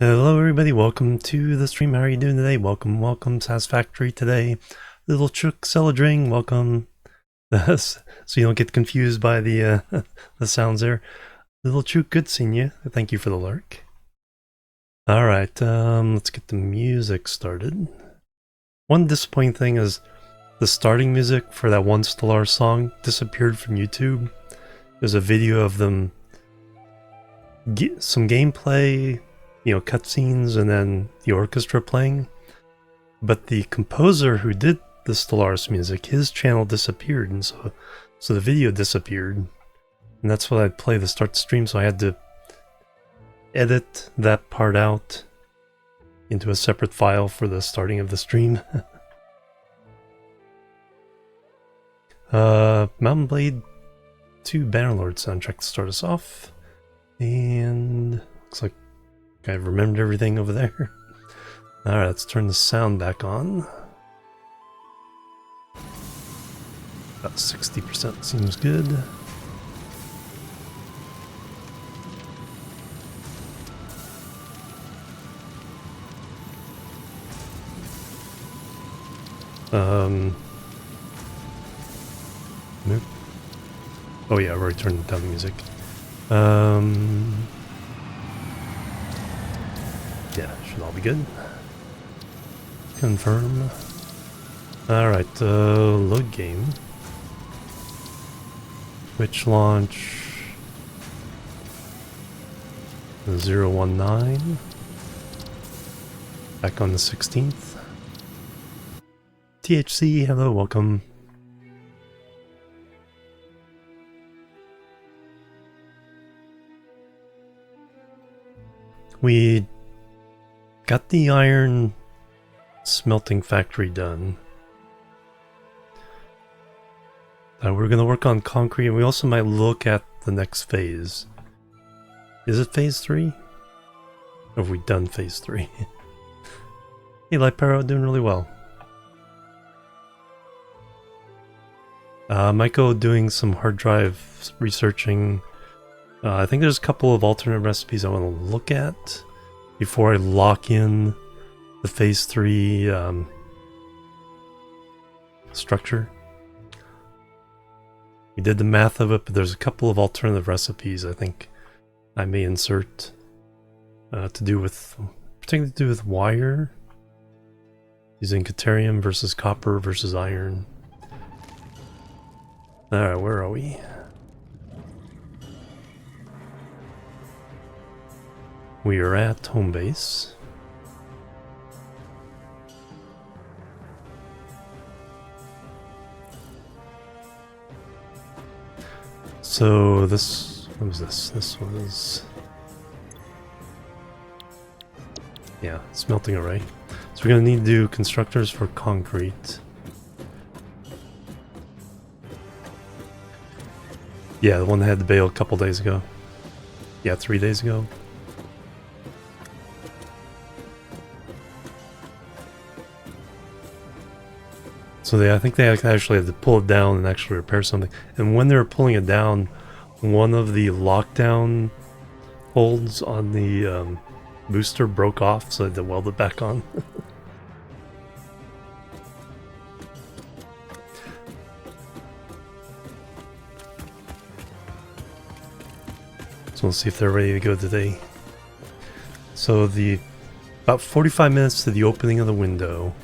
Hello everybody, welcome to the stream. How are you doing today? Welcome, Satisfactory today. Little Chook Celadring, welcome. So you don't get confused by the the sounds there. Little Chook, good seeing you. Thank you for the lurk. Alright, let's get the music started. One disappointing thing is the starting music for that one Stellar song disappeared from YouTube. There's a video of them, some gameplay, you know, cutscenes, and then the orchestra playing. But the composer who did the Stellaris music, his channel disappeared, and so the video disappeared. And that's what I'd play to start the stream, so I had to edit that part out into a separate file for the starting of the stream. Mountain Blade 2 Bannerlord soundtrack to start us off. And looks like I've remembered everything over there. Alright, let's turn the sound back on. About 60% seems good. Nope. Oh yeah, I've already turned down the music. Yeah, should all be good. Confirm. Alright, load game. Twitch launch 019. Back on the 16th. THC, hello, welcome. We got the iron smelting factory done. We're going to work on concrete, and we also might look at the next phase. Is it phase 3? Or have we done phase 3? Hey, Lipero, doing really well. Maiko doing some hard drive researching. I think there's a couple of alternate recipes I want to look at before I lock in the phase 3 structure. We did the math of it, but there's a couple of alternative recipes I think I may insert to do with, particularly to do with wire, using Caterium versus copper versus iron. Alright, where are we? We are at home base. So this, what was this? This was, yeah, smelting array. So we're gonna need to do constructors for concrete. Yeah, the one that had the bale a couple days ago. Yeah, 3 days ago. So I think they actually had to pull it down and actually repair something. And when they were pulling it down, one of the lockdown holds on the booster broke off, so they had to weld it back on. So we'll see if they're ready to go today. So about 45 minutes to the opening of the window.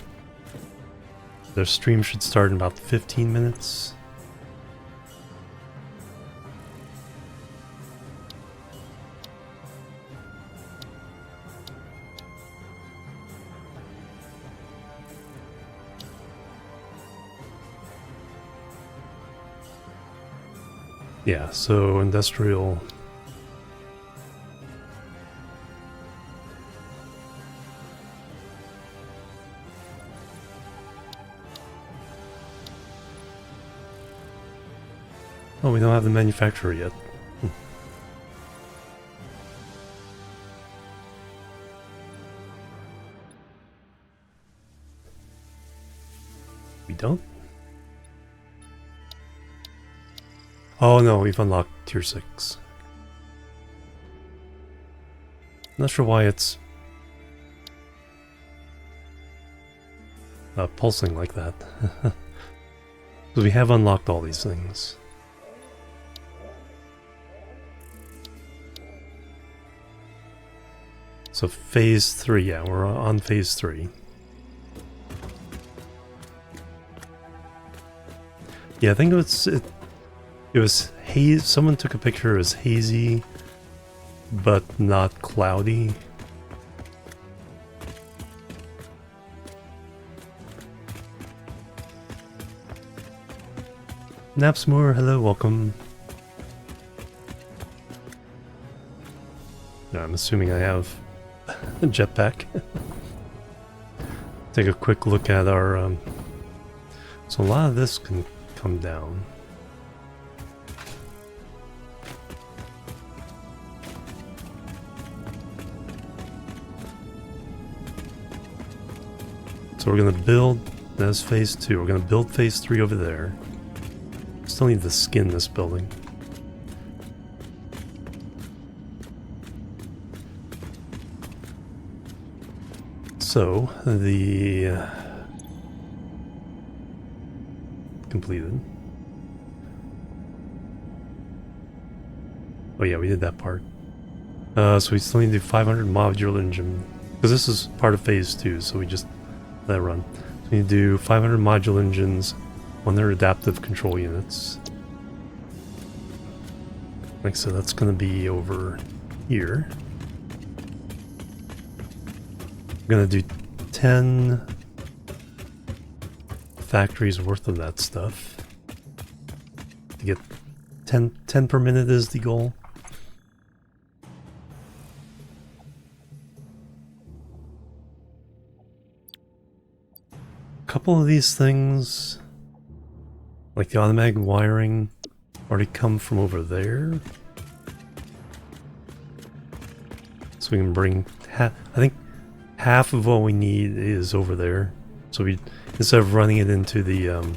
Their stream should start in about 15 minutes. Yeah, so industrial. Oh, we don't have the manufacturer yet. We don't? Oh no, we've unlocked tier 6. Not sure why it's pulsing like that. So we have unlocked all these things. So phase 3, yeah, we're on phase 3. Yeah, I think it was haze. Someone took a picture. It was hazy, but not cloudy. Napsmore, hello, welcome. No, I'm assuming I have a jetpack. Take a quick look at our... So a lot of this can come down. So we're going to build, that's phase 2. We're going to build phase 3 over there. Still need to skin this building. So, the... completed. Oh yeah, we did that part. So we still need to do 500 modular engine. Because this is part of phase 2, so we just let it run. So we need to do 500 modular engines on their adaptive control units. Like so, that's going to be over here. We're going to do 10 factories worth of that stuff. To get 10 per minute is the goal. A couple of these things, like the automatic wiring, already come from over there. So we can bring, I think half of what we need is over there. So we, instead of running it into the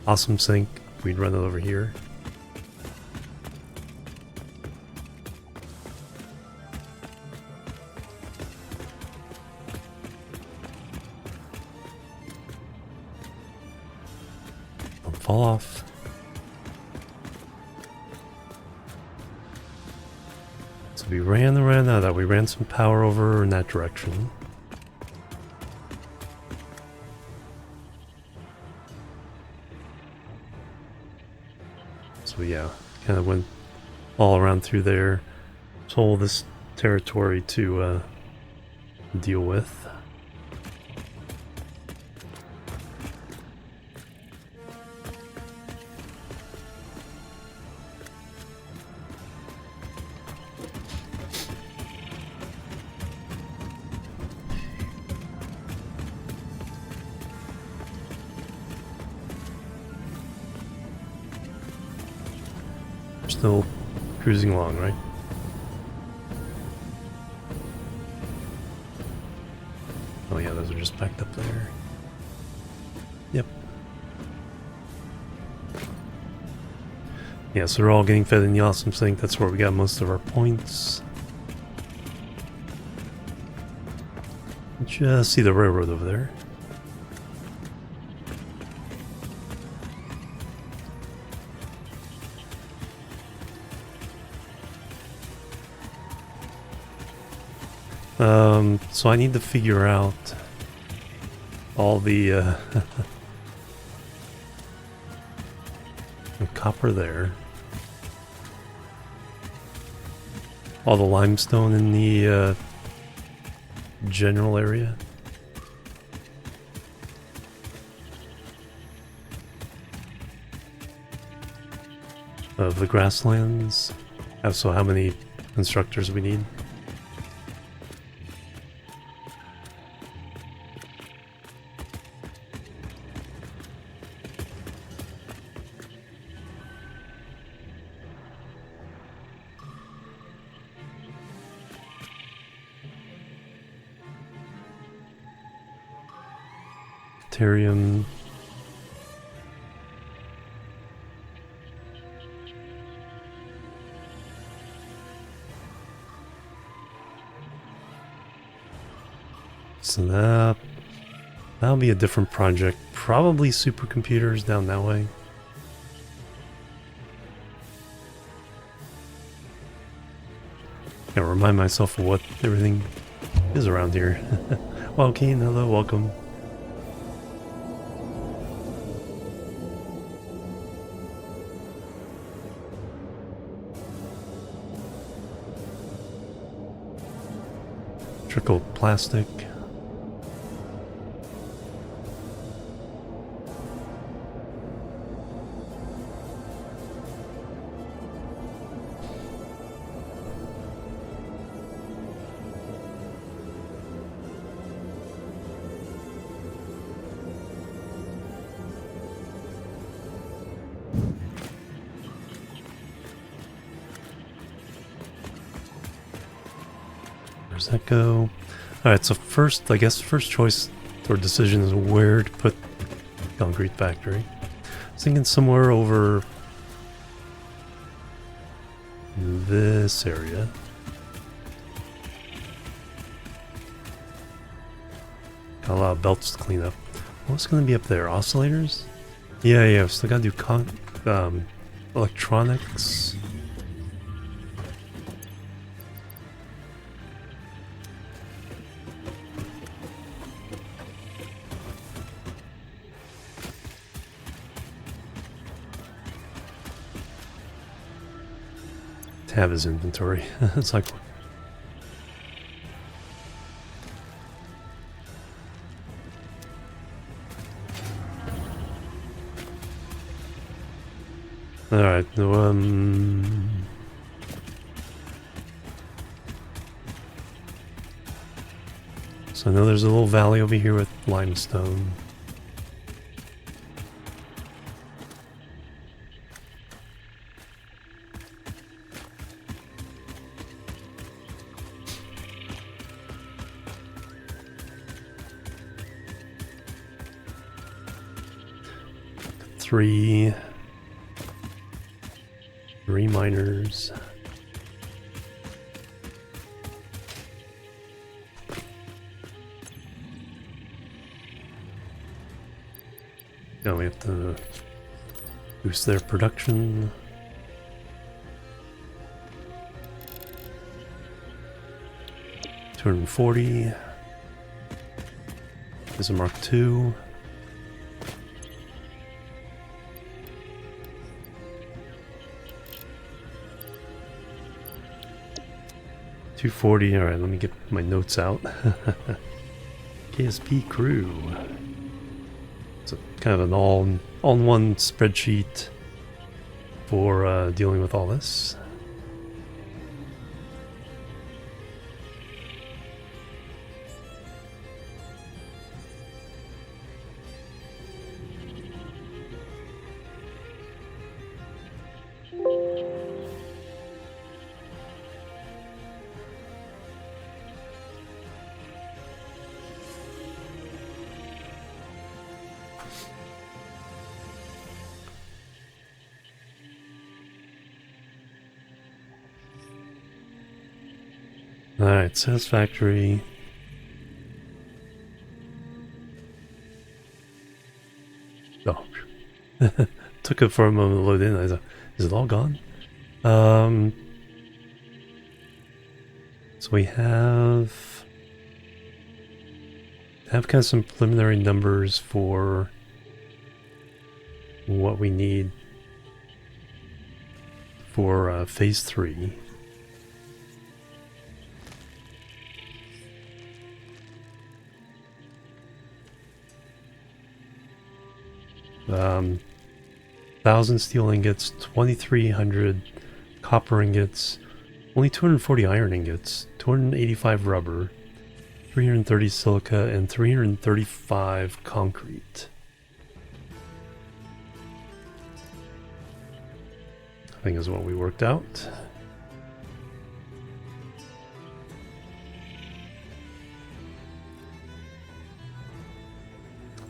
awesome sink, we'd run it over here. Don't fall off. So we ran around that. We ran some power over in that direction. So yeah, kind of went all around through there. So all this territory to deal with. Still cruising along, right? Oh yeah, those are just backed up there. Yep. Yeah, so they're all getting fed in the awesome sink. That's where we got most of our points. Just see the railroad over there. So I need to figure out all the, the copper there. All the limestone in the general area. Of the grasslands. So how many constructors we need? Ethereum. So that That'll be a different project. Probably supercomputers down that way. Gotta remind myself of what everything is around here. Well, Keen, hello, welcome. Trickle plastic. Where's that go? Alright, so first, I guess first choice or decision is where to put concrete factory. I was thinking somewhere over this area. Got a lot of belts to clean up. What's going to be up there? Oscillators? Yeah, still got to do electronics. Have his inventory. It's like all right. So I know there's a little valley over here with limestone. Three miners. Now we have to boost their production. $240. This is a Mark II. $240. All right, let me get my notes out. KSP crew. It's a kind of an all-in-one spreadsheet for dealing with all this. Alright, Satisfactory. Oh, took it for a moment to load in. I thought, is it all gone? So we have kind of some preliminary numbers for what we need for phase 3. Um, 1,000 steel ingots, 2,300 copper ingots, only 240 iron ingots, 285 rubber, 330 silica, and 335 concrete. I think is what we worked out.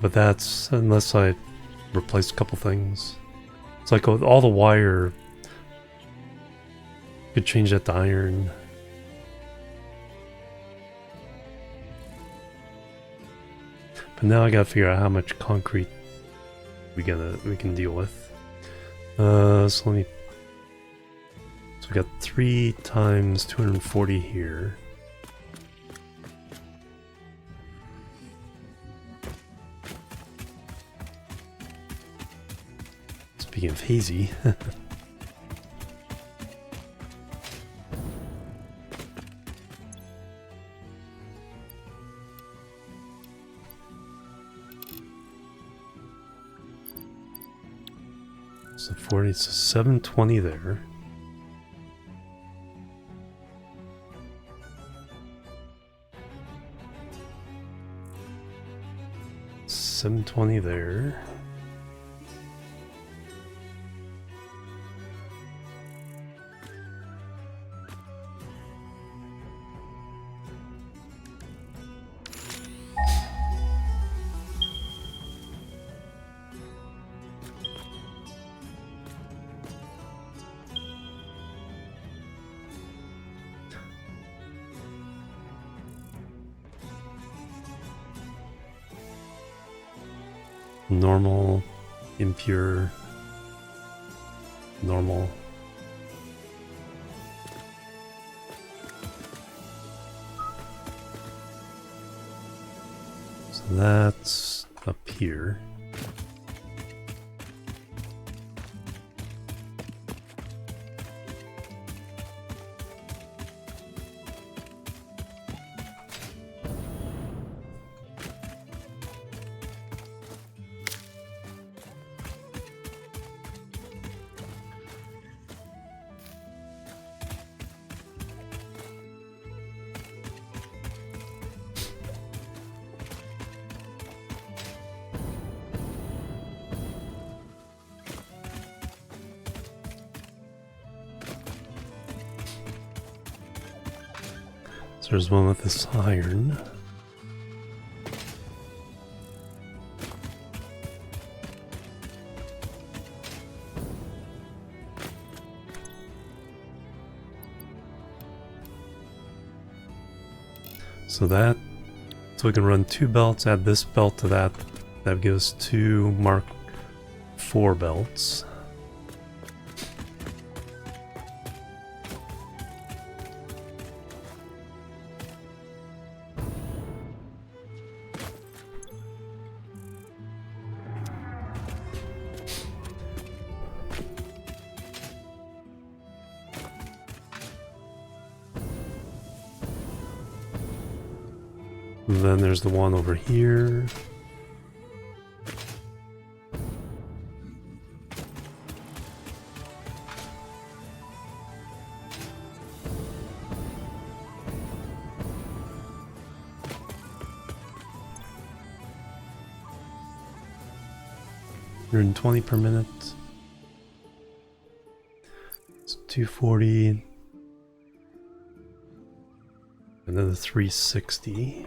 But that's unless I replace a couple things. It's like all the wire. Could change that to iron. But now I gotta figure out how much concrete we can deal with. So let me. So we got 3 times 240 here. Speaking of hazy. So 40, so 720 there. $720 there. Normal, impure, normal. So that's up here. So there's one with this iron. So we can run 2 belts, add this belt to that. That gives 2 Mark 4 belts. And then there's the one over here. $120 per minute. It's 240. And then the 360.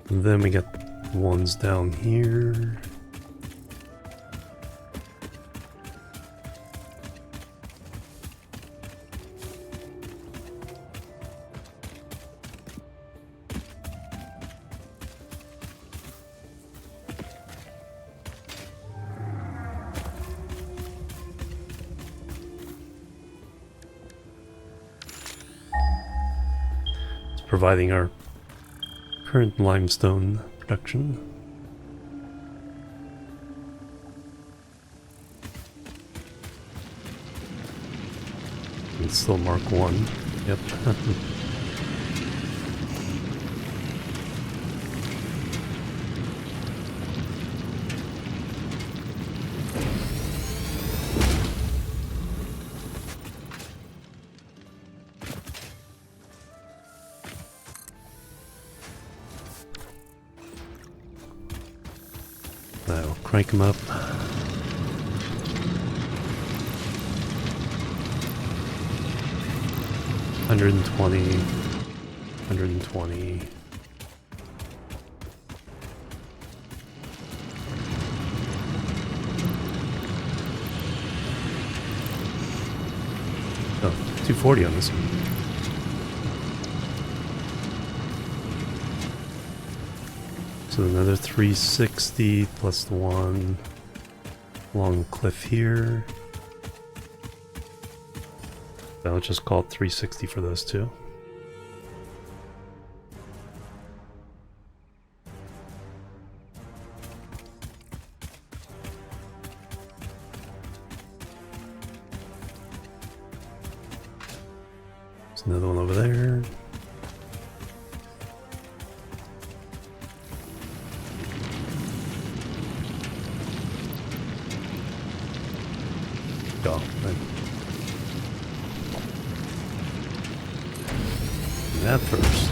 And then we got ones down here. It's providing our current limestone production. It's still Mark 1. Yep. That'll crank them up. $120, $120. 240 on this one. So another 360 plus the one along the cliff here. I'll just call it 360 for those two. There's another one over there. Go. That first.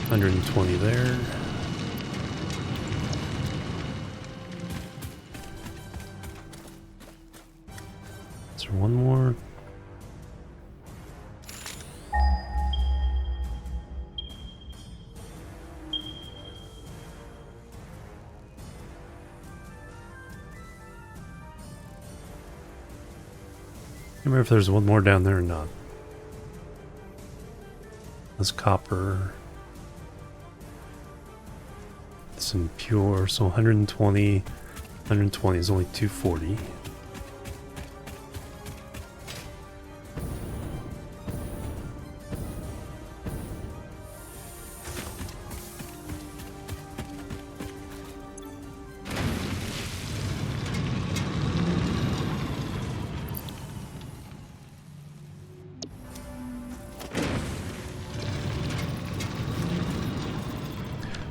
$120 there. Is there one more? I remember if there's one more down there or not. This copper. It's impure, so 120. 120 is only 240.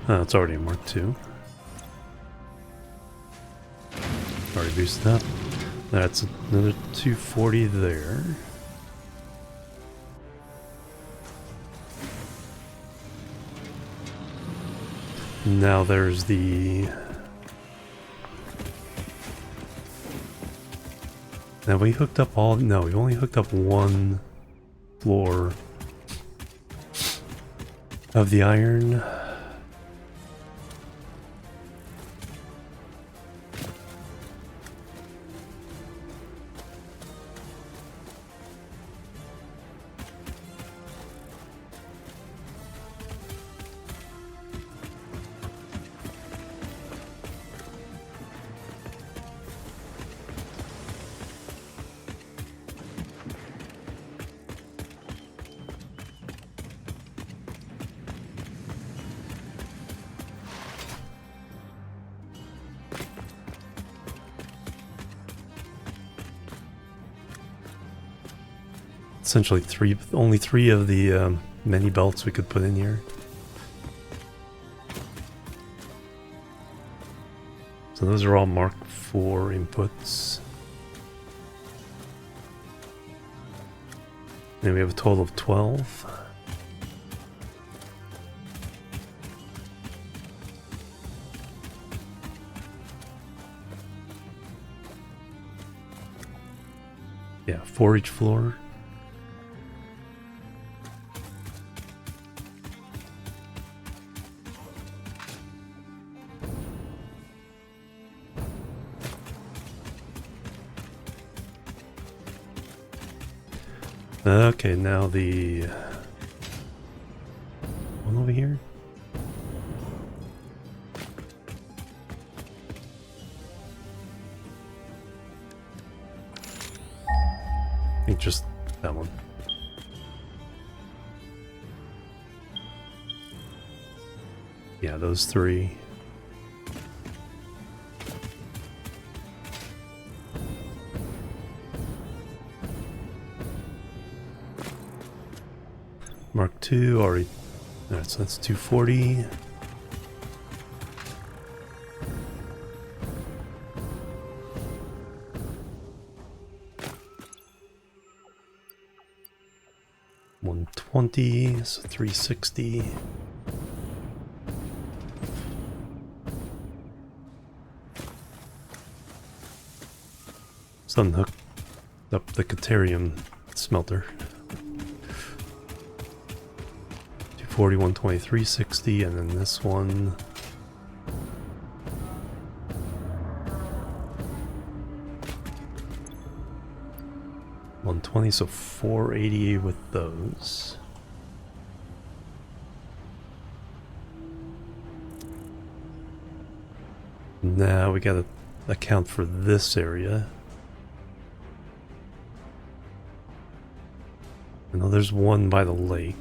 Oh, it's already a Mark II. Already boosted up. That's another 240 there. Now there's the... Now we hooked up all... No, we only hooked up one floor of the iron. Essentially only three of the many belts we could put in here. So those are all Mark IV inputs. And we have a total of 12. Yeah, 4 each floor. Okay, now the one over here. I think just that one. Yeah, those three. Mark II already. Alright, so that's 240. $120, so 360. Sun hooked up the Caterium smelter. 240, 123, 60, and then this one. $120, so $480 with those. Now we gotta account for this area. I know there's one by the lake.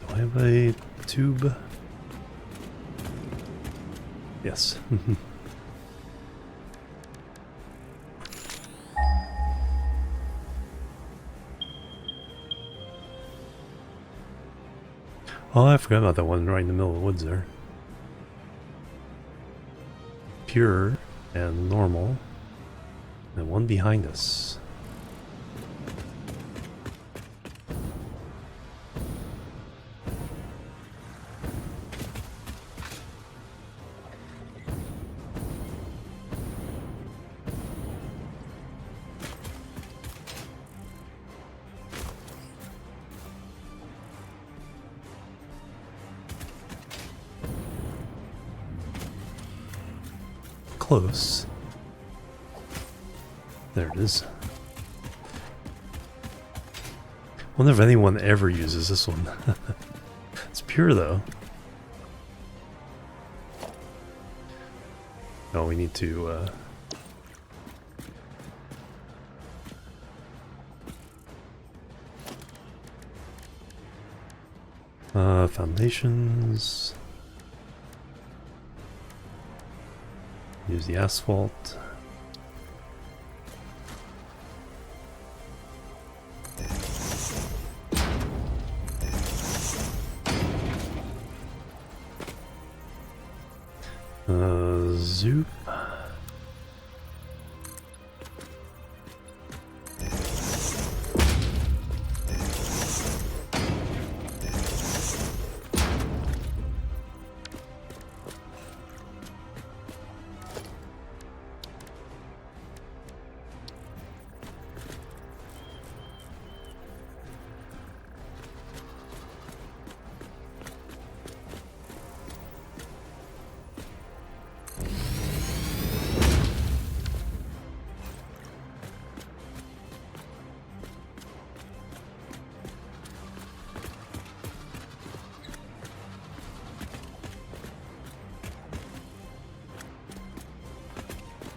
Do I have a tube? Yes. Oh, I forgot about that one right in the middle of the woods there. Pure and normal. And one behind us. Close. There it is. Wonder if anyone ever uses this one. It's pure though. Oh, we need to foundations. Use the asphalt. Zoop.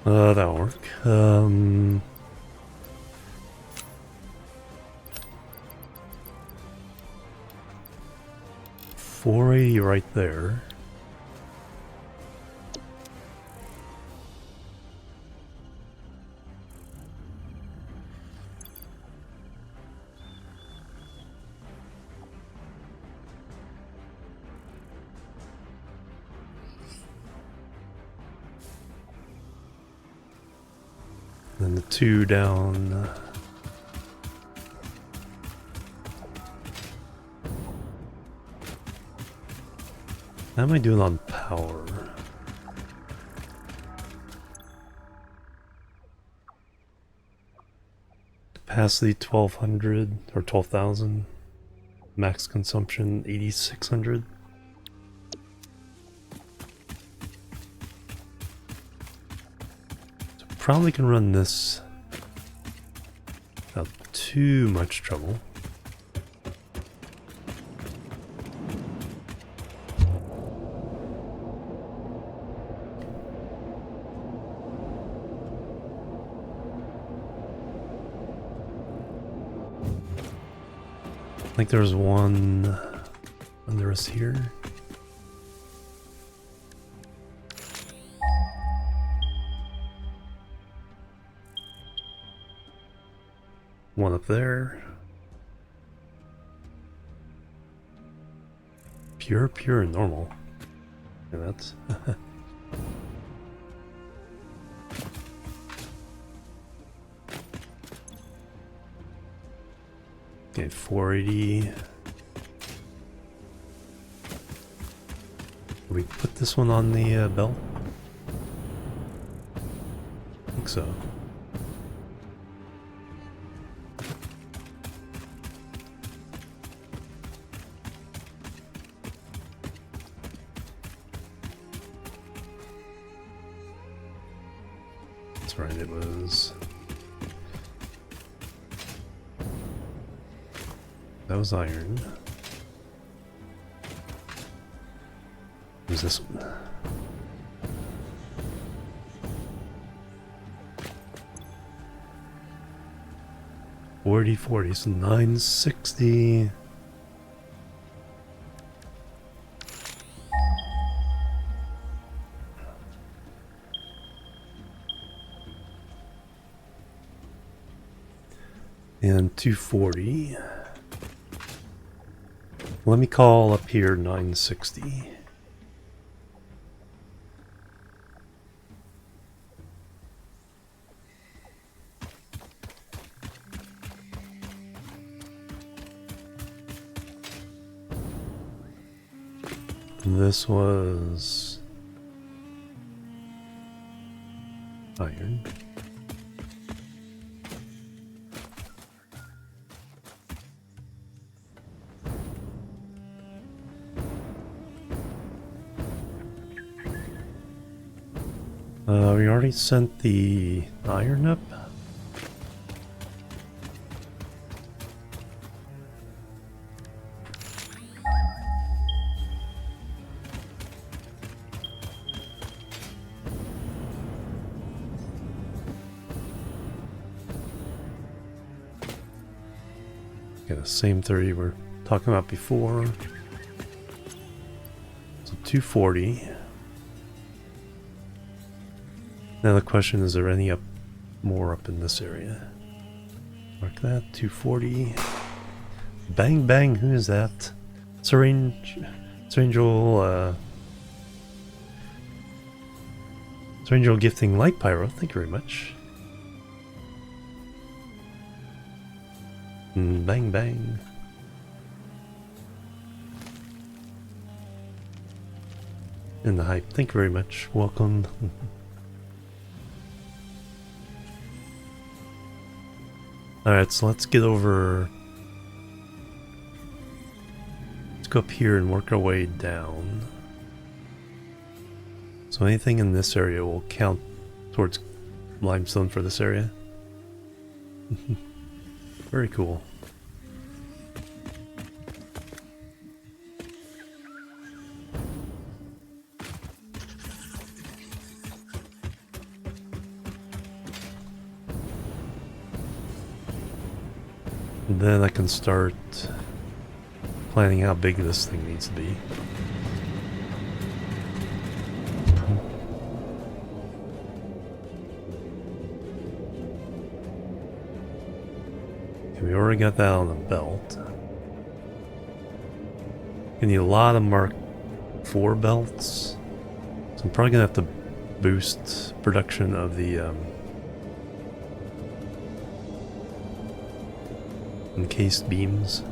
That'll work. 480 right there. Then the 2 down. How am I doing on power? Capacity 1200 or 12,000. Max consumption 8600. Probably can run this without too much trouble. I think there's one under us here. One up there. Pure, and normal. Yeah, that's... Okay, 480. We put this one on the belt? I think so. That's right, it was... That was iron. Who's this one? $40, so $960. And $240. Let me call up here $960. This was iron. We already sent the iron up. Okay, the same 30 we're talking about before. So 240. Now the question is there any more up in this area? Mark that, 240. Bang bang, who is that? Serangel gifting light pyro, thank you very much. Bang bang. And the hype, thank you very much, welcome. Alright, so let's get over... Let's go up here and work our way down. So anything in this area will count towards limestone for this area. Very cool. Then I can start planning how big this thing needs to be. Okay, we already got that on the belt. We need a lot of Mark IV belts. So I'm probably gonna have to boost production of the encased beams.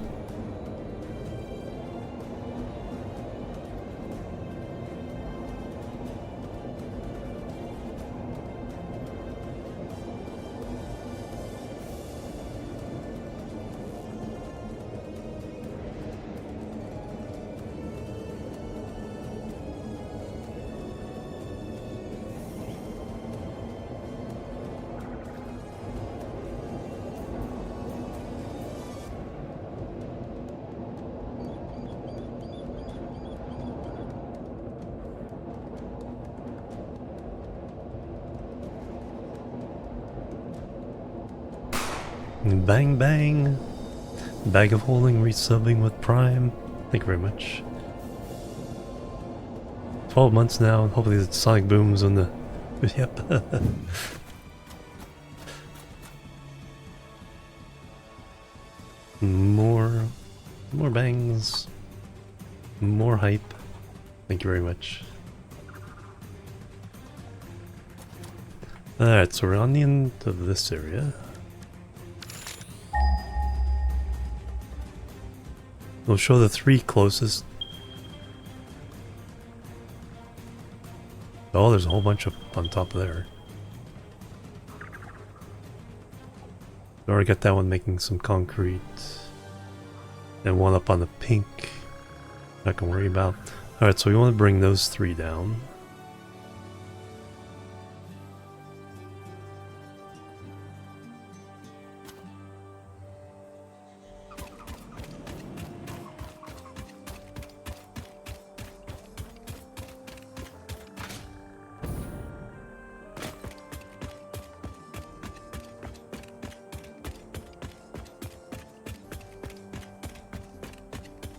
Bang bang! Bag of holding resubbing with Prime. Thank you very much. 12 months now, and hopefully the Sonic Boom's on the... Yep. More bangs. More hype. Thank you very much. Alright, so we're on the end of this area. We'll show the 3 closest. Oh, there's a whole bunch up on top of there. Already got that one making some concrete. And one up on the pink. Not gonna worry about. Alright, so we want to bring those 3 down.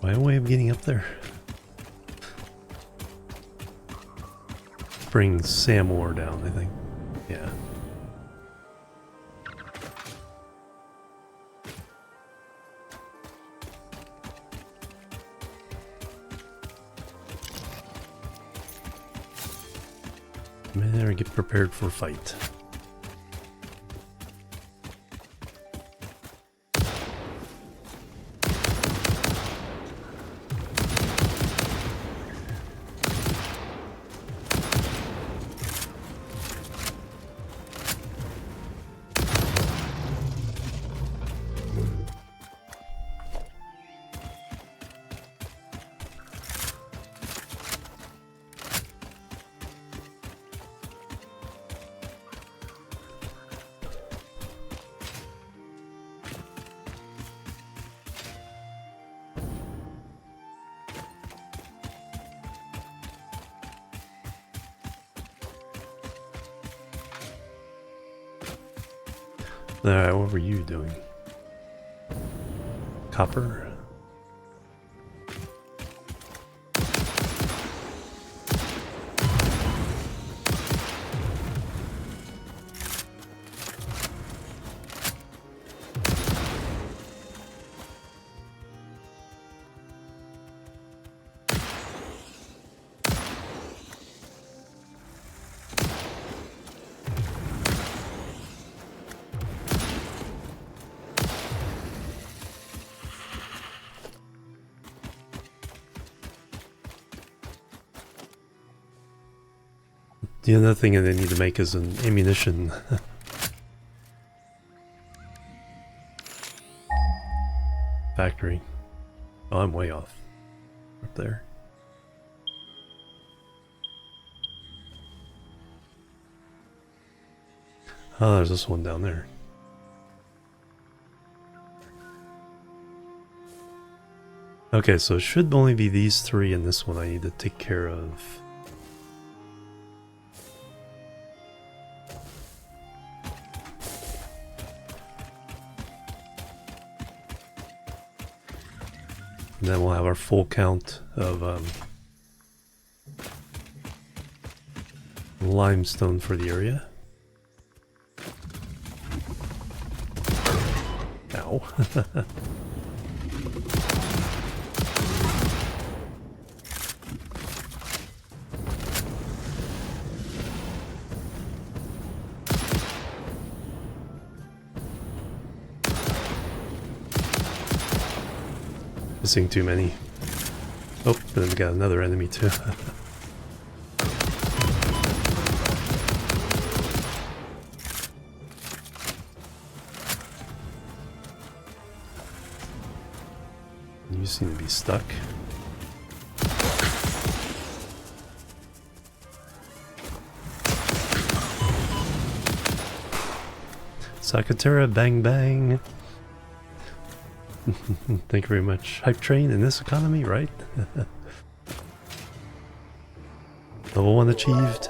My way of getting up there. Bring Sam ore down, I think. Yeah. Better get prepared for a fight. Alright, what were you doing? Copper? The other thing that they need to make is an ammunition factory. Oh, I'm way off. Up there. Oh, there's this one down there. Okay, so it should only be these 3 and this one I need to take care of. And then we'll have our full count of limestone for the area. Ow. Missing too many. Oh, and then we got another enemy too. You seem to be stuck. Sakatera, bang bang. Thank you very much. Hype train in this economy, right? Level 1 achieved.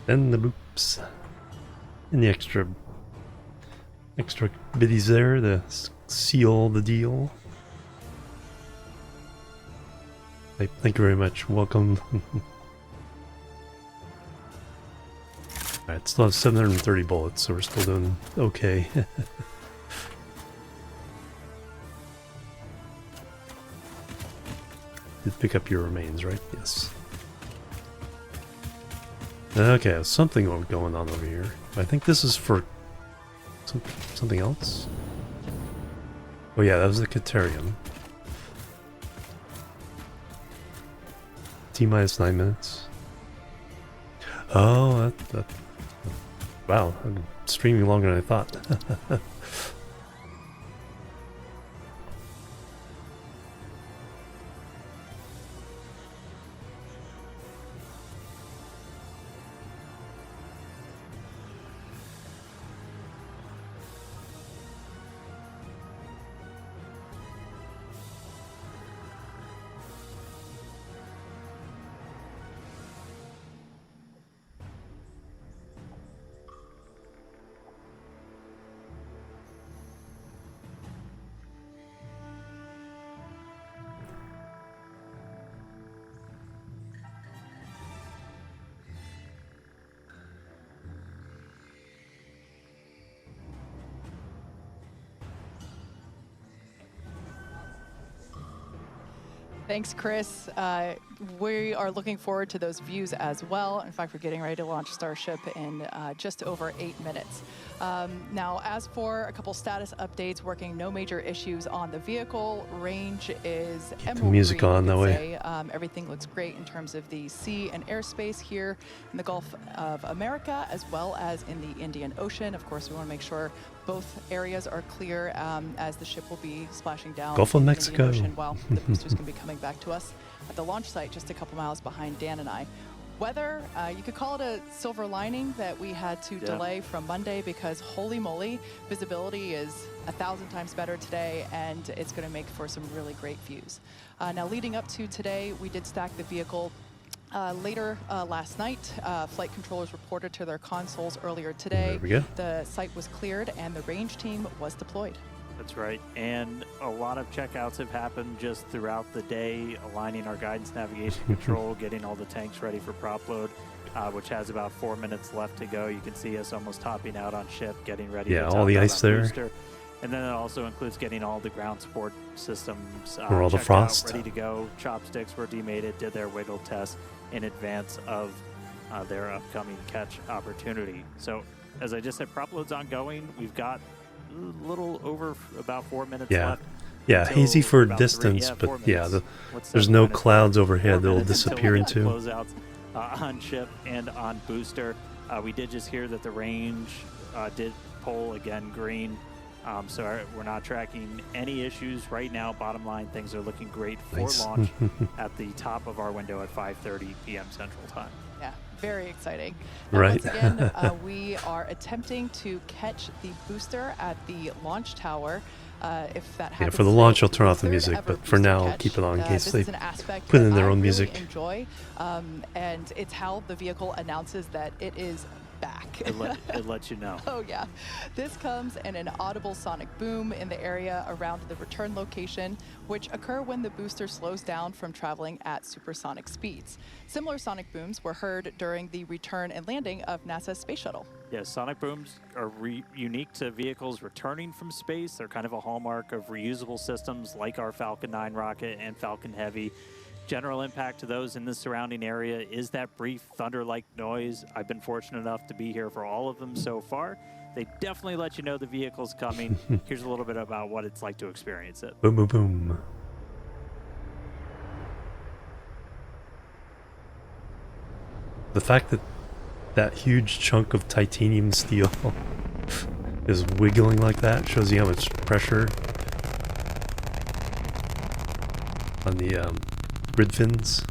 Then the boops. And the extra biddies there to seal the deal. Thank you very much. Welcome. Alright, still have 730 bullets, so we're still doing okay. Did pick up your remains, right? Yes. Okay, something going on over here. I think this is for something else. Oh yeah, that was the Caterium. T-minus 9 minutes. Oh, wow, I'm streaming longer than I thought. Thanks, Chris. We are looking forward to those views as well. In fact, we're getting ready to launch Starship in just over 8 minutes. Now, as for a couple status updates, working no major issues on the vehicle. Range is emerald the music green, on that way. Everything looks great in terms of the sea and airspace here in the Gulf of America, as well as in the Indian Ocean. Of course, we want to make sure both areas are clear as the ship will be splashing down Gulf of in the Mexico. Indian Ocean while the boosters can be coming back to us at the launch site just a couple miles behind Dan and I. Weather, you could call it a silver lining that we had to delay from Monday, because holy moly, visibility is 1,000 times better today, and it's going to make for some really great views. Now, leading up to today, we did stack the vehicle. Later last night, flight controllers reported to their consoles earlier today. There we go. The site was cleared and the range team was deployed. That's right, and a lot of checkouts have happened just throughout the day, aligning our guidance navigation control, getting all the tanks ready for prop load, which has about 4 minutes left to go. You can see us almost topping out on ship, getting ready to all the top out ice on there. booster. And then it also includes getting all the ground support systems Or all the checked frost. out, ready to go. Chopsticks were demated, did their wiggle test in advance of their upcoming catch opportunity. So, as I just said, prop load's ongoing. We've got a little over about 4 minutes left. Yeah, hazy for about distance, 4 but yeah, minutes. there's no minutes clouds left? overhead 4 that'll minutes until disappear we into. closeouts on ship and on booster. We did just hear that the range did pull again green. So we're not tracking any issues right now. Bottom line, things are looking great for Nice. launch at the top of our window at 5:30 p.m. Central Time. Yeah, very exciting. Right. Once again, we are attempting to catch the booster at the launch tower. If that happens, Yeah, for the launch, I'll turn off the third music, ever but for booster now, I'll catch. keep it on in case this they is an aspect put in that their I own really music. enjoy, and it's how the vehicle announces that it is back. It lets you know. Oh yeah. This comes in an audible sonic boom in the area around the return location, which occur when the booster slows down from traveling at supersonic speeds. Similar sonic booms were heard during the return and landing of NASA's space shuttle. Yes, sonic booms are unique to vehicles returning from space. They're kind of a hallmark of reusable systems like our Falcon 9 rocket and Falcon Heavy. General impact to those in the surrounding area is that brief thunder-like noise. I've been fortunate enough to be here for all of them so far. They definitely let you know the vehicle's coming. Here's a little bit about what it's like to experience it. Boom, boom, boom. The fact that that huge chunk of titanium steel is wiggling like that shows you how much pressure on the grid fins.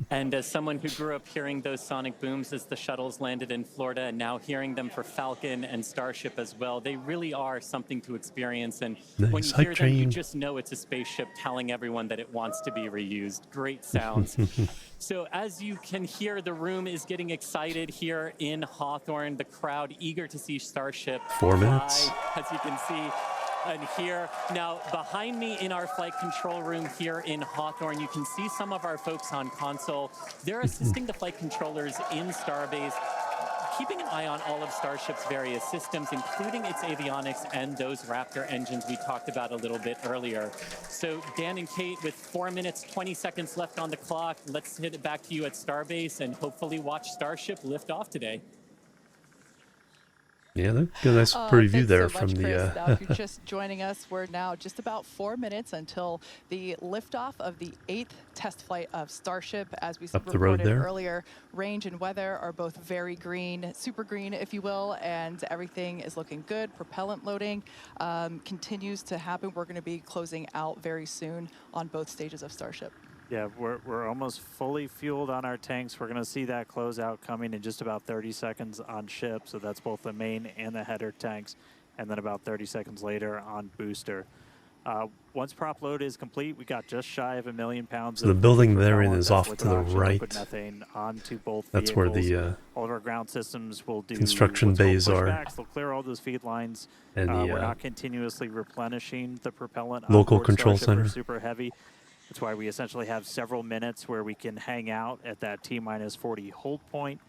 And as someone who grew up hearing those sonic booms as the shuttles landed in Florida, and now hearing them for Falcon and Starship as well, they really are something to experience. And when Nice you hype hear them, you train. just know it's a spaceship telling everyone that it wants to be reused. Great sounds. So as you can hear, the room is getting excited here in Hawthorne. The crowd eager to see Starship 4 minutes. fly, as you can see. And here, now behind me in our flight control room here in Hawthorne, you can see some of our folks on console. They're assisting the flight controllers in Starbase, keeping an eye on all of Starship's various systems, including its avionics and those Raptor engines we talked about a little bit earlier. So Dan and Kate, with 4 minutes, 20 seconds left on the clock, let's hit it back to you at Starbase and hopefully watch Starship lift off today. Yeah, that got a nice preview there so from much, the. Chris. Now, if you're just joining us, we're now just about 4 minutes until the liftoff of the 8th test flight of Starship. As we Up the road reported there. earlier, range and weather are both very green, super green, if you will, and everything is looking good. Propellant loading continues to happen. We're going to be closing out very soon on both stages of Starship. Yeah, we're almost fully fueled on our tanks. We're going to see that closeout coming in just about 30 seconds on ship. So that's both the main and the header tanks. And then about 30 seconds later on booster. Once prop load is complete, we got just shy of 1 million pounds. So the building they're in propellant. is That's off to the liquid oxygen, right. liquid methane onto both That's vehicles. where the all of our ground systems will do construction what's called bays are. pushbacks. They'll clear all those feed lines. And the we're not continuously replenishing the propellant. on local board control Starship. We're center. super heavy. That's why we essentially have several minutes where we can hang out at that T-40 hold point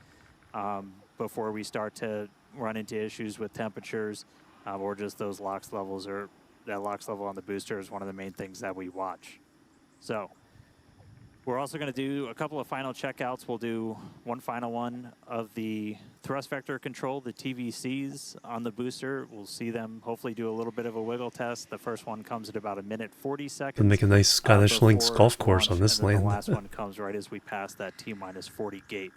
before we start to run into issues with temperatures or just those LOX levels, or that LOX level on the booster is one of the main things that we watch. So we're also going to do a couple of final checkouts. We'll do one final one of the thrust vector control, the TVCs on the booster. We'll see them hopefully do a little bit of a wiggle test. The first one comes at about 1 minute 40 seconds. And make a nice Scottish Links before golf course launch, on this and then land. The last one comes right as we pass that T-40 gate.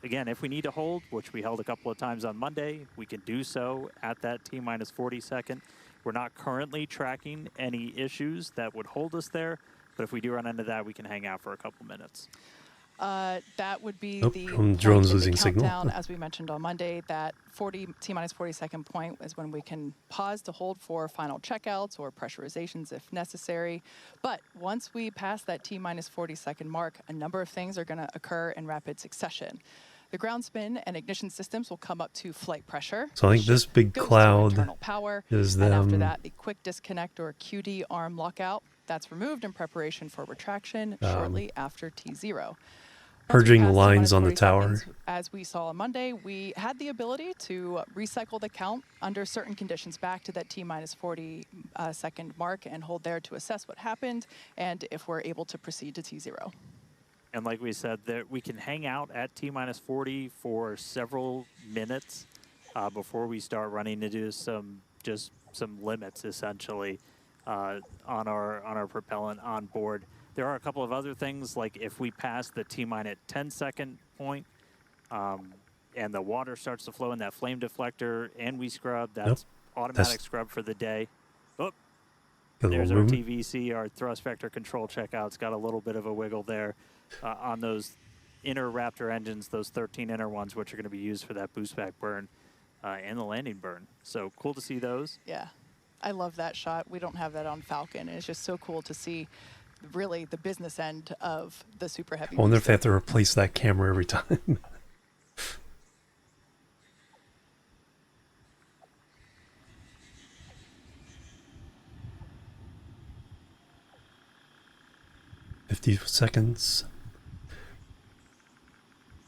Again, if we need to hold, which we held a couple of times on Monday, we can do so at that T-40 second. We're not currently tracking any issues that would hold us there, but if we do run into that, we can hang out for a couple minutes. That would be Oh, the drone's point in losing the signal. countdown, as we mentioned on Monday. That T-40 second point is when we can pause to hold for final checkouts or pressurizations if necessary. But once we pass that T-40 second mark, a number of things are going to occur in rapid succession. The ground spin and ignition systems will come up to flight pressure. So I think this big Goes to cloud internal power, is and after them that, the quick disconnect or QD arm lockout. That's removed in preparation for retraction shortly after T0. purging lines on the tower. Seconds, as we saw on Monday, we had the ability to recycle the count under certain conditions back to that T-40 second mark and hold there to assess what happened and if we're able to proceed to T0. And like we said, that we can hang out at T-40 for several minutes before we start running into some limits, essentially, on our propellant on board. There are a couple of other things, like if we pass the T-10 second point and the water starts to flow in that flame deflector and we scrub, that's automatic scrub for the day. Oh, there's our TVC, our thrust vector control checkout's got a little bit of a wiggle there on those inner Raptor engines, those 13 inner ones, which are going to be used for that boost back burn and the landing burn. So cool to see those. Yeah, I love that shot. We don't have that on Falcon, and it's just so cool to see really the business end of the Super Heavy. I wonder if they have to replace that camera every time. $50 seconds.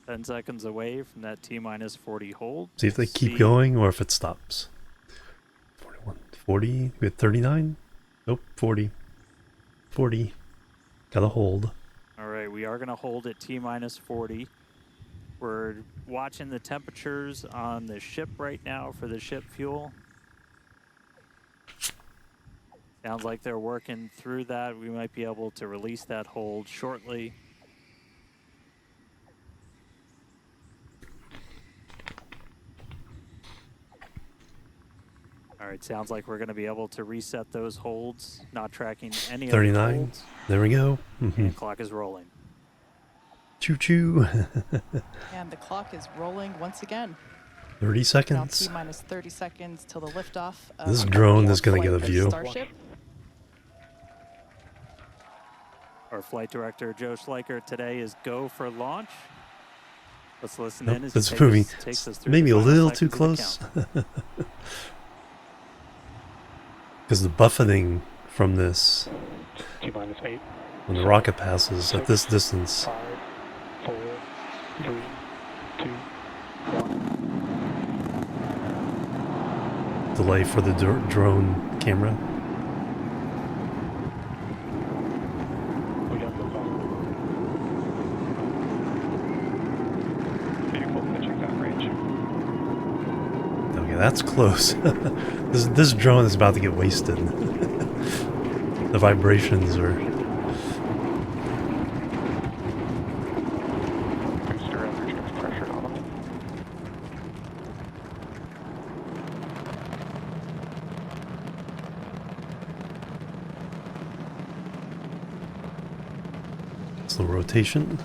10 seconds away from that T-40 hold. See if they keep going or if it stops. 41, 40, we had 39. Nope, 40. 40. Gotta hold. All right, we are going to hold at T-40. We're watching the temperatures on the ship right now for the ship fuel. Sounds like they're working through that. We might be able to release that hold shortly. All right, sounds like we're going to be able to reset those holds, not tracking any of the 39. holds. There we go. And clock is rolling. Choo-choo. And the clock is rolling once again. 30 Now seconds. T-minus 30 seconds till the liftoff. This drone is going to get a flight view. of Starship. Our flight director, Joe Schleicher, today is go for launch. Let's listen Nope, in as it's he moving. takes us through Maybe the a final little too seconds of the close. count. Because the buffeting from this, T-8. when the rocket passes at this distance, 5, 4, 3, 2, 1. delay for the drone camera. We got those off. Vehicle pitching that range. Okay, that's close. This drone is about to get wasted. The vibrations are... Booster average gets pressured on them. Slow rotation.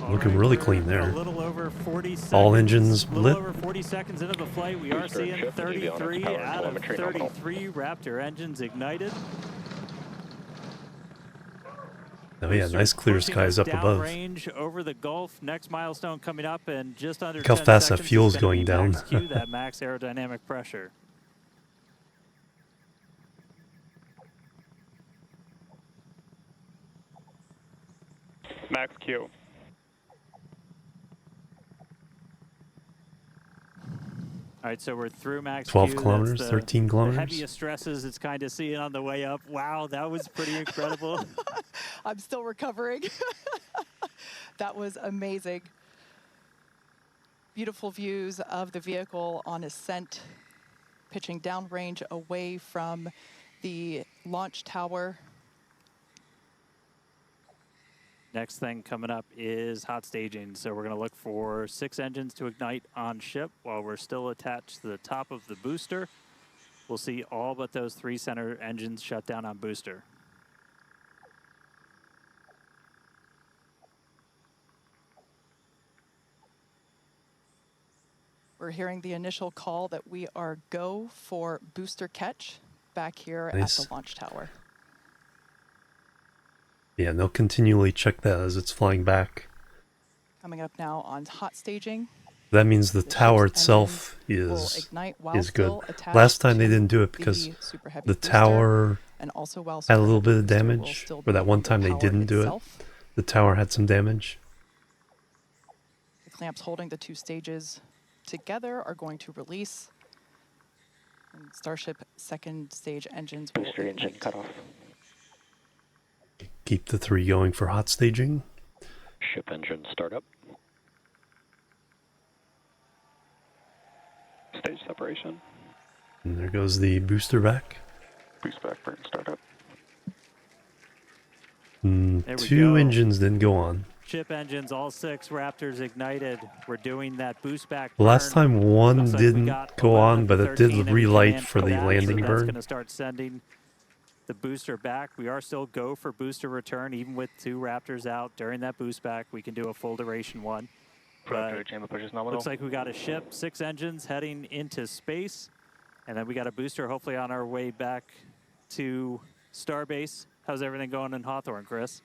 All Looking right, really we're clean there. A little over 40 seconds. All engines A little lit. over 40 seconds into the flight, we are Booster seeing shift and avionics 33 power and out of telemetry nominal. 33 Raptor engines ignited. Oh yeah, Booster nice clear pushing skies us up above. downrange over the Gulf. Next milestone coming up in just under Look how 10 fast that seconds is fuel's gonna going be down. Max Q, that max aerodynamic pressure. Max Q. All right, so we're through max 12 Q. kilometers, That's 13 the kilometers. heaviest stresses it's kind of seeing on the way up. Wow, that was pretty incredible. I'm still recovering. That was amazing. Beautiful views of the vehicle on ascent, pitching downrange away from the launch tower. Next thing coming up is hot staging. So we're going to look for 6 engines to ignite on ship while we're still attached to the top of the booster. We'll see all but those 3 center engines shut down on booster. We're hearing the initial call that we are go for booster catch back here Nice. at the launch tower. Yeah, and they'll continually check that as it's flying back. Coming up now on hot staging. That means the The tower ship's itself will is ignite while good. still attached Last time they to didn't do it because the Super Heavy the booster, tower and also while had a Super little Heavy bit of booster will damage. still Or that be one under time they power didn't do it. itself. The tower had some damage. The clamps holding the 2 stages together are going to release. And Starship second stage engines will Booster engine ignite. cut off. Keep the 3 going for hot staging. Ship engine startup. Stage separation. And there goes the booster back. Boost back burn startup. Mm, There we 2 go. engines didn't go on. Ship engines, all 6 Raptors ignited. We're doing that boost back Last burn. time one Looks like we didn't got go 11 on, of but the it did 13 and we relight can't for the that, landing so that's burn. going to start sending the booster back. We are still go for booster return, even with 2 Raptors out during that boost back. We can do a full duration one. But chamber pushes nominal. looks like we got a ship, 6 engines heading into space, and then we got a booster hopefully on our way back to Starbase. How's everything going in Hawthorne, Chris?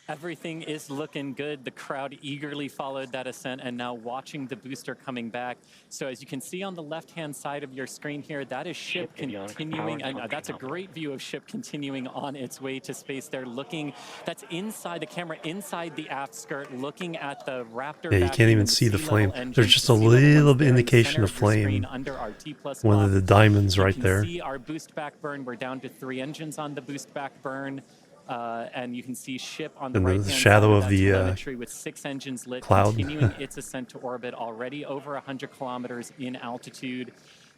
Everything is looking good. The crowd eagerly followed that ascent and now watching the booster coming back. So as you can see on the left-hand side of your screen here, that is ship avionics continuing, power and that's a great view of ship continuing on its way to space. They're looking, that's inside the camera, inside the aft skirt, looking at the Raptor. Yeah, you can't even see the flame. There's just a little bit indication of flame. Under our T+ One of the diamonds right you there. can see our boost back burn. We're down to 3 engines on the boost back burn. And you can see ship on the And right the hand shadow side of that the telemetry with 6 engines lit, cloud. continuing its ascent to orbit, already over 100 kilometers in altitude.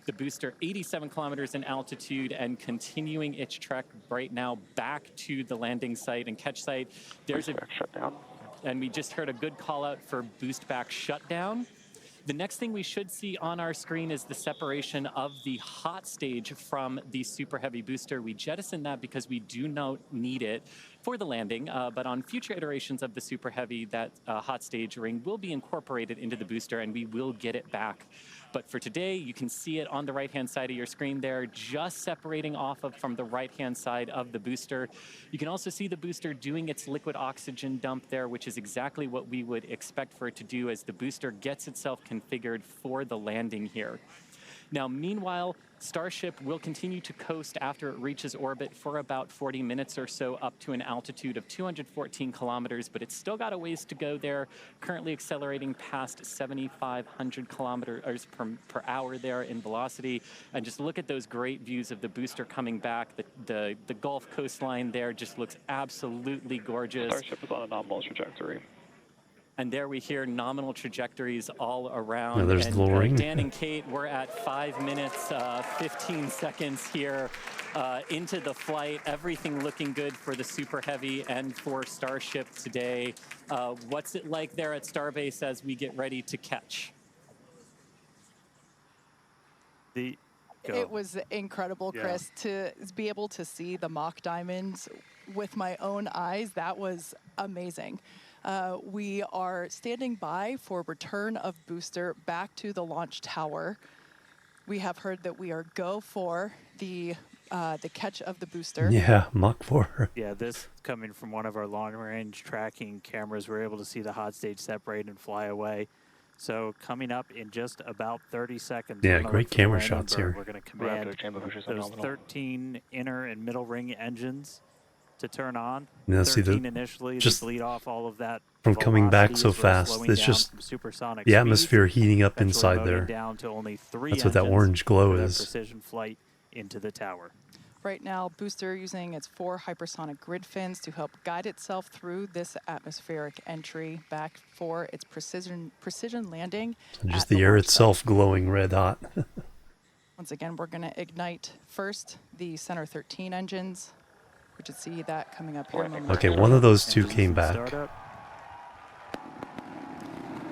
The booster 87 kilometers in altitude and continuing its trek right now back to the landing site and catch site. There's a shutdown. And we just heard a good call out for boost back shutdown. The next thing we should see on our screen is the separation of the hot stage from the Super Heavy booster. We jettison that because we do not need it for the landing, but on future iterations of the Super Heavy, that hot stage ring will be incorporated into the booster and we will get it back. But for today, you can see it on the right-hand side of your screen there, just separating off of from the right-hand side of the booster. You can also see the booster doing its liquid oxygen dump there, which is exactly what we would expect for it to do as the booster gets itself configured for the landing here. Now, meanwhile, Starship will continue to coast after it reaches orbit for about 40 minutes or so, up to an altitude of 214 kilometers, but it's still got a ways to go there, currently accelerating past 7,500 kilometers per hour there in velocity. And just look at those great views of the booster coming back. The Gulf coastline there just looks absolutely gorgeous. Starship is on a nominal trajectory. And there we hear nominal trajectories all around. Now there's and lowering. Dan and Kate, we're at 5 minutes, 15 seconds here into the flight. Everything looking good for the Super Heavy and for Starship today. What's it like there at Starbase as we get ready to catch? It was incredible, Chris, to be able to see the mock diamonds with my own eyes. That was amazing. We are standing by for return of booster back to the launch tower. We have heard that we are go for the catch of the booster. Yeah, Mach 4. Yeah, this coming from one of our long-range tracking cameras, we're able to see the hot stage separate and fly away. So coming up in just about 30 seconds. Yeah, great camera shots here. We're going to command those 13 inner and middle ring engines to turn on. Now see 13 initially, just to bleed off all of that from coming back so fast. It's just the atmosphere heating up inside there. Down to only 3 That's what that orange glow is. Precision flight into the tower. Right now, booster using its 4 hypersonic grid fins to help guide itself through this atmospheric entry back for its precision landing. And just the air itself glowing red hot. Once again, we're going to ignite first the center 13 engines. We should see that coming up here. Okay, one of those two came back.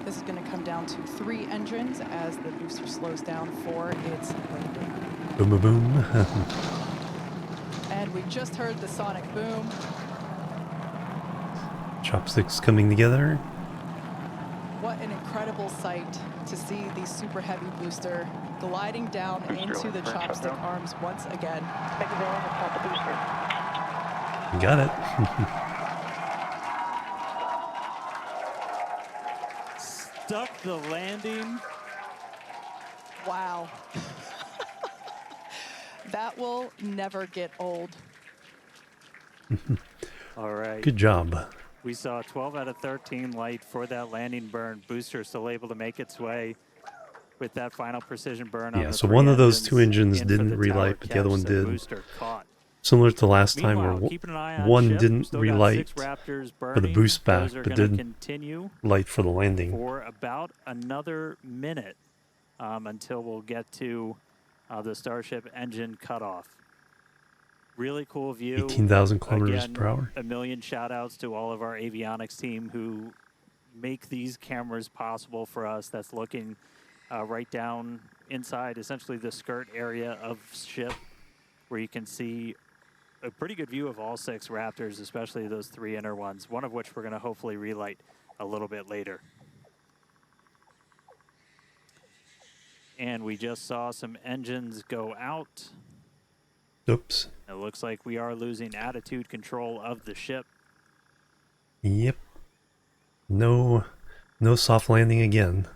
This is going to come down to 3 engines as the booster slows down for its landing. Boom, boom, boom. And we just heard the sonic boom. Chopsticks coming together. What an incredible sight to see the Super Heavy booster gliding down into the chopstick arms once again. You got it. Stuck the landing. Wow. That will never get old. All right. Good job. We saw 12 out of 13 light for that landing burn. Booster still able to make its way with that final precision burn. Yeah, on the so 3 one of those 2 engines engines didn't for the relight, tower but the other one catch that did. Booster caught. Similar to last time where Meanwhile, keep an eye on one ship. didn't Still got relight 6 Raptors for the burning. boost back, Those are but gonna did continue light for the landing. for about another minute until we'll get to the Starship engine cutoff. Really cool view. 18,000 kilometers Again, per hour. A million shout outs to all of our avionics team who make these cameras possible for us. That's looking right down inside essentially the skirt area of ship, where you can see a pretty good view of all 6 Raptors, especially those 3 inner ones, one of which we're going to hopefully relight a little bit later. And we just saw some engines go out. Oops. It looks like we are losing attitude control of the ship. Yep. No soft landing again.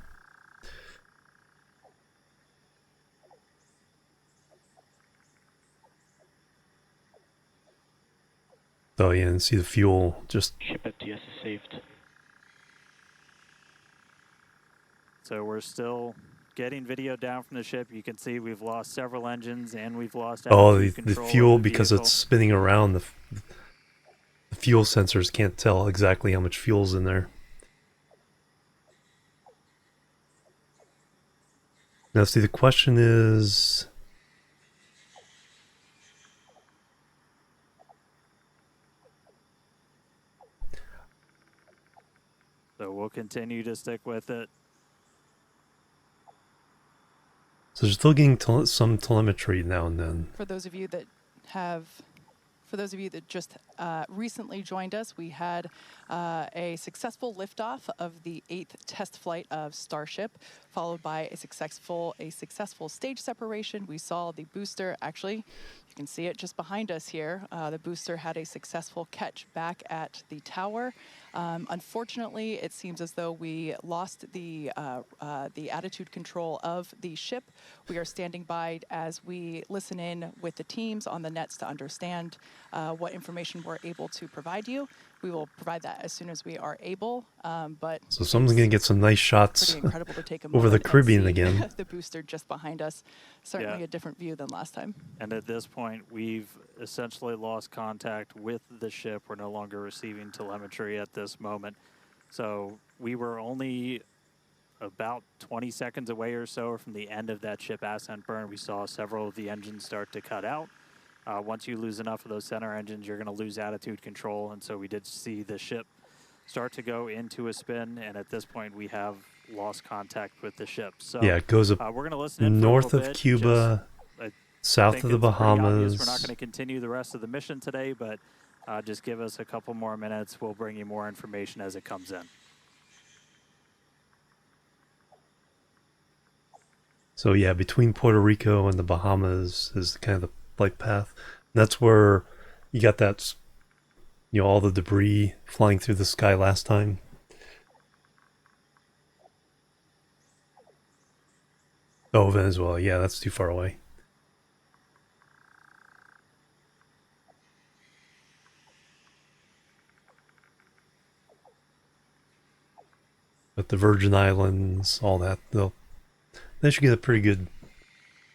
Oh yeah, and see the fuel just... Ship FTS is saved. So we're still getting video down from the ship. You can see we've lost several engines and we've lost the control of fuel, the because vehicle. it's spinning around, the fuel sensors can't tell exactly how much fuel's in there. Now see, the question is... So we'll continue to stick with it. So they're still getting some telemetry now and then. For those of you that just recently joined us, we had a successful liftoff of the 8th test flight of Starship, followed by a successful stage separation. We saw the booster, actually, you can see it just behind us here. The booster had a successful catch back at the tower. Unfortunately, it seems as though we lost the attitude control of the ship. We are standing by as we listen in with the teams on the nets to understand what information we're able to provide you. We will provide that as soon as we are able. But So someone's going to get some nice shots pretty incredible to take a over the moment and Caribbean see again. the booster just behind us. Certainly Yeah. a different view than last time. And at this point, we've essentially lost contact with the ship. We're no longer receiving telemetry at this moment. So we were only about 20 seconds away or so from the end of that ship ascent burn. We saw several of the engines start to cut out. Once you lose enough of those center engines, you're going to lose attitude control. And so we did see the ship start to go into a spin. And at this point, we have lost contact with the ship. So Yeah, it goes up we're going to listen in for a north little of bit. Cuba, south think of the it's pretty obvious Bahamas. We're not going to continue the rest of the mission today, but just give us a couple more minutes. We'll bring you more information as it comes in. So yeah, between Puerto Rico and the Bahamas is kind of the flight path. And that's where you got that, all the debris flying through the sky last time. Oh, Venezuela. Yeah, that's too far away. But the Virgin Islands, all that, they should get a pretty good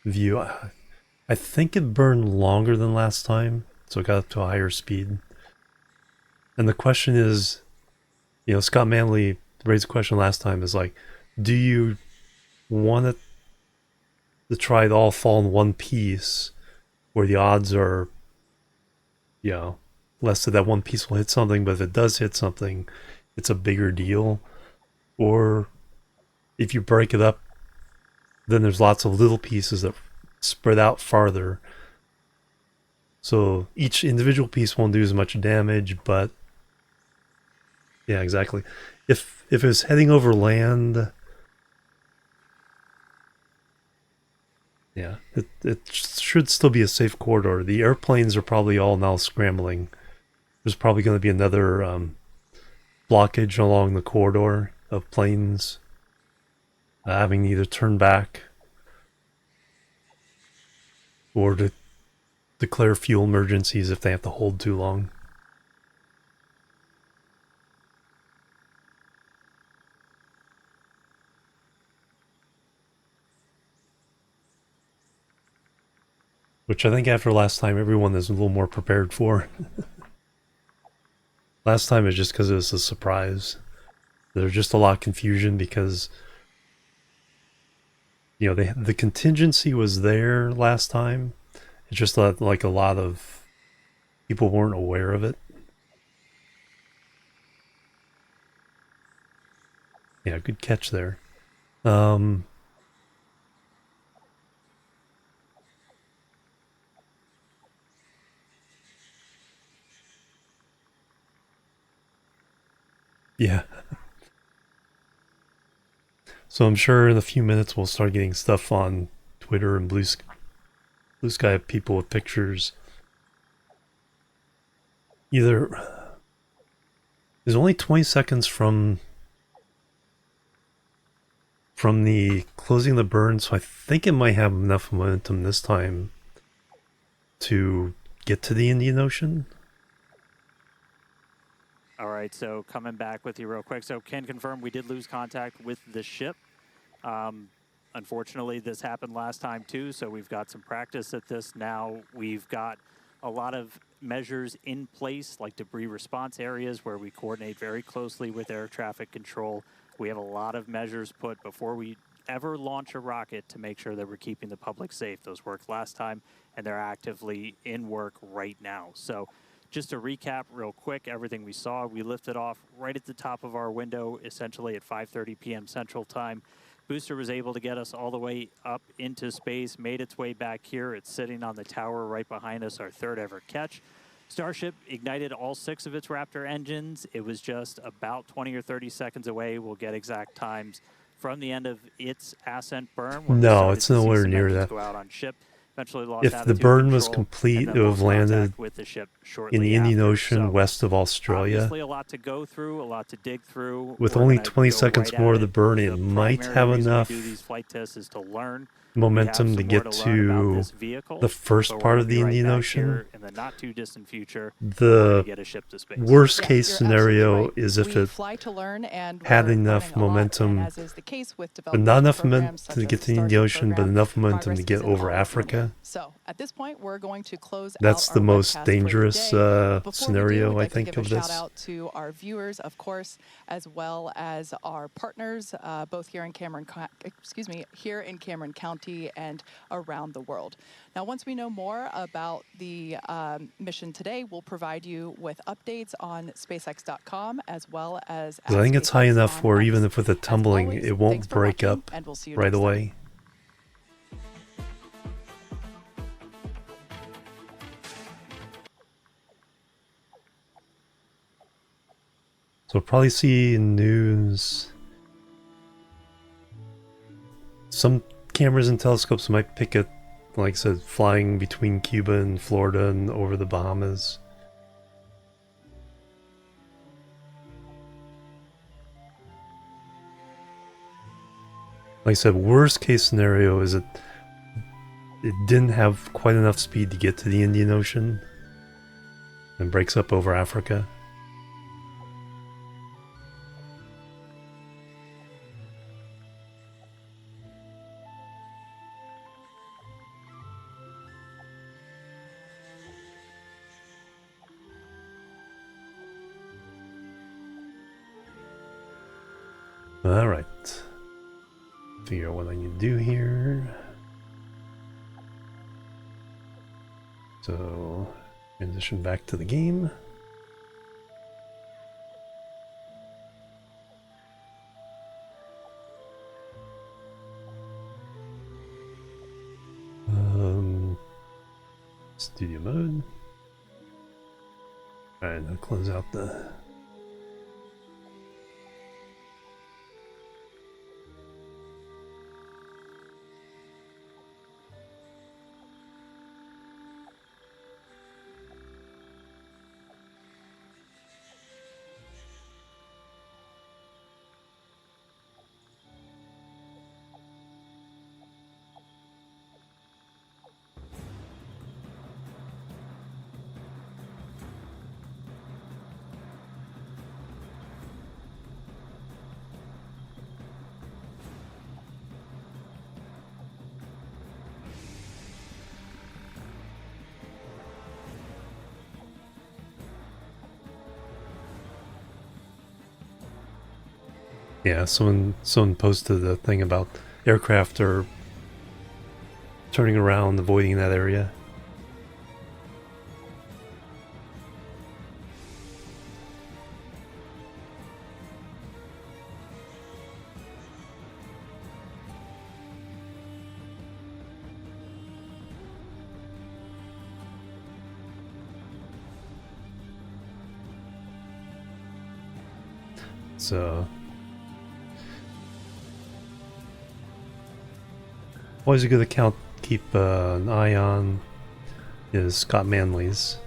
view. I think it burned longer than last time, so it got up to a higher speed. And the question is, Scott Manley raised a question last time, is like, do you want it to try to all fall in one piece where the odds are, less that one piece will hit something, but if it does hit something, it's a bigger deal? Or if you break it up, then there's lots of little pieces that spread out farther. So each individual piece won't do as much damage, but yeah, exactly. If it's heading over land, yeah, it should still be a safe corridor. The airplanes are probably all now scrambling. There's probably going to be another blockage along the corridor of planes having to either turn back or to declare fuel emergencies if they have to hold too long. Which I think after last time, everyone is a little more prepared for. Last time it's just because it was a surprise. There's just a lot of confusion because, the contingency was there last time. It's just that, like, a lot of people weren't aware of it. Yeah, good catch there. Yeah. So I'm sure in a few minutes we'll start getting stuff on Twitter and Blue Sky people with pictures. Either there's only 20 seconds from the closing the burn, so I think it might have enough momentum this time to get to the Indian Ocean. All right, so coming back with you real quick. So can confirm we did lose contact with the ship. Unfortunately, this happened last time too, so we've got some practice at this now. We've got a lot of measures in place, like debris response areas where we coordinate very closely with air traffic control. We have a lot of measures put before we ever launch a rocket to make sure that we're keeping the public safe. Those worked last time, and they're actively in work right now. So just to recap real quick, everything we saw, we lifted off right at the top of our window, essentially at 5:30 p.m. Central Time. Booster was able to get us all the way up into space, made its way back here. It's sitting on the tower right behind us, our third ever catch. Starship ignited all 6 of its Raptor engines. It was just about 20 or 30 seconds away. We'll get exact times from the end of its ascent burn. No, it's nowhere near that. Go out on ship. Eventually lost if the attitude burn was control, complete, and it then would have lost contact landed with the ship shortly in the Indian after. Ocean So, west of Australia. obviously a lot to go through, a lot to dig through. With We're only gonna 20 go seconds right more at of the burn, it The might primary have reason enough we do these flight tests is to learn. momentum we to have some more get to learn about to this vehicle, the first but we're part gonna of be the right Indian back Ocean. here in the not too distant future. We're The gonna get a ship to space. worst Yeah, case you're scenario absolutely right. is if we it fly to learn, and had we're enough learning a lot, momentum, and as is the case with but developing not enough momentum programs such to as get the to the Indian Starship Ocean, but program, enough momentum progress to get is in over all of the Africa. air. So at this point, we're going to close That's out the our most webcast for the dangerous day. But before scenario, we do, we'd I like think, to give of a shout this. out to our viewers, of course, as well as our partners, both here in here in Cameron County and around the world. Now, once we know more about the mission today, we'll provide you with updates on SpaceX.com as well as I think it's high SpaceX enough on where X. even if with the As tumbling, always, it thanks won't for break watching, up and we'll see you right next time. away. So we'll probably see in news. Some cameras and telescopes might pick it, like I said, flying between Cuba and Florida and over the Bahamas. Like I said, worst case scenario is it didn't have quite enough speed to get to the Indian Ocean and breaks up over Africa. Alright. Figure out what I need to do here. So, transition back to the game. Studio mode. Alright, now close out the... Yeah, someone posted a thing about aircraft are turning around, avoiding that area. So always a good account to keep an eye on is Scott Manley's.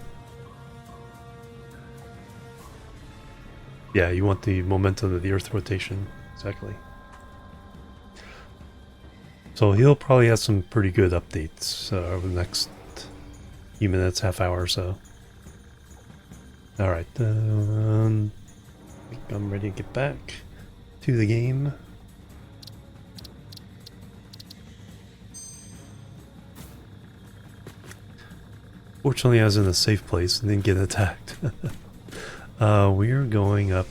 Yeah, you want the momentum of the Earth rotation, exactly. So he'll probably have some pretty good updates over the next few minutes, half hour or so. Alright, I think I'm ready to get back to the game. Fortunately, I was in a safe place and didn't get attacked. We're going up.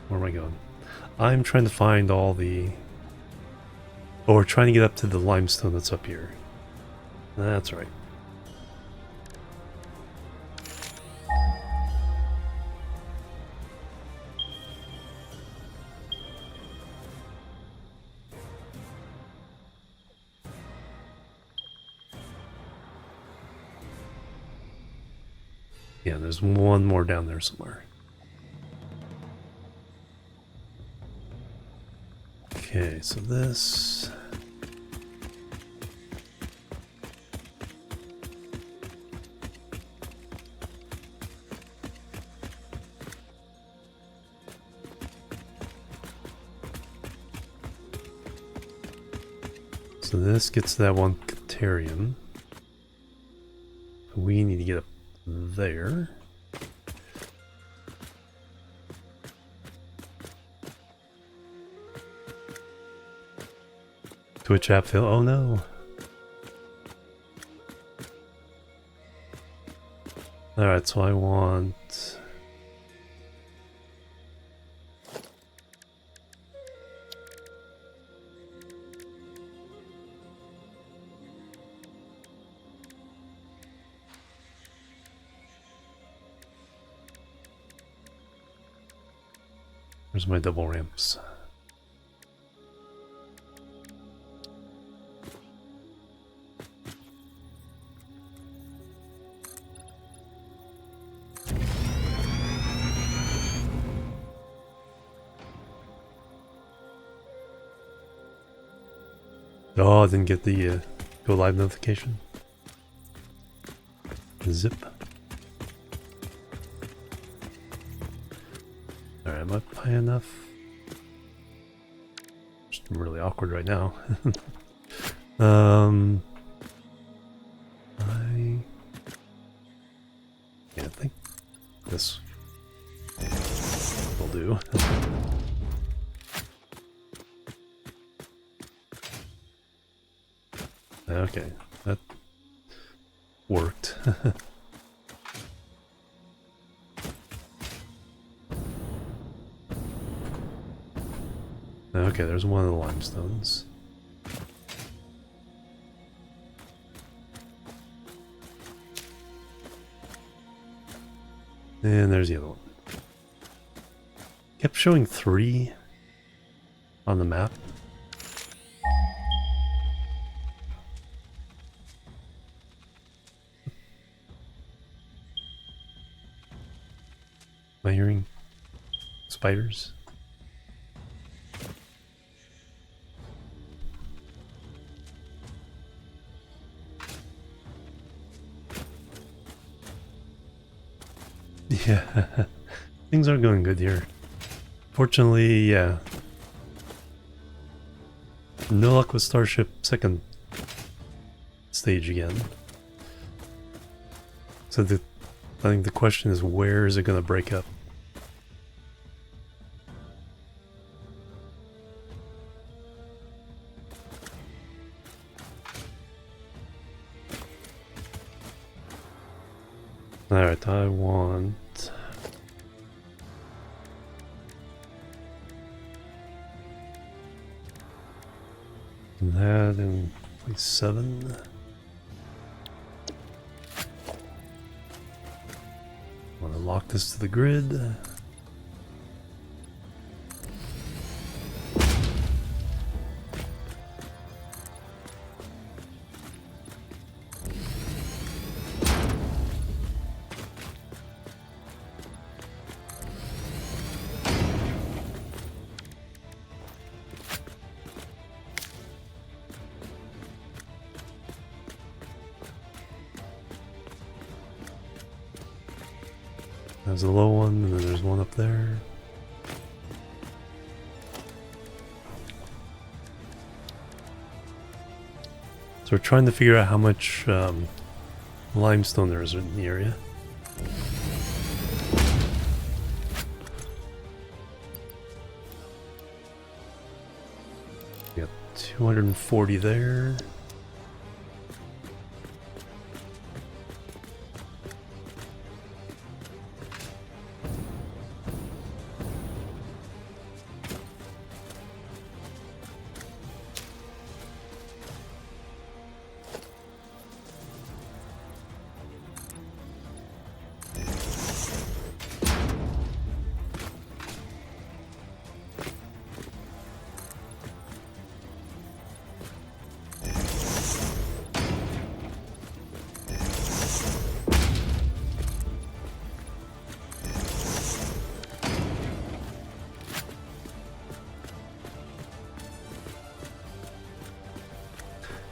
Where am I going? I'm trying to find all the... Oh, we're trying to get up to the limestone that's up here. That's right. Yeah, there's one more down there somewhere. Okay, so this... So this gets that one Caterium. We need to get up there. Twitch app fail. Oh no. Alright, so I want... Where's my double ramps? Oh, I didn't get the go live notification. Zip. Alright, am I high enough? Just really awkward right now. I think this will do. Okay, that worked. Okay, there's one of the limestones. And there's the other one. Kept showing 3 on the map. Am I hearing spiders? Yeah, things are going good here. Fortunately, yeah. No luck with Starship second stage again. So I think the question is, where is it going to break up? Alright, I want... that in place 7. I want to lock this to the grid. There's a low one, and then there's one up there. So we're trying to figure out how much limestone there is in the area. We got 240 there.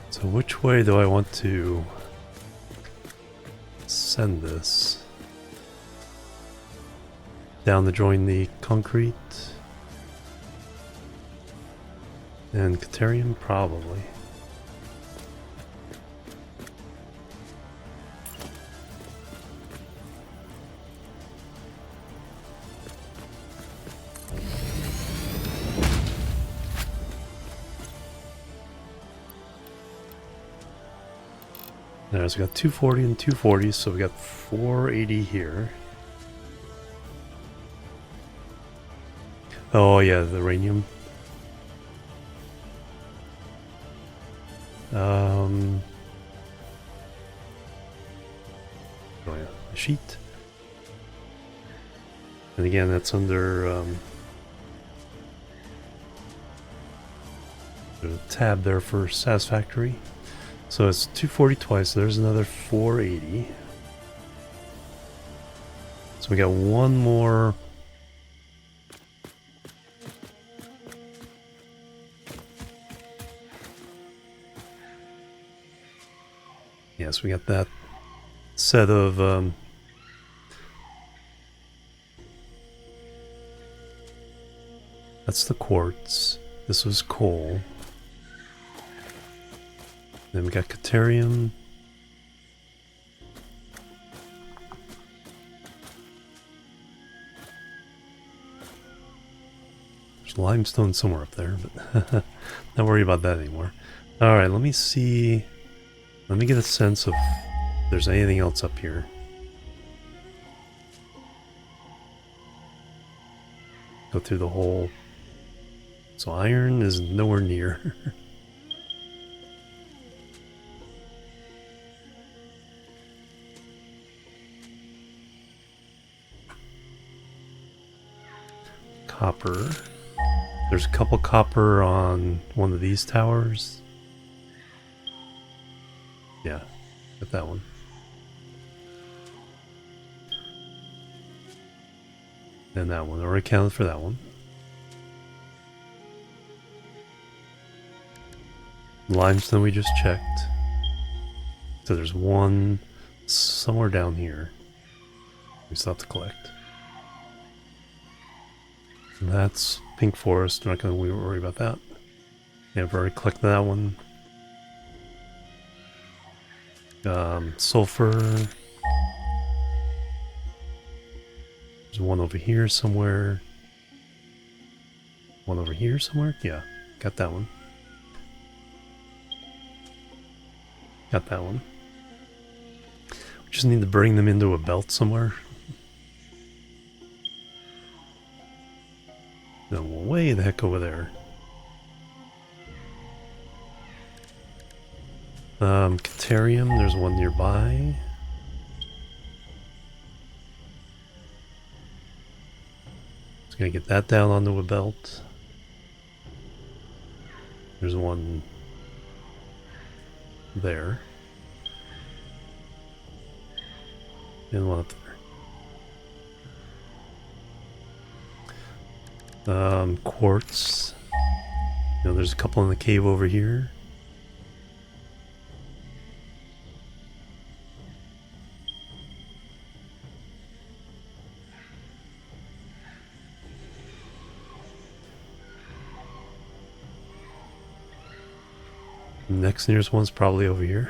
So which way do I want to send this? Down to join the concrete and Caterium? Probably. Alright, so we got 240 and 240, so we got 480 here. Oh yeah, the uranium. Oh yeah, the sheet. And again, that's under there's a tab there for Satisfactory. So it's 240 twice, so there's another 480. So we got one more. Yes, we got that set of that's the quartz. This was coal. Then we got Caterium. There's limestone somewhere up there, but not worry about that anymore. Alright, let me see. Let me get a sense of if there's anything else up here. Go through the whole. So iron is nowhere near. Copper. There's a couple copper on one of these towers. Yeah, got that one. And that one. Already counted for that one. Limestone we just checked. So there's one somewhere down here. We still have to collect. And that's pink forest. I'm not going to worry about that. Yeah, I've already collected that one. Sulfur. There's one over here somewhere. One over here somewhere? Yeah, got that one. Got that one. We just need to bring them into a belt somewhere. No, way the heck over there. Caterium, there's one nearby. Just gonna get that down onto a belt. There's one there. And one up there. Quartz. You know, there's a couple in the cave over here. Next nearest one's probably over here.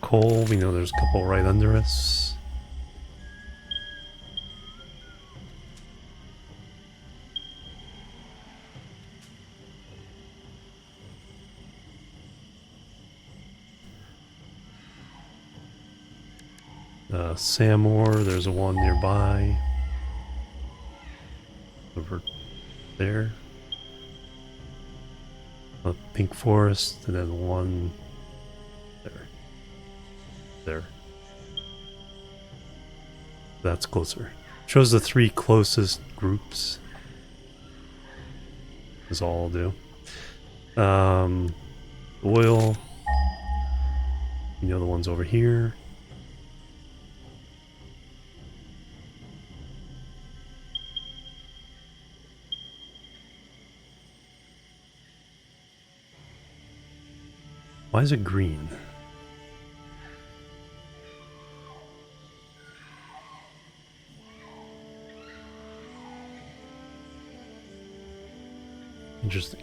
Coal, we know there's a couple right under us. Samor, there's a one nearby. Over there. A pink forest, and then one there. There. That's closer. Shows the three closest groups. Is all I'll do. Oil. You know the ones over here. Why is it green? Interesting.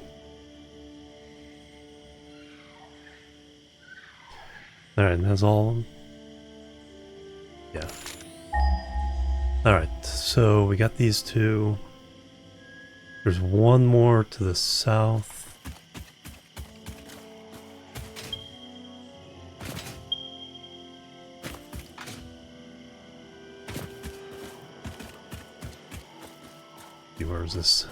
Alright, and that's all of them? Yeah. Alright, so we got these two. There's one more to the south. Where is this?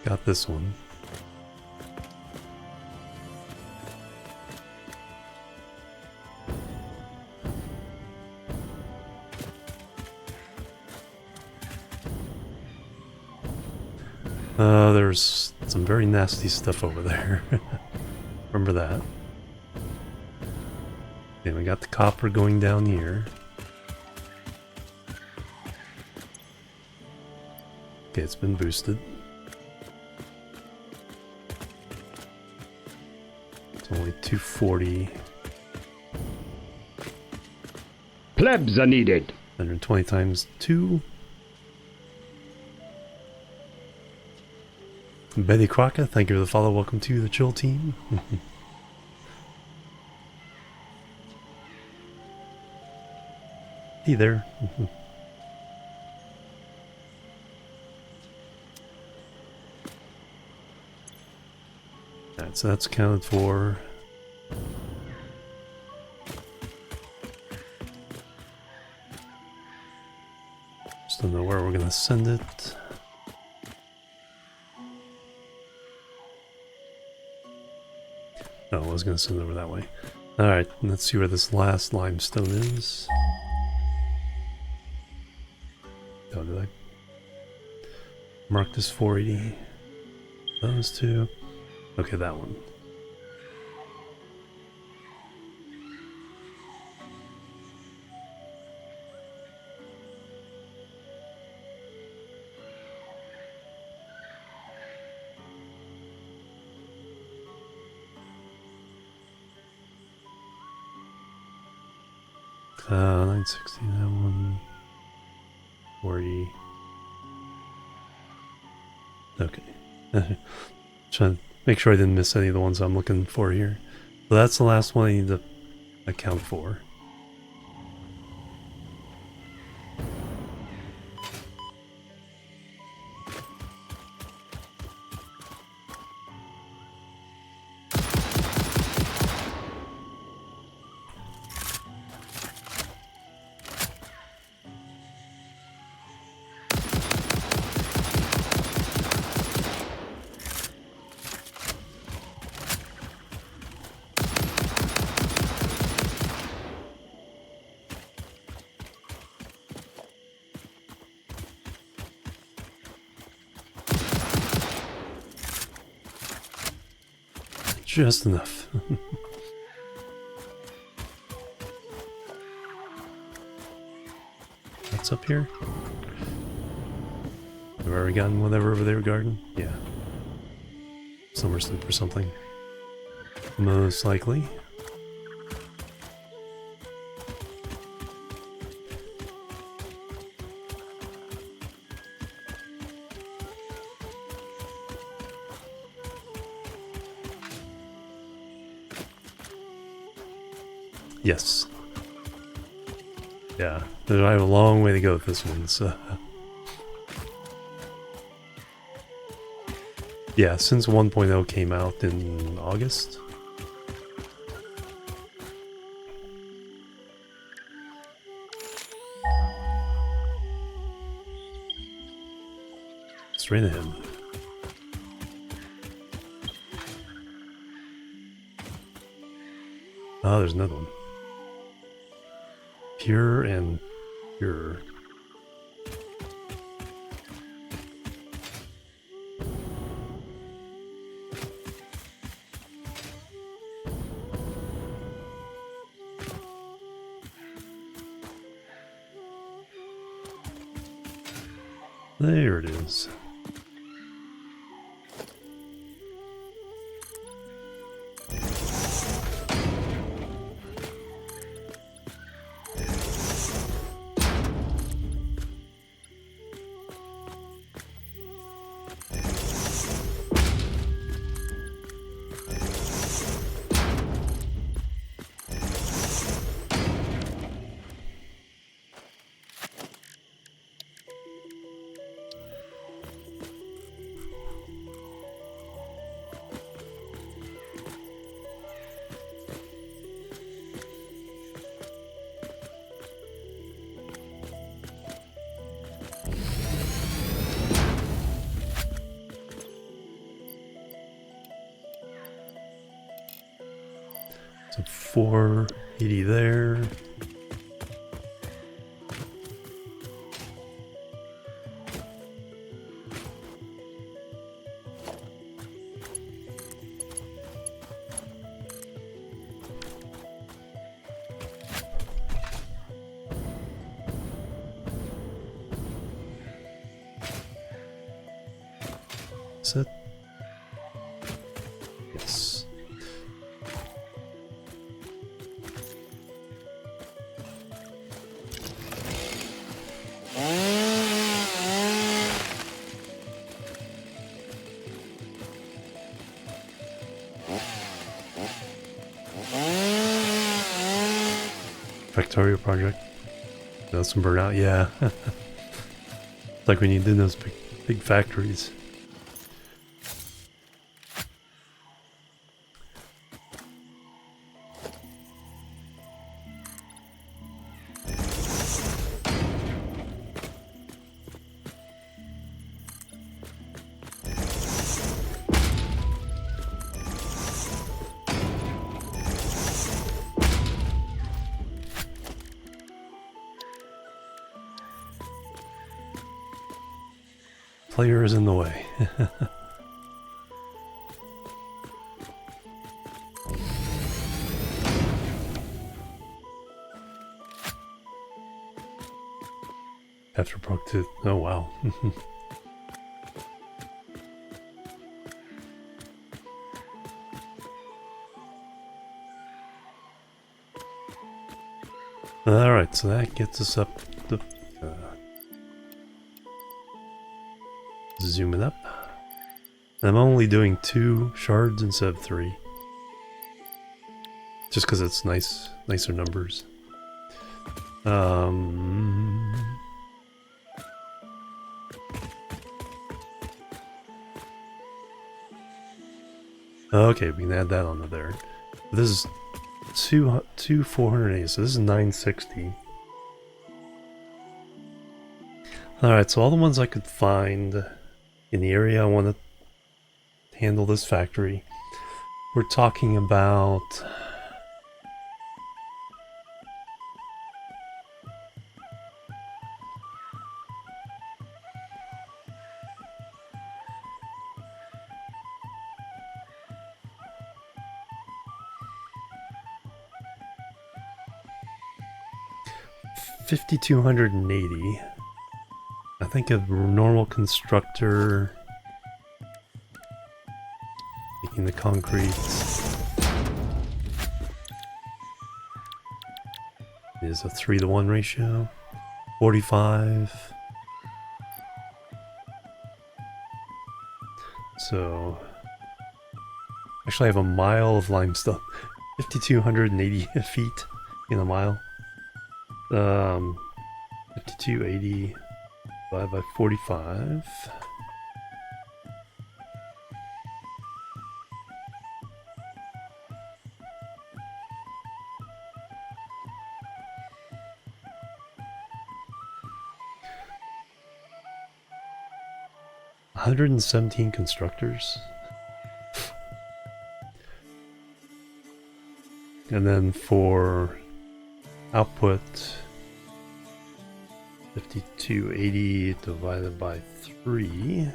Got this one. There's some very nasty stuff over there. Remember that. Okay, we got the copper going down here. Okay, it's been boosted. It's only 240. Plebs are needed. 120 times 2. Betty Crocker, thank you for the follow. Welcome to the chill team. Hey there. Alright, so that's accounted for. Just don't know where we're gonna send it. Oh, I was gonna send it over that way. Alright, let's see where this last limestone is. Oh, did I mark this 480? Those two. Okay, that one. Uh, 960, that one. 40. Okay. Trying to make sure I didn't miss any of the ones I'm looking for here. So that's the last one I need to account for. Just enough. What's up here? Have I already gotten whatever over there, garden? Yeah. Summer sleep or something. Most likely. Yes. Yeah, I have a long way to go with this one, so... Yeah, since 1.0 came out in August. Straight ahead. Oh, there's another one. Pure and pure. There it is. So 480 there. Is it? Yes. Factorio project. That's some burnout, yeah. It's like when you do those big factories. Player is in the way. After proc to, oh wow. Alright, so that gets us up the zoom it up. I'm only doing 2 shards instead of 3. Just because it's nicer numbers. Okay, we can add that onto there. This is 2 480, so this is 960. Alright, so all the ones I could find in the area I want to handle this factory, we're talking about $5,280. I think a normal constructor making the concrete is a 3-to-1 ratio. 45. So actually I have a mile of limestone. 5,280 feet in a mile. 5280 divided by 45. $117 constructors. And then for output, 5280 divided by 3,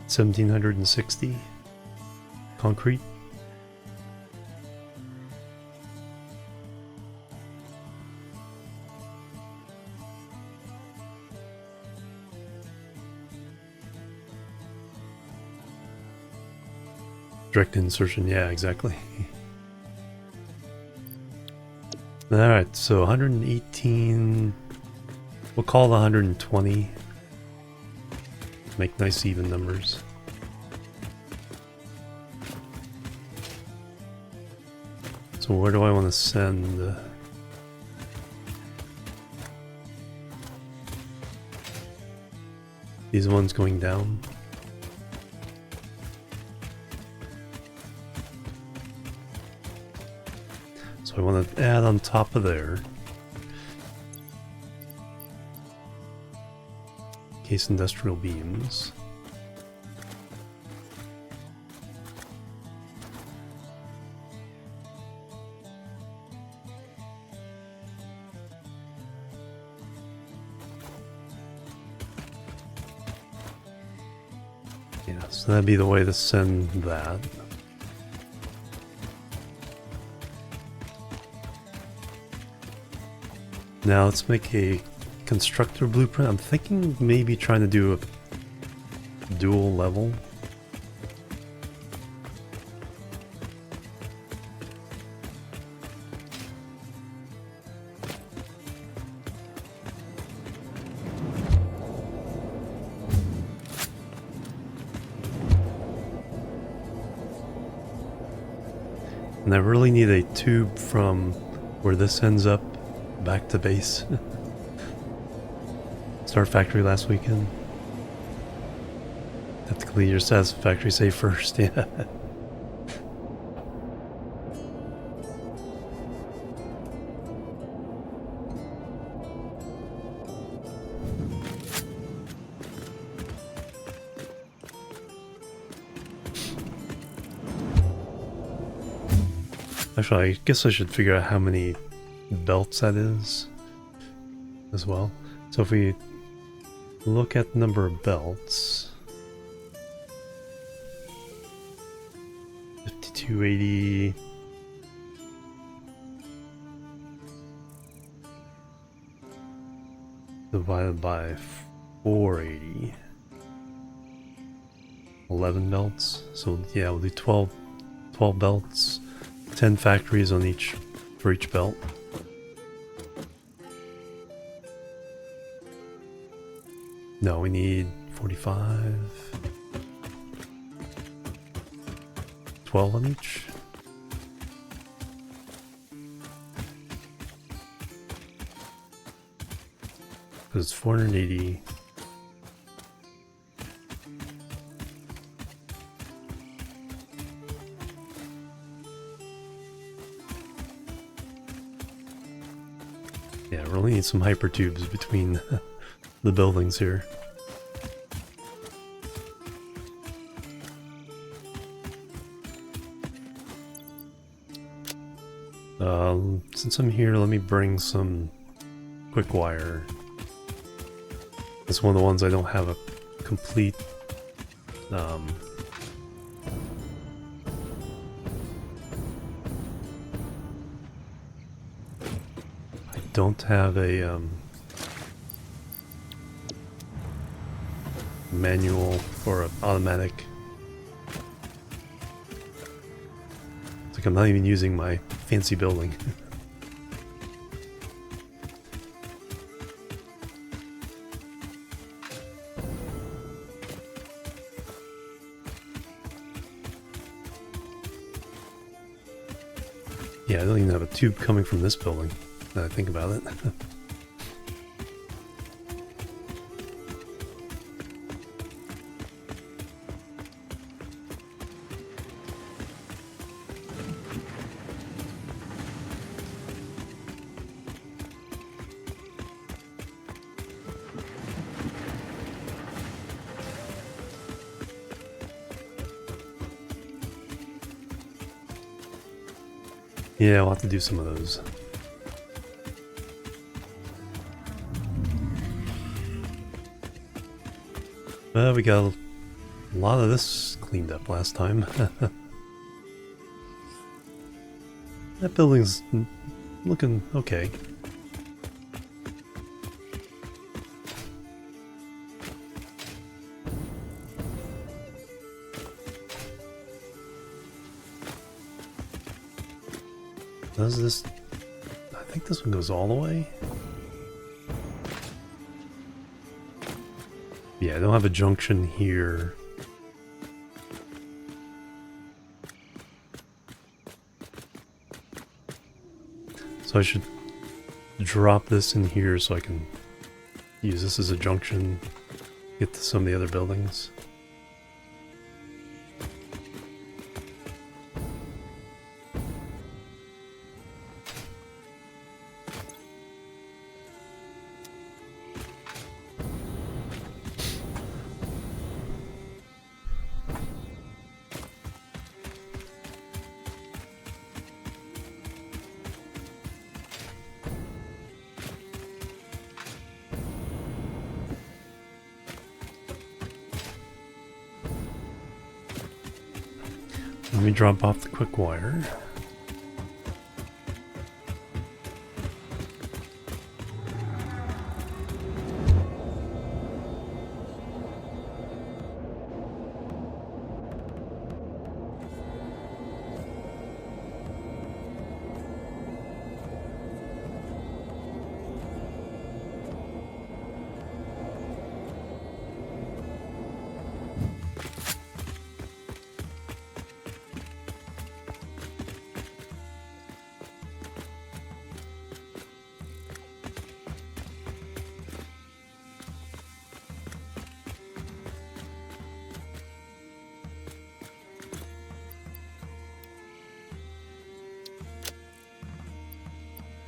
1760 concrete. Direct insertion, yeah, exactly. Alright, so 118. We'll call the 120. Make nice even numbers. So where do I want to send? These ones going down. So I want to add on top of there. Case industrial beams. Yeah, so that'd be the way to send that. Now let's make a constructor blueprint. I'm thinking maybe trying to do a dual level. And I really need a tube from where this ends up back to base. Start factory last weekend. Have to clean your Satisfactory save first, yeah. Actually, I guess I should figure out how many belts that is as well. So if we look at the number of belts, 5280 divided by 480, 11 belts. So yeah, we'll do 12 belts, 10 factories on each for each belt. No, we need 45. 12 on each. Because it's 480. Yeah, we really need some hypertubes between the buildings here. Since I'm here, let me bring some quick wire. It's one of the ones I don't have a complete I don't have a manual or an automatic. It's like I'm not even using my fancy building. Yeah, I don't even have a tube coming from this building, now that I think about it. Yeah, we'll have to do some of those. Well, we got a lot of this cleaned up last time. That building's looking okay. Does this... I think this one goes all the way. Yeah, I don't have a junction here. So I should drop this in here so I can use this as a junction, get to some of the other buildings. Let me drop off the quick wire.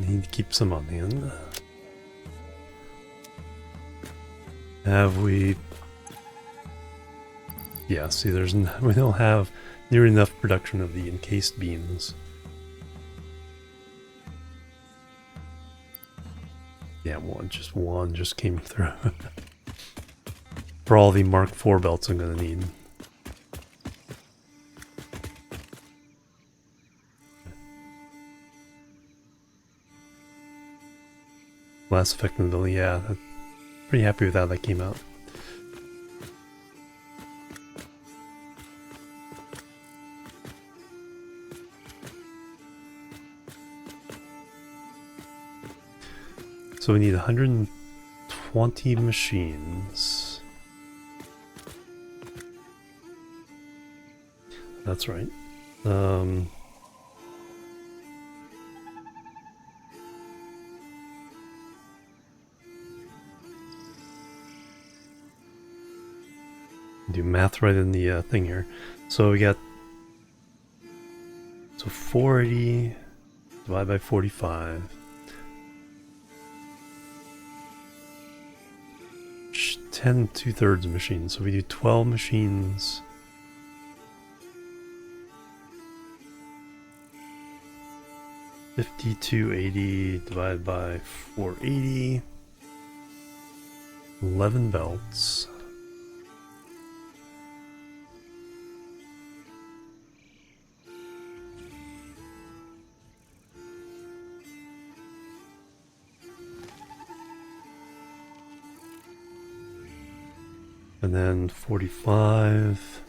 Need to keep some on hand. Have we... Yeah, see, we don't have near enough production of the encased beams. Yeah, one just came through. For all the Mark IV belts I'm gonna need. Last effect in the building, yeah. I'm pretty happy with how that came out. So we need 120 machines. That's right. Do math right in the thing here. So we got 480 divided by 45. 10 2/3 machines. So we do 12 machines. $52.80 divided by 480. 11 belts. And then 45,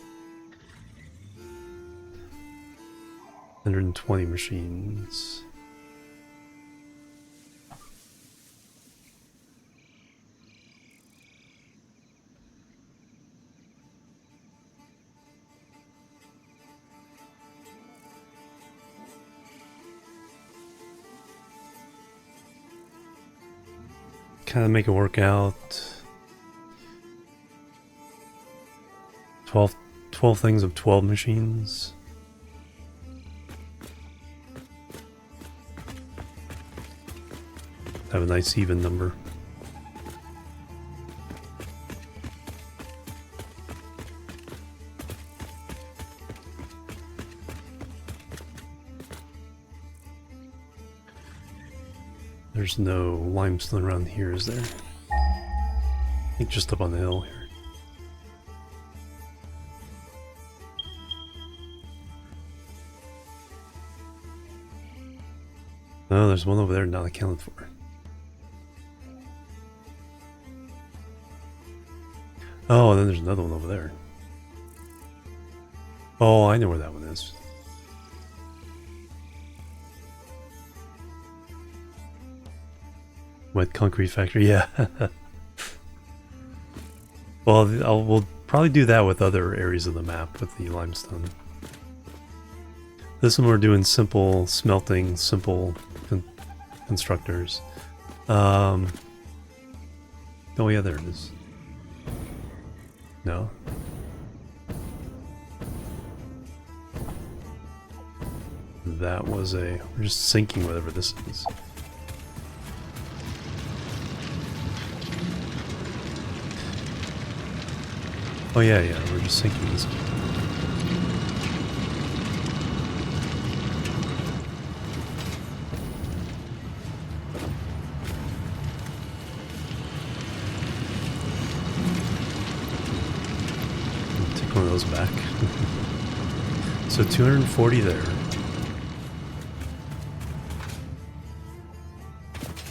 120 machines. Kind of make it work out. 12 things of 12 machines. Have a nice even number. There's no limestone around here, is there? I think just up on the hill here. Oh, there's one over there not accounted for. Oh, and then there's another one over there. Oh, I know where that one is. Wet concrete factory, yeah. Well, we'll probably do that with other areas of the map with the limestone. This one we're doing simple smelting, simple constructors. Oh yeah, there it is. No? That was we're just sinking whatever this is. Oh yeah, we're just sinking this. Take one of those back. So 240 there.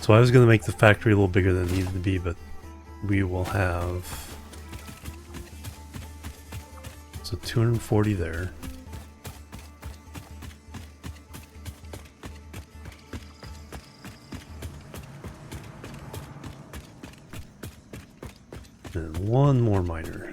So I was going to make the factory a little bigger than it needed to be, but we will have... So 240 there. And one more miner.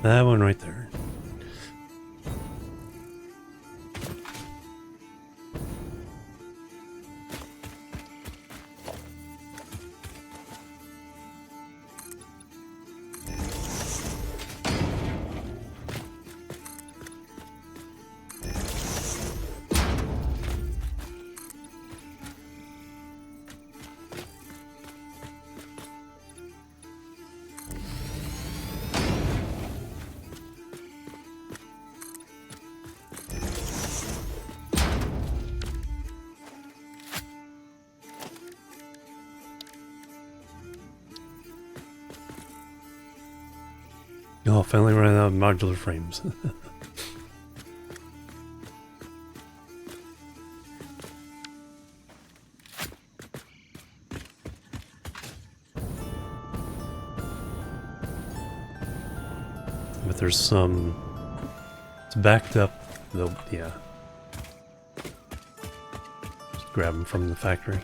That one right there. Oh, finally running out of modular frames. But there's some... It's backed up, though, yeah. Just grab them from the factory.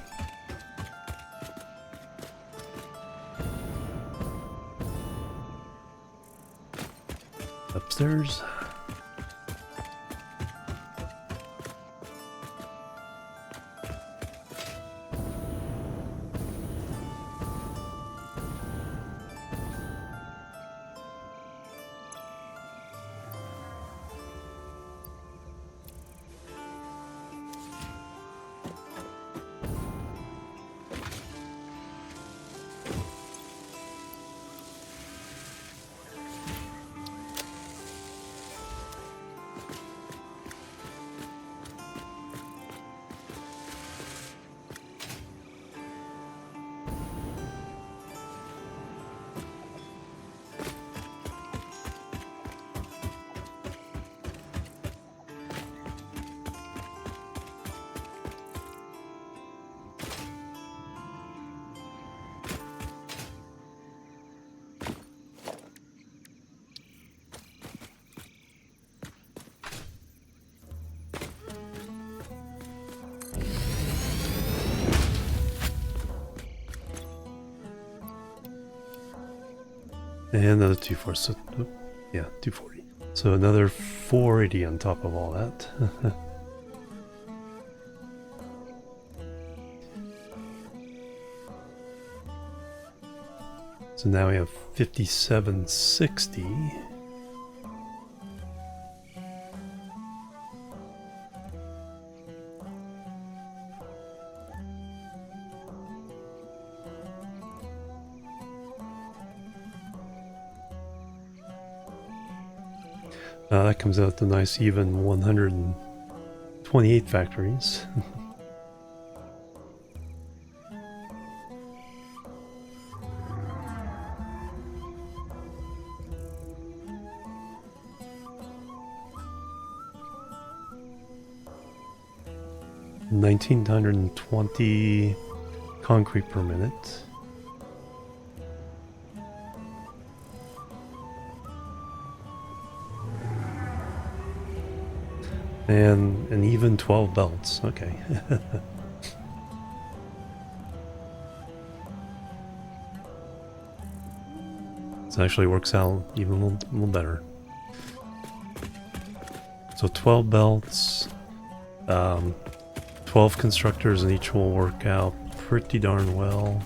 Upstairs. And another 240. So, yeah, 240. So another 480 on top of all that. So now we have 5760. That comes out to nice even 128 factories. $1,920 concrete per minute. And an even 12 belts. Okay. This actually works out even a little better. So 12 belts, 12 constructors, and each will work out pretty darn well.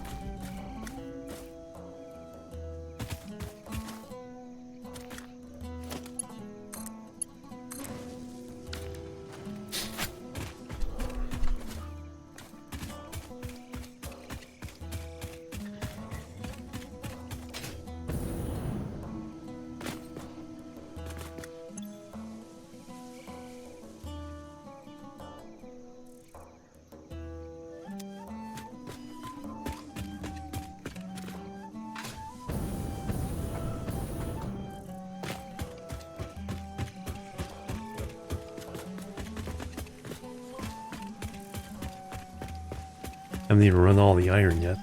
I haven't even run all the iron yet.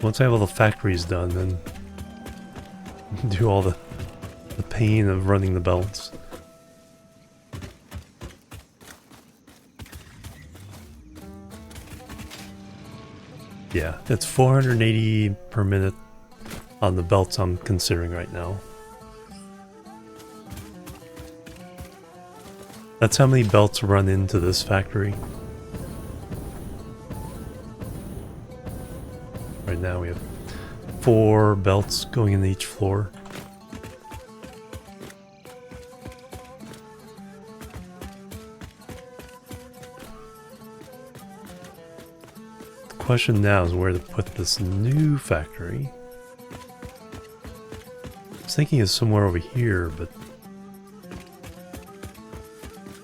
Once I have all the factories done, then do all the pain of running the belts. Yeah, it's 480 per minute on the belts I'm considering right now. That's how many belts run into this factory. Right now we have 4 belts going into each floor. The question now is where to put this new factory. I was thinking it's somewhere over here, but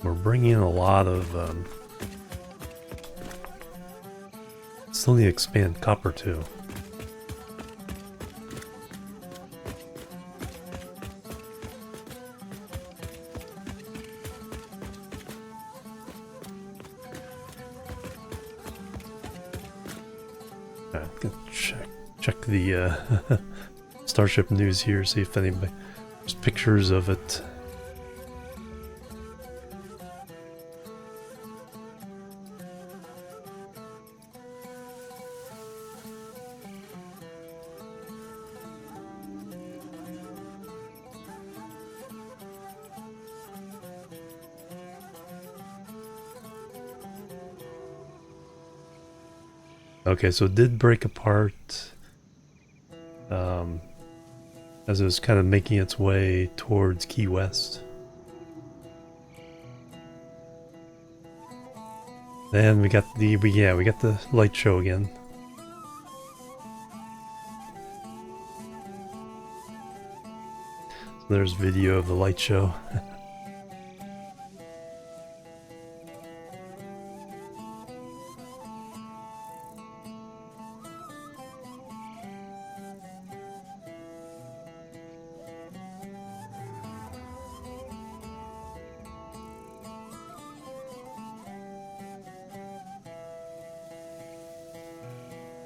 we're bringing in a lot of still need to expand copper too. Alright, gonna check the Starship news here, see if anybody there's pictures of it. Okay, so it did break apart as it was kind of making its way towards Key West. Then we got the we got the light show again. So there's video of the light show.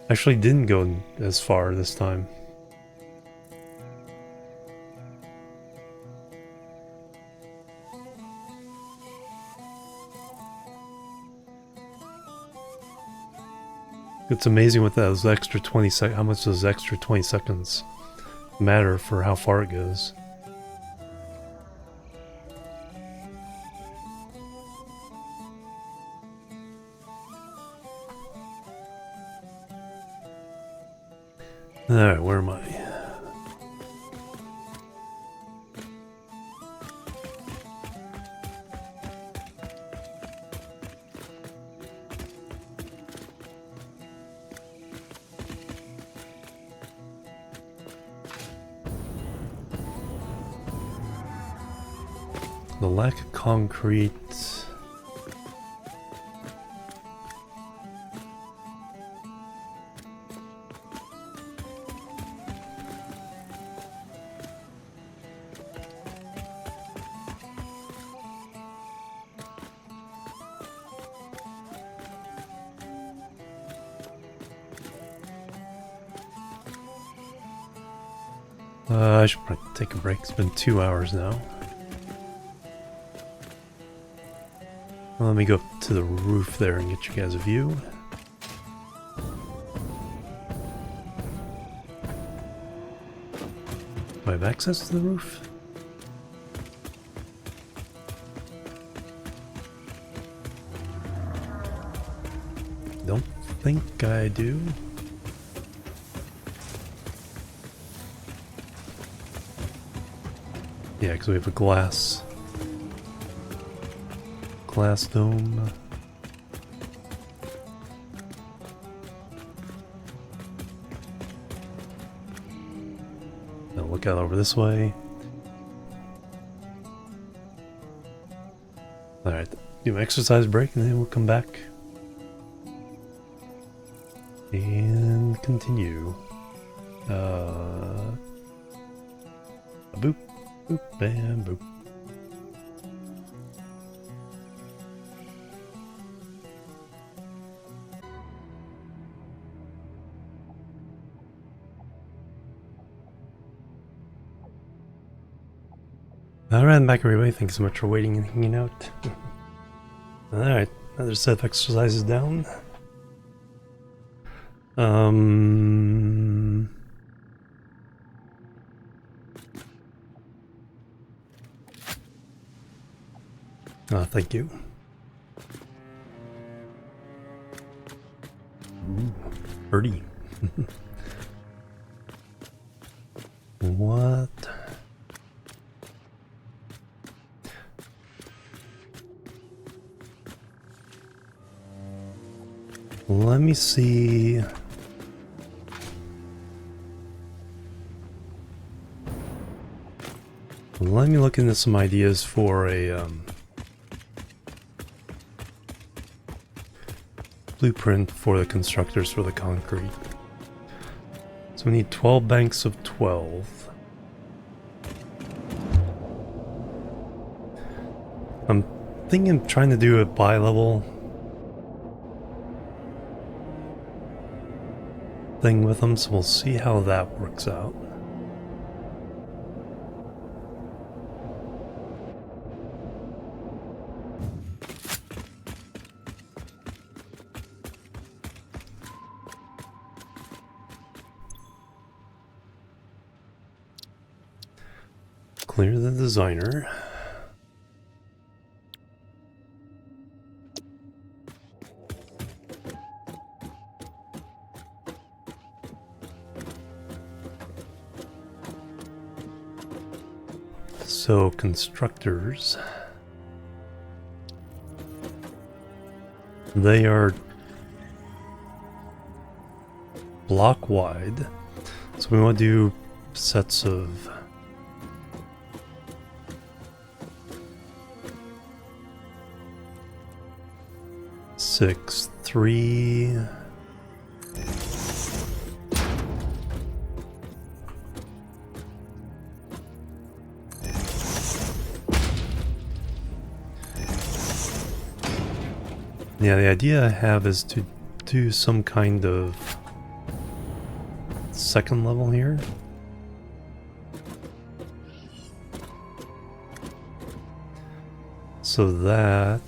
Actually didn't go as far this time. It's amazing what those extra 20 seconds, how much those extra 20 seconds matter for how far it goes. Alright, where am I? The lack of concrete. I should probably take a break. It's been 2 hours now. Let me go up to the roof there and get you guys a view. Do I have access to the roof? Don't think I do. Yeah, because we have a glass dome. Now look out over this way. Alright, do an exercise break and then we'll come back and continue. Boop, boop, bam, boop. Alright, I'm back everybody. Thanks so much for waiting and hanging out. Alright, another set of exercises down. Oh, thank you. Ooh, birdie. What? Let me see. Let me look into some ideas for a blueprint for the constructors for the concrete. So we need 12 banks of 12. I'm thinking of trying to do a bi-level thing with them, so we'll see how that works out. Clear the designer. So, constructors, they are block wide, so we want to do sets of 6, 3. Yeah, the idea I have is to do some kind of second level here. So that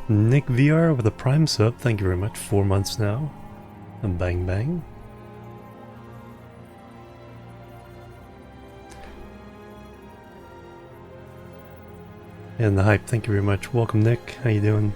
Nick VR with a Prime sub, thank you very much. 4 months now. And bang bang. And the hype, thank you very much. Welcome, Nick. How you doing?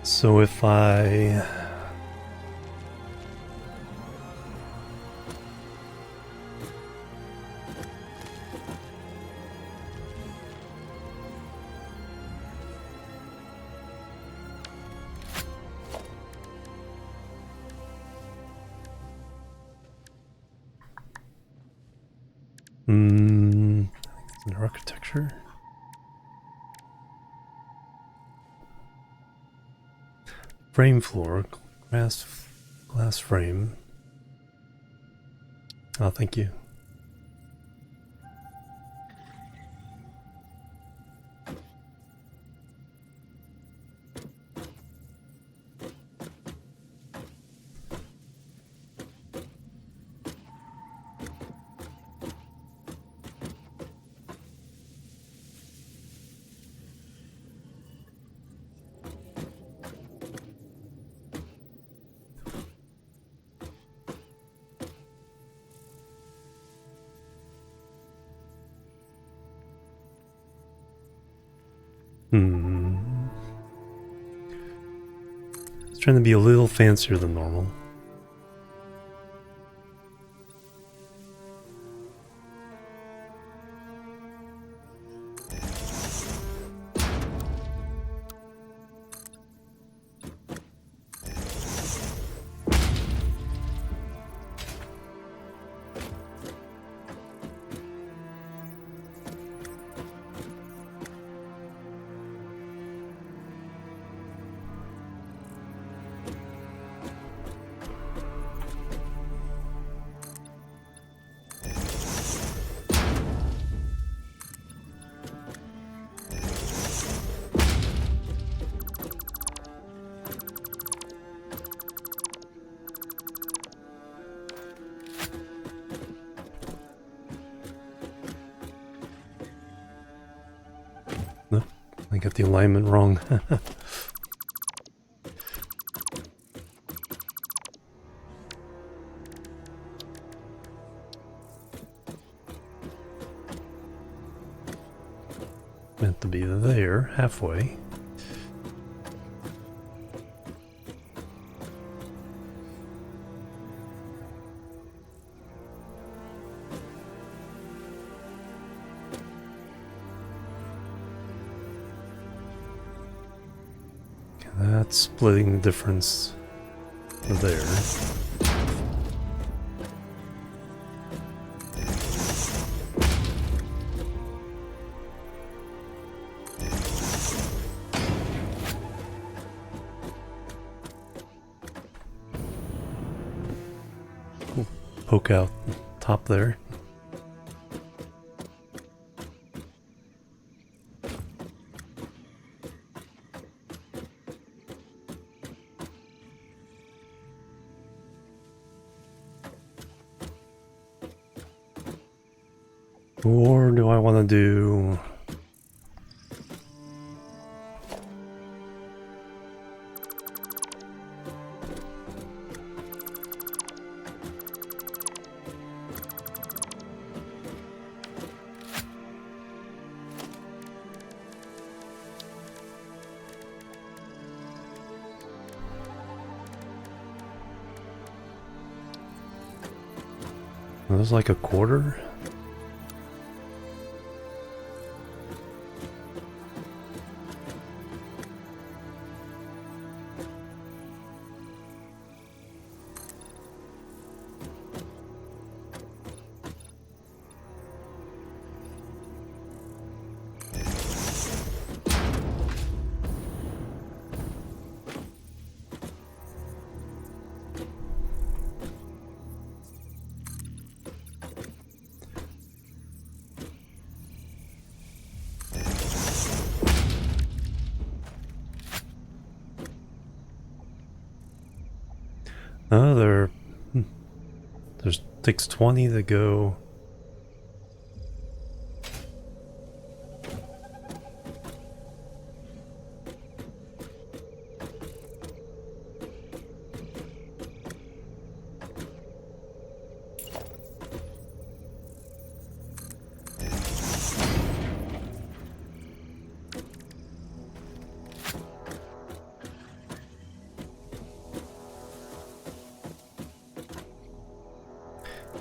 So if I... Under architecture. Frame floor, glass frame. Oh, thank you. It's trying to be a little fancier than normal. Nope, I got the alignment wrong. Meant to be there, halfway. Okay, that's splitting the difference there. Poke out top there. Or do I want to do... That was like a quarter? Oh, they're Takes 20 to go.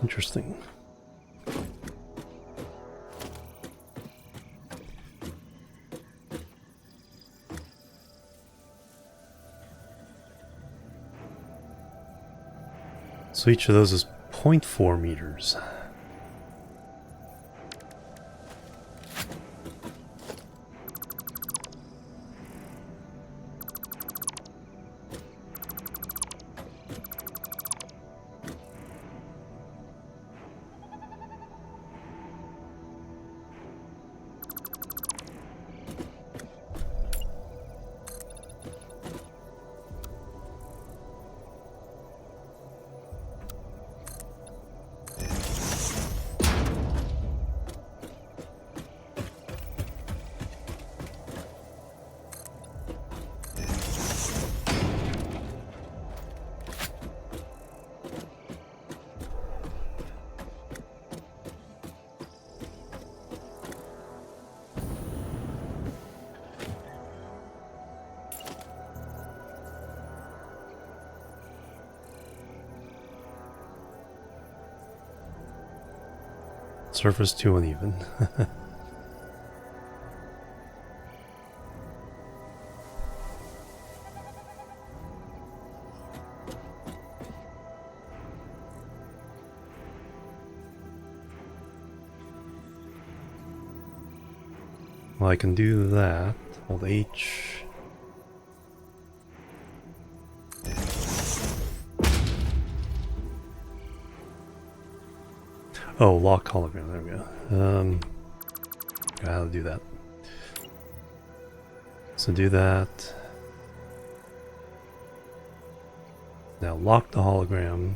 Interesting. So each of those is 0.4 meters. Surface too uneven. Well, I can do that. Hold H. Oh, lock hologram. There we go. How to do that. So do that. Now lock the hologram.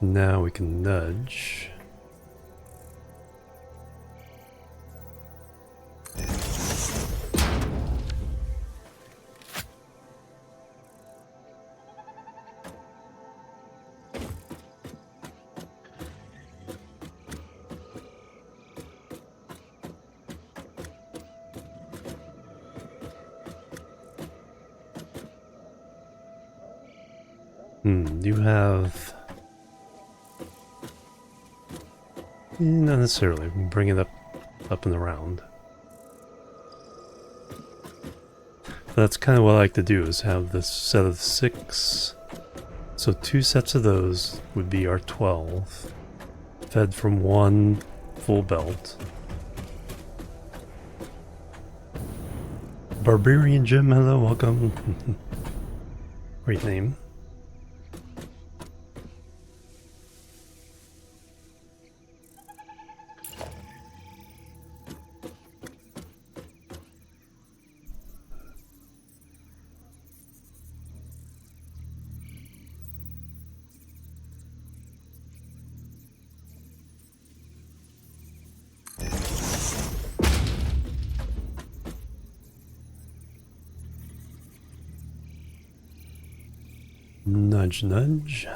Now we can nudge. You have... Not necessarily. Bring it up and around. That's kind of what I like to do, is have this set of 6. So 2 sets of those would be our 12. Fed from 1 full belt. Barbarian Jim, hello, welcome. Great name. Nudge, nudge.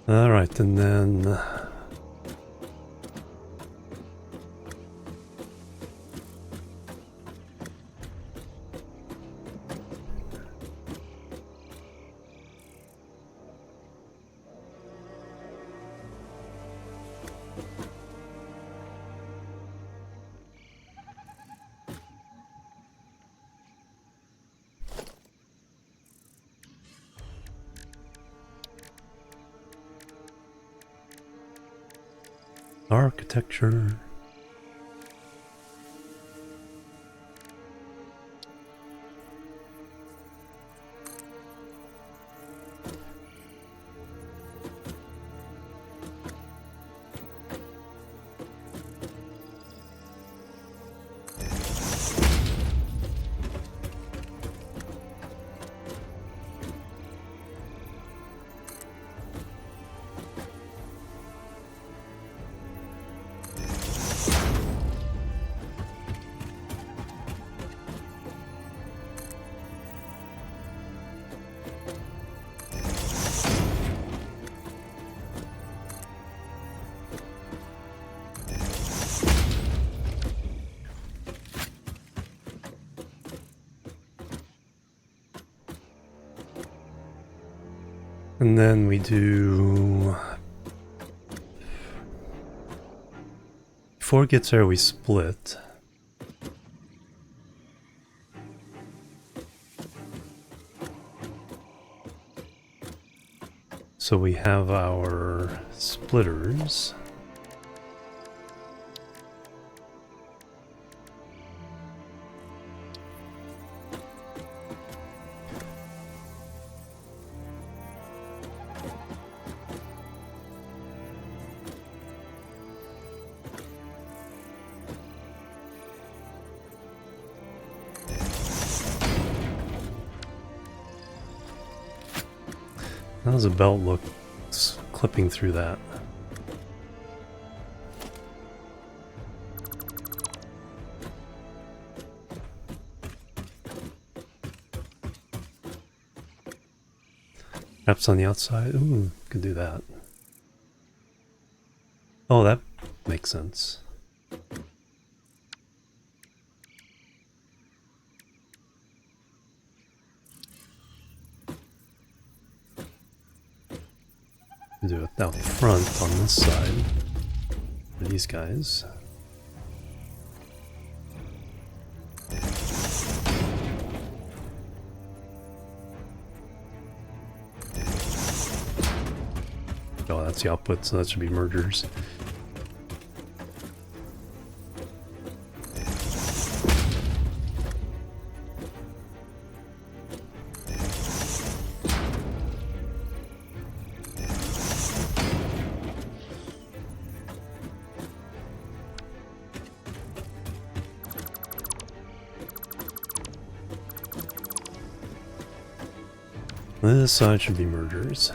All right, and then architecture. And then we do... Before it gets there, we split. So we have our splitters. How does a belt look clipping through that? Perhaps on the outside? Ooh, could do that. Oh, that makes sense. Do it down front on this side for these guys. Oh, that's the output, so that should be mergers. This side should be mergers.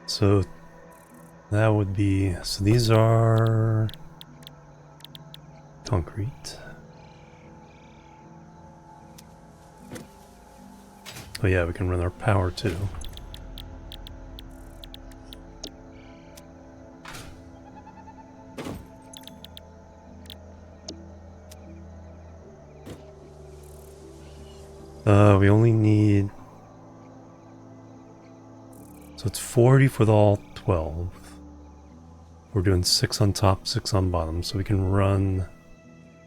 So that would be, so these are concrete. Oh yeah, we can run our power too. We only need, so it's 40 for the all 12. We're doing 6 on top, 6 on bottom, so we can run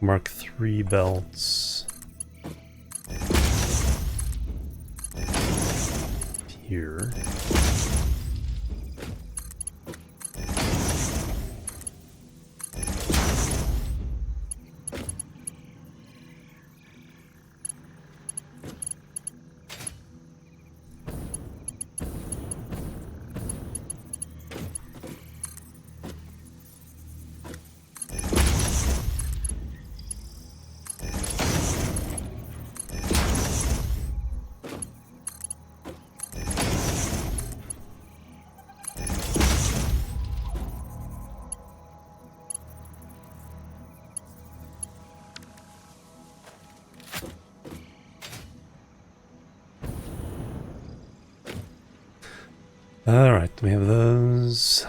Mark 3 belts here. Alright, we have those.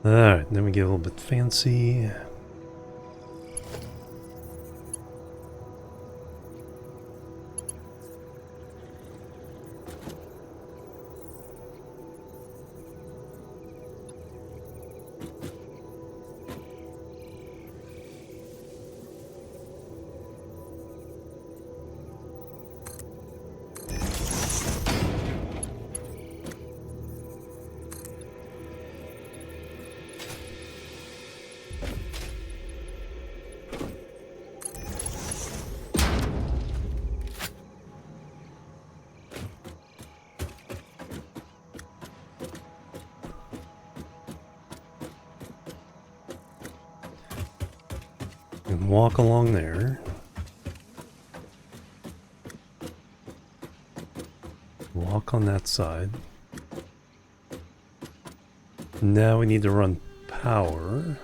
Alright, then we get a little bit fancy. And walk along there. Walk on that side. Now we need to run power.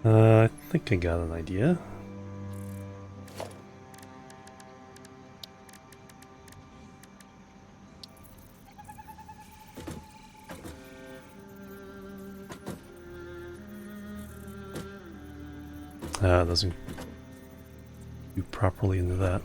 I think I got an idea. Doesn't do properly into that.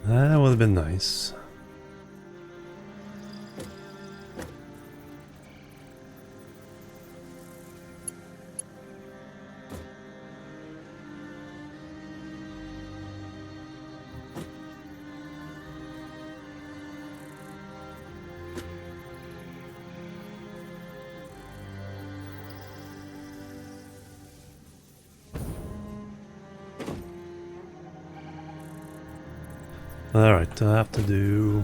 That would have been nice. Alright, I have to do...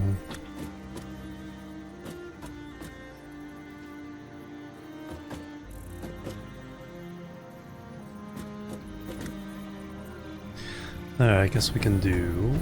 Alright, I guess we can do...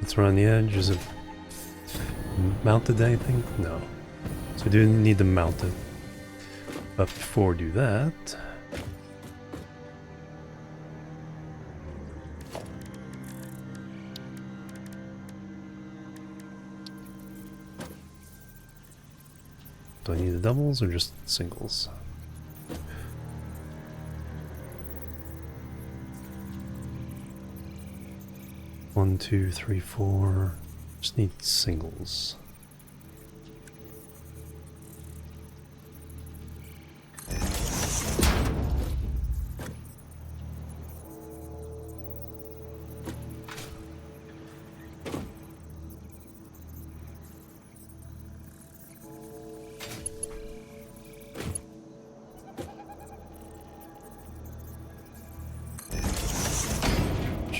Let's run the edge. Is it mounted anything? No. So we do need to mount it. But before we do that... Do I need the doubles or just singles? One, two, three, four. Just need singles.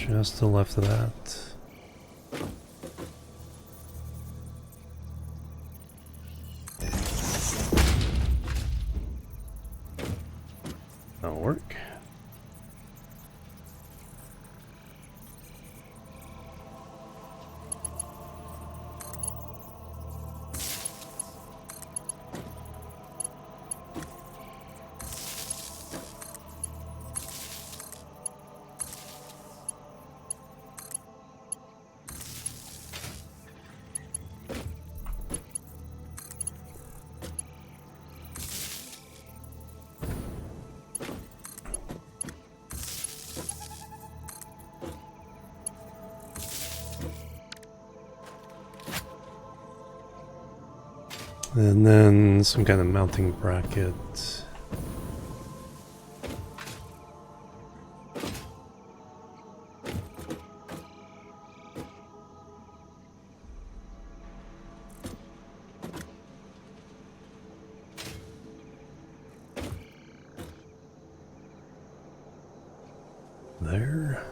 Just to the left of that. That'll work. And then some kind of mounting bracket. There.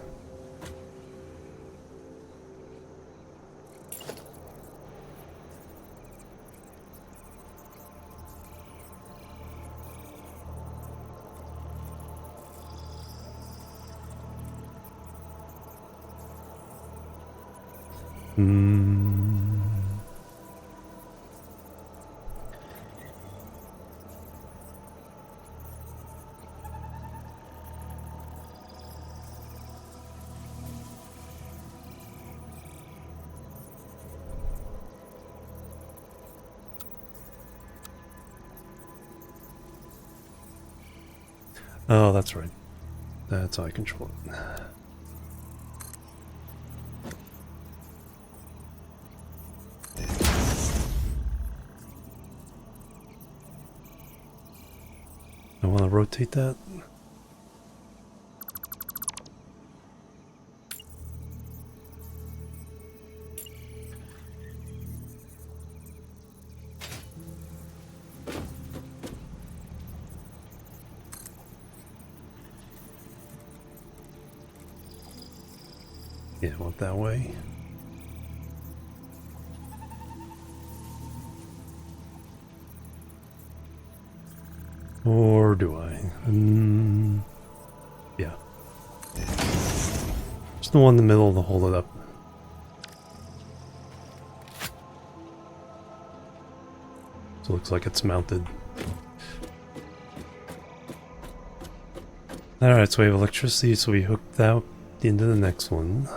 Oh, that's right. That's how I control it. I want to rotate that. Yeah, I want that way. Or do I? Yeah. Just the one in the middle to hold it up. So it looks like it's mounted. Alright, so we have electricity, so we hooked that into the next one.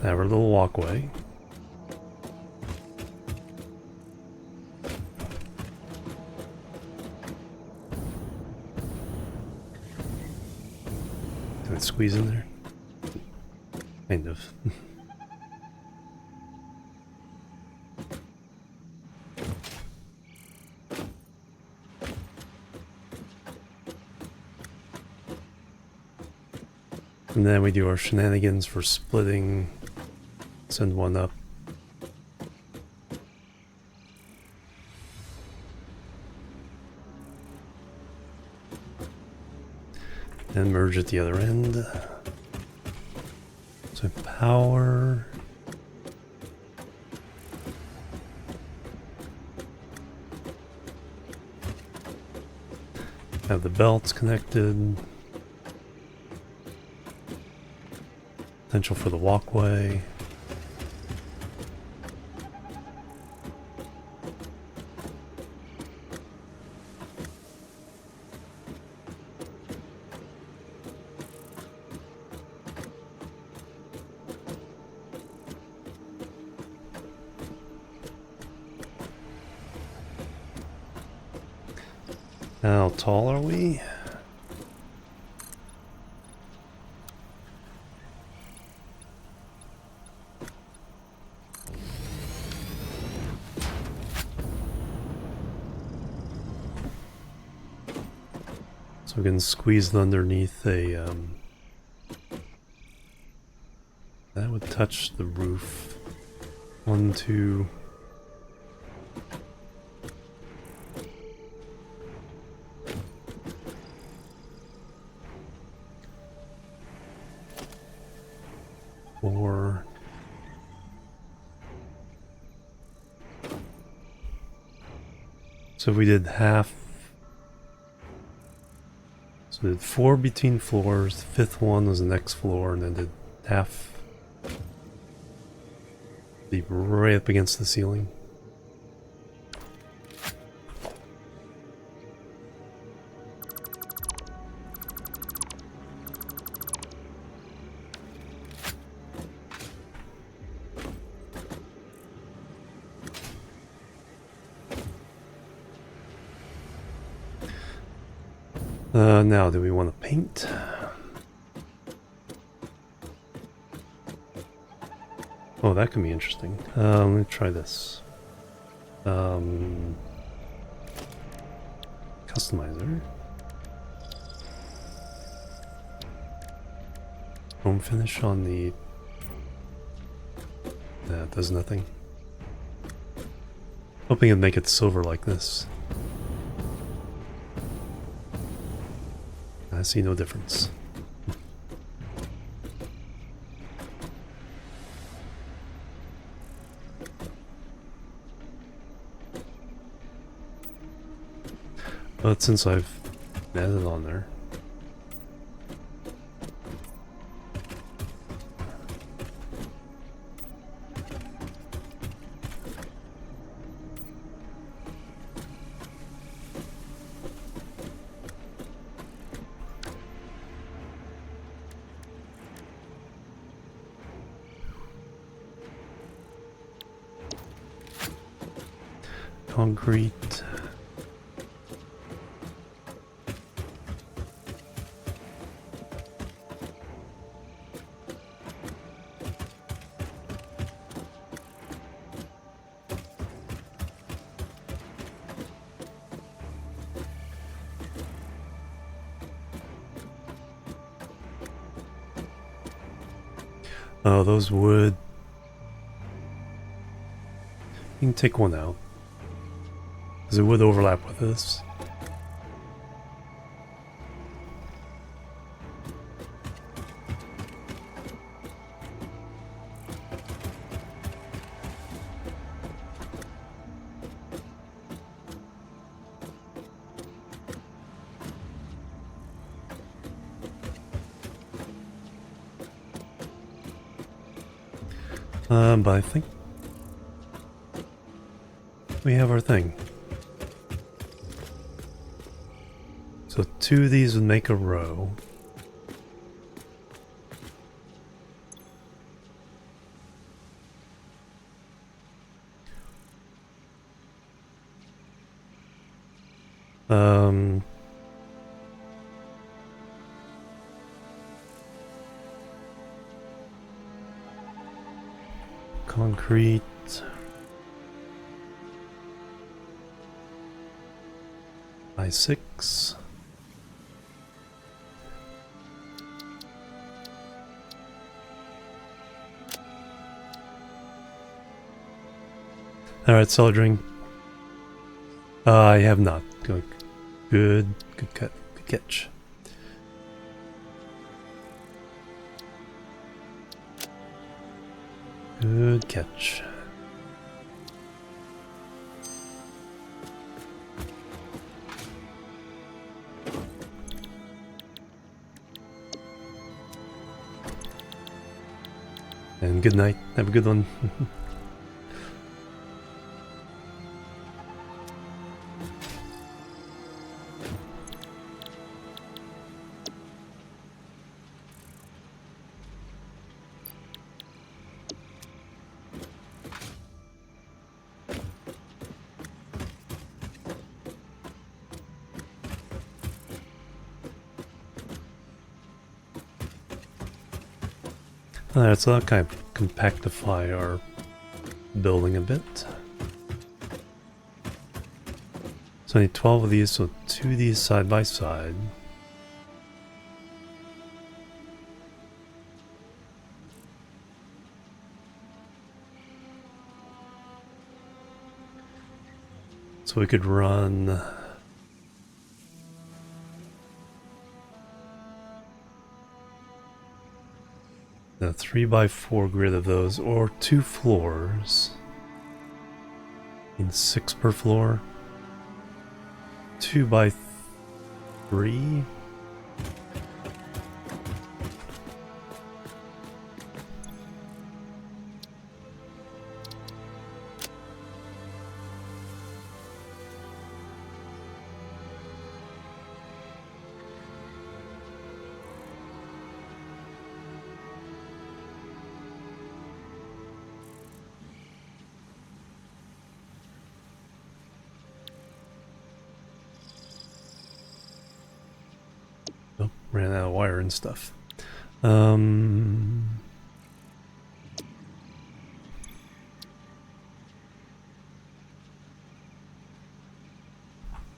Have our little walkway. Can I squeeze in there? Kind of. And then we do our shenanigans for splitting. Send one up. And merge at the other end. So power. Have the belts connected. Potential for the walkway. How tall are we? So we can squeeze it underneath a that would touch the roof. 1, 2. Four. So we did half. So we did 4 between floors. The 5th one was the next floor, and then did half. Be right up against the ceiling. Now, do we want to paint? Oh, that can be interesting. Let me try this. Customizer. Home finish on the... That does nothing. Hoping it'd make it silver like this. I see no difference. But since I've added on there, concrete. Oh, those wood. You can take one out. Because it would overlap with this. But I think we have our thing. So 2 of these would make a row. Concrete. By 6. Alright, cellar drain. I have not. Good cut. Good catch. Good catch. And good night. Have a good one. Alright, so that'll kind of compactify our building a bit. So I need 12 of these, so 2 of these side by side. So we could run a 3x4 grid of those, or 2 floors. In 6 per floor. 2x3. Oh, ran out of wire and stuff.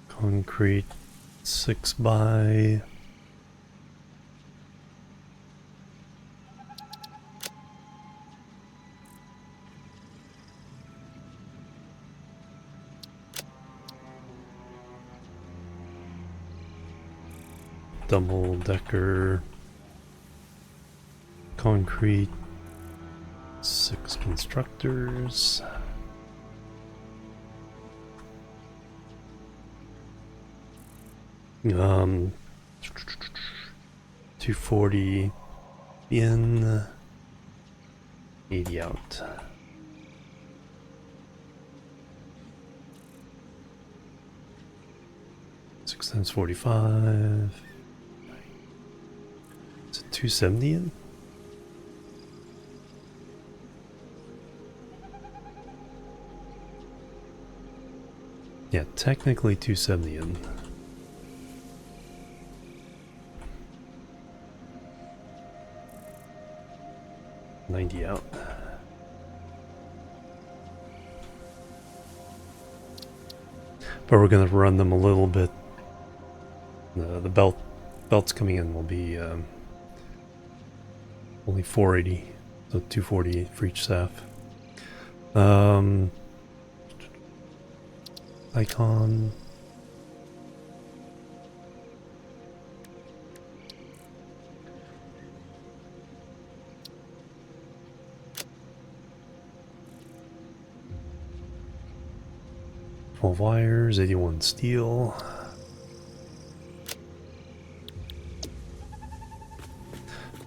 Concrete 6 by double-decker concrete 6 constructors. Um, 240 in, 80 out. Six times 45. Is it 270 in? Yeah, technically 270 in. $90 out. But we're gonna run them a little bit. The belts coming in will be only 480, so 240 for each staff. Icon. Twelve wires, 81 steel.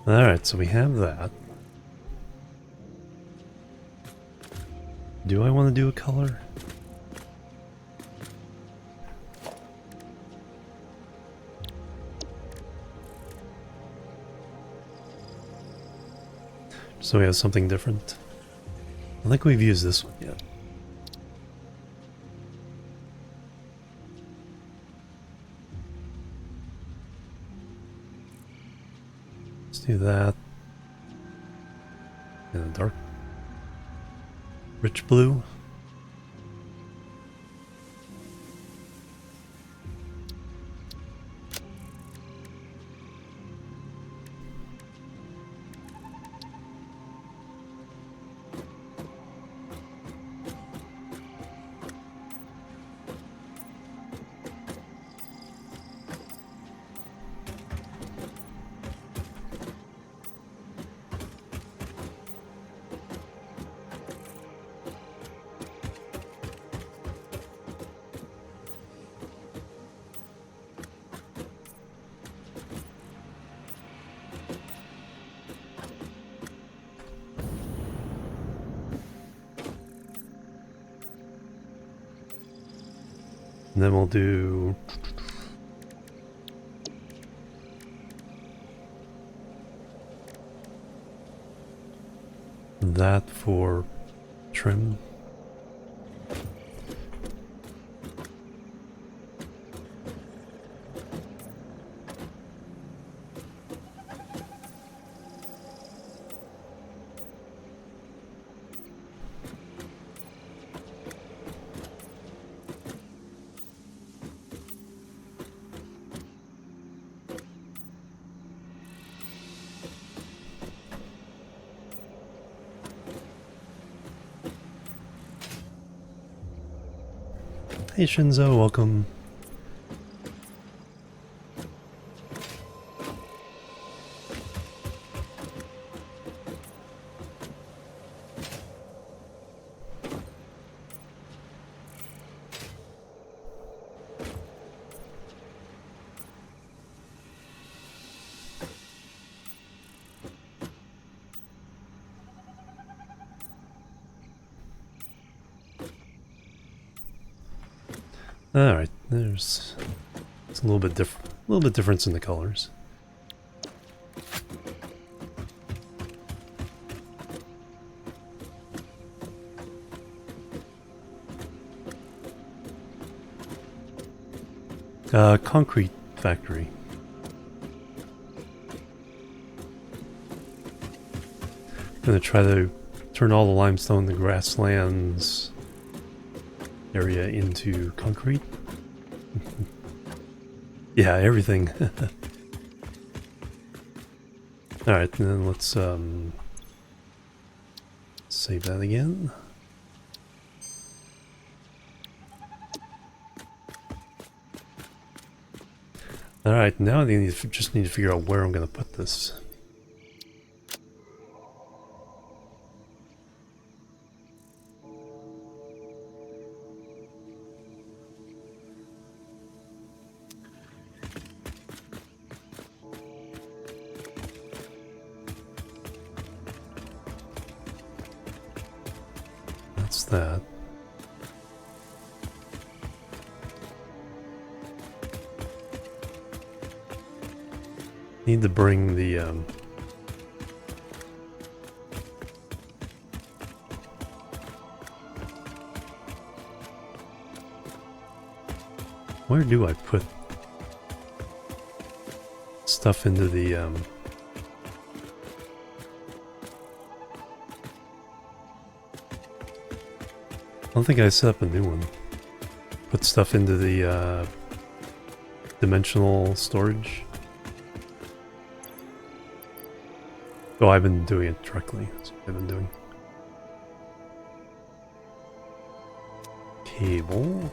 Alright, so we have that. Do I want to do a color? So we have something different. I think we've used this one yet. Let's do that. And a dark, rich blue. And then we'll do that for trim. Hey Shinzo, welcome. All right, it's a little bit different, difference in the colors. Concrete factory. Gonna try to turn all the limestone, the grasslands area into concrete. Yeah, everything. Alright, then let's save that again. Alright, now I just need to figure out where I'm gonna put this. That's that. Need to bring the where do I put stuff into the I don't think I set up a new one. Put stuff into the dimensional storage. Oh, I've been doing it directly. That's what I've been doing. Cable.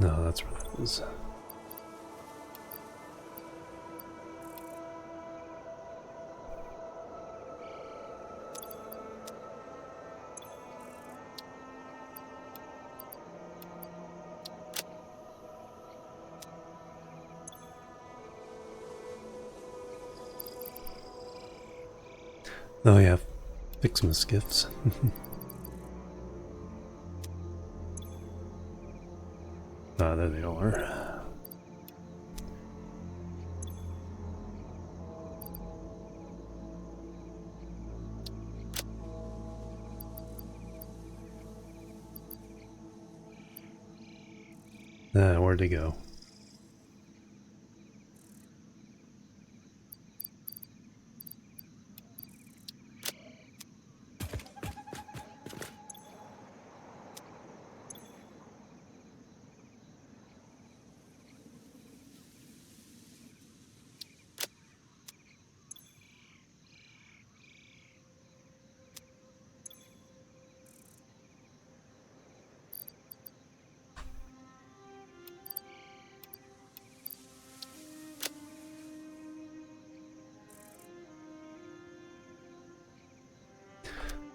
No, that's where that is. Oh yeah, fix my skiffs. Ah, there they are. Ah, where'd they go?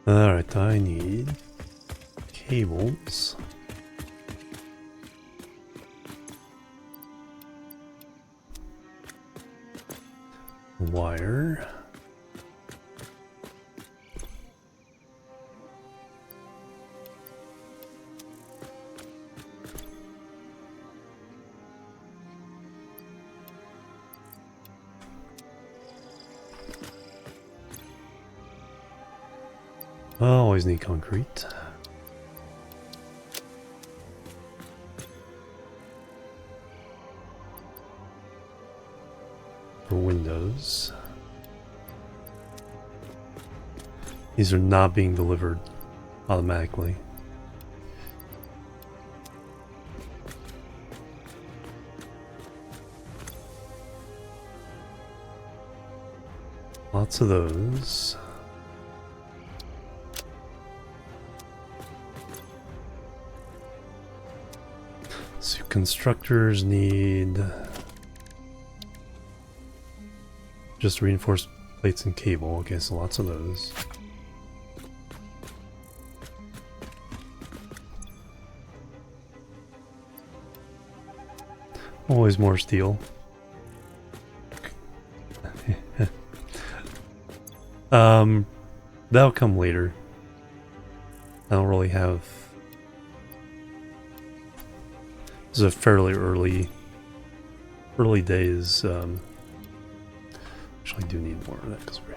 Alright, I need cables. Wire. Always need concrete. For windows. These are not being delivered automatically. Lots of those. So constructors need just reinforced plates and cable. Okay, so lots of those. Always more steel. That'll come later. I don't really have. This is a fairly early days. Actually, I do need more of that because we're.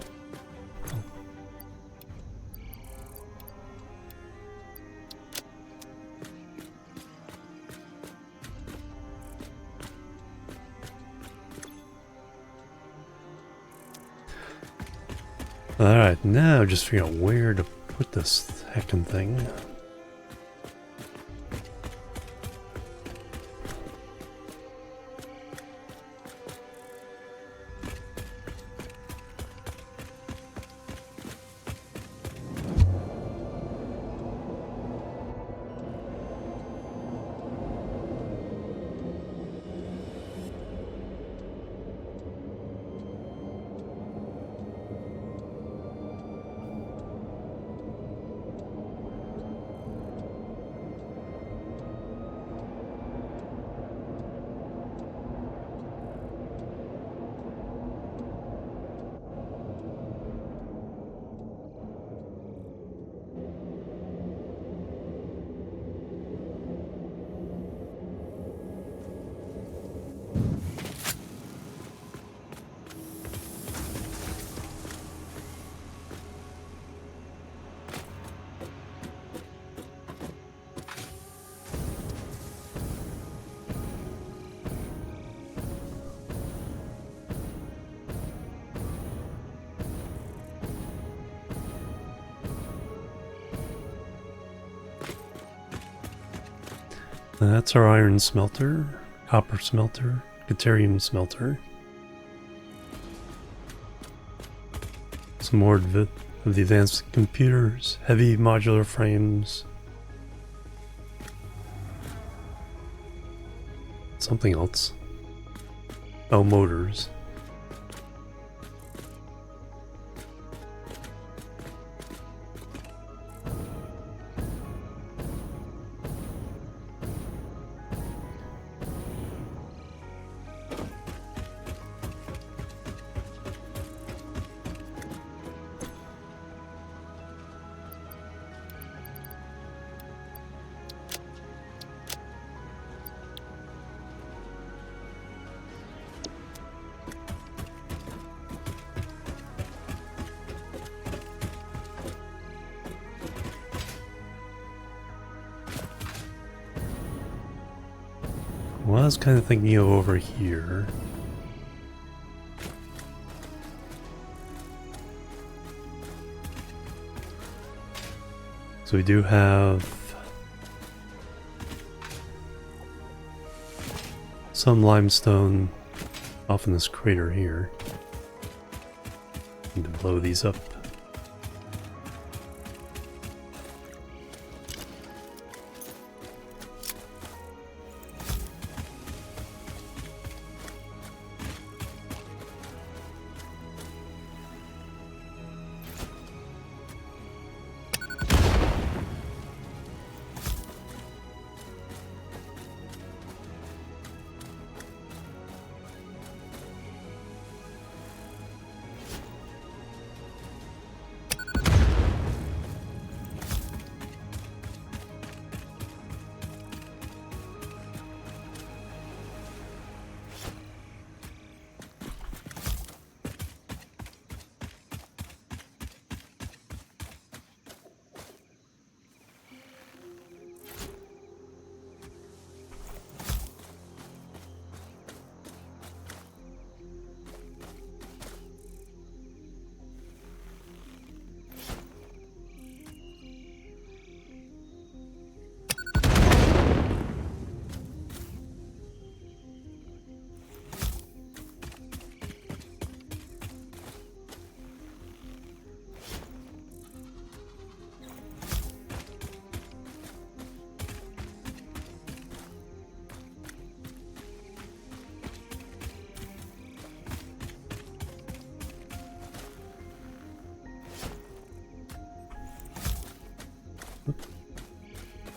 Alright, now just figure out where to put this heckin' thing. That's our iron smelter, copper smelter, deuterium smelter. Some more of the advanced computers, heavy modular frames. Something else. Oh, motors. Well, I was kind of thinking of over here. So we do have some limestone off in this crater here. Need to blow these up.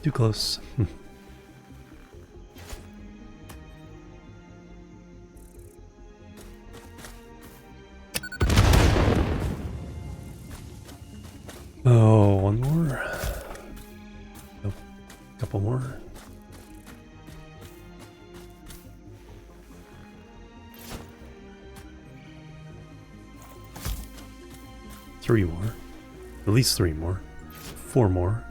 Too close. Oh, one more. Nope. Couple more. Three more. At least three more. Four more.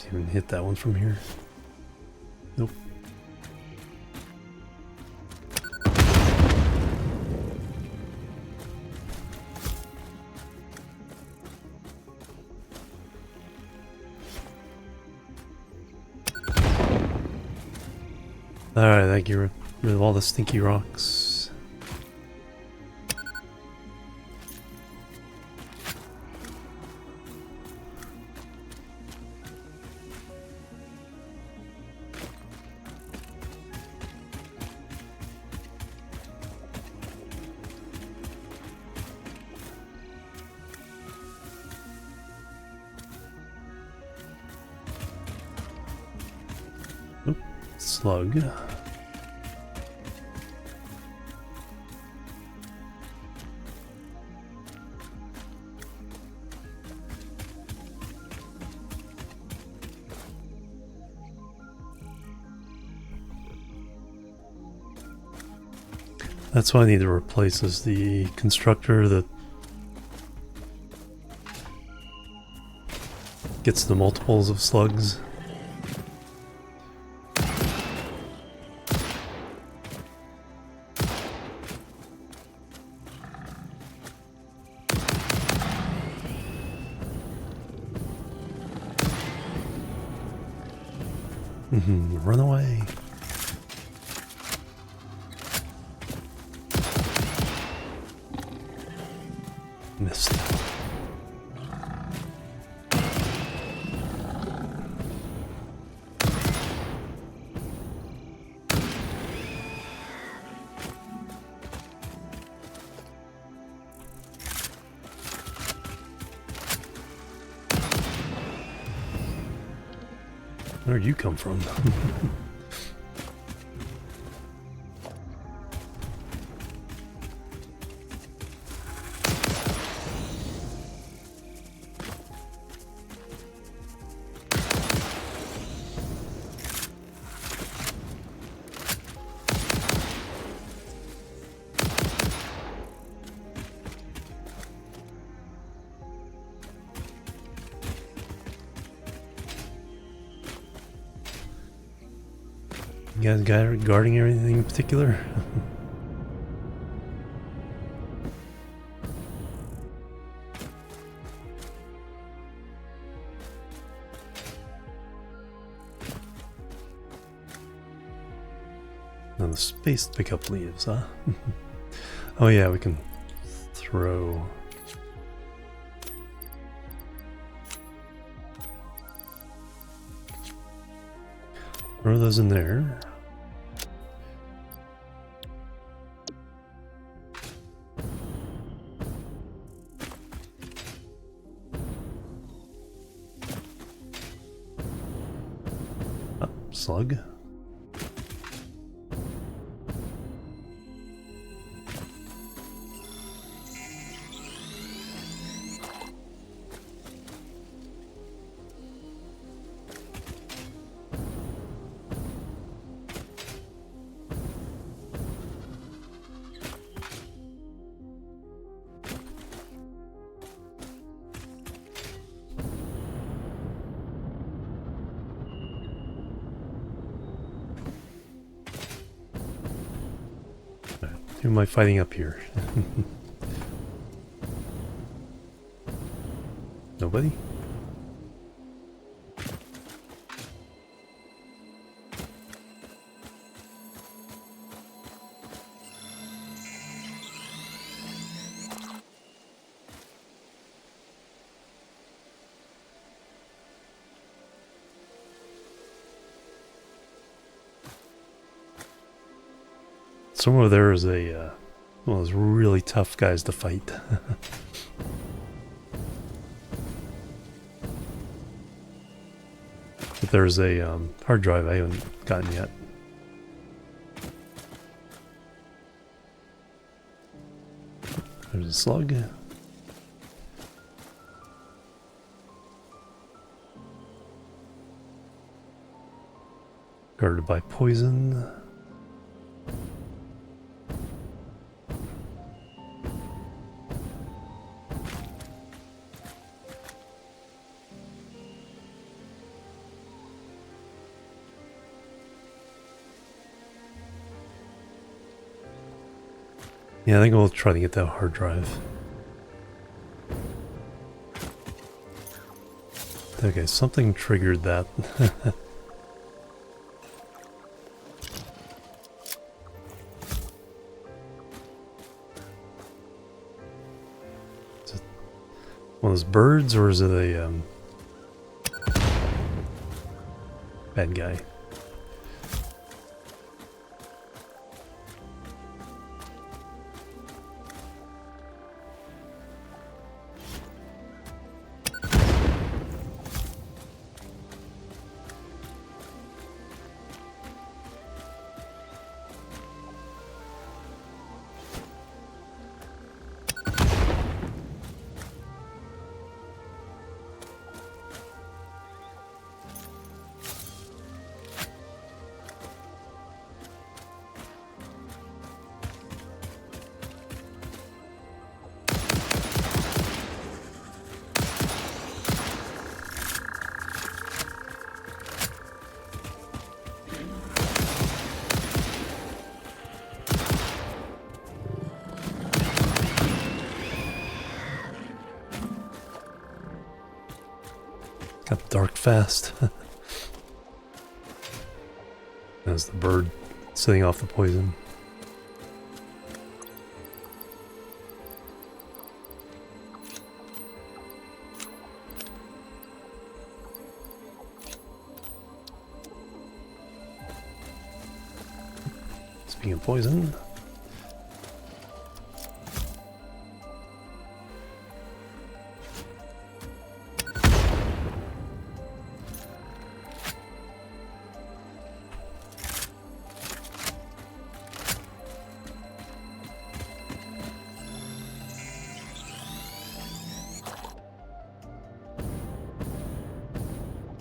Even hit that one from here. Nope. Alright, that get rid of all the stinky rocks. Oop, slug. That's what I need to replace, is the constructor that gets the multiples of slugs. Run away. Missed. Where'd you come from? You guys got guarding anything in particular? Now the space to pick up leaves, huh? Oh yeah, we can throw. Throw those in there. Oh, slug. Who am I fighting up here? Nobody? Somewhere there is a one of those really tough guys to fight. But there's a hard drive I haven't gotten yet. There's a slug. Guarded by poison. Yeah, I think we'll try to get that hard drive. Okay, something triggered that. Is it one of those birds, or is it a bad guy? Got dark fast. That's the bird sitting off the poison. Speaking of poison.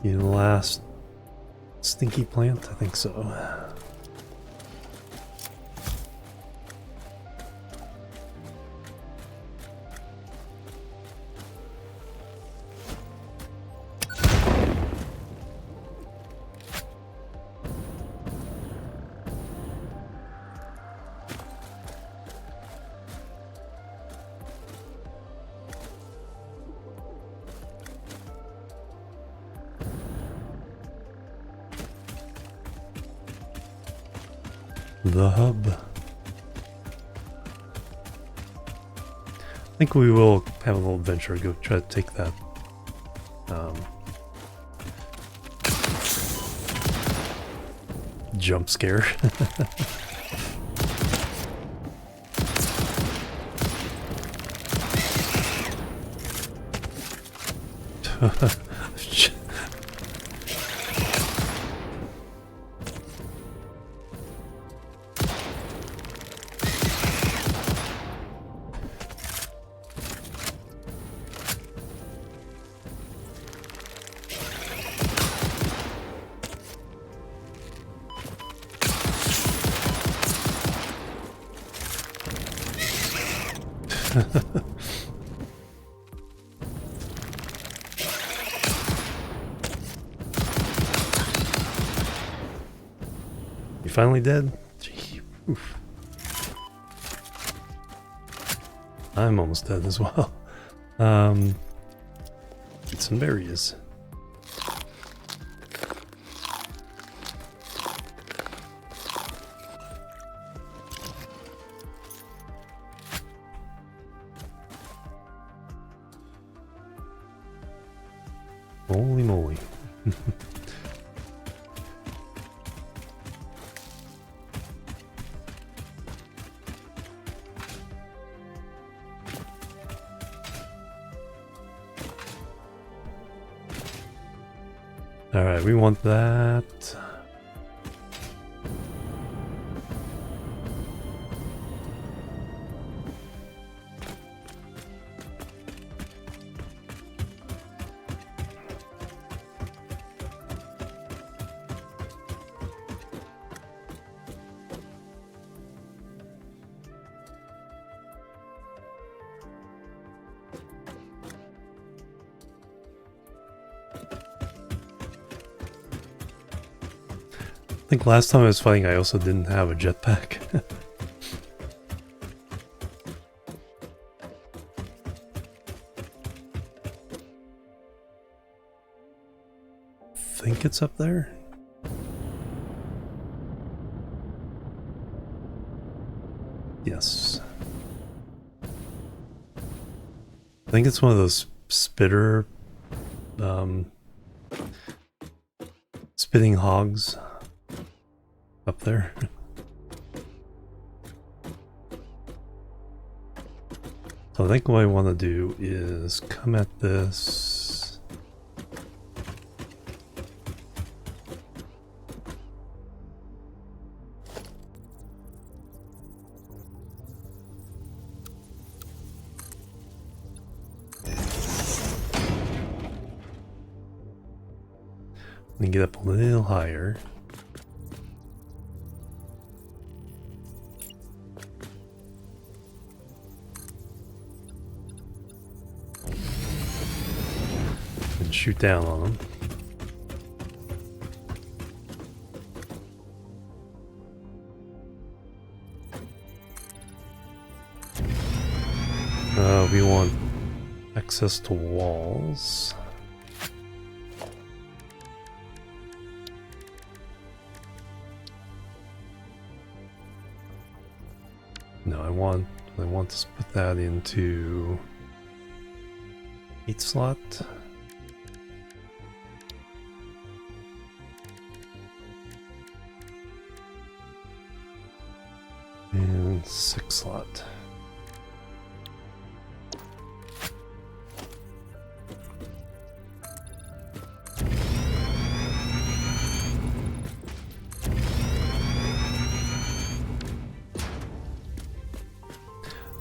The last stinky plant? I think so. The hub. I think we will have a little adventure, go try to take that jump scare. You finally dead? Gee, oof. I'm almost dead as well. Eat some berries. Holy moly. Alright, we want that. I think last time I was fighting I also didn't have a jetpack. Think it's up there? Yes. I think it's one of those spitter spitting hogs up there. So I think what I want to do is come at this. And get up a little higher. And shoot down on them. We want access to walls. No, I want to put that into 8 slot. And 6 slot.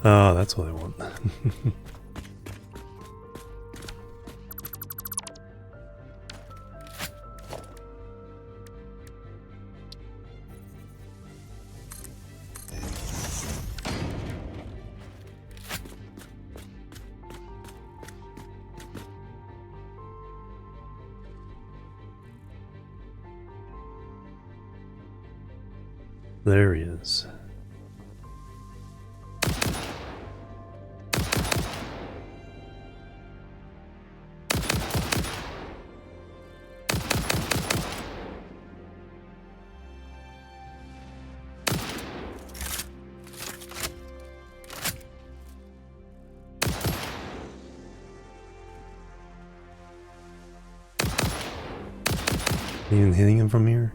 Oh, that's what I want. There he is. Even hitting him from here?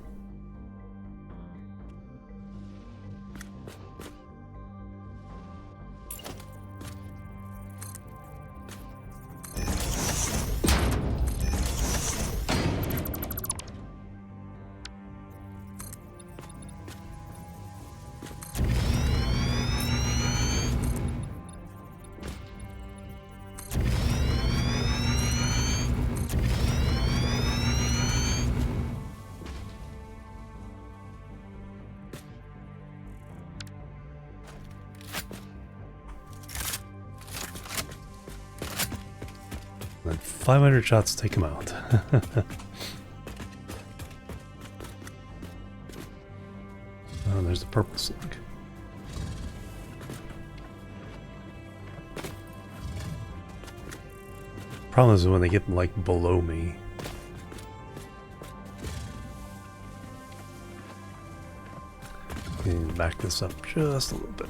And 500 shots take him out. Oh, there's the purple slug. Problem is when they get like below me. And back this up just a little bit.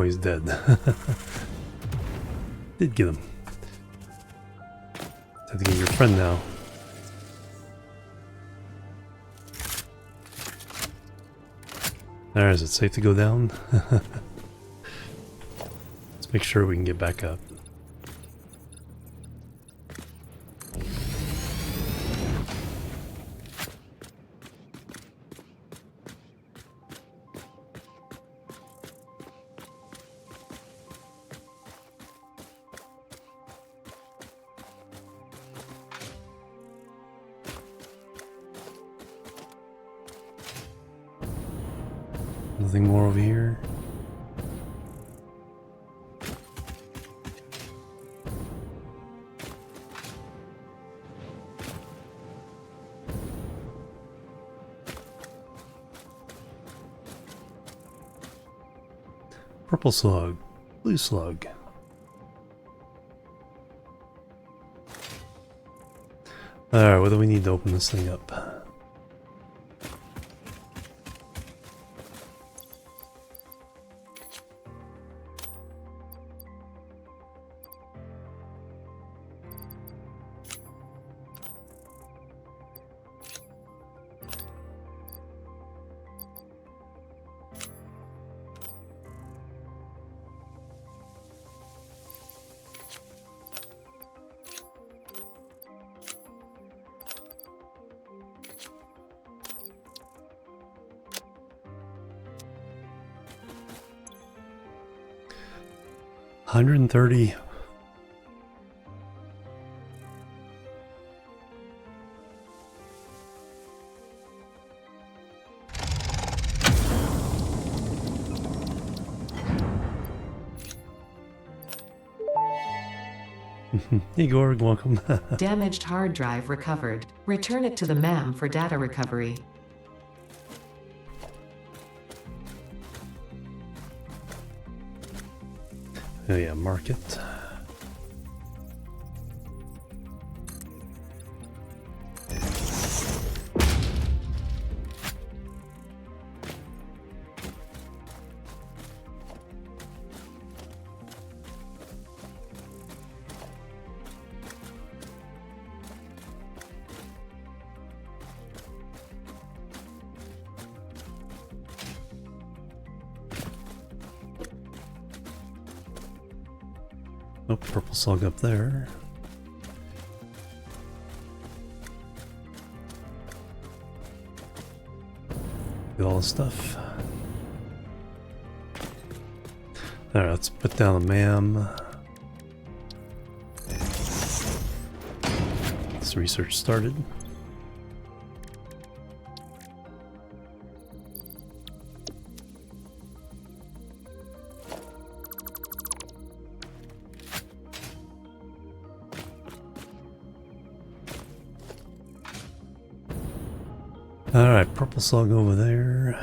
he's dead. Did get him. Have to get your friend now. There, is it safe to go down? Let's make sure we can get back up. Nothing more over here. Purple slug, blue slug. Alright, what do we need to open this thing up? $130. Hey Gorg, welcome. Damaged hard drive recovered. Return it to the MAM for data recovery. Oh yeah, market. Oh, purple slug up there. Get all the stuff. Alright, let's put down the MAM. This research started. Alright, purple slug over there.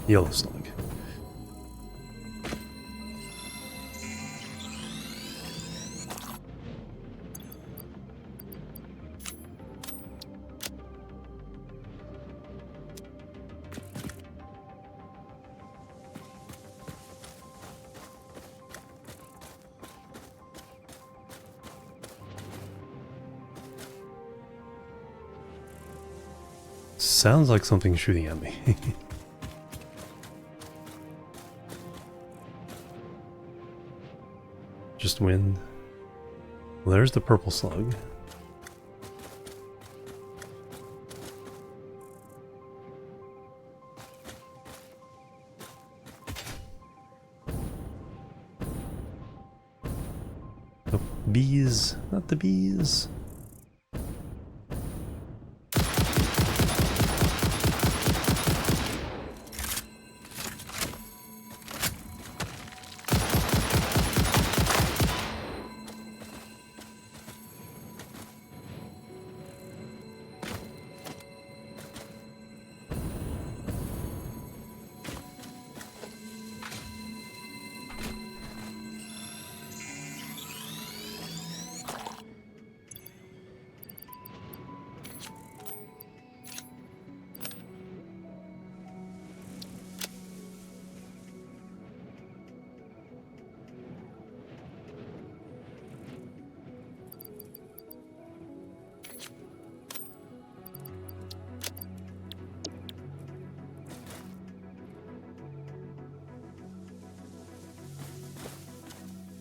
Yellow slug. Sounds like something shooting at me. Just wind. Well, there's the purple slug. Oh, bees, not the bees.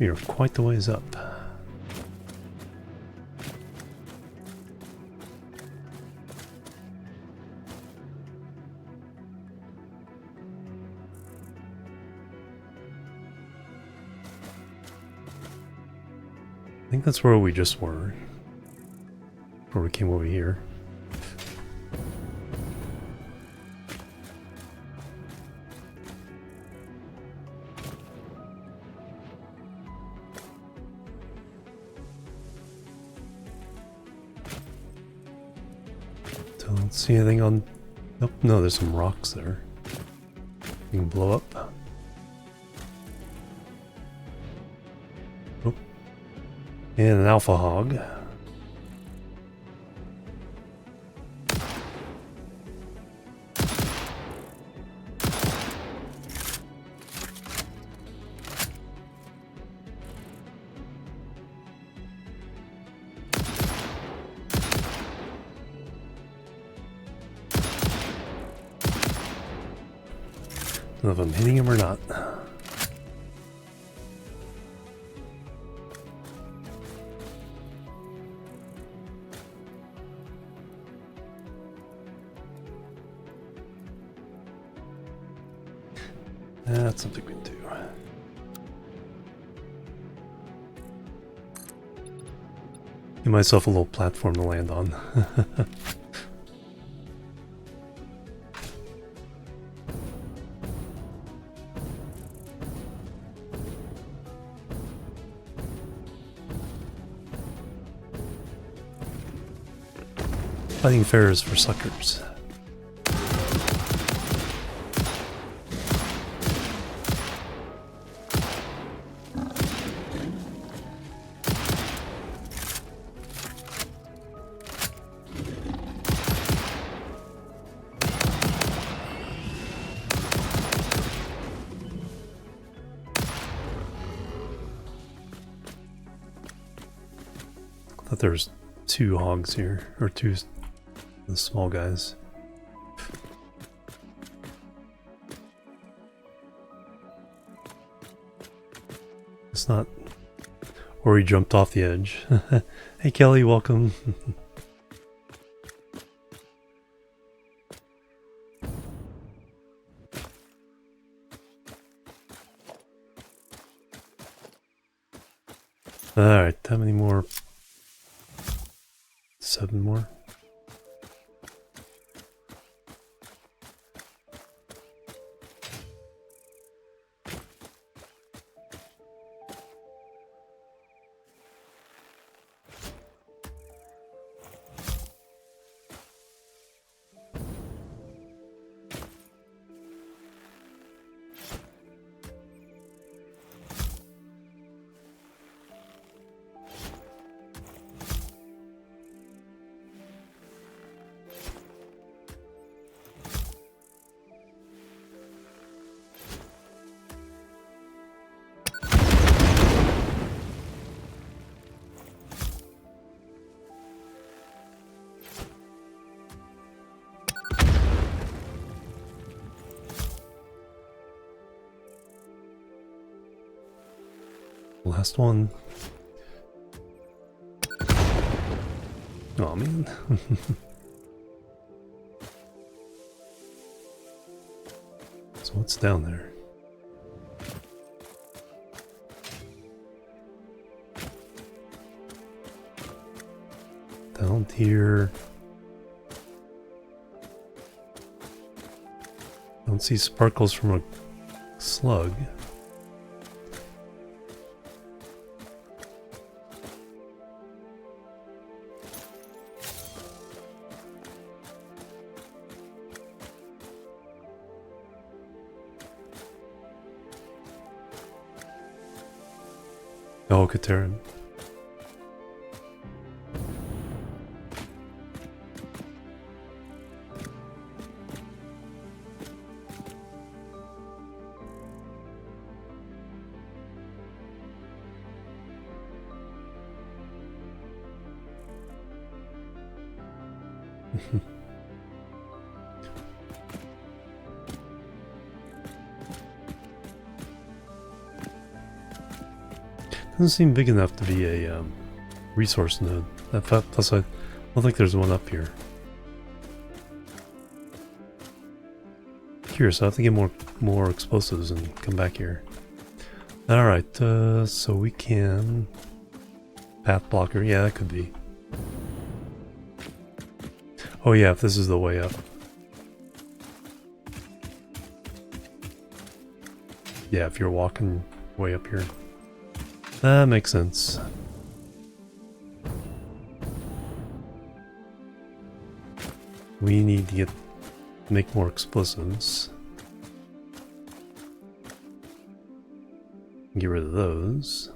You're quite the ways up. I think that's where we just were. Before we came over here. Don't see anything on... Nope, no, there's some rocks there. You can blow up. Oh. And an alpha hog. I don't know if I'm hitting him or not. That's something we can do. Give myself a little platform to land on. Fighting fair is for suckers. I thought there was 2 hogs here, or 2 the small guys. It's not... Or he jumped off the edge. Hey Kelly, welcome. Alright, how many more? 7 more? Last one. Oh man. So what's down there? Down here. Don't see sparkles from a slug. Oh, Katerin. Doesn't seem big enough to be a resource node. Plus, I don't think there's one up here. Curious, I have to get more explosives and come back here. Alright, so we can... Path blocker, yeah, that could be. Oh yeah, if this is the way up. Yeah, if you're walking way up here. That makes sense. We need to make more explosives. Get rid of those.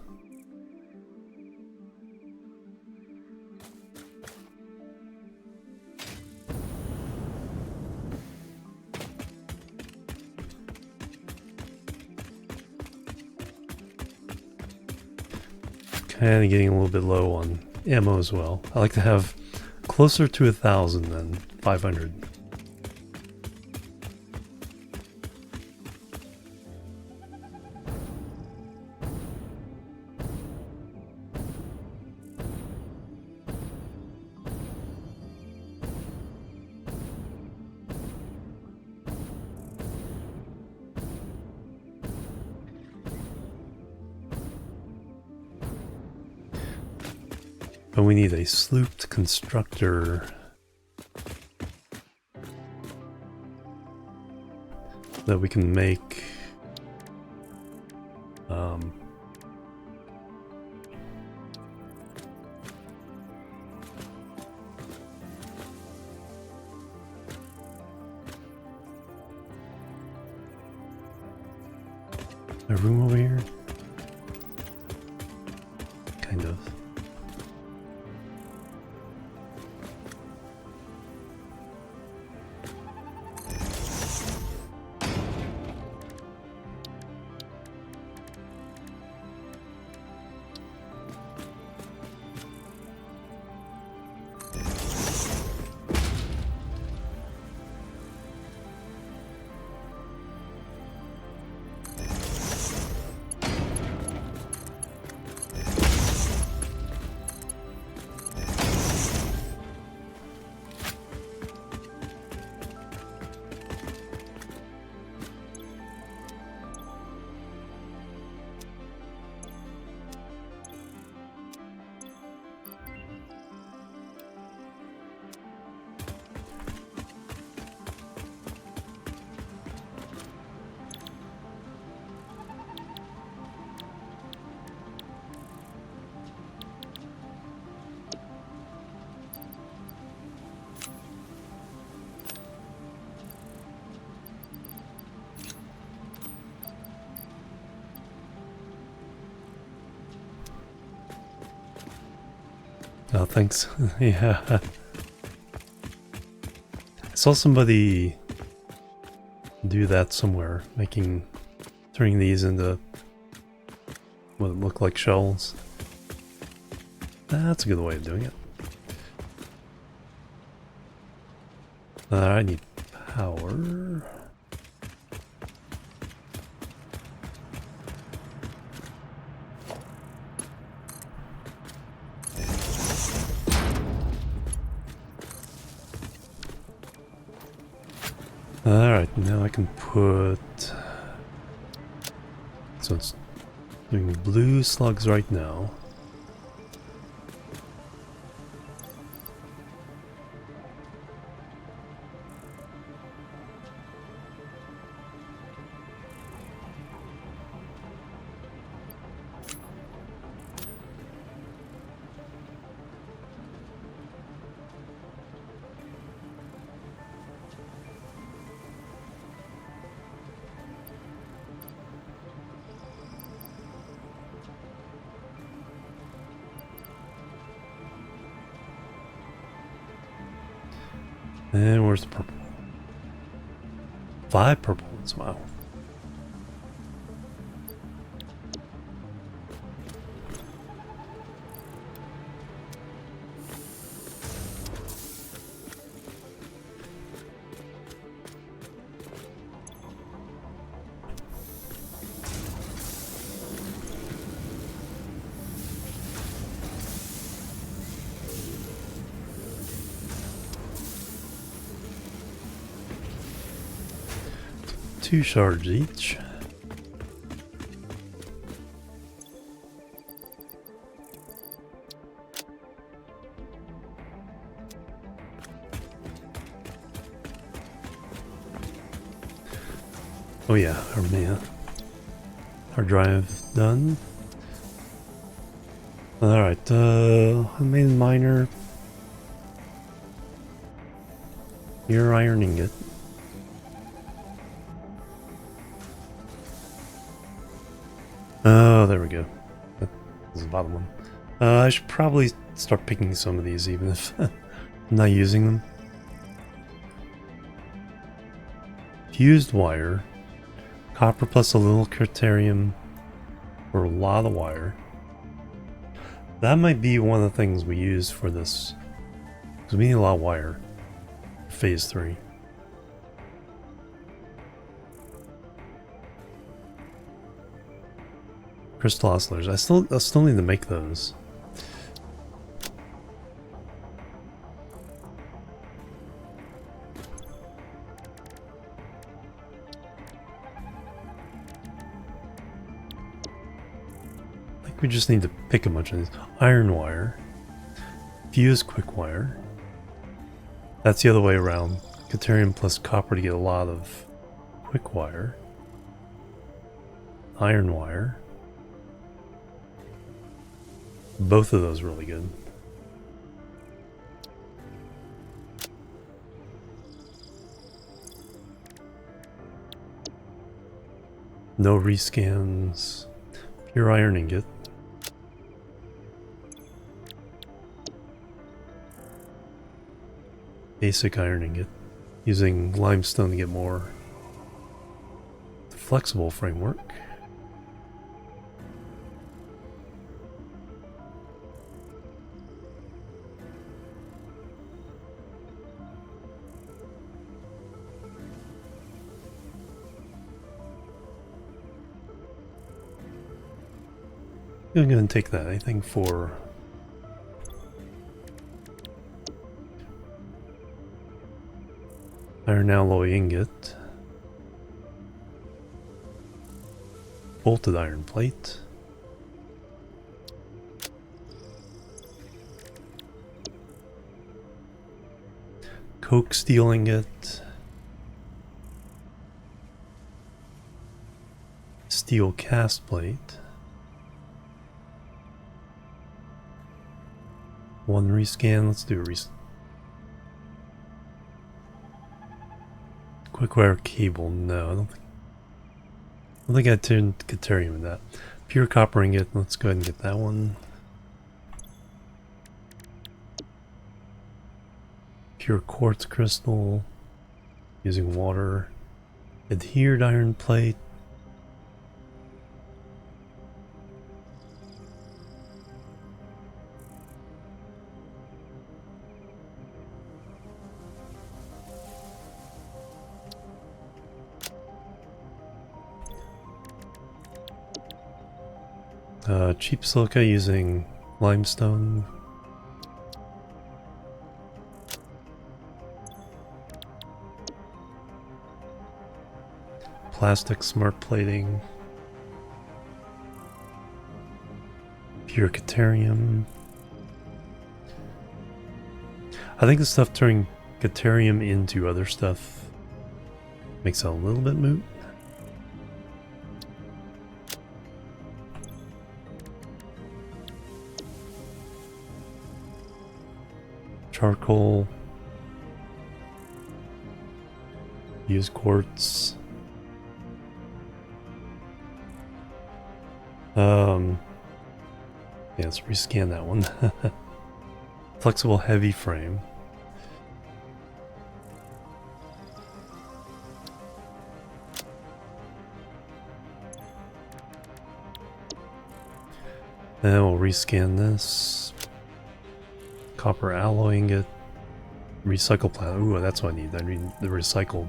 Kind of getting a little bit low on ammo as well. I like to have closer to 1,000 than 500. But we need a slooped constructor that we can make a room over here? Kind of. Oh, thanks. Yeah. I saw somebody do that somewhere, turning these into what look like shells. That's a good way of doing it. I need power. Alright, now I can put... So it's doing blue slugs right now. And where's the purple? 5 purple ones, wow. 2 shards each. Oh yeah, our drive done. Alright, I made a miner. You're ironing it. Oh, there we go. That was the bottom one. I should probably start picking some of these even if I'm not using them. Fused wire. Copper plus a little criterium for a lot of wire. That might be one of the things we use for this. Because we need a lot of wire. Phase 3. Crystal oscillators. I still need to make those. I think we just need to pick a bunch of these. Iron wire. Fuse quick wire. That's the other way around. Deuterium plus copper to get a lot of quick wire. Iron wire. Both of those really good. No rescans. Pure iron ingot. Basic iron ingot. Using limestone to get more flexible framework. I'm going to take that, I think, for iron alloy ingot, bolted iron plate, coke steel ingot, steel cast plate, one rescan. Let's do a rescan. Quick wire cable, no, I don't think I turned deuterium in that. Pure copper ingot, let's go ahead and get that one. Pure quartz crystal, using water. Adhered iron plate. Cheap silica using limestone. Plastic smart plating. Pure deuterium. I think the stuff turning deuterium into other stuff makes it a little bit moot. Charcoal. Use quartz. Yeah, let's rescan that one. Flexible heavy frame. Then we'll rescan this. Copper alloy ingot. Recycle plant. Ooh, that's what I need. I need the recycled.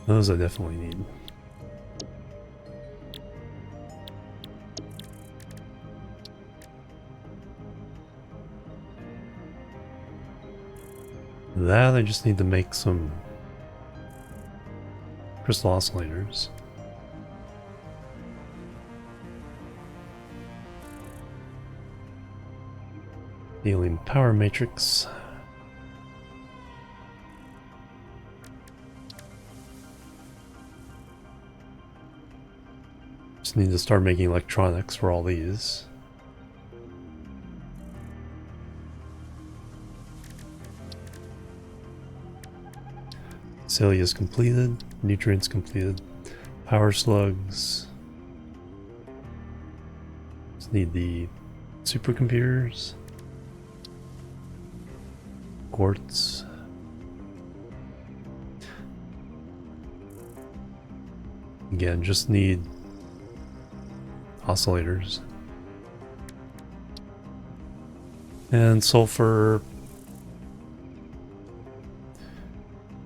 Those I definitely need. That I just need to make some crystal oscillators. Helium power matrix. Just need to start making electronics for all these. Cilia is completed. Nutrients completed. Power slugs. Just need the supercomputers. Quartz. Again, just need oscillators. And sulfur.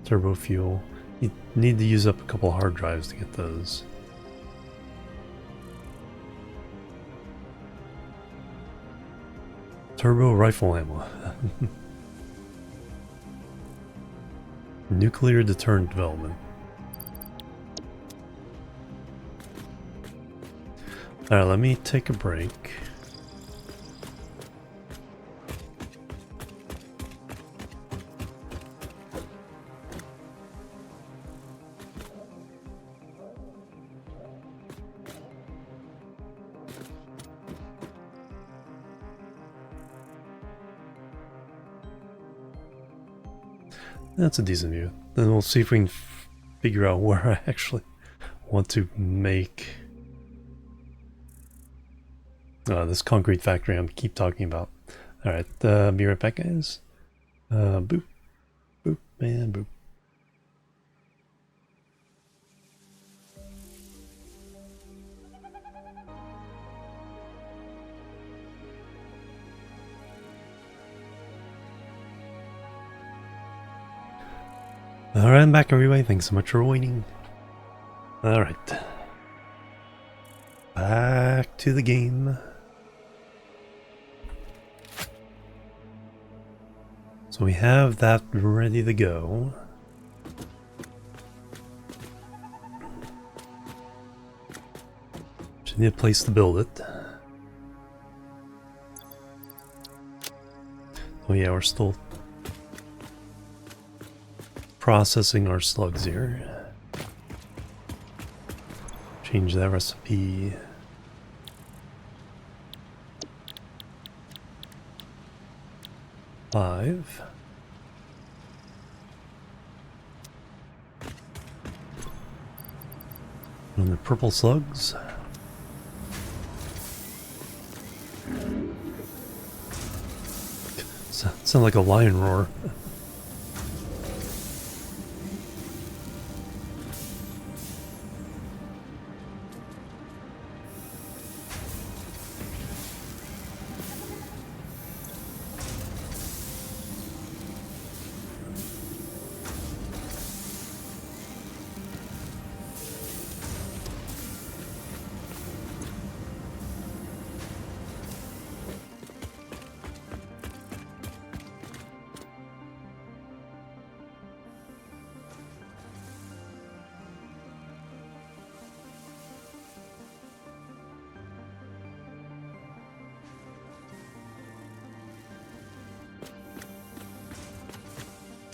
Turbo fuel. You need to use up a couple hard drives to get those. Turbo rifle ammo. Nuclear deterrent development. Alright, let me take a break. That's a decent view. Then we'll see if we can figure out where I actually want to make this concrete factory I'm keep talking about. Alright, be right back, guys. Boop, boop, and boop. Alright, I'm back everybody. Thanks so much for waiting. Alright. Back to the game. So we have that ready to go. Just need a place to build it. Oh yeah, we're still processing our slugs here. Change that recipe. Five. And the purple slugs. Sound like a lion roar.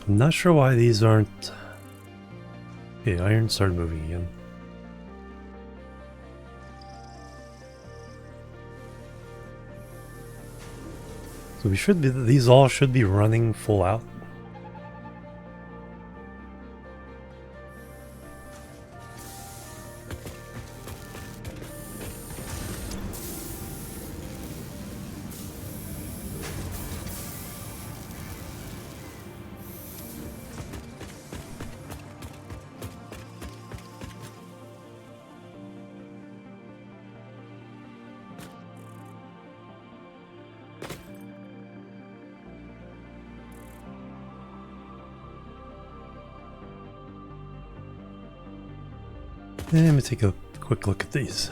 I'm not sure why these aren't... Okay, iron started moving again. So we should be... These all should be running full out. Let me take a quick look at these.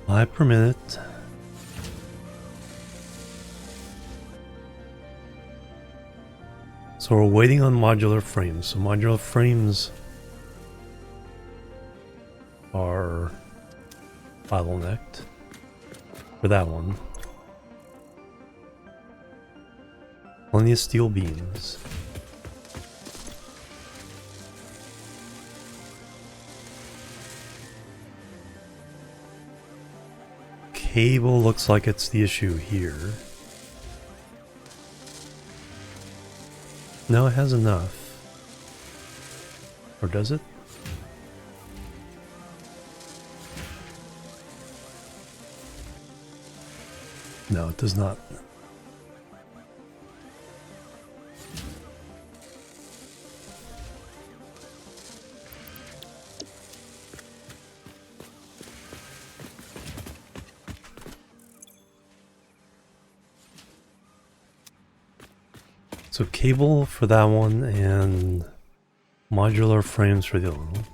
5 per minute. So we're waiting on modular frames. So modular frames are bottlenecked for that one. Plenty of steel beams. Cable looks like it's the issue here. No, it has enough. Or does it? No, it does not. So cable for that one and modular frames for the other one.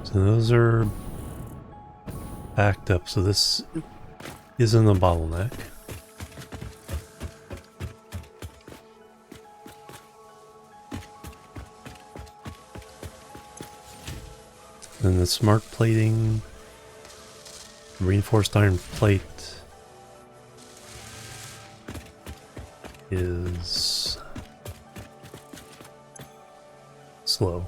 So those are backed up, so this isn't a bottleneck. Then the smart plating, reinforced iron plate is slow.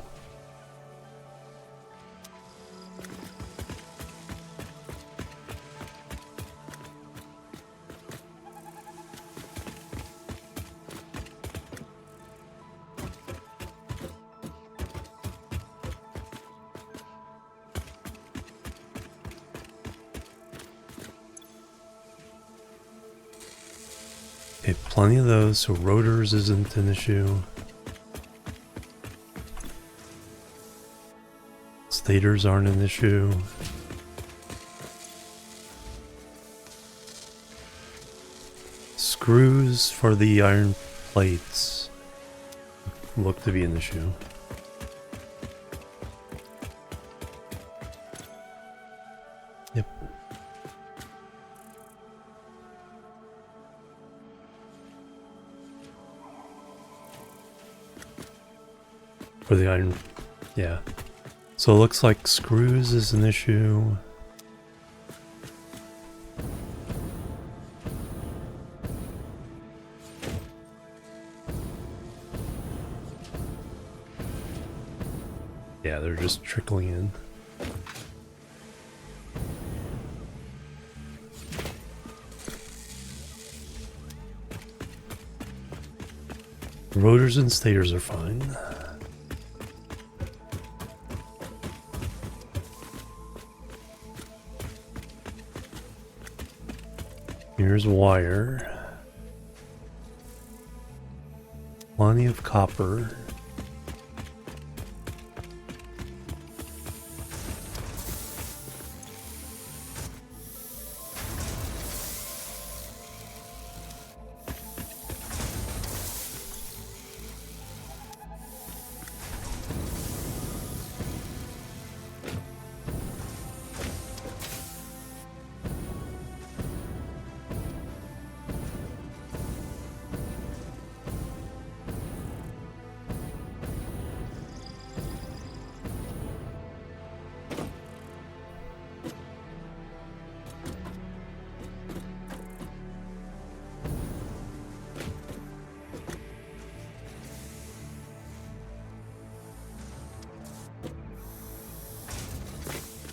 Okay, plenty of those, so rotors isn't an issue. Stators aren't an issue. Screws for the iron plates look to be an issue. Yep. For the iron, yeah. So it looks like screws is an issue. Yeah, they're just trickling in. Rotors and stators are fine. Here's wire. Plenty of copper.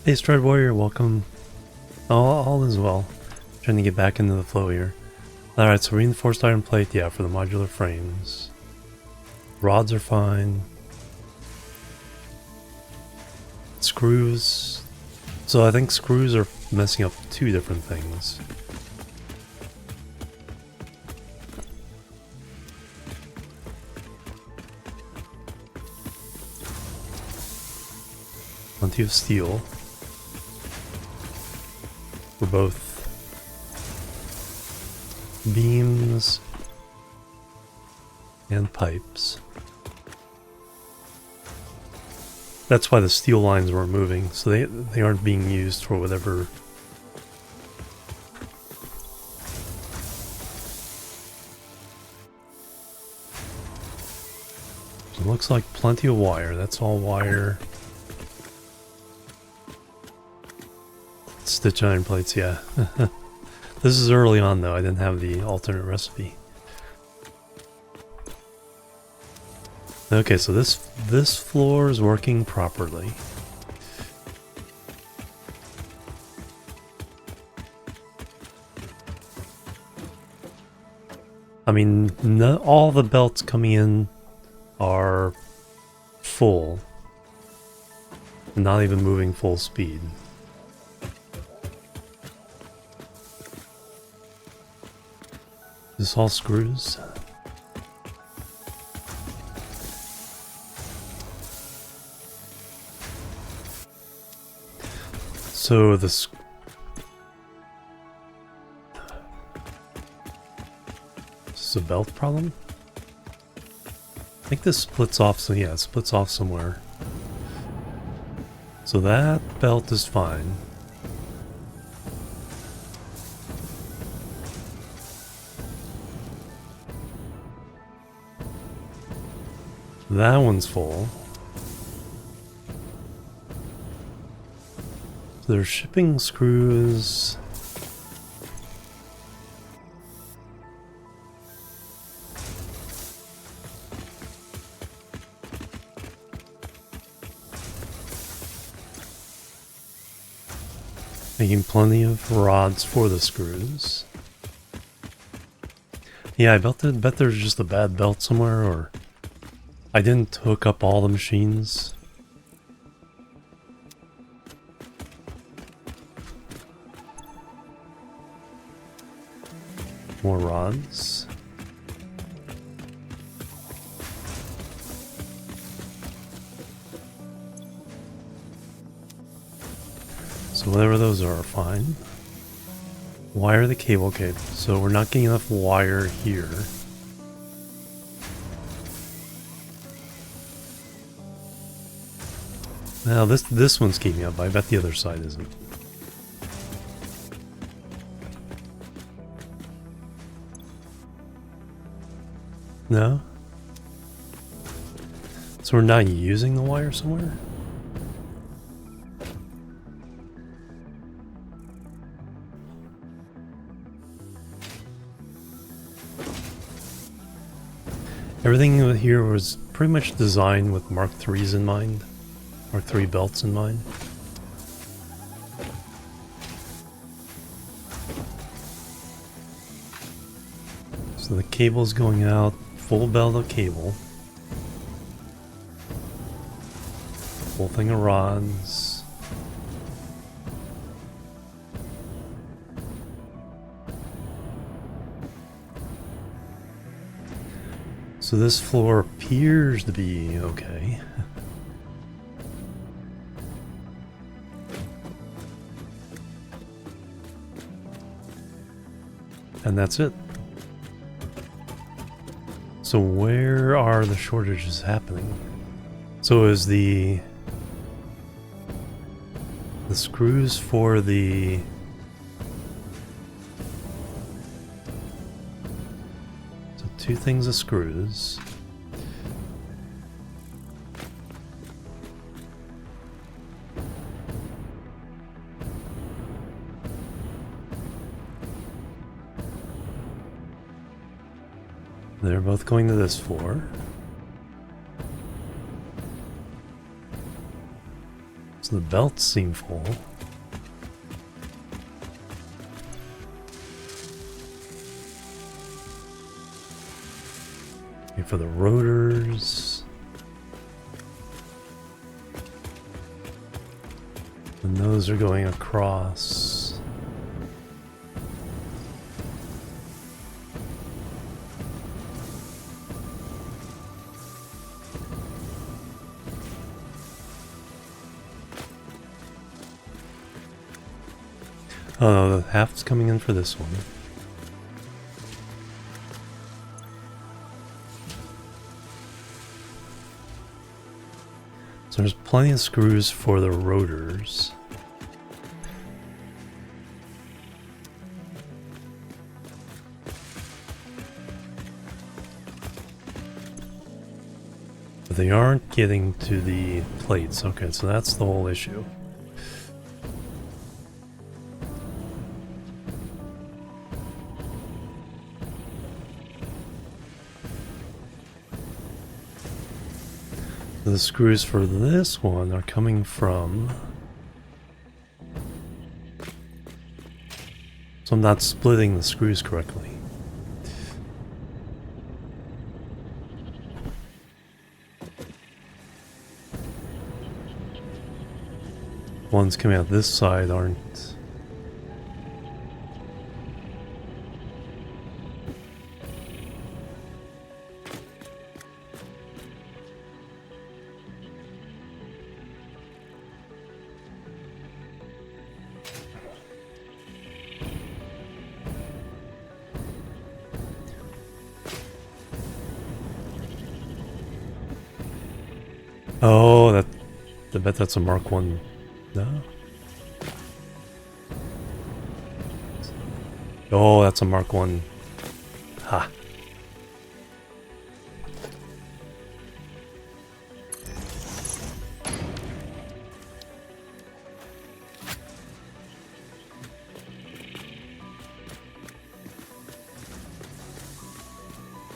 Hey Stride Warrior, welcome. All is well. Trying to get back into the flow here. Alright, so reinforced iron plate, yeah, for the modular frames. Rods are fine. Screws. So I think screws are messing up two different things. Plenty of steel for both beams and pipes. That's why the steel lines weren't moving, so they aren't being used for whatever. It looks like plenty of wire. That's all wire. Stitch iron plates, yeah. This is early on though, I didn't have the alternate recipe. Okay, so this floor is working properly. I mean, all the belts coming in are full. Not even moving full speed. Is this all screws? So this. Is this a belt problem? I think this splits off, so yeah, it splits off somewhere. So that belt is fine. That one's full. So there's shipping screws. Making plenty of rods for the screws. Yeah, I bet there's just a bad belt somewhere, or I didn't hook up all the machines. More rods. So whatever those are fine. Wire the cable cable. So we're not getting enough wire here. Now this one's keeping up. I bet the other side isn't. No? So we're not using the wire somewhere? Everything here was pretty much designed with Mark III's in mind. Mark III belts in mind. So the cable's going out, full belt of cable. Full thing of rods. So this floor appears to be okay. And that's it. So where are the shortages happening? So is the screws for the two things of screws. They're both going to this floor. So the belts seem full. Okay, for the rotors. And those are going across. half's coming in for this one. So there's plenty of screws for the rotors. But they aren't getting to the plates. Okay, so that's the whole issue. The screws for this one are coming from... So I'm not splitting the screws correctly. Ones coming out this side aren't... Oh, that... I bet that's a Mark 1. No? Oh, that's a Mark 1. Ha.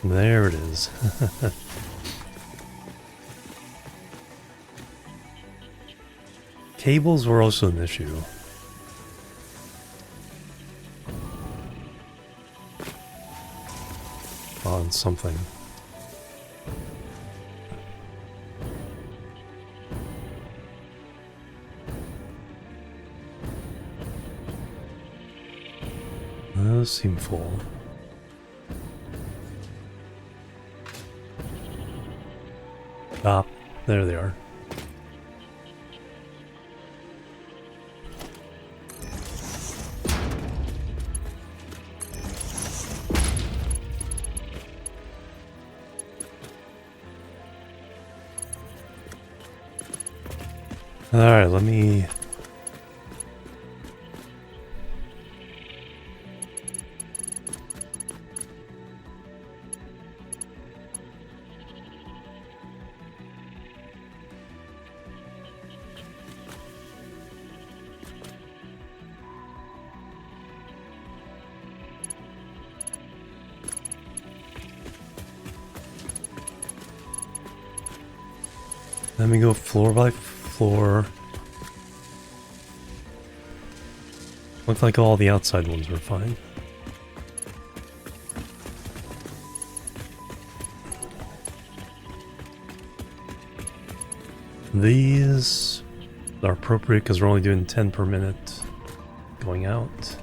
There it is. Cables were also an issue. On something. Those seem full. Ah, there they are. Alright, let me... Let me go floor by floor. Looked like all the outside ones were fine. These are appropriate because we're only doing 10 per minute going out.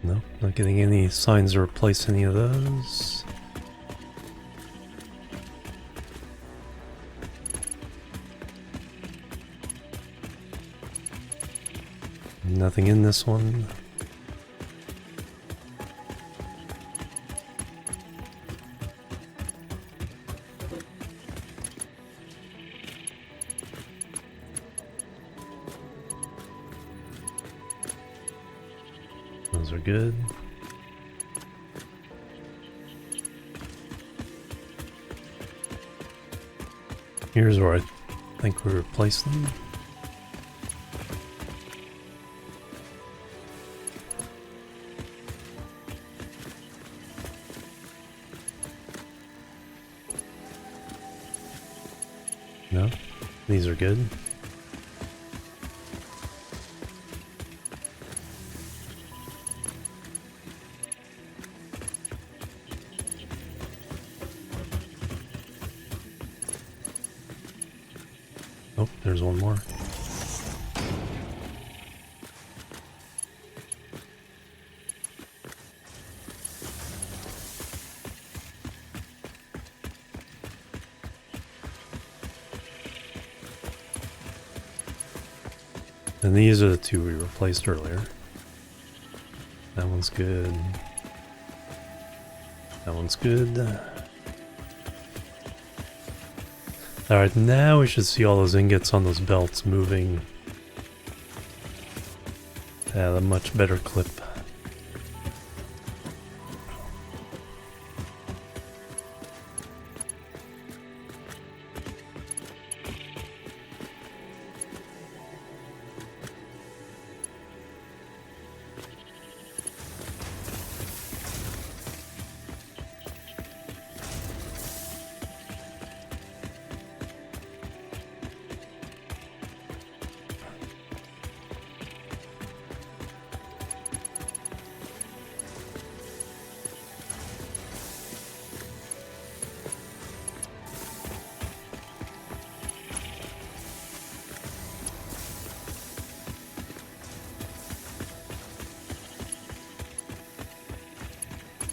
Nope, not getting any signs to replace any of those. Nothing in this one. Those are good. Here's where I think we replace them. No, these are good. Oh, there's one more. And these are the two we replaced earlier. That one's good. That one's good. Alright, now we should see all those ingots on those belts moving at a much better clip.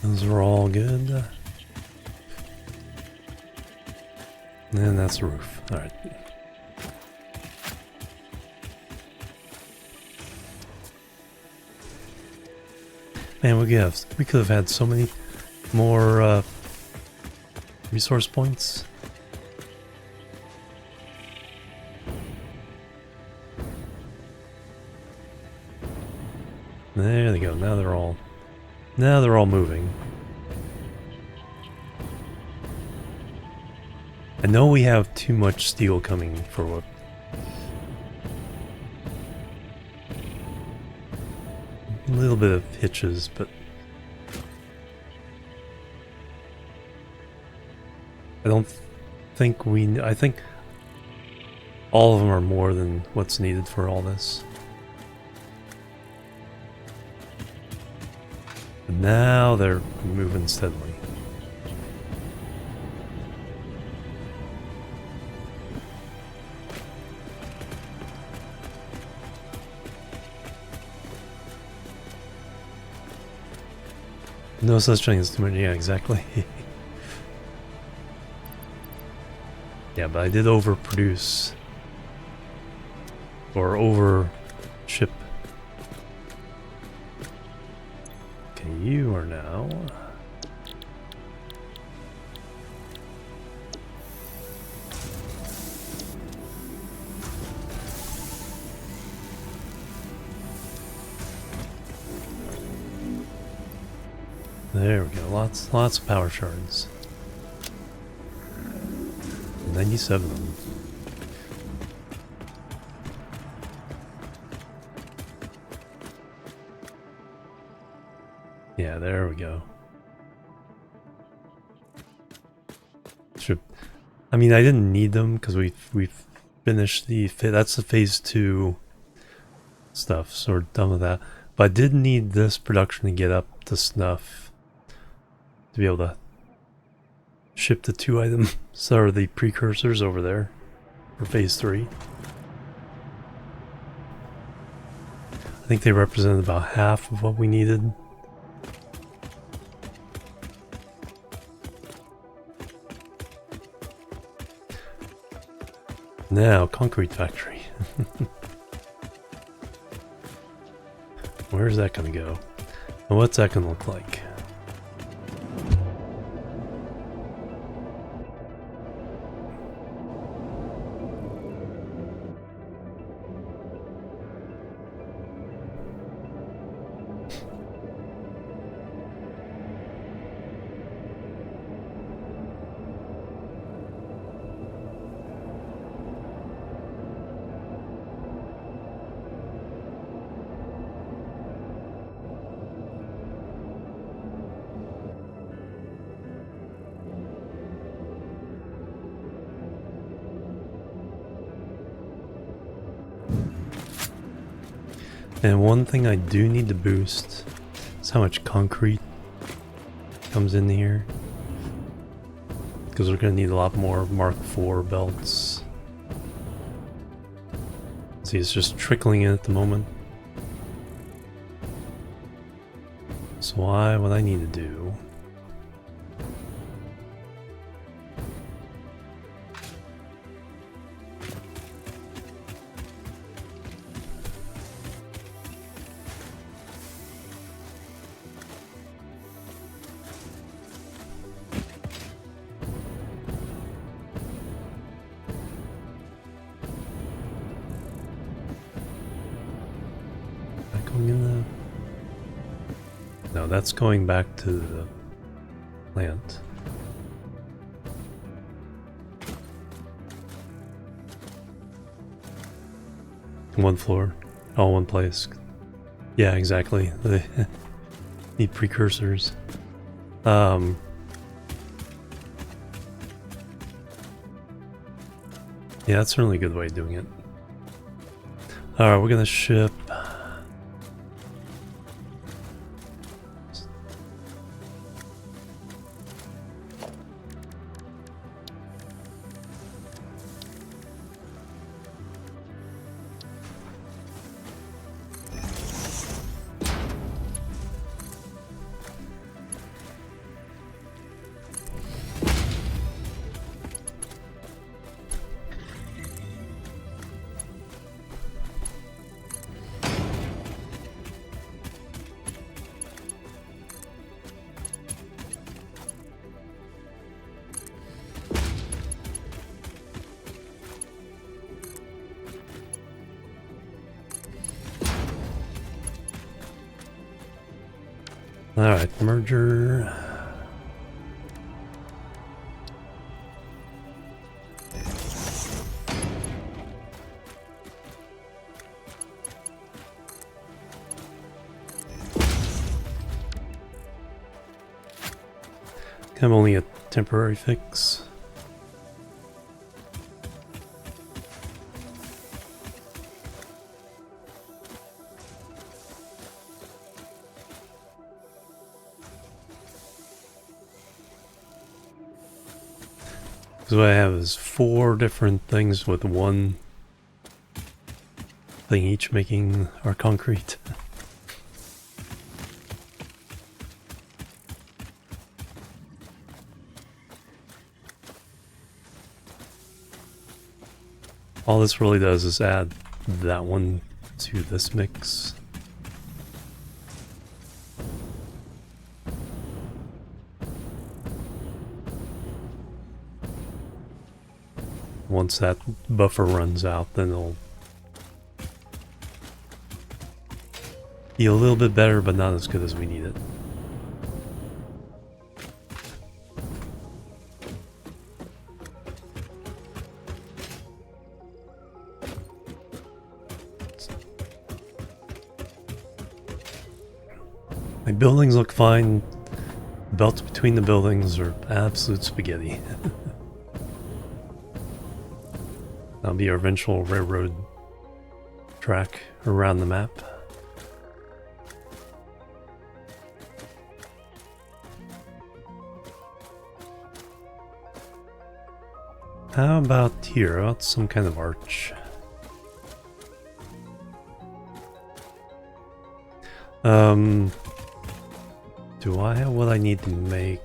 Those are all good. And that's the roof. Alright. Man, we could have had so many more resource points. There they go. Now they're all moving. I know we have too much steel coming for what. A little bit of hitches, but I don't think I think all of them are more than what's needed for all this. But now they're moving steadily. No such thing as too many. Yeah, exactly. Yeah, but I did overproduce. Or overship. Okay, you are now. There we go. Lots of power shards. 97 of them. Yeah, there we go. I mean, I didn't need them because we've finished that's the phase 2 stuff, so we're done with that. But I did need this production to get up to snuff to be able to ship the 2 items that are the precursors over there for phase 3. I think they represented about half of what we needed. Now, concrete factory. Where's that gonna go? And what's that gonna look like? And one thing I do need to boost is how much concrete comes in here. Because we're going to need a lot more Mark IV belts. See, it's just trickling in at the moment. So what I need to do... No, that's going back to the plant. One floor, all one place. Yeah, exactly. They need precursors. Yeah, that's certainly a good way of doing it. Alright, we're gonna ship... Alright, merger. Kind of only a temporary fix. So what I have is 4 different things with one thing each making our concrete. All this really does is add that one to this mix. Once that buffer runs out, then it'll be a little bit better, but not as good as we need it. My buildings look fine. Belts between the buildings are absolute spaghetti. That'll be our eventual railroad track around the map. How about here? How about some kind of arch? Do I have what I need to make?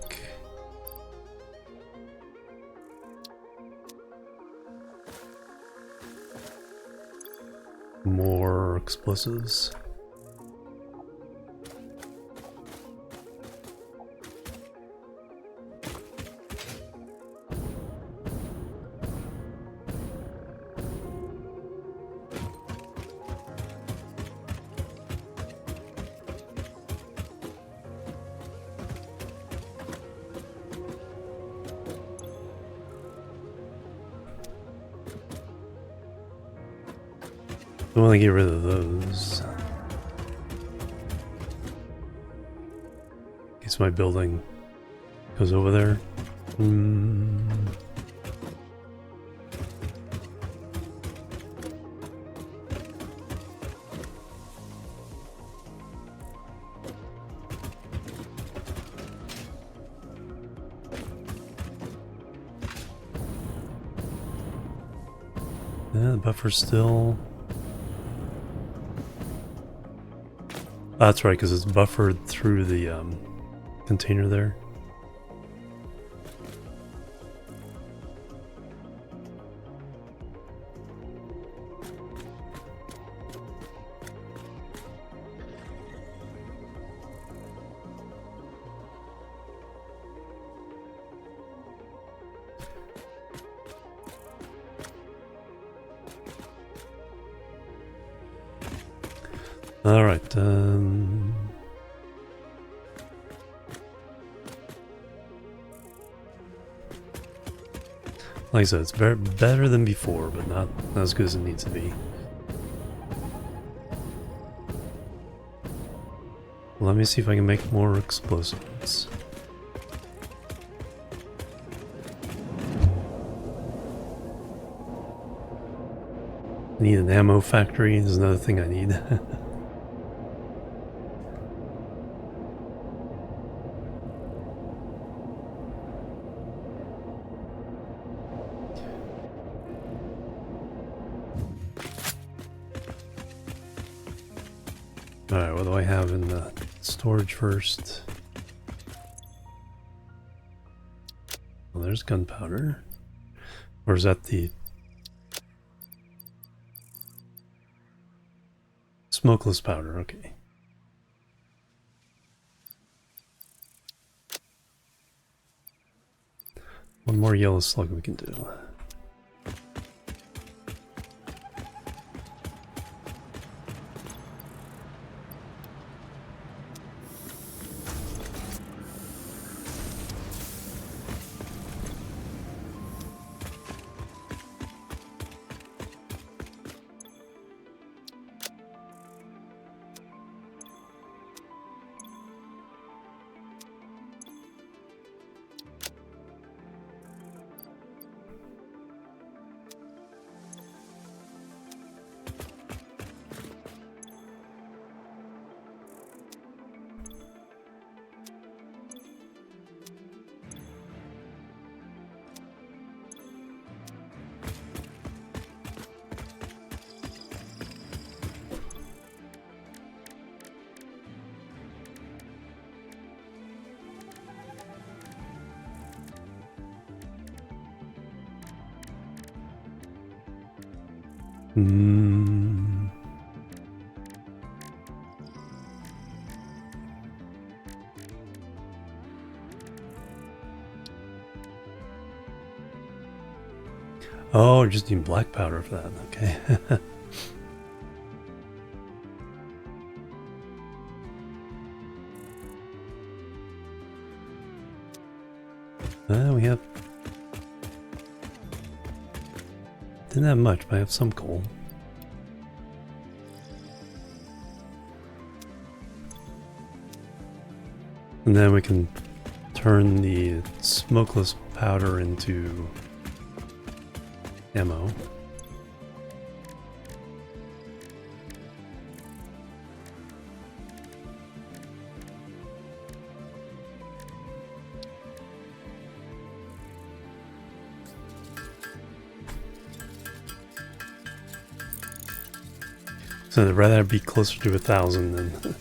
More explosives. I want to get rid of those. In case my building goes over there. Yeah, the buffer's still That's right, because it's buffered through the container there. All right. Like I said, it's better than before, but not as good as it needs to be. Let me see if I can make more explosives. I need an ammo factory. Is another thing I need. Alright, what do I have in the storage first? Well, there's gunpowder. Or is that the smokeless powder? Okay. One more yellow slug we can do. Oh, just need black powder for that. Okay. We have... Didn't have much, but I have some coal. And then we can turn the smokeless powder into ammo. So I'd rather be closer to 1,000 than...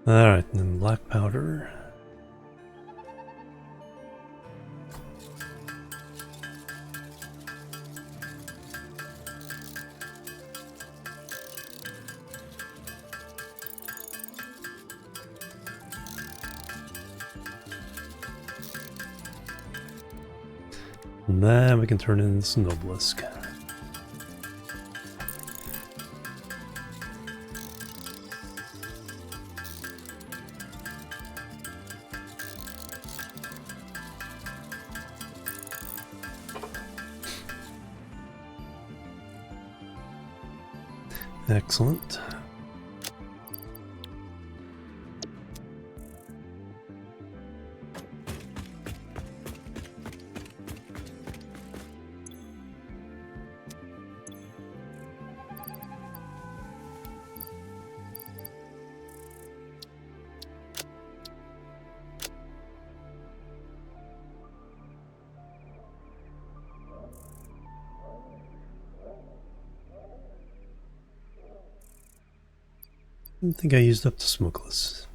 Alright, and then black powder. And then we can turn it into some obelisk. Excellent. I think I used up the smokeless.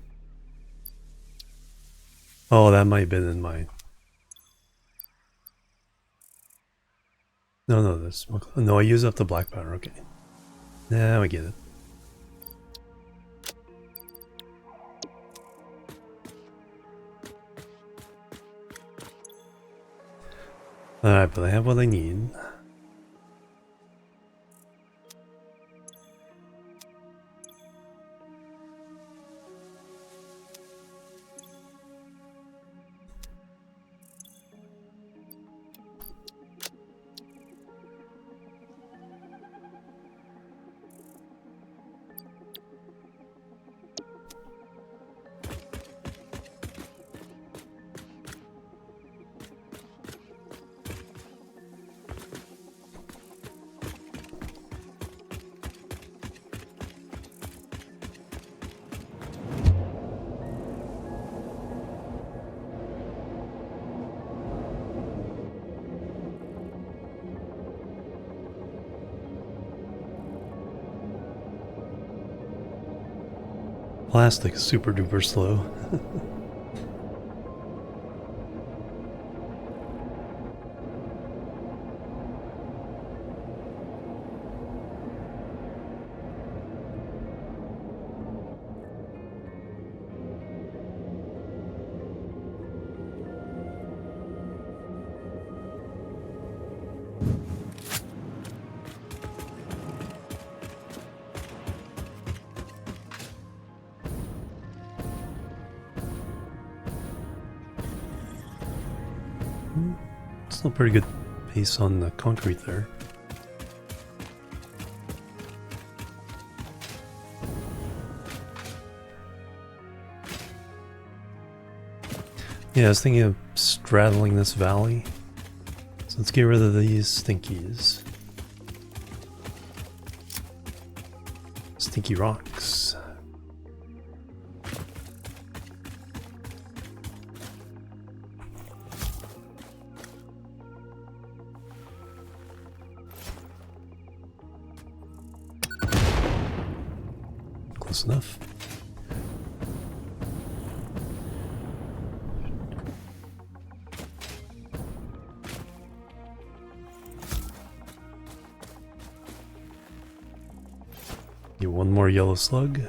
Oh, that might have been in my... No, the smokeless. No, I used up the black powder, okay. Now I get it. Alright, but I have what I need. Plastic is super duper slow. Still pretty good pace on the concrete there. Yeah, I was thinking of straddling this valley. So let's get rid of these stinkies. Stinky rocks. Close enough. Get one more yellow slug.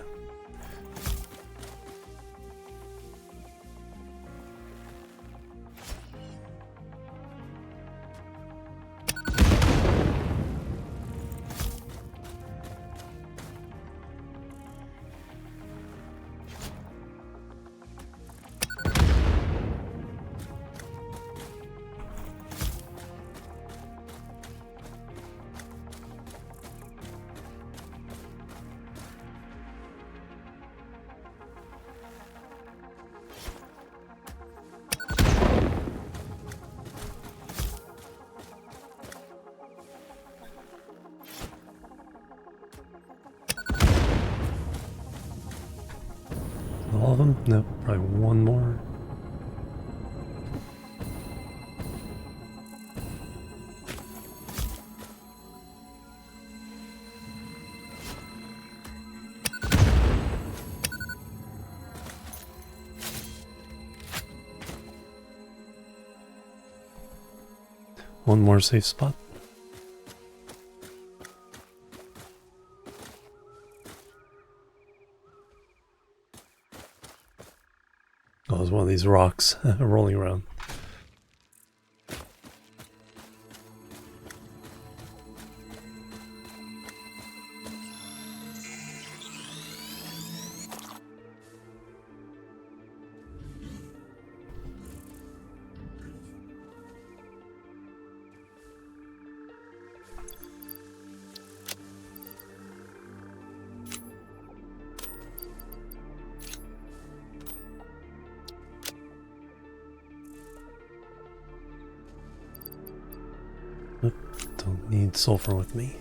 All of them? No, probably one more. One more safe spot. Oh, there's one of these rocks rolling around. Don't need sulfur with me.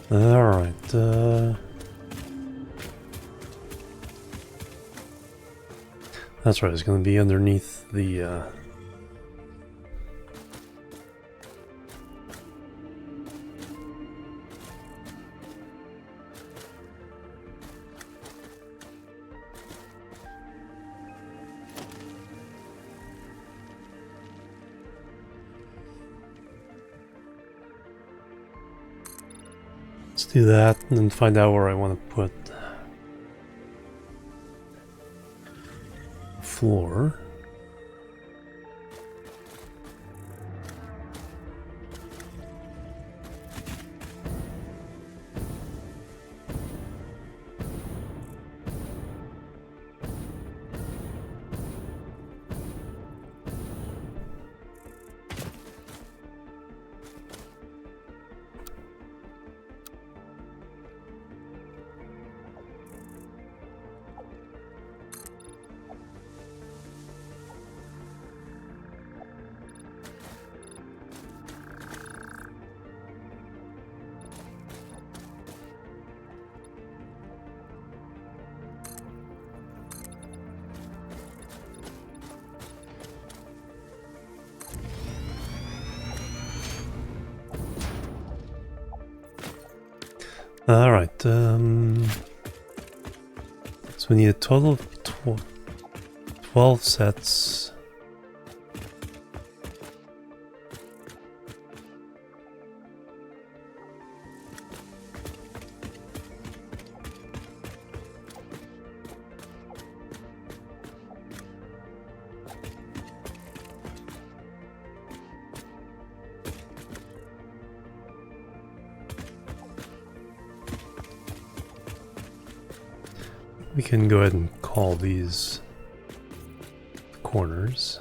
Alright, that's right, it's gonna be underneath the, let's do that and then find out where I want to put floor. Alright, so we need a total of 12 sets. We can go ahead and call these corners.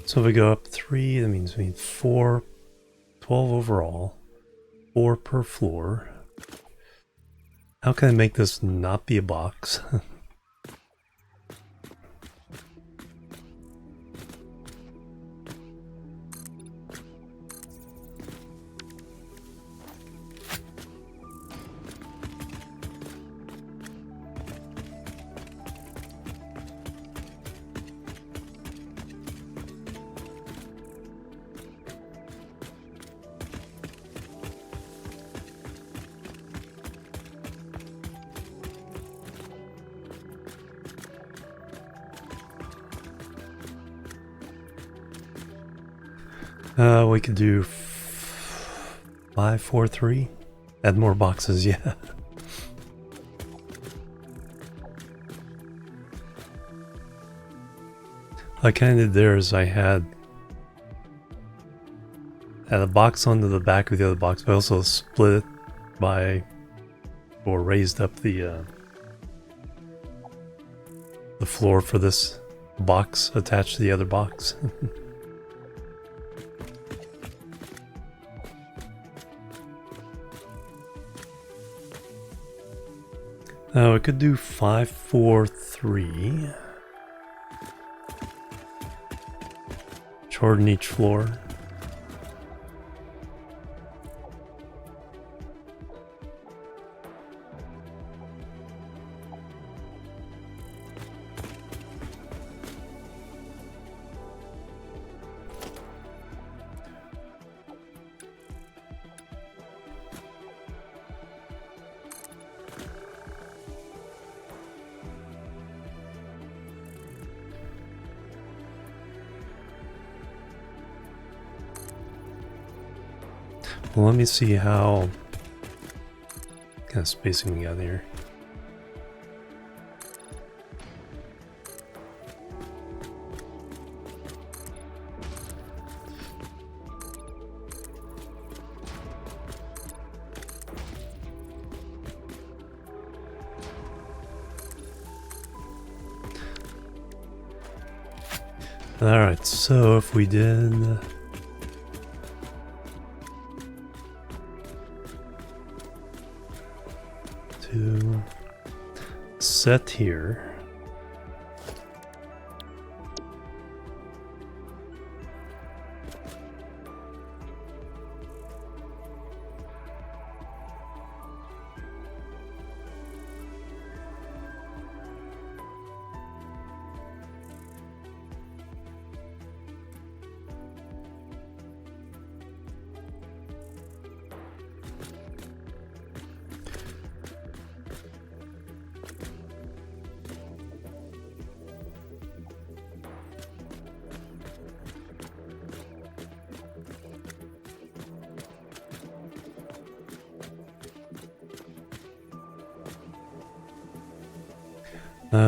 So if we go up 3, that means we need 4, 12 overall, 4 per floor. How can I make this not be a box? We could do 5, 4, 3. Add more boxes, yeah. I kind of did there is I had a box onto the back of the other box, but I also split it by, or raised up the floor for this box attached to the other box. We could do 5, 4, 3. Shorten each floor. Well, let me see how kind of spacing we got here. Alright, so if we did... to set here.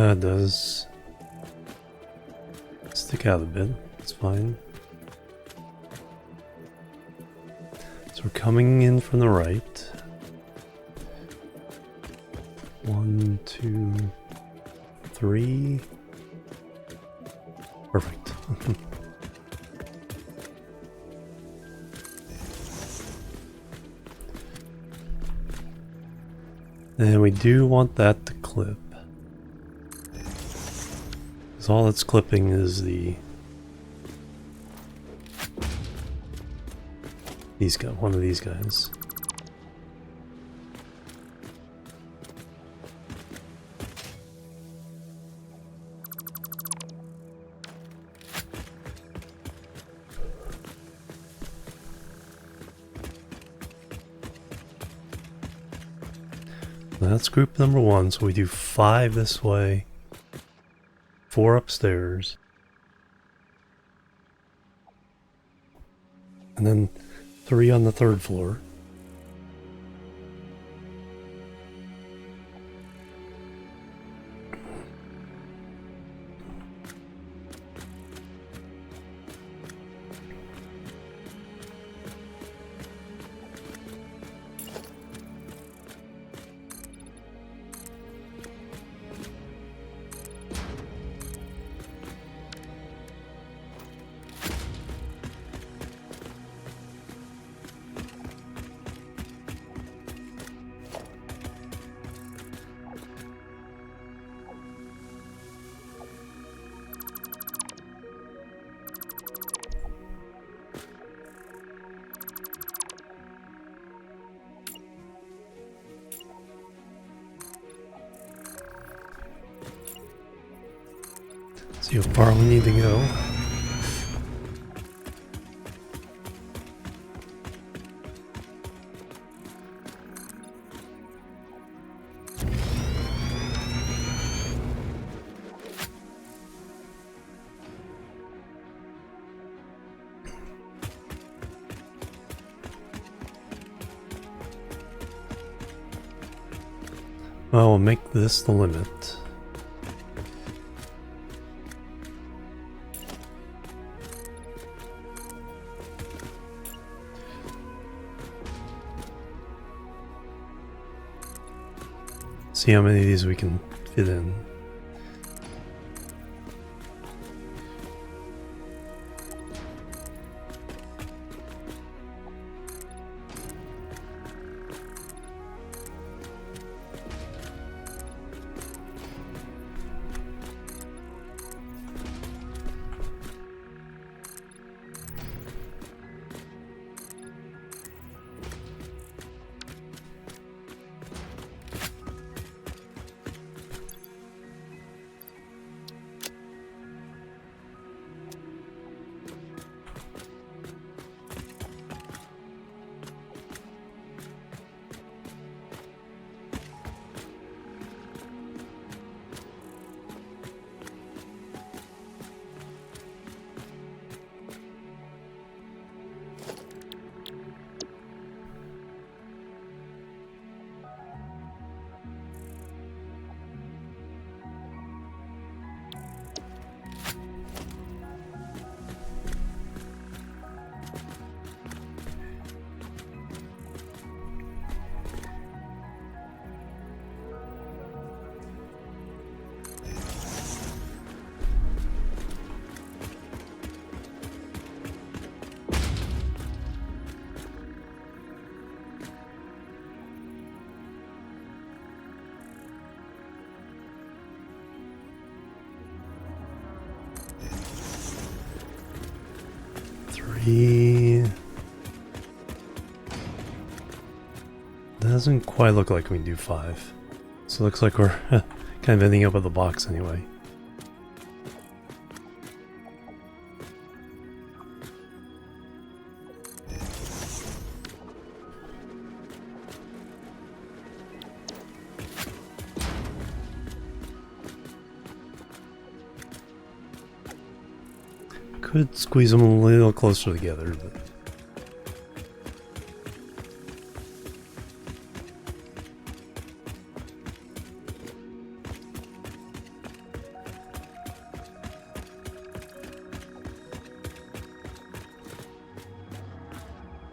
It does stick out a bit, it's fine. So we're coming in from the right. 1, 2, 3. Perfect. And we do want that to clip. Because all it's clipping is one of these guys. That's group number 1, so we do 5 this way, 4 upstairs, and then 3 on the 3rd floor. See how far we need to go. Well, we'll make this the limit. See how many of these we can fit in. 3. Doesn't quite look like we can do 5. So it looks like we're kind of ending up with the box anyway. Could squeeze them a little closer together, but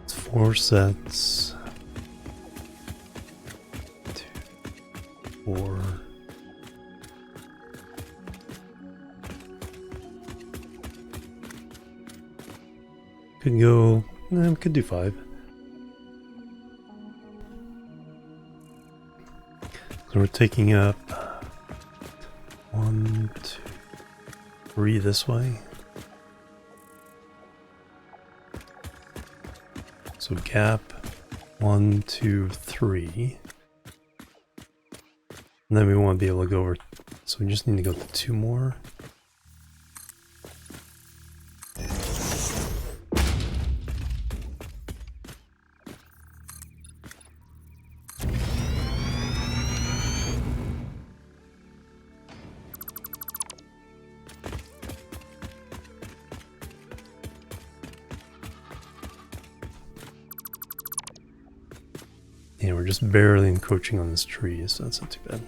it's 4 sets. 2, 4. Could go, we could do 5. So we're taking up 1, 2, 3 this way. So gap 1, 2, 3. And then we want to be able to go over, so we just need to go to 2 more. Yeah, we're just barely encroaching on this tree, so that's not too bad.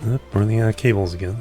Yep, running out of cables again.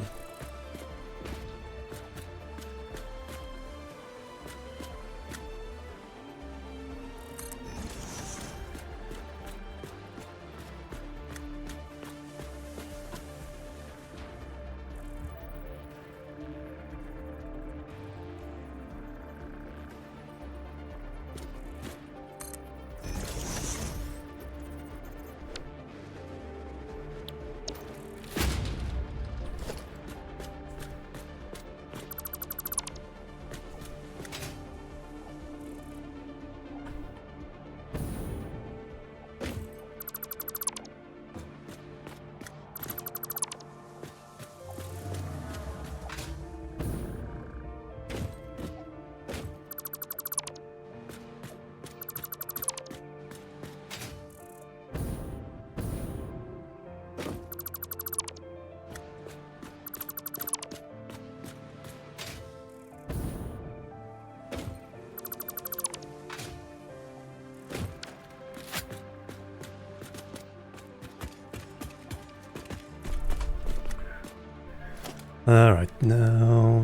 Alright, now...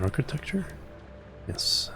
Architecture? Yes.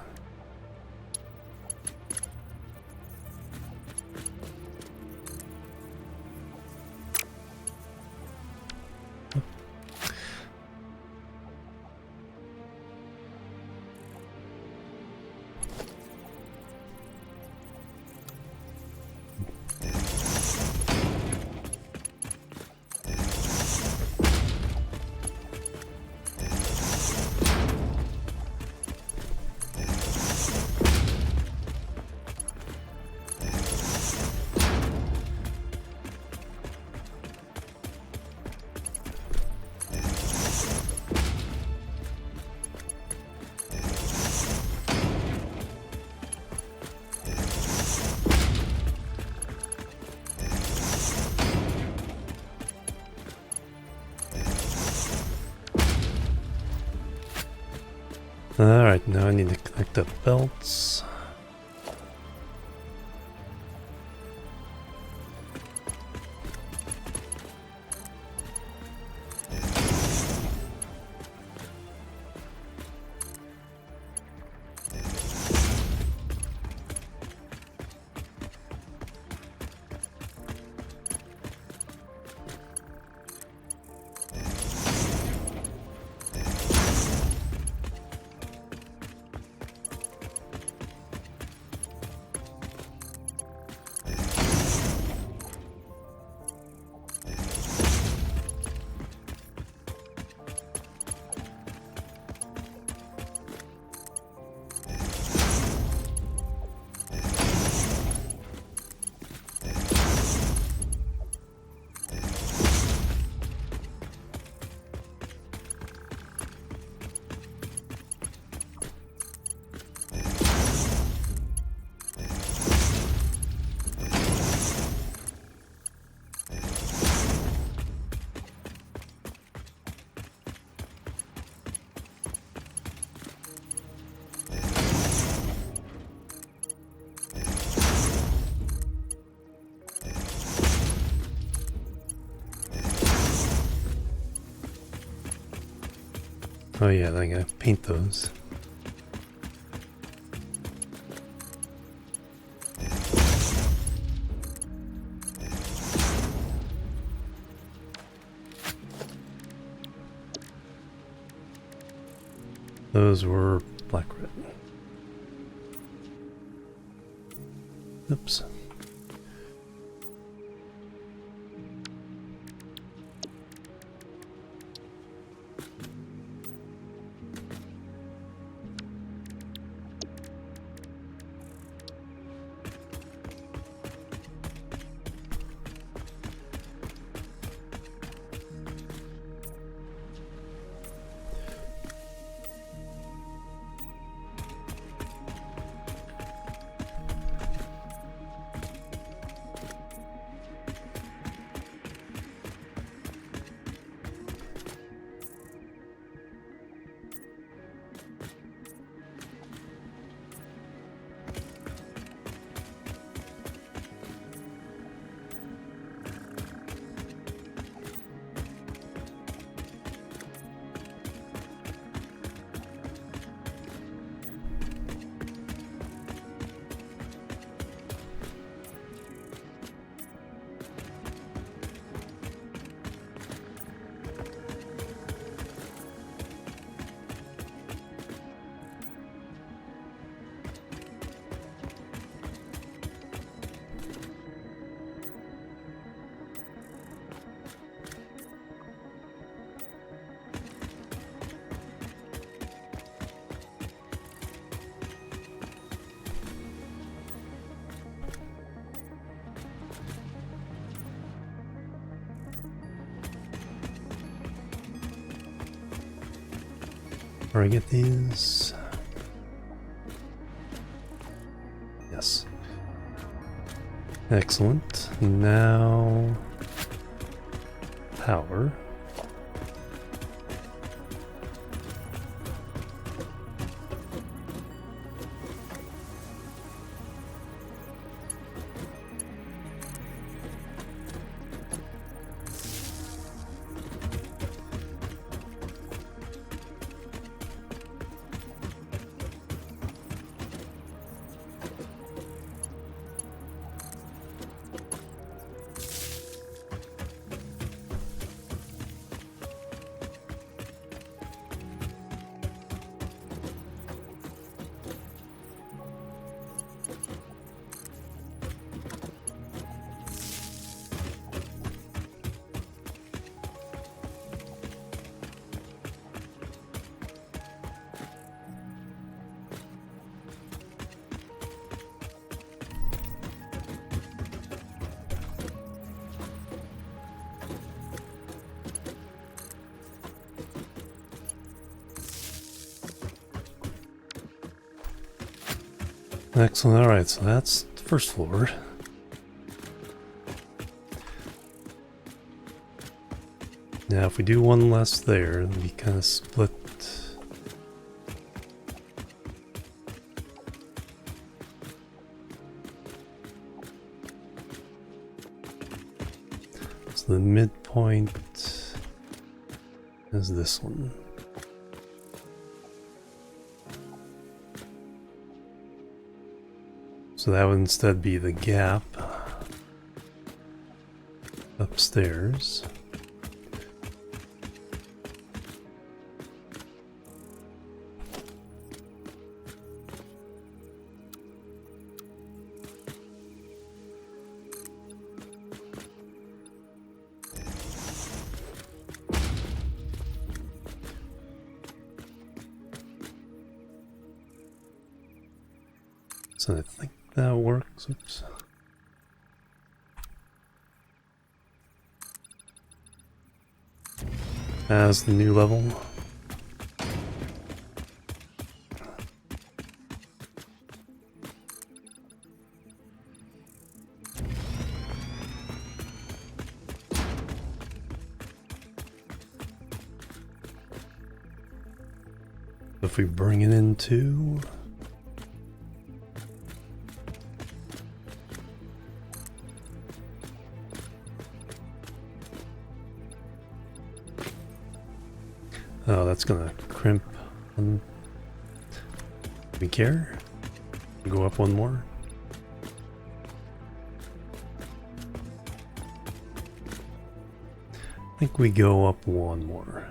Alright, now I need to connect up belts. Oh yeah, I gotta paint those. Those were black red. Oops. Where I get these? Yes. Excellent. Now power. Excellent. All right, so that's the first floor. Now, if we do one less there, we kind of split. So the midpoint is this one. So that would instead be the gap upstairs. So I think that works. Oops. As the new level. If we bring it into oh, that's gonna crimp. Do we care? Go up one more. I think we go up one more.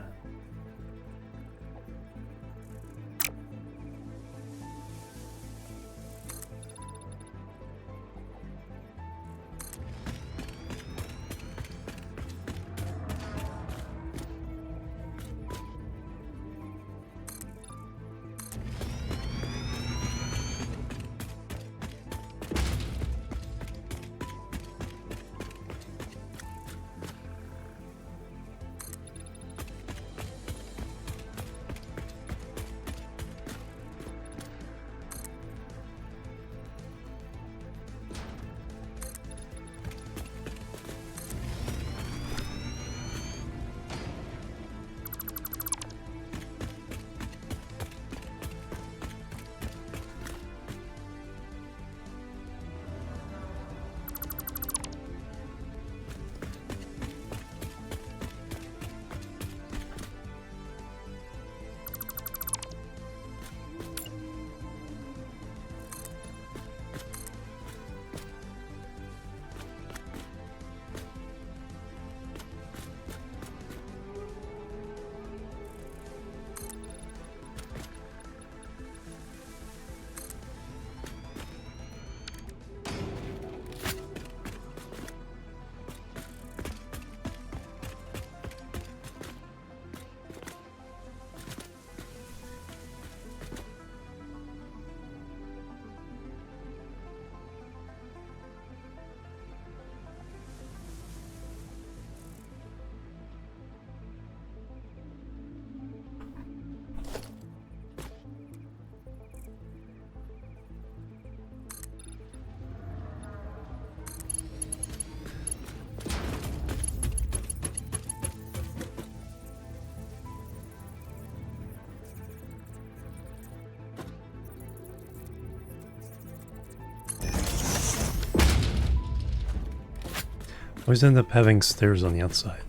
Always end up having stairs on the outside.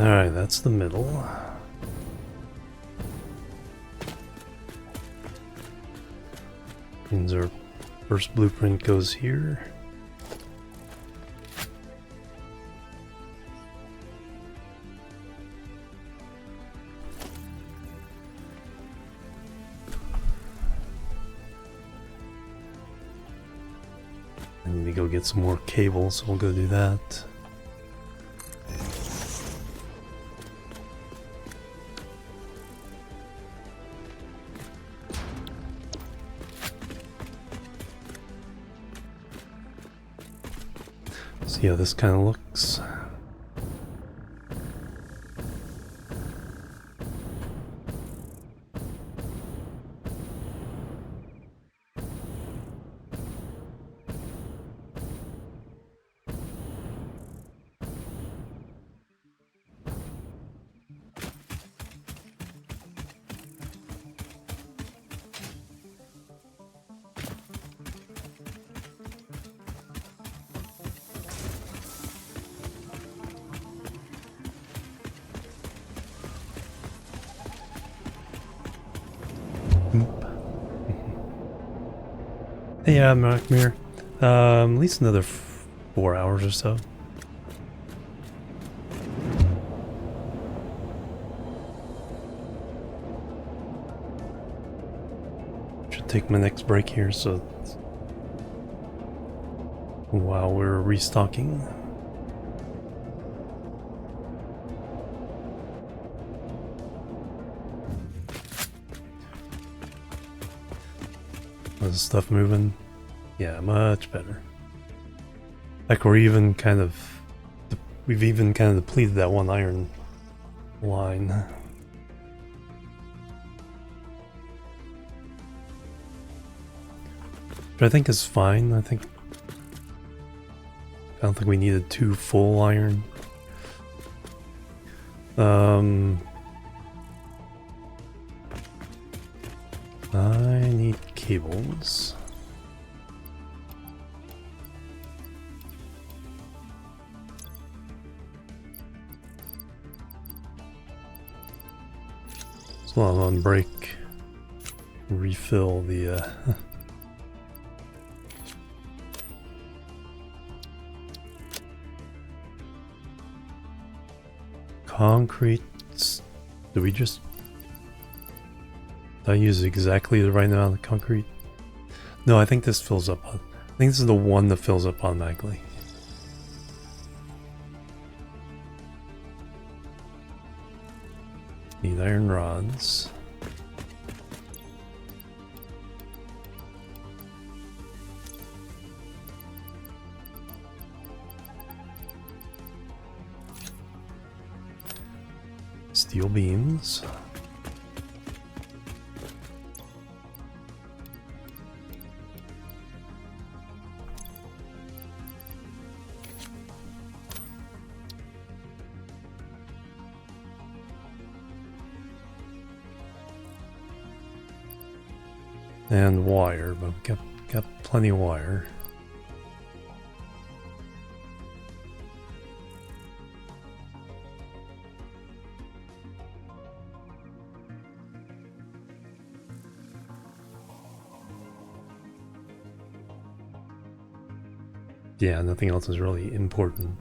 Alright, that's the middle. Means our first blueprint goes here. I need to go get some more cables, so we'll go do that. See how this kind of looks. Hey, Mark Mir. At least another 4 hours or so. Should take my next break here, so while we're restocking. Is stuff moving? Yeah, much better. Like we've even kind of depleted that one iron line. But I think it's fine. I don't think we needed 2 full iron. I need cables. So I'm on break. Refill the concrete. Do we just... Did I use exactly the right amount of concrete? No, I think this fills up. I think this is the one that fills up automatically. Need iron rods. Steel beams. And wire, but got plenty of wire. Yeah, nothing else is really important.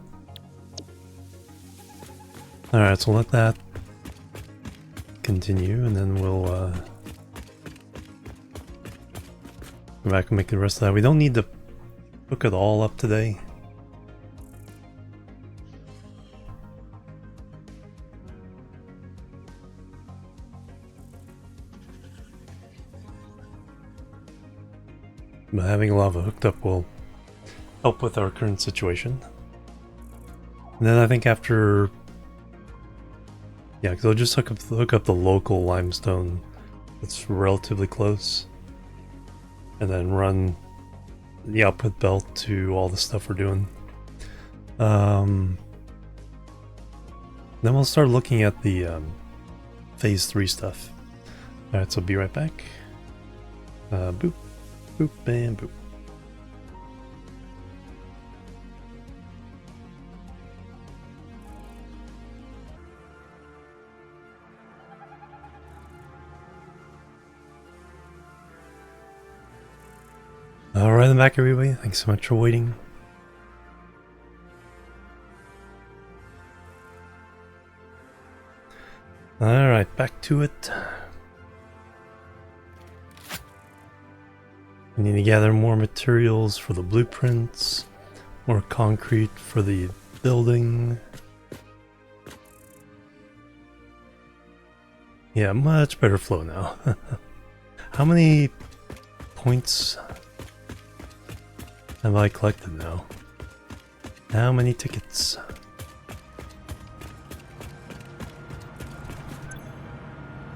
Alright, so let that continue, and then we'll go back and make the rest of that. We don't need to hook it all up today. But having lava hooked up will help with our current situation. And then I think after... Yeah, because I'll just hook up the local limestone that's relatively close. And then run the output belt to all the stuff we're doing. Then we'll start looking at the phase 3 stuff. Alright, so be right back. Boop, boop, and boop. Alright, I'm back everybody. Thanks so much for waiting. Alright, back to it. We need to gather more materials for the blueprints, more concrete for the building. Yeah, much better flow now. How many points have I collected now? How many tickets?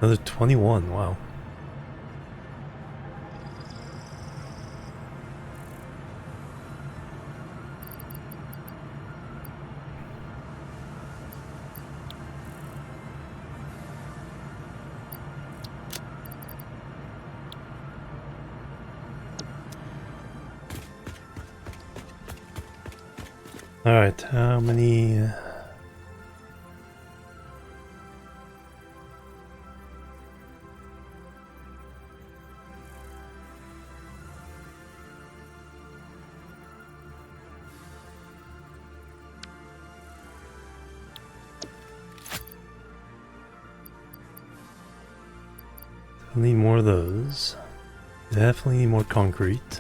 Another 21, wow. Alright, how many... I need more of those. Definitely need more concrete.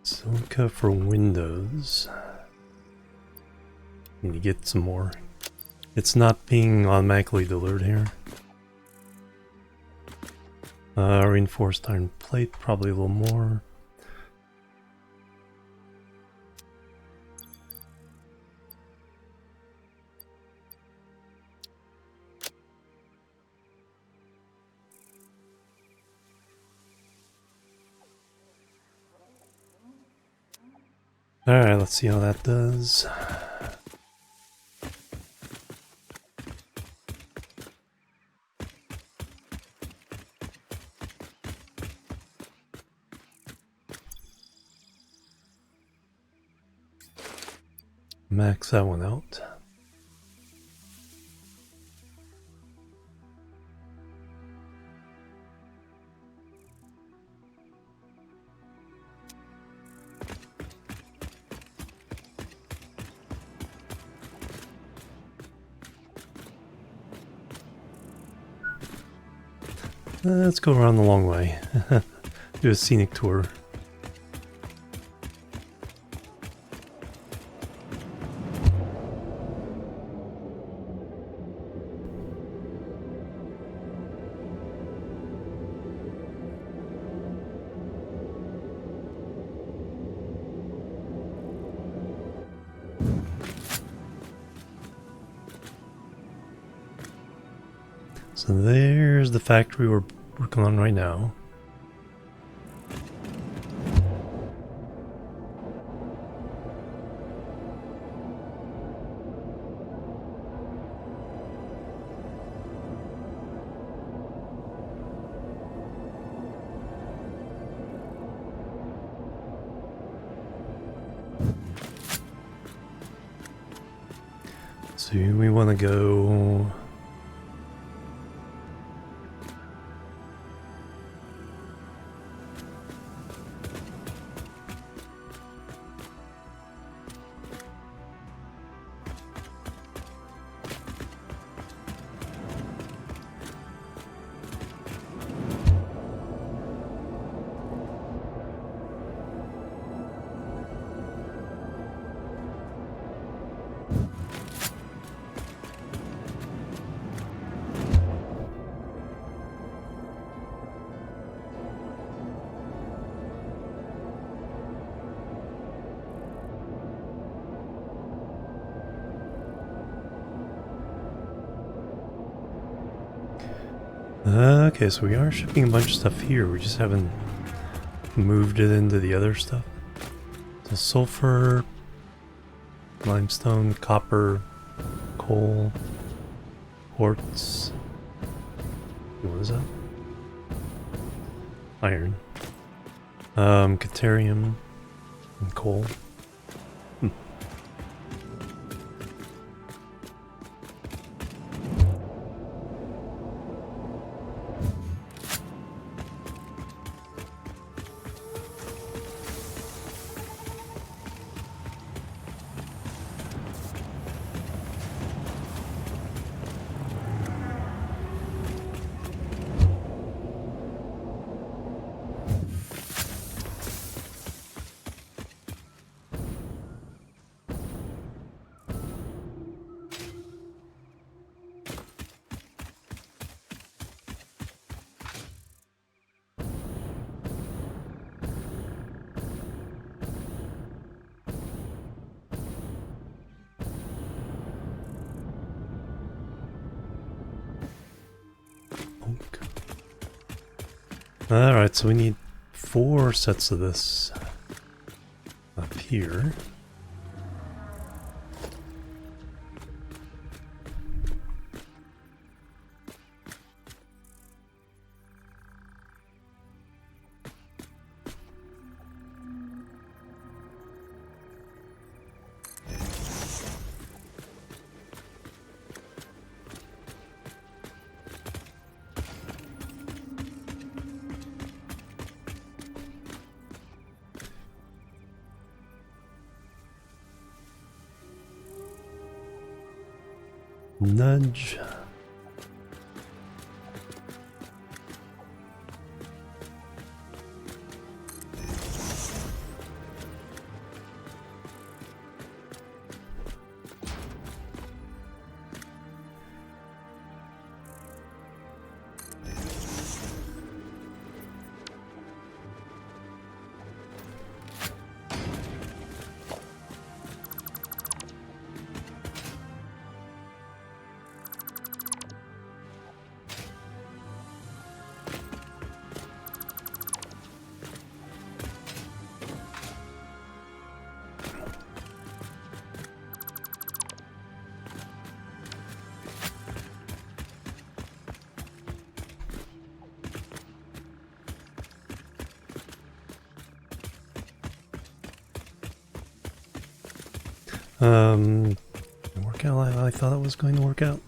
Silica for windows. Need to get some more. It's not being automatically delivered here. Reinforced iron plate, probably a little more. Alright, let's see how that does. Max that one out. Let's go around the long way. Do a scenic tour. So there's the factory we're working on right now. So we want to go... Okay, so we are shipping a bunch of stuff here, we just haven't moved it into the other stuff. So sulfur, limestone, copper, coal, quartz. What is that? Iron. Caterium and coal. Alright, so we need 4 sets of this up here. Nudge. Work out like I thought it was going to work out.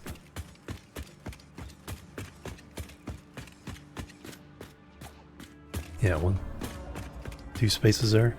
Yeah, 2 spaces there.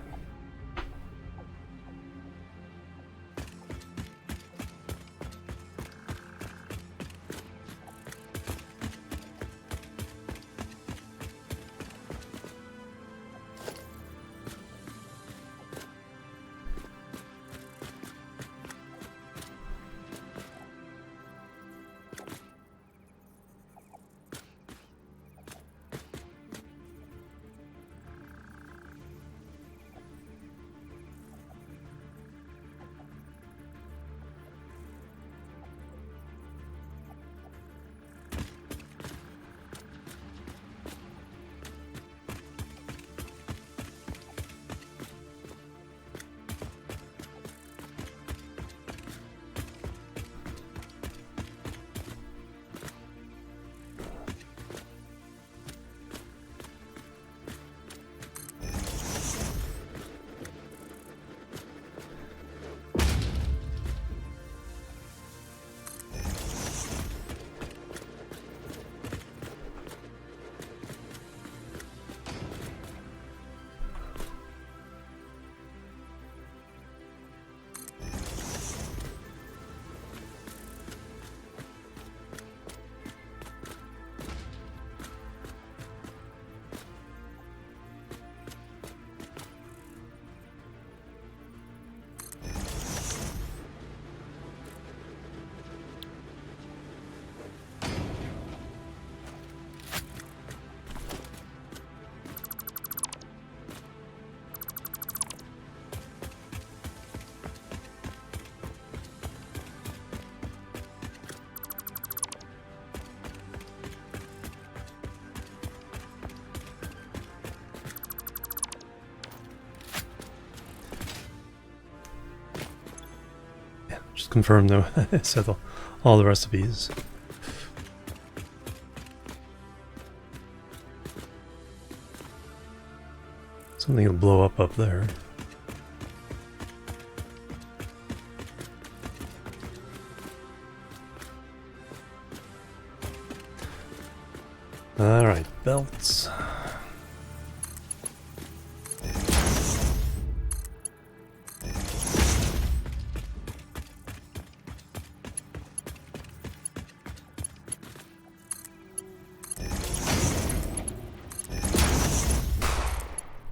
just confirm though. I said all the recipes. Something will blow up there. Alright, belts.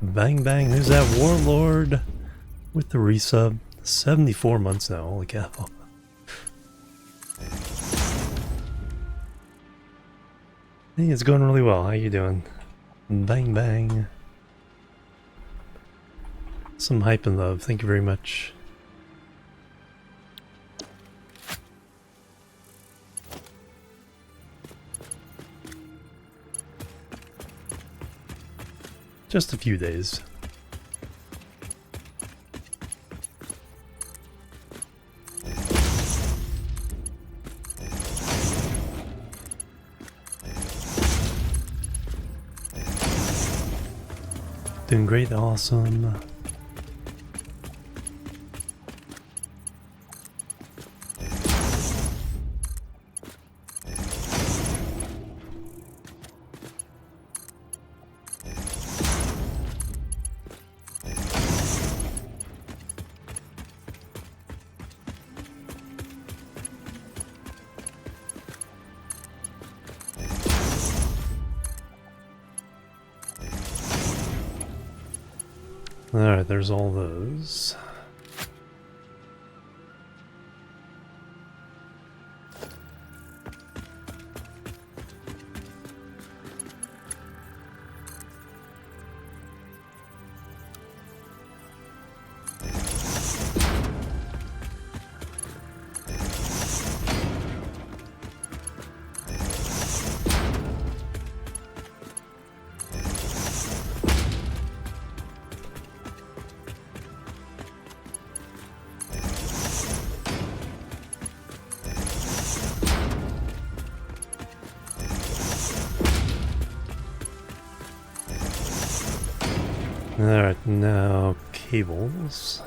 Bang bang, who's that warlord with the resub? 74 months now, holy cow. Hey, it's going really well. How you doing? Bang bang. Some hype and love. Thank you very much. Just a few days. Doing great, awesome. Alright, there's all those. Alright, now cables.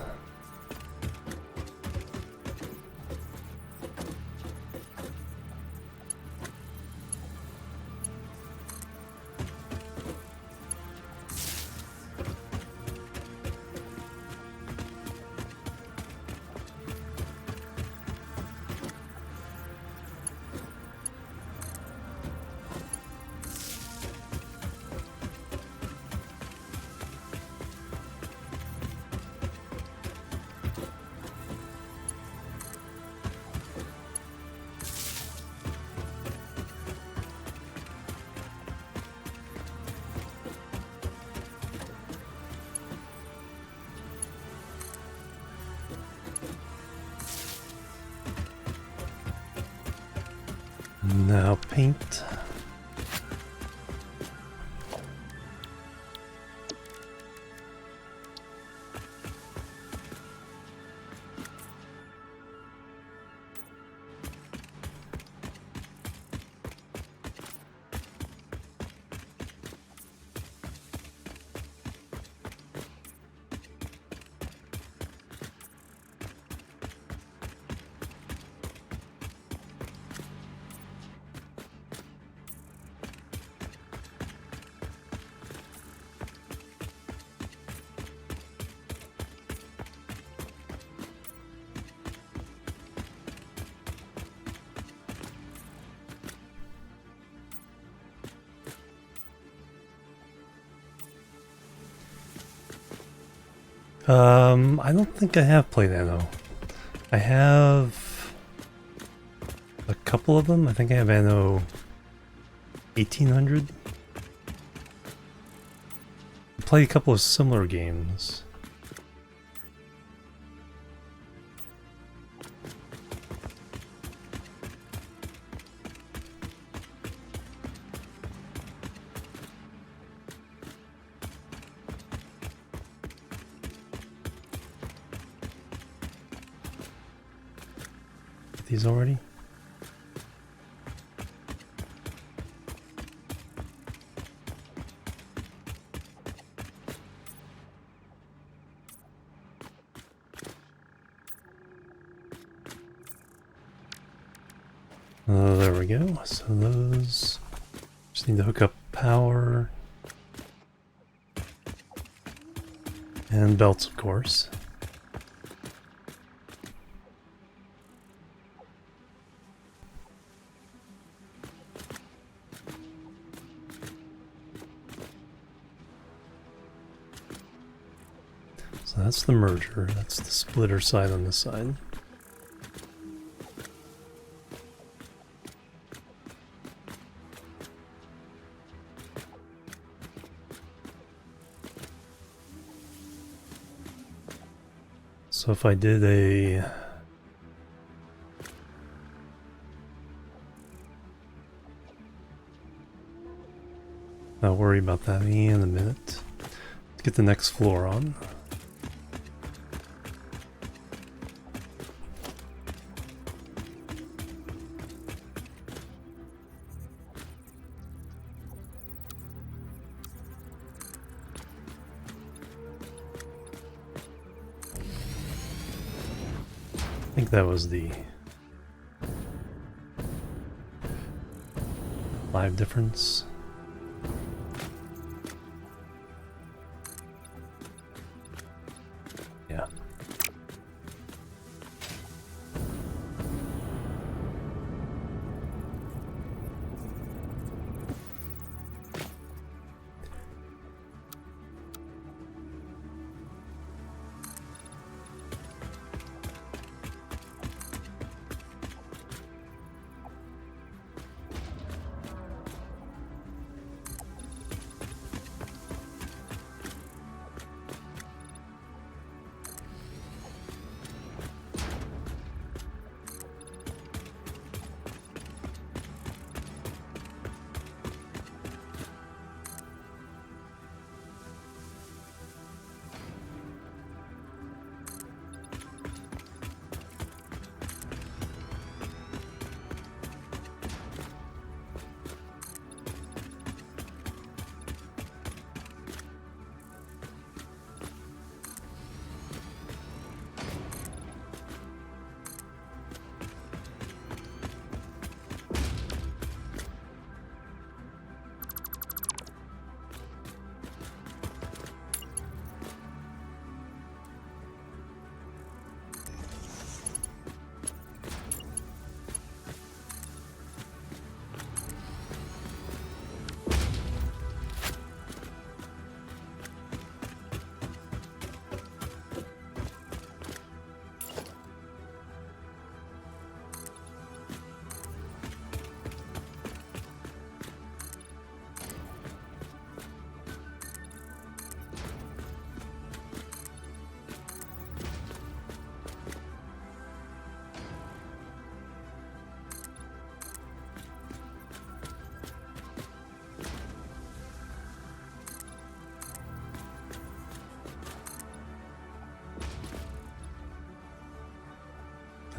Now paint. I don't think I have played Anno. I have a couple of them. I think I have Anno 1800. I played a couple of similar games. these already? There we go. So those just need to hook up power and belts, of course. So that's the merger. That's the splitter side on this side. So if I did a I'll worry about that in a minute. Let's get the next floor on. I think that was the 5 difference. Yeah.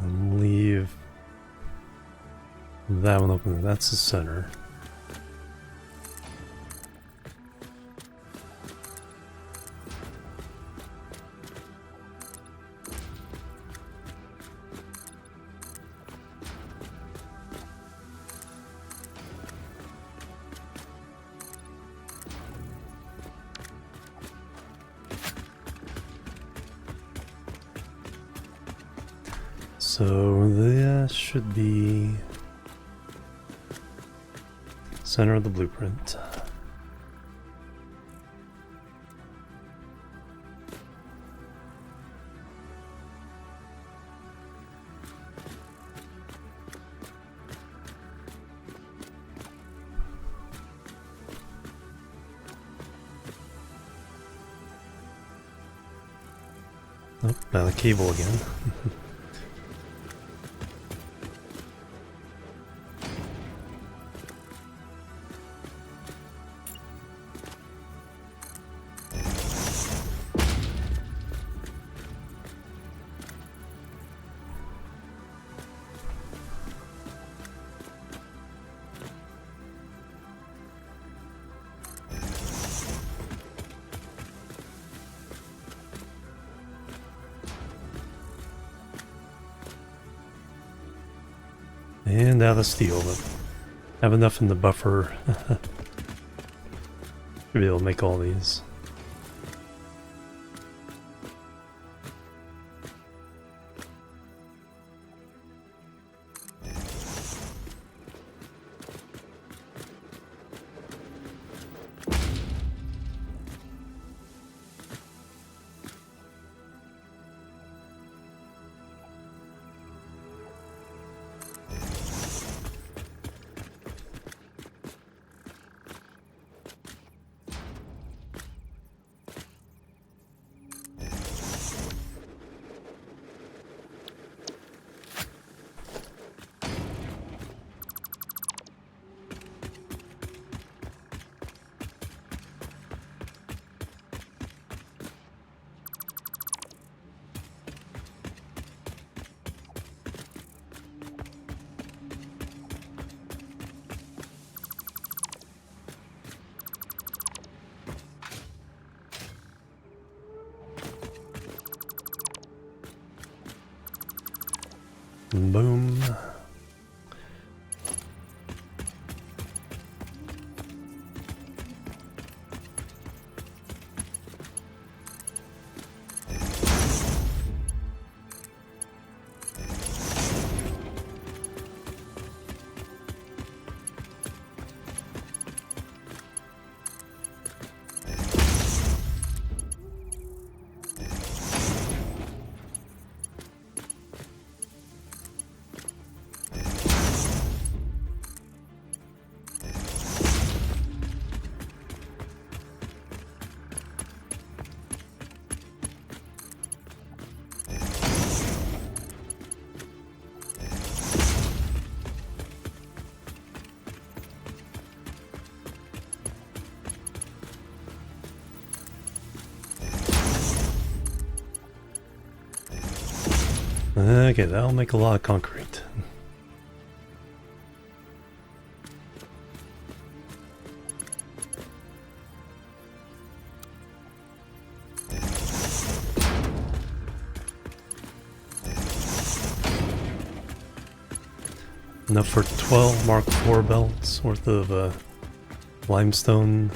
And leave that one open. That's the center. So this should be center of the blueprint. Oh, now the cable again. And out of steel, but have enough in the buffer to be able to make all these. Boom. Okay, that'll make a lot of concrete. Enough for 12 Mark IV belts worth of limestone.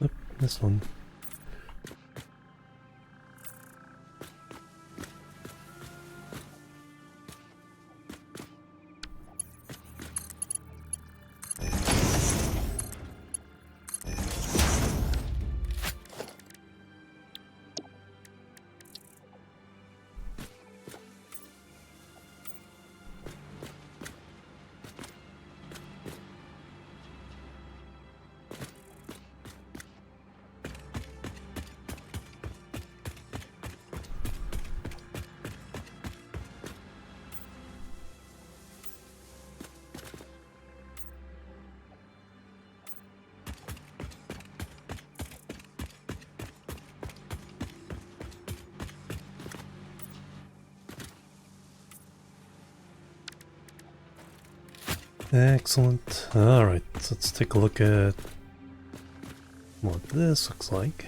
Oop, this one. Excellent. Alright, so let's take a look at what this looks like.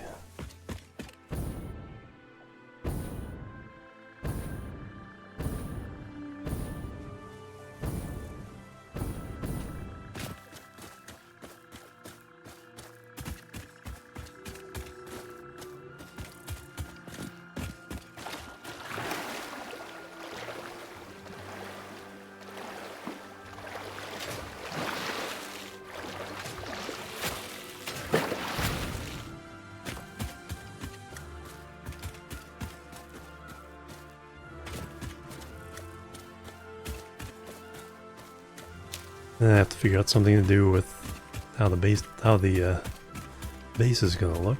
I have to figure out something to do with how the base is gonna look.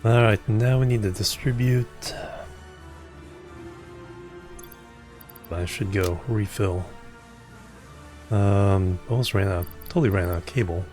Alright, now we need to distribute. I should go refill. Almost ran out, totally ran out of cable.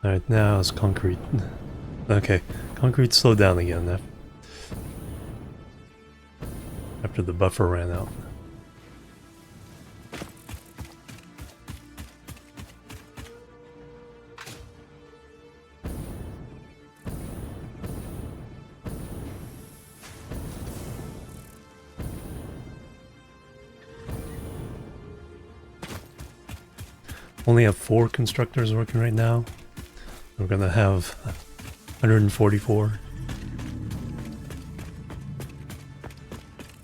Alright, now it's concrete. Okay, concrete slowed down again after the buffer ran out. Only have 4 constructors working right now. We're gonna have 144.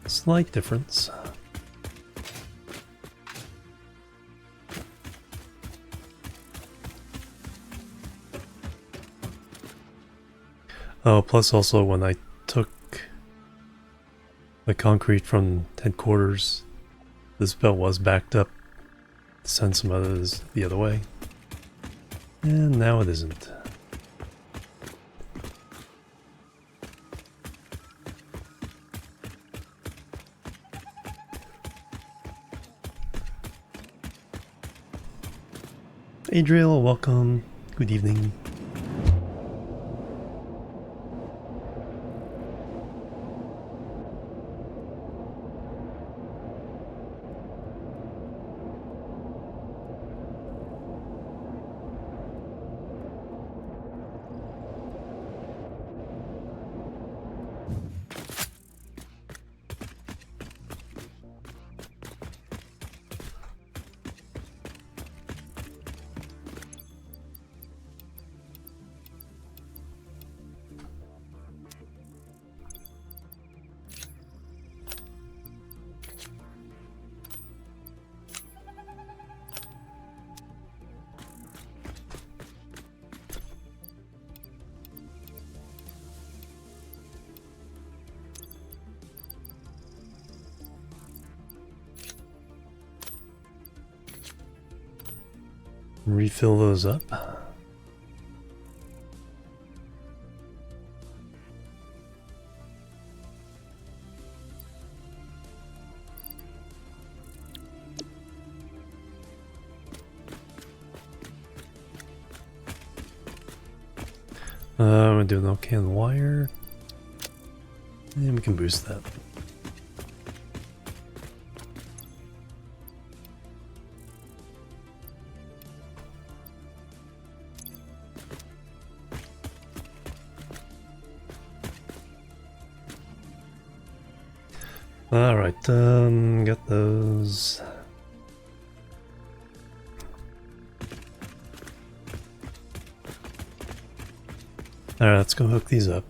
Slight difference. Oh, plus also when I took the concrete from headquarters, this belt was backed up to send some others the other way. And now it isn't. Adriel, welcome. Good evening. Refill those up. I'm gonna do an okay on the wire. And we can boost that. Alright, got those. Alright, let's go hook these up.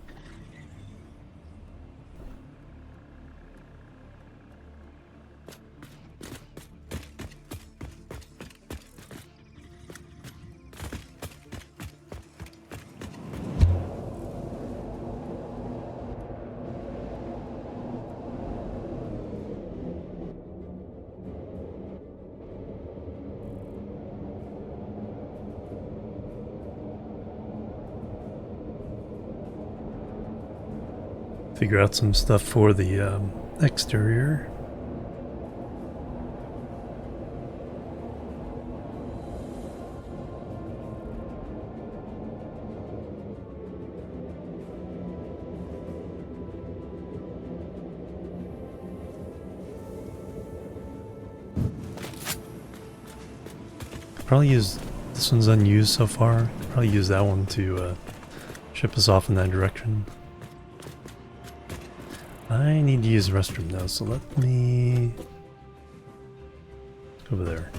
Figure out some stuff for the exterior. Probably use this one's unused so far. Probably use that one to ship us off in that direction. I need to use the restroom now, so let me go over there.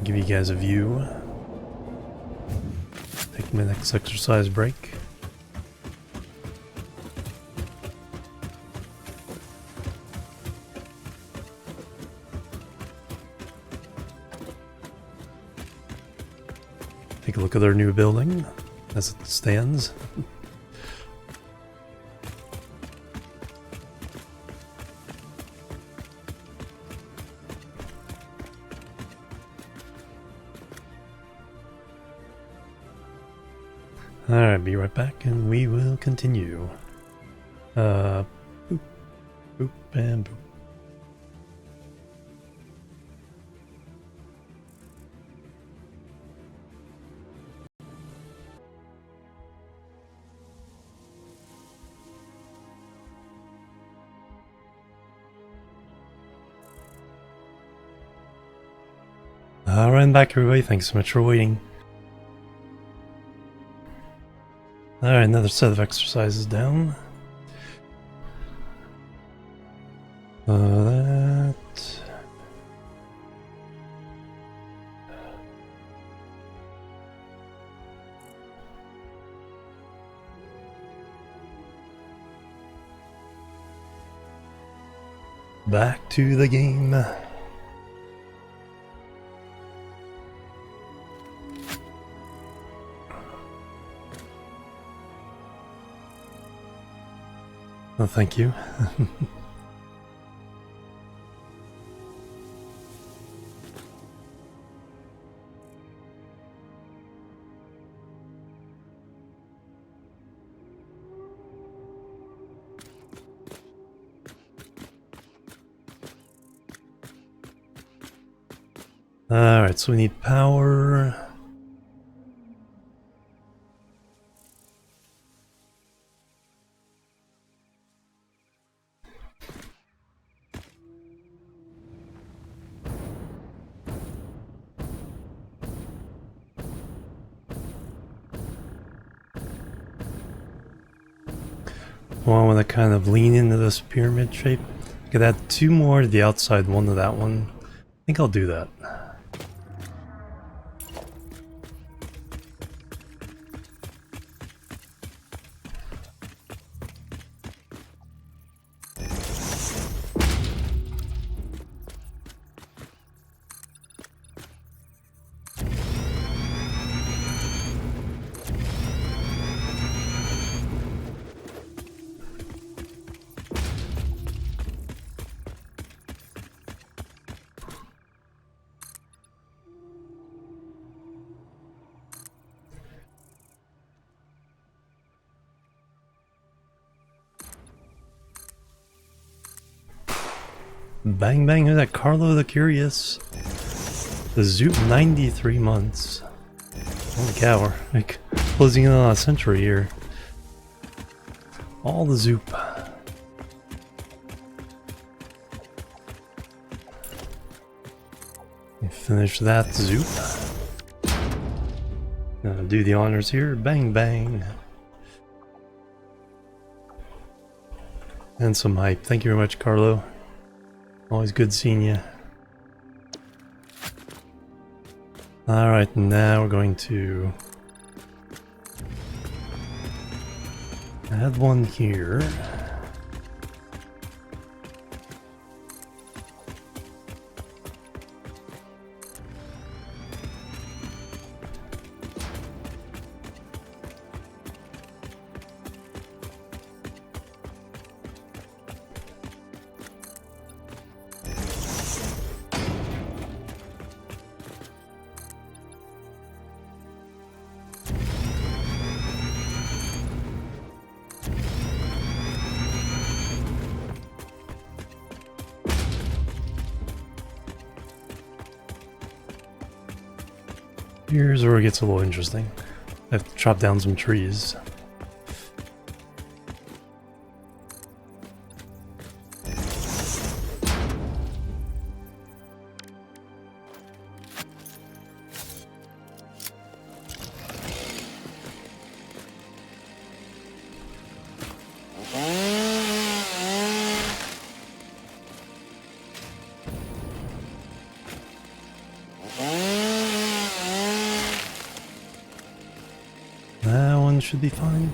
Give you guys a view. Take my next exercise break. Take a look at our new building as it stands. Alright, be right back and we will continue. Boop, boop, and boop. Alright, I'm back everybody, thanks so much for waiting. Alright, another set of exercises down. That... Back to the game. Oh, thank you. Alright, so we need power. Well, I want to kind of lean into this pyramid shape. I could add 2 more to the outside, 1 to that one. I think I'll do that. Bang bang, who's that? Carlo the Curious. The Zoop 93 months. Holy cow, we're like closing in on a century here. All the Zoop. Finish that Zoop. Do the honors here. Bang bang. And some hype. Thank you very much, Carlo. Always good seeing you. Alright, now we're going to add one here. Here's where it gets a little interesting. I have to chop down some trees. That one should be fine.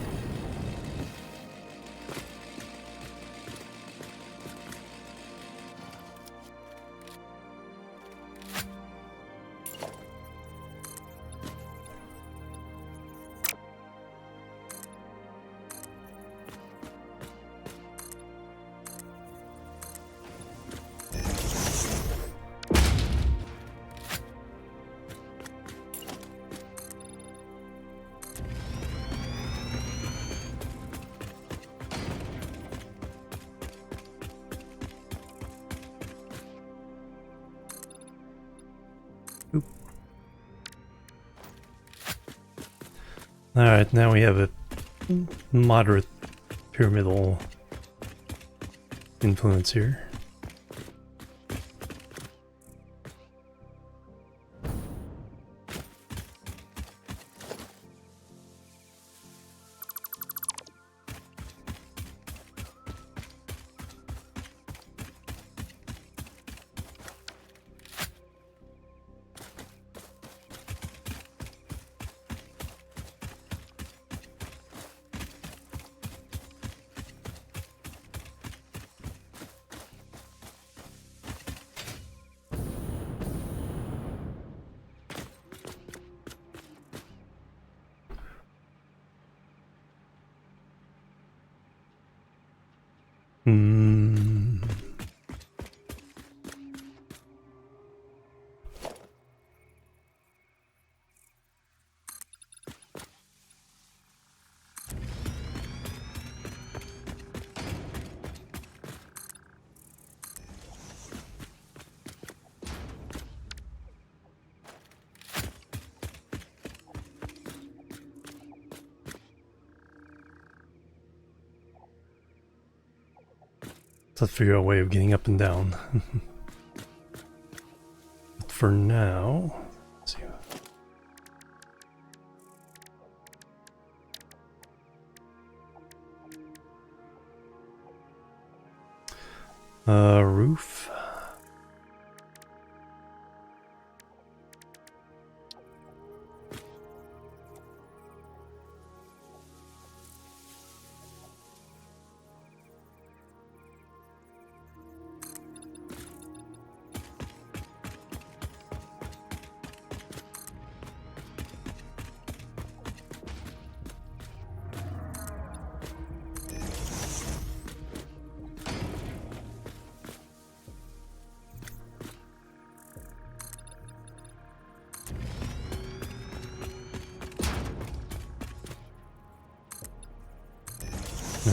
Alright, now we have a moderate pyramidal influence here. Let's figure out a way of getting up and down. But for now, let's see. Roof.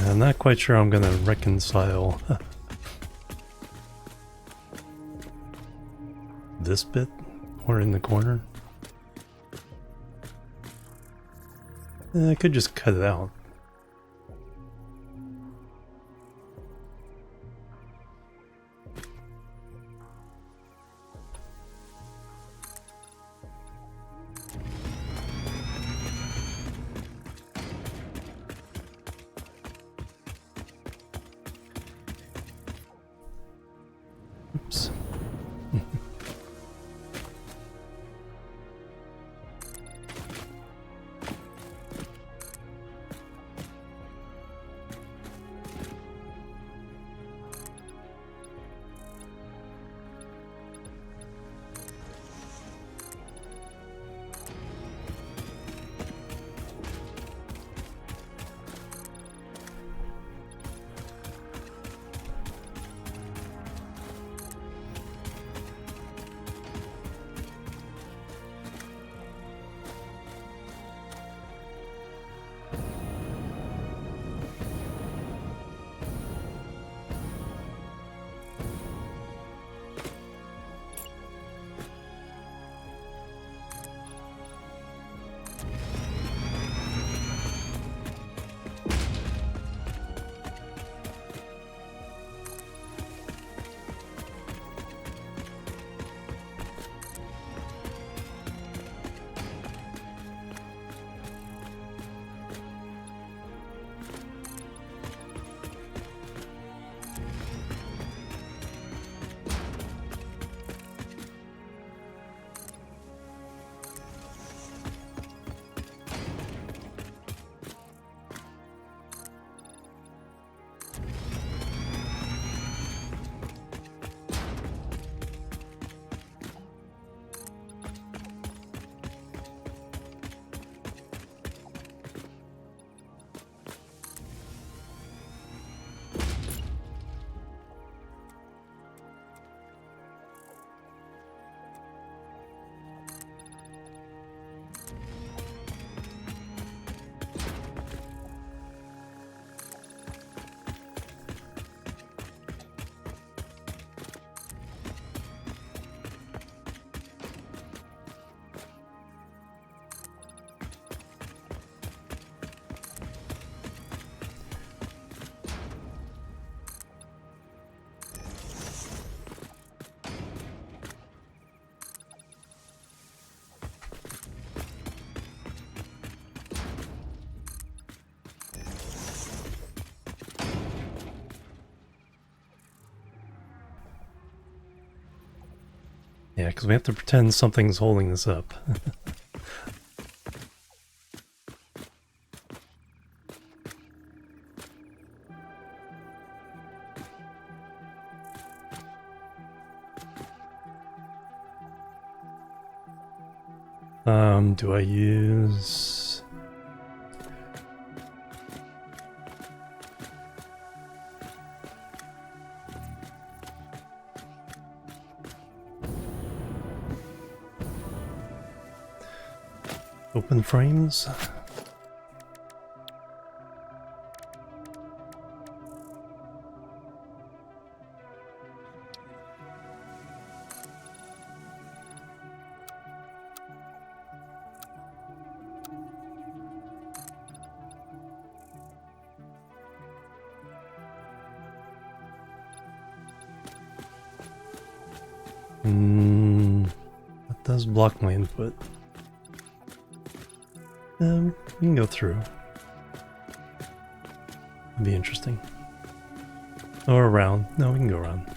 I'm not quite sure I'm gonna reconcile this bit or in the corner. I could just cut it out. Yeah, because we have to pretend something's holding this up. Do I use... open frames? That does block my input. We can go through. It'd be interesting. Or around. No, we can go around.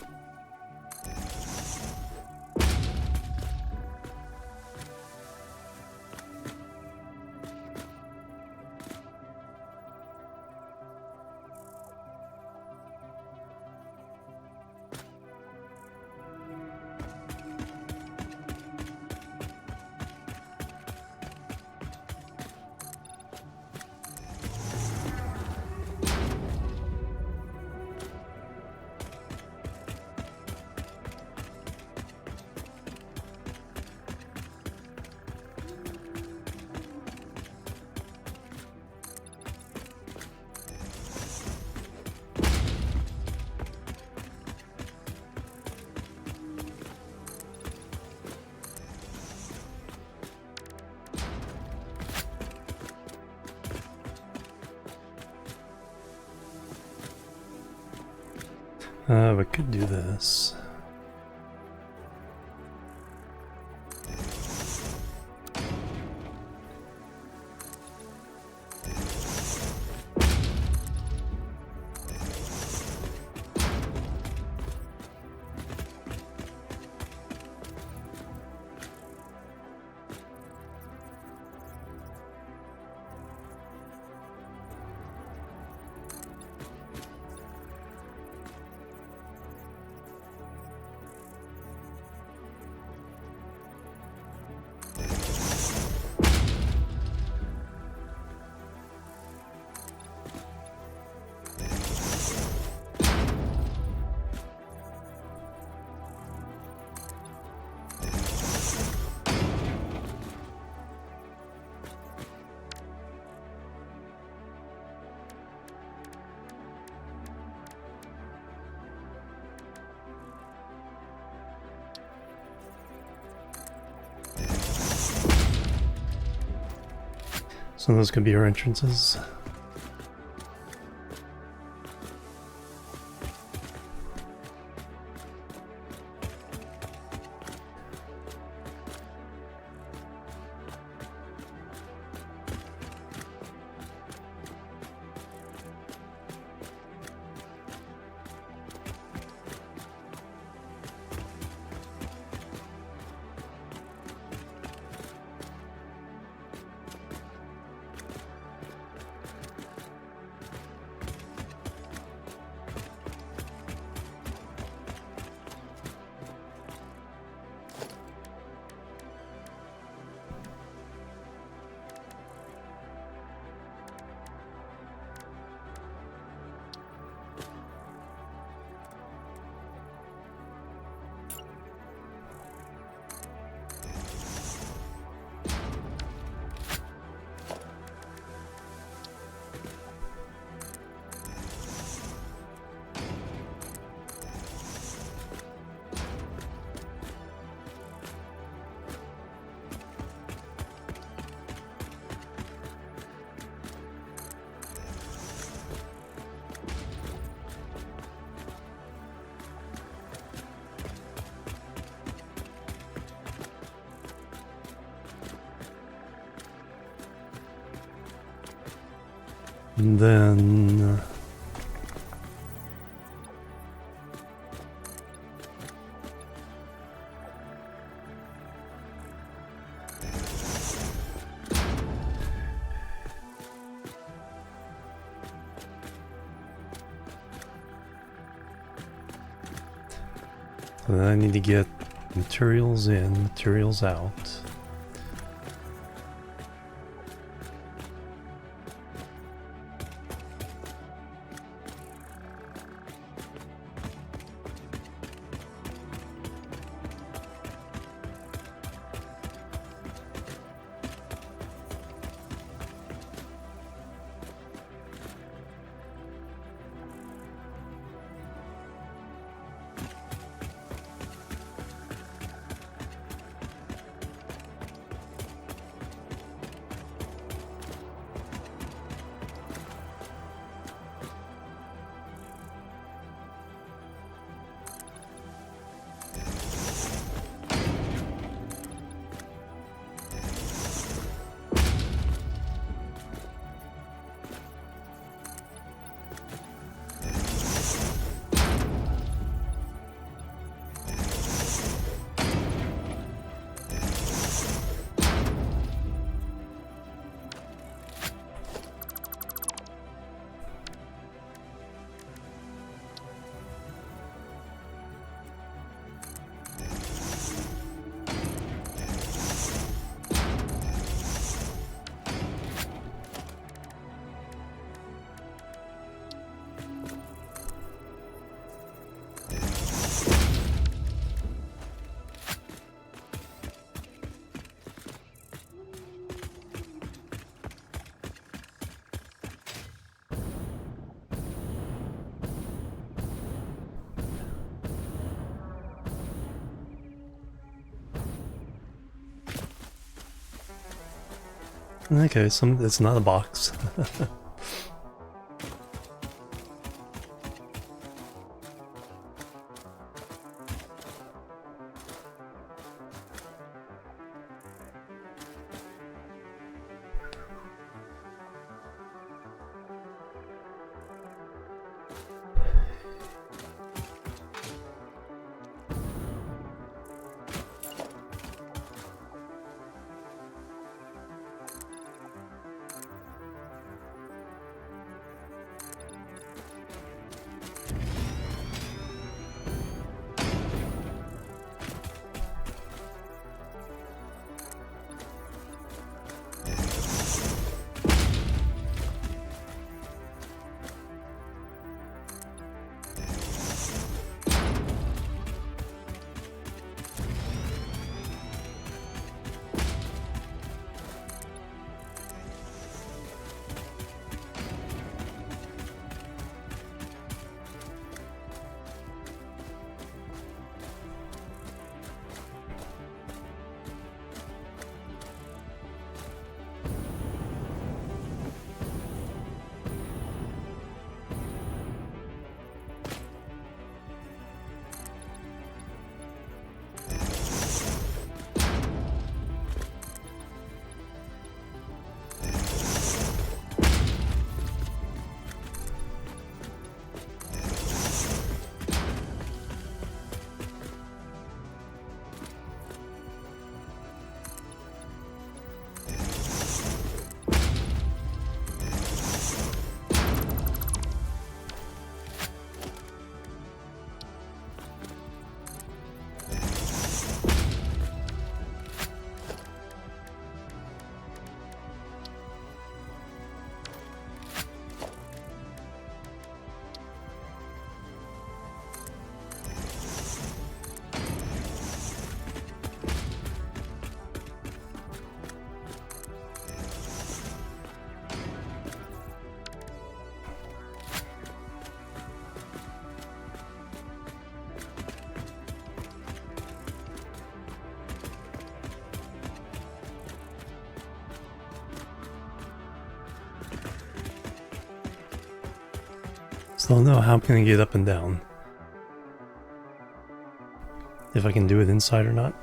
We could do this. So those could be our entrances. And then So then I need to get materials in, materials out. Okay, it's not a box. Still don't know how I'm gonna get up and down. If I can do it inside or not.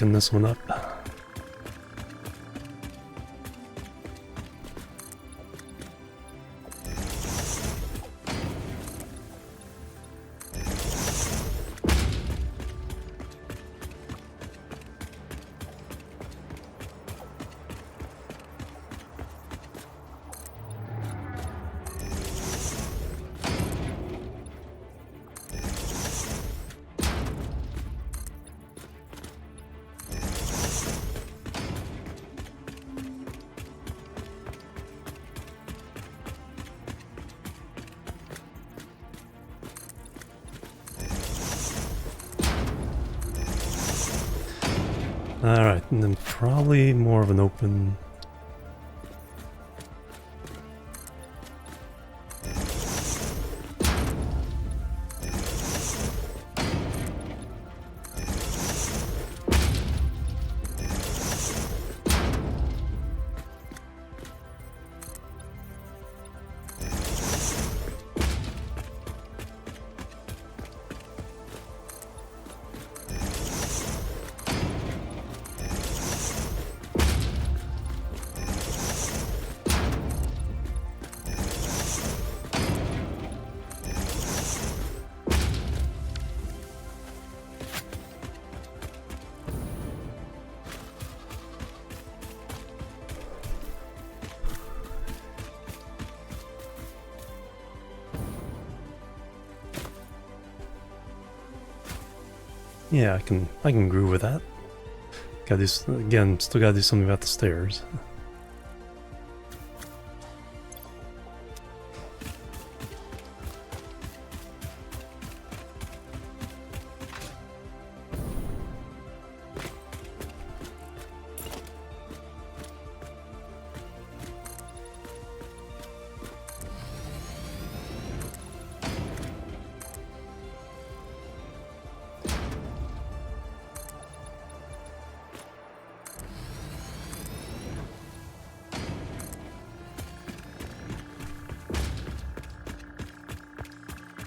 picking this one up. Alright, and then probably more of an open... Yeah, I can groove with that. Gotta do, again, still gotta do something about the stairs.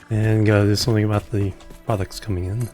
And gotta do something about the products coming in.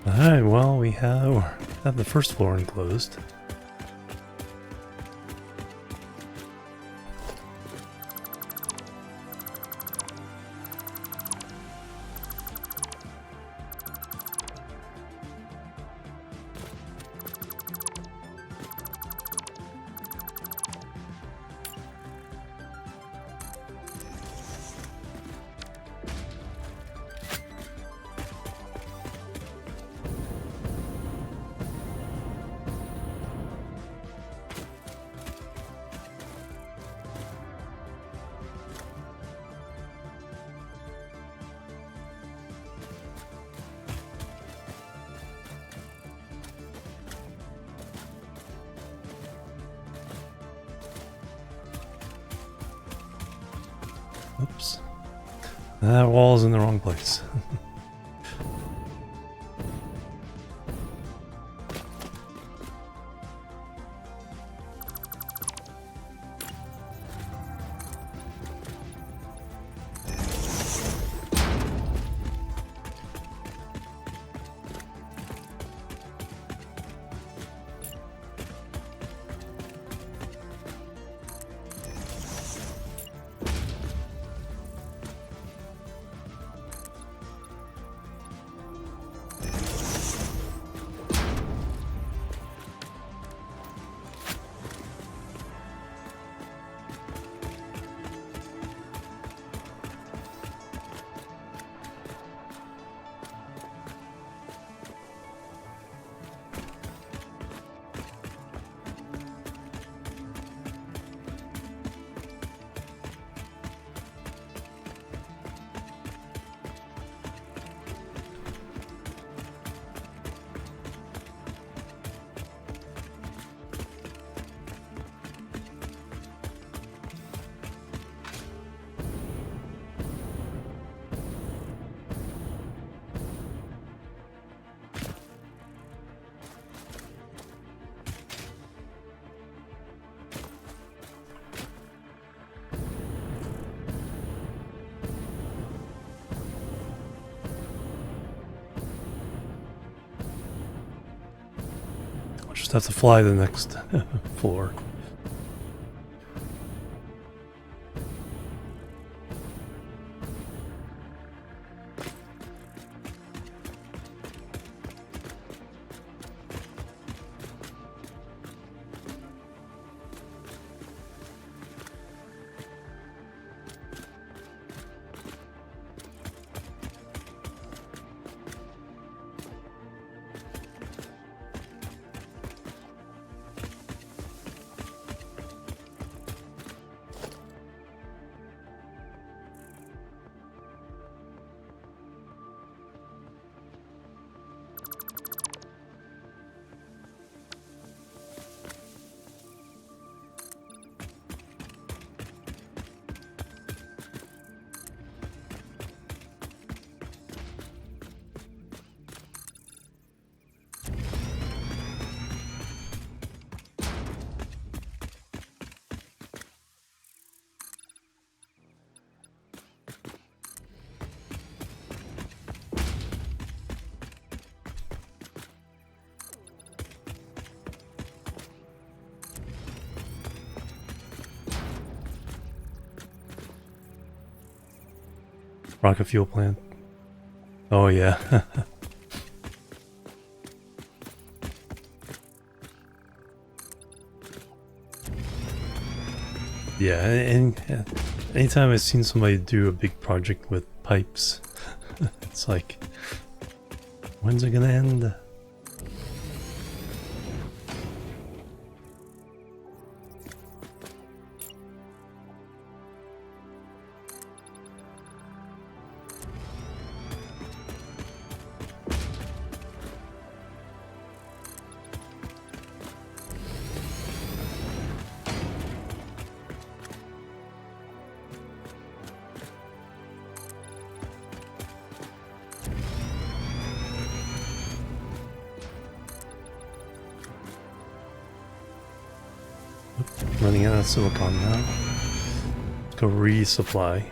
Alright, well, we have the first floor enclosed. Oops. That wall's in the wrong place. Just have to fly the next floor. Rocket fuel plant. Oh yeah. Yeah, and anytime I've seen somebody do a big project with pipes, it's like, when's it gonna end? Running out of silicon now. Let's go resupply.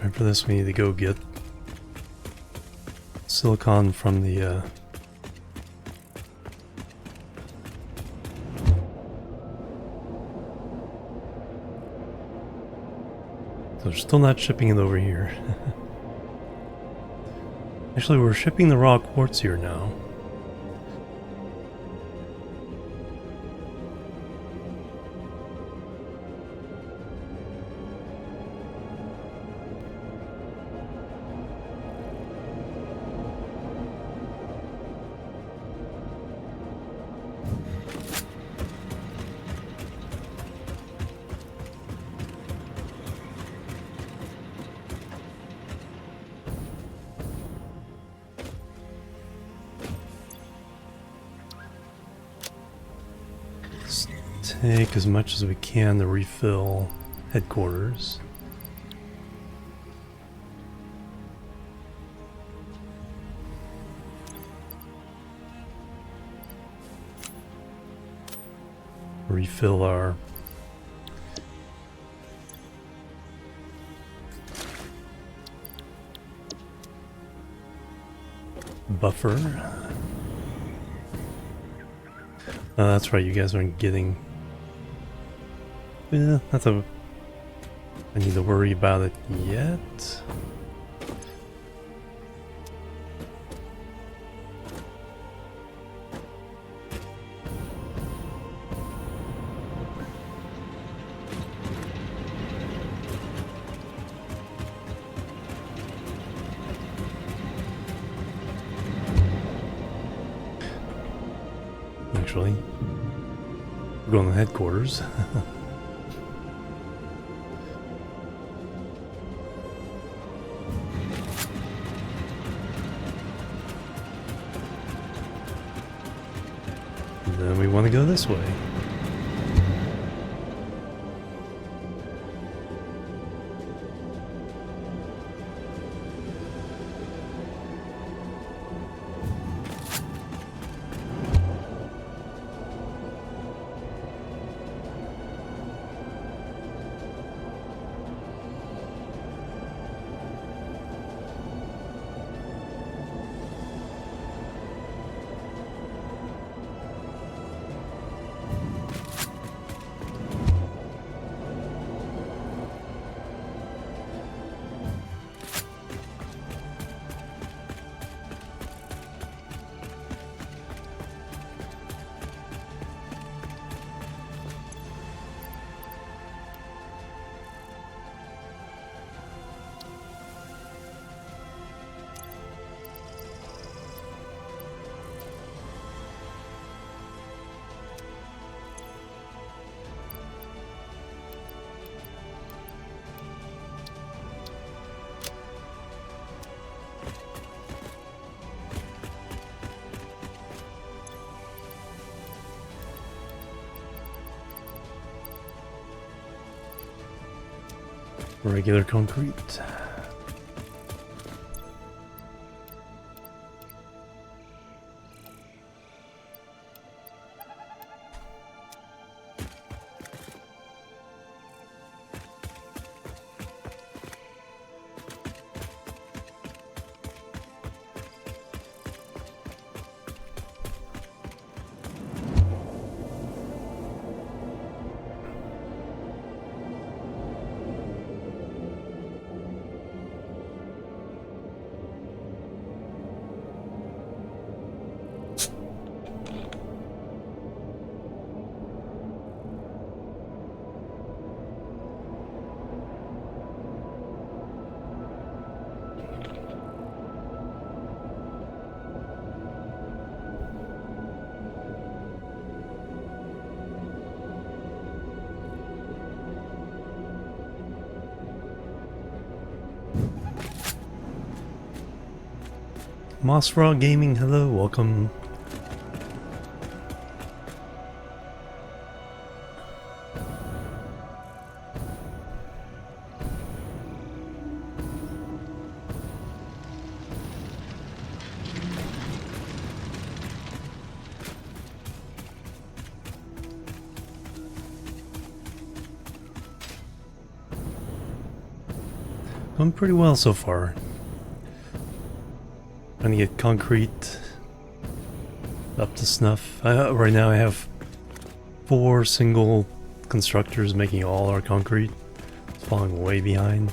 Right, for this we need to go get silicon from the so we're still not shipping it over here. Actually, we're shipping the raw quartz here now. Take as much as we can to refill headquarters. Refill our buffer. Oh, that's right, you guys aren't getting... Yeah, not a... I need to worry about it yet. Actually, We're going to headquarters. And then we want to go this way. Regular concrete. Mossfrog Gaming, hello, welcome. Going pretty well so far. Trying to get concrete up to snuff. Right now I have 4 single constructors making all our concrete. It's falling way behind.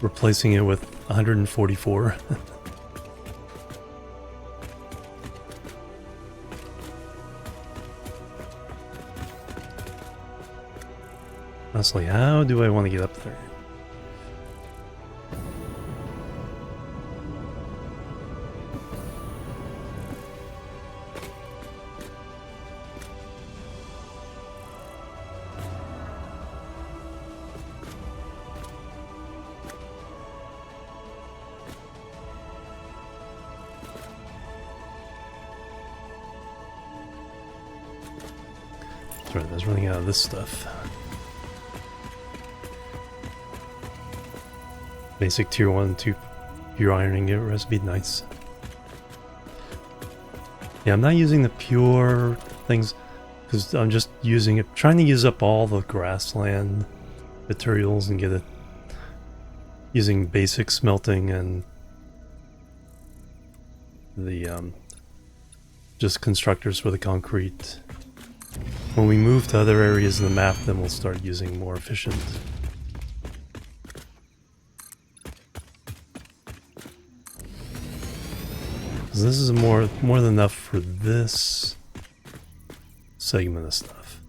Replacing it with 144. Honestly, how do I want to get up there? That's right, I was running out of this stuff. Basic tier 1, 2 pure iron ingot recipe, nice. Yeah, I'm not using the pure things because I'm just using it, trying to use up all the grassland materials and get it using basic smelting and the just constructors for the concrete. When we move to other areas of the map, then we'll start using more efficient. This is more than enough for this segment of stuff.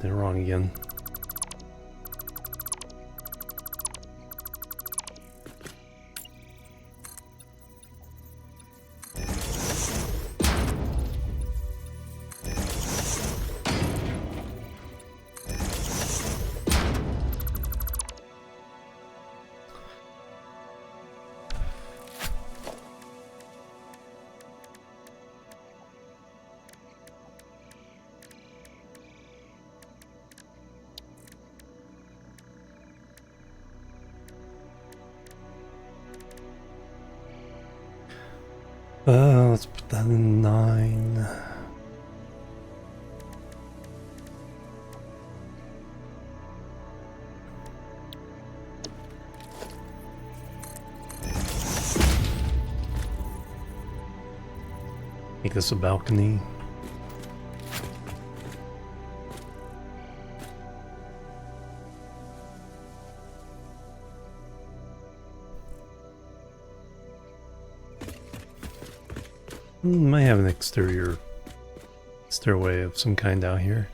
they're wrong again. Let's put that in 9. Make this a balcony. Might have an exterior stairway of some kind out here.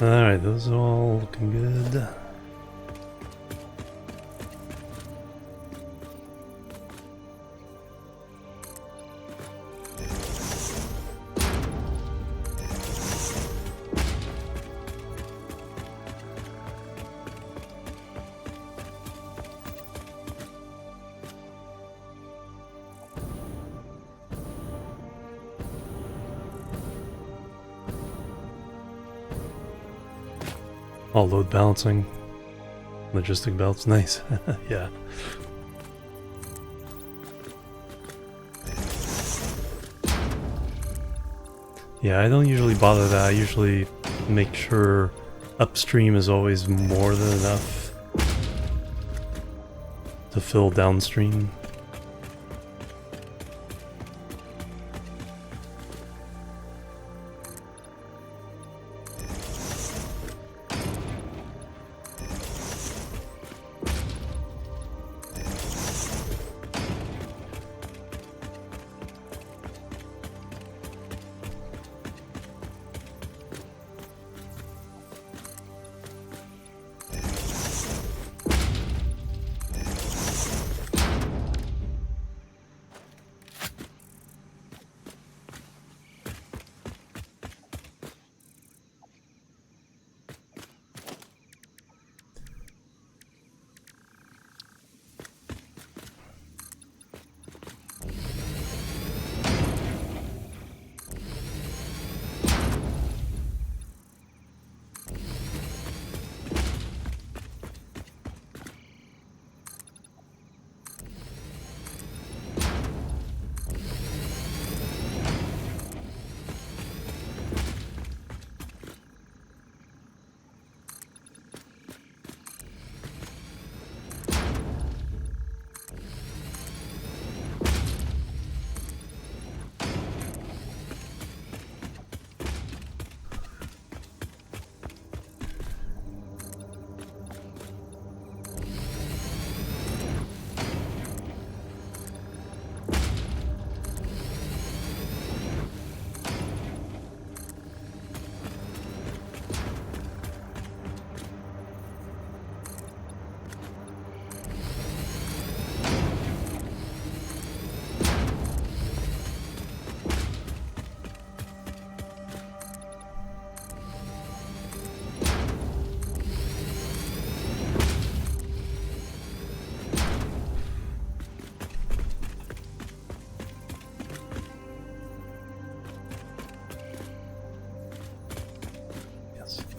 Alright, those are all looking good. All load balancing. Logistic belts, nice. Yeah. Yeah, I don't usually bother that. I usually make sure upstream is always more than enough to fill downstream.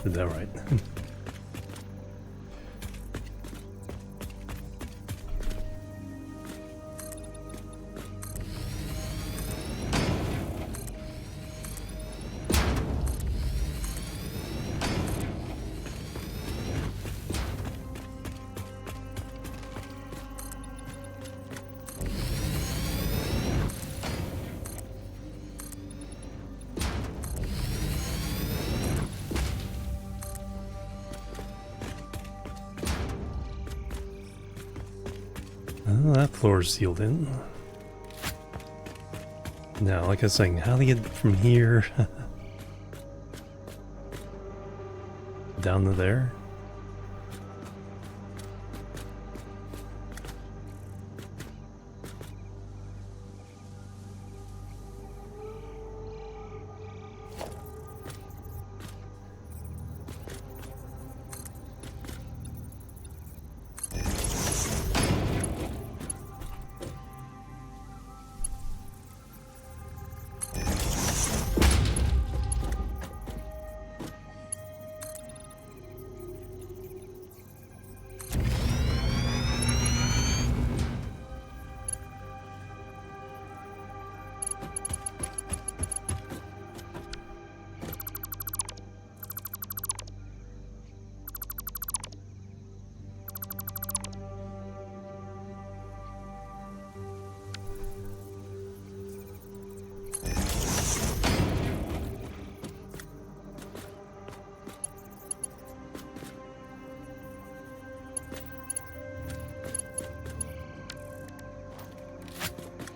Did that right. Oh, that floor is sealed in. Now, like I was saying, how to get from here down to there?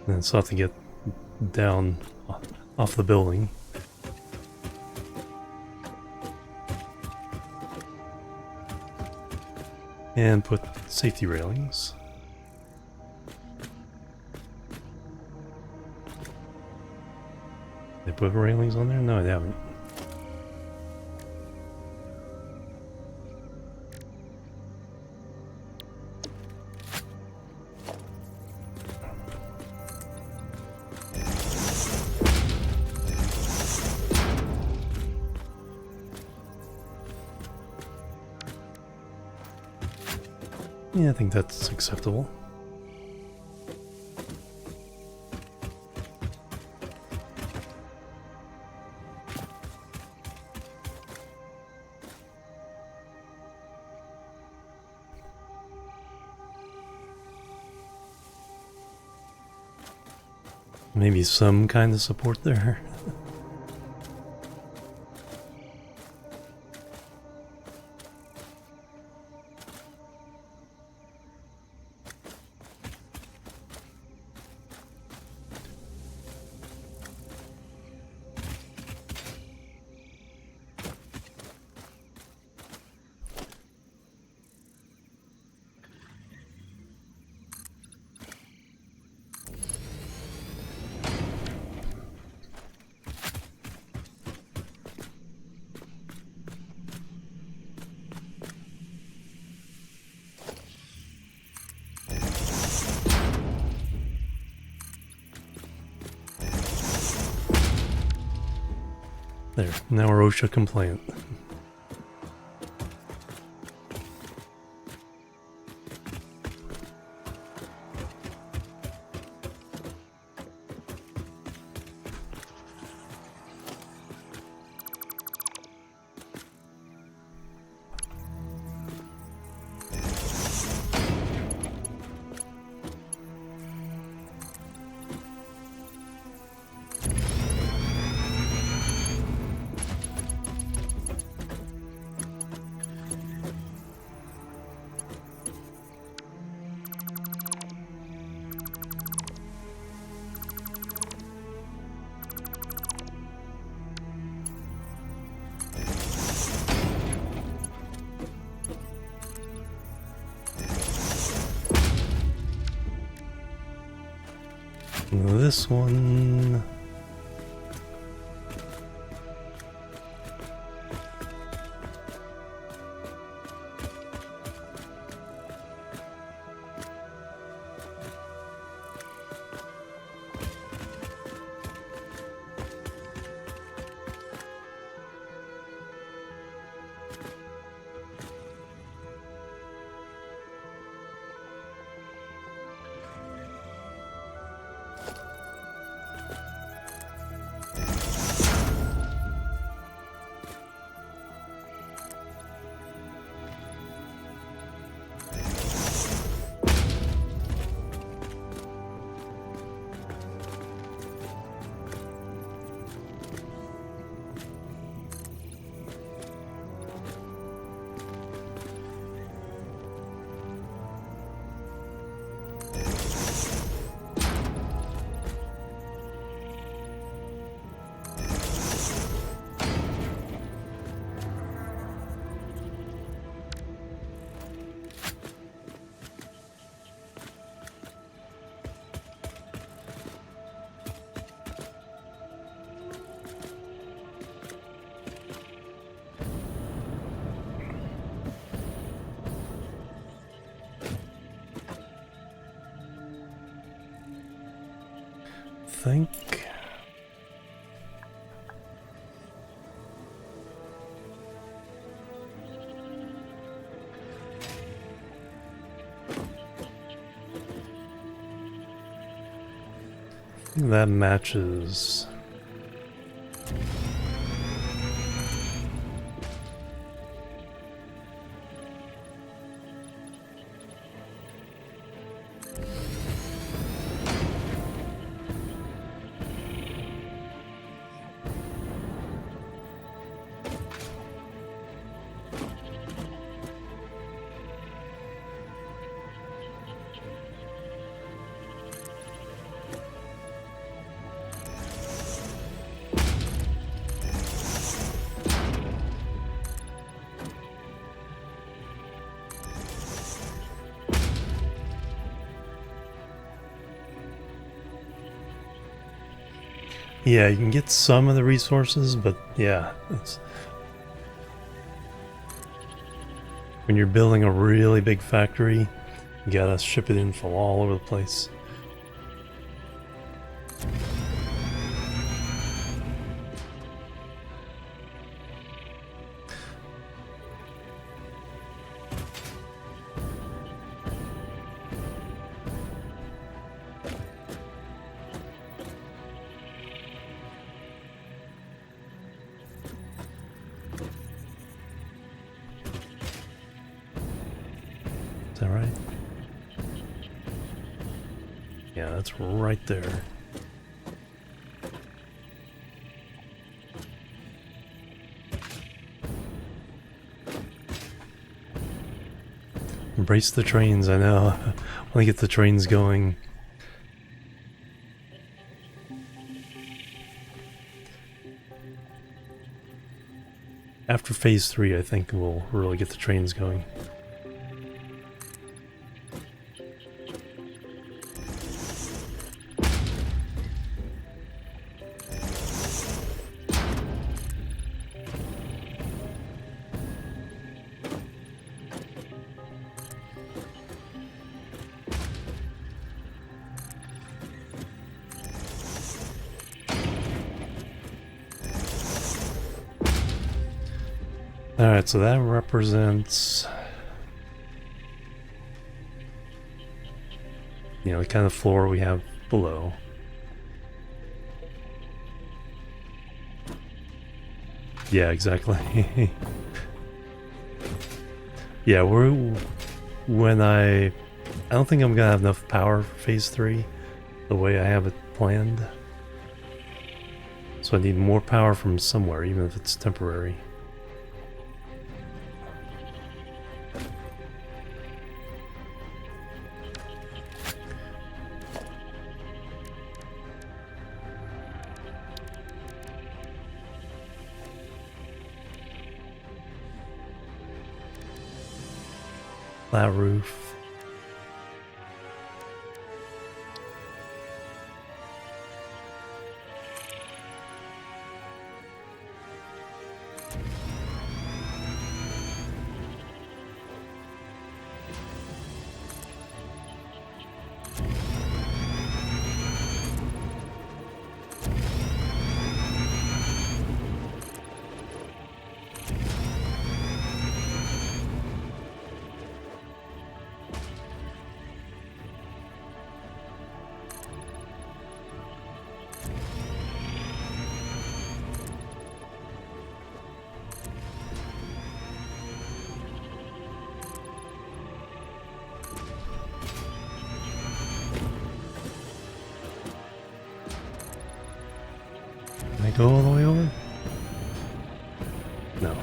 And still have to get down off the building. And put safety railings. They put railings on there? No, they haven't. Yeah, I think that's acceptable. Maybe some kind of support there. There, now we're OSHA compliant. This one... think. That matches. Yeah, you can get some of the resources, but yeah, when you're building a really big factory, you gotta ship it in from all over the place. Is that right? Yeah, that's right there. Embrace the trains, I know. I want to get the trains going. After phase 3, I think we'll really get the trains going. Alright, so that represents, you know, the kind of floor we have below. Yeah, exactly. Yeah, I don't think I'm gonna have enough power for phase 3 the way I have it planned. So I need more power from somewhere, even if it's temporary. Flat roof. Can I go all the way over? No.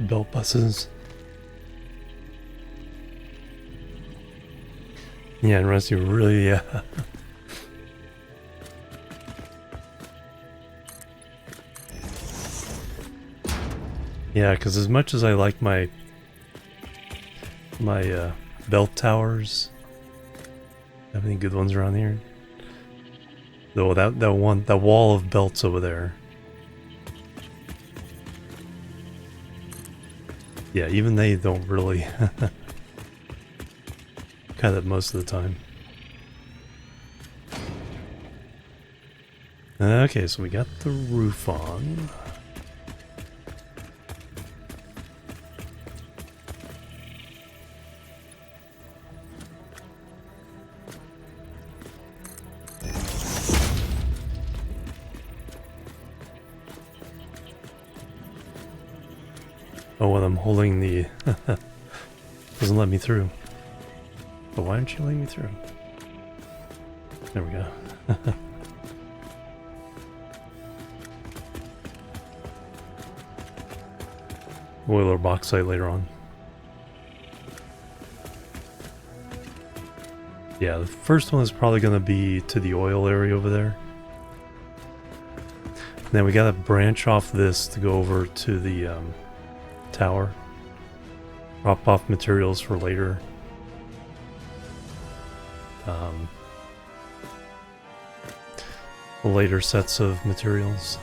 belt buses. Yeah, and Rusty really, yeah, because as much as I like my belt towers, have any good ones around here? Though that wall of belts over there. Yeah, even they don't really cut it most of the time. Okay, so we got the roof on. Oh, and I'm holding the... doesn't let me through. But why aren't you letting me through? There we go. Oil or bauxite later on. Yeah, the first one is probably going to be to the oil area over there. And then we got to branch off this to go over to the tower. Drop off materials for later. Later sets of materials.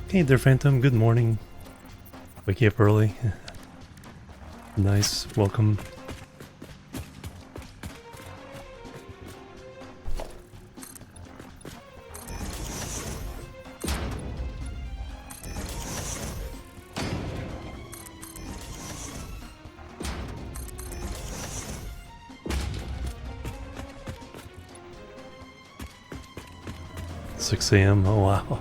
Hey there, Phantom. Good morning. Waking up early. Nice. Welcome. Six a.m. Oh wow.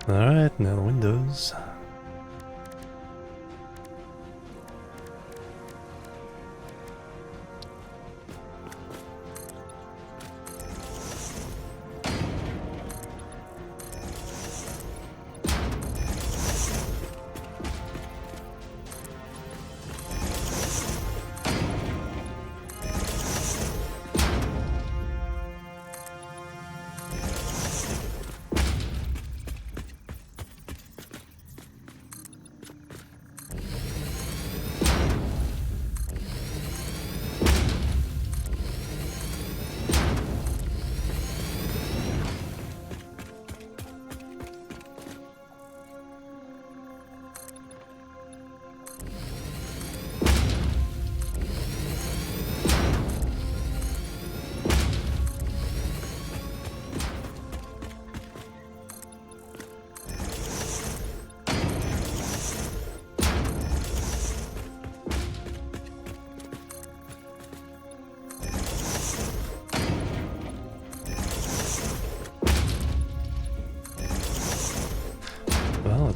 Alright, now the windows.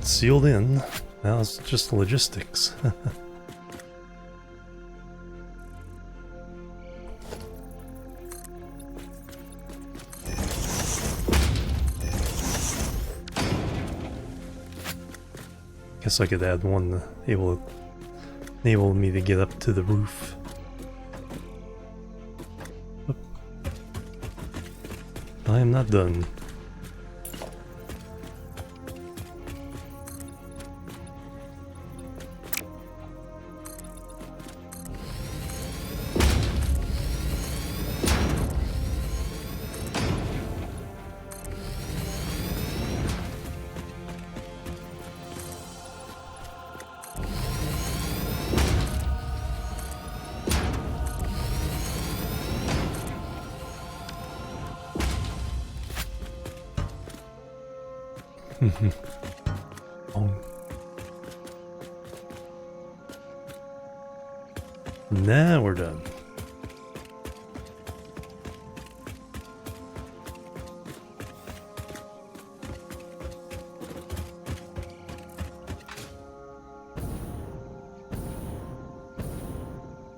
it's sealed in. Now it's just logistics. Guess I could add one to enable me to get up to the roof. Oop. I am not done. Oh. Now we're done.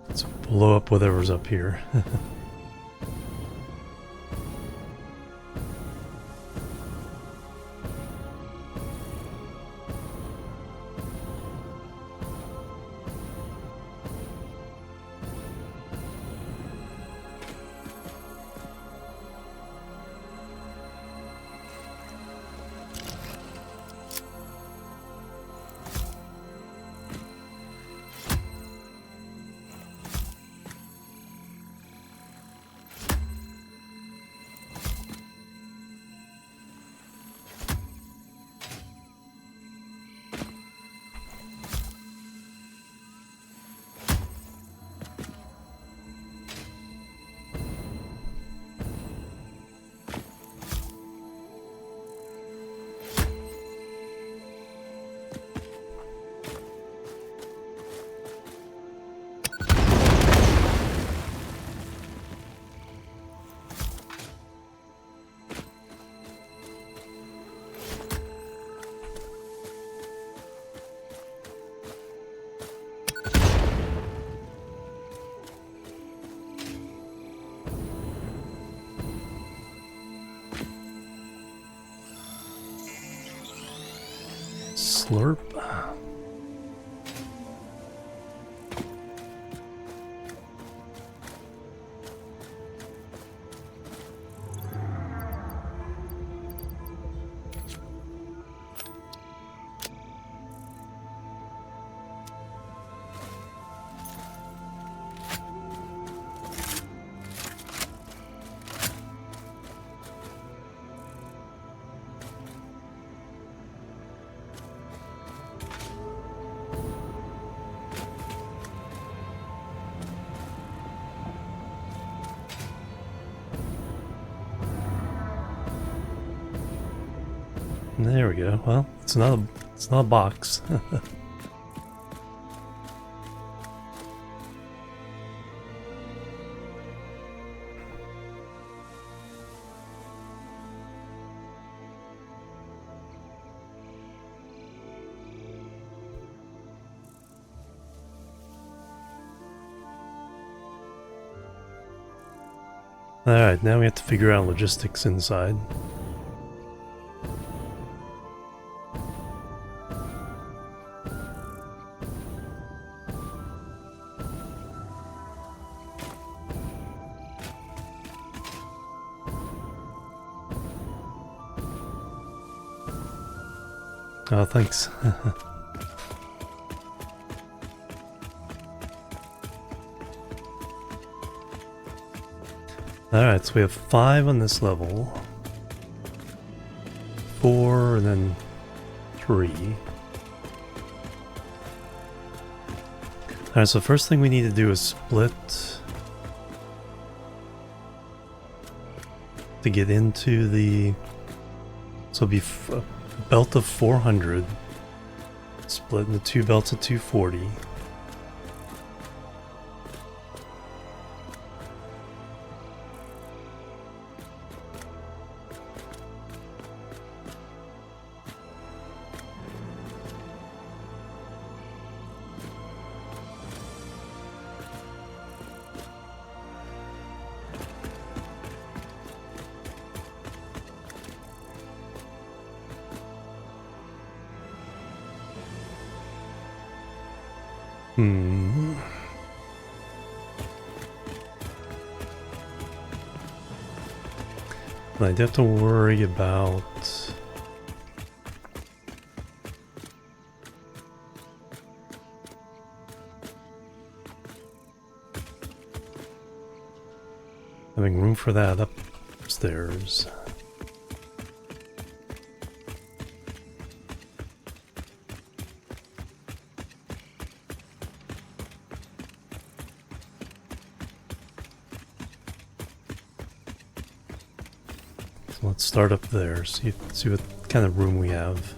Let's blow up whatever's up here. Slurp. There we go. Well, it's not a box. Alright, now we have to figure out logistics inside. Oh, thanks. Alright, so we have 5 on this level. 4 and then 3. Alright, so first thing we need to do is split to get into the... So it'll be a belt of 400 split into 2 belts of 240. I do have to worry about having room for that upstairs. So let's start up there, see what kind of room we have.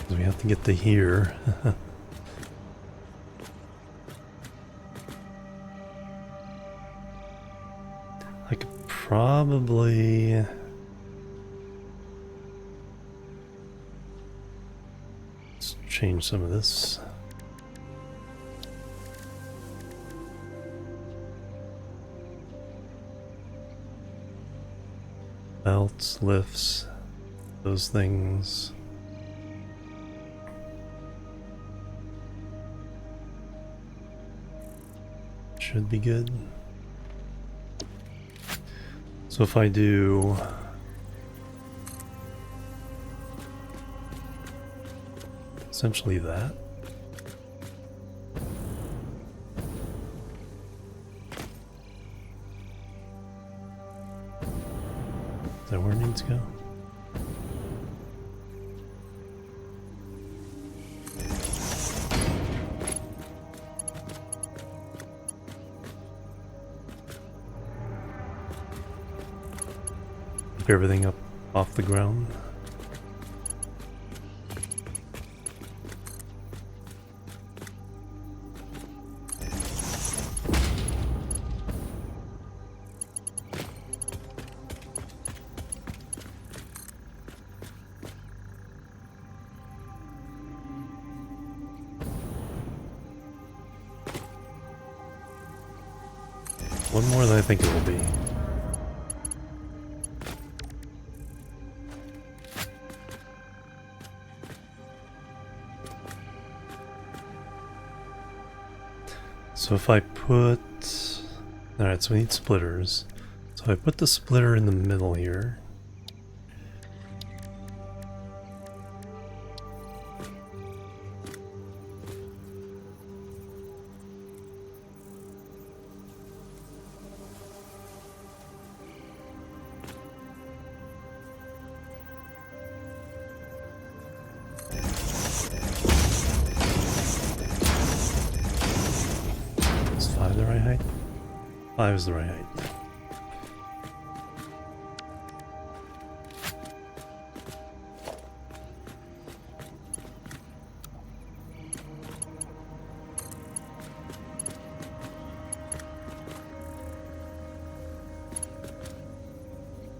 We have to get to here. I could probably let's change some of this. Belts, lifts, those things. Should be good. So if I do essentially that, is that where it needs to go? Everything up off the ground. One more than I think it will be. So if I put... Alright, so we need splitters. So I put the splitter in the middle here. Is 5 the right height? 5 is the right height.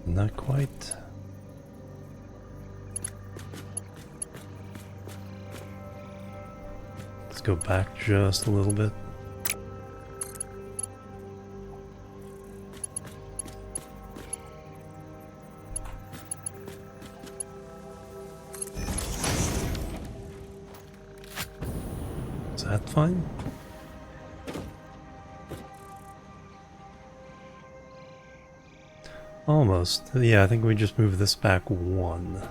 Not quite. Let's go back just a little bit. Is that fine? Almost. Yeah, I think we just move this back 1.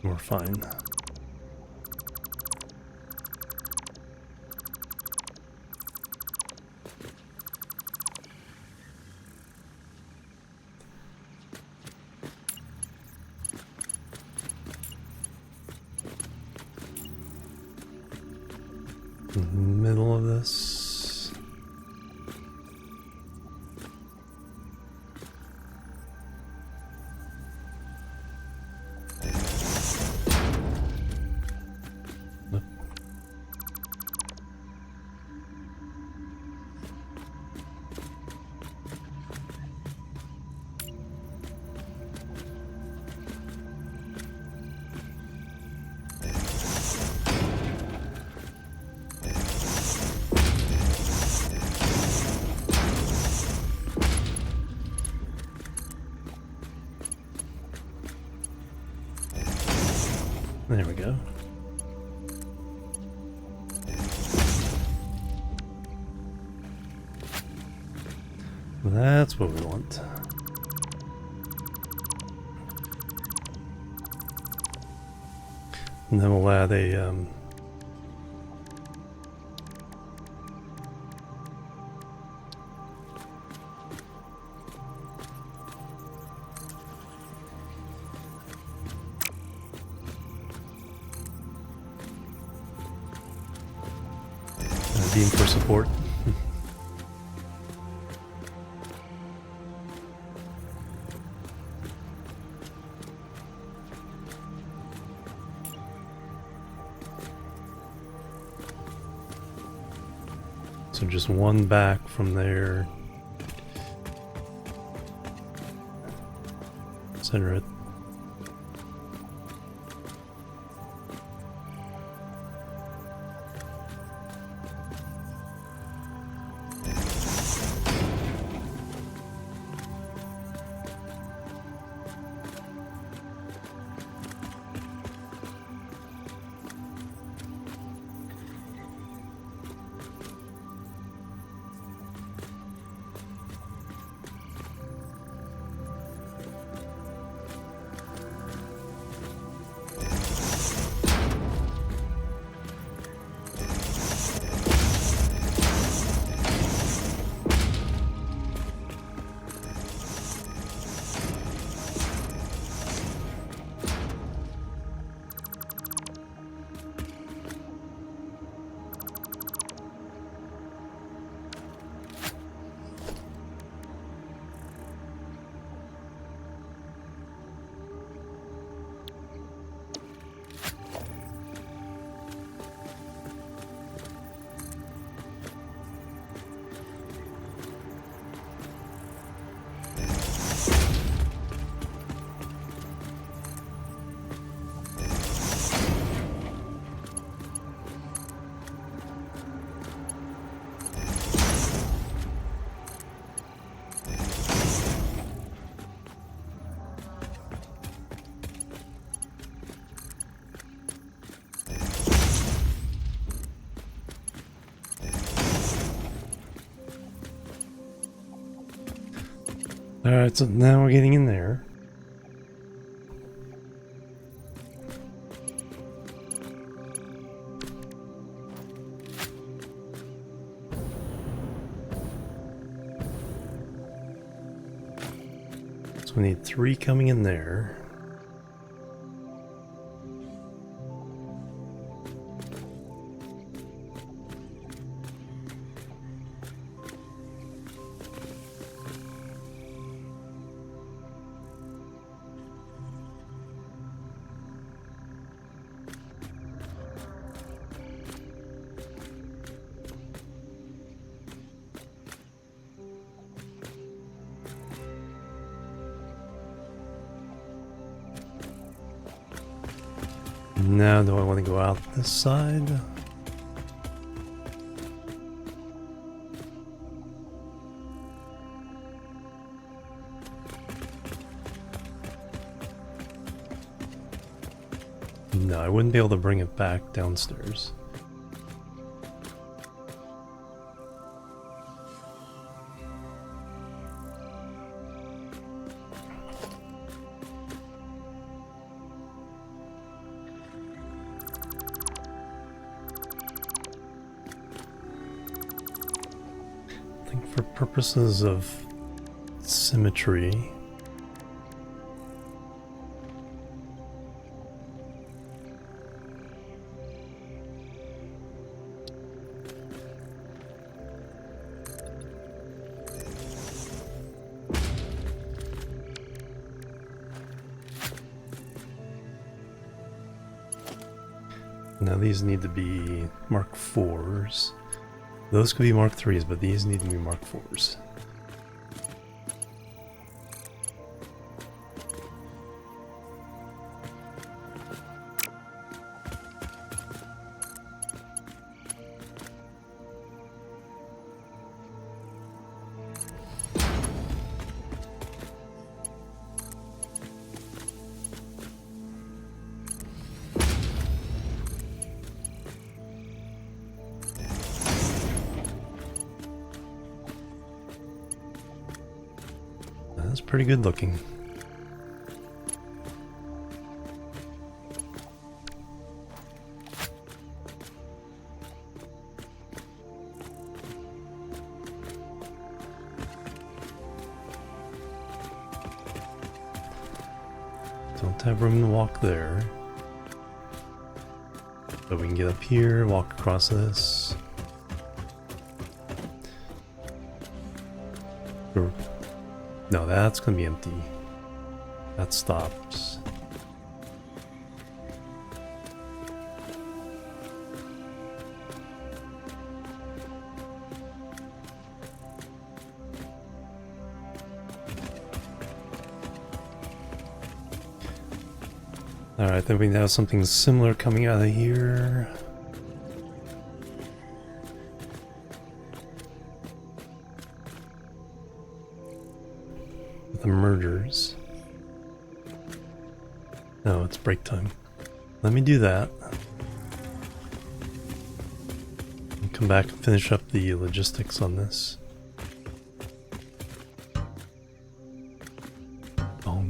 We're fine. Middle of this. That's what we want. And then we'll add a beam for support. So just one back from there. Center it. Alright, so now we're getting in there. So we need 3 coming in there. Now, do I want to go out this side? No, I wouldn't be able to bring it back downstairs. I think for purposes of symmetry, now these need to be Mark 4s. Those could be Mark 3s, but these need to be Mark 4s. That's pretty good looking. Don't have room to walk there. But we can get up here, walk across this. Or, no, that's gonna be empty. That stops. Alright, then we have something similar coming out of here. With the mergers. No, it's break time. Let me do that. And come back and finish up the logistics on this. Oh.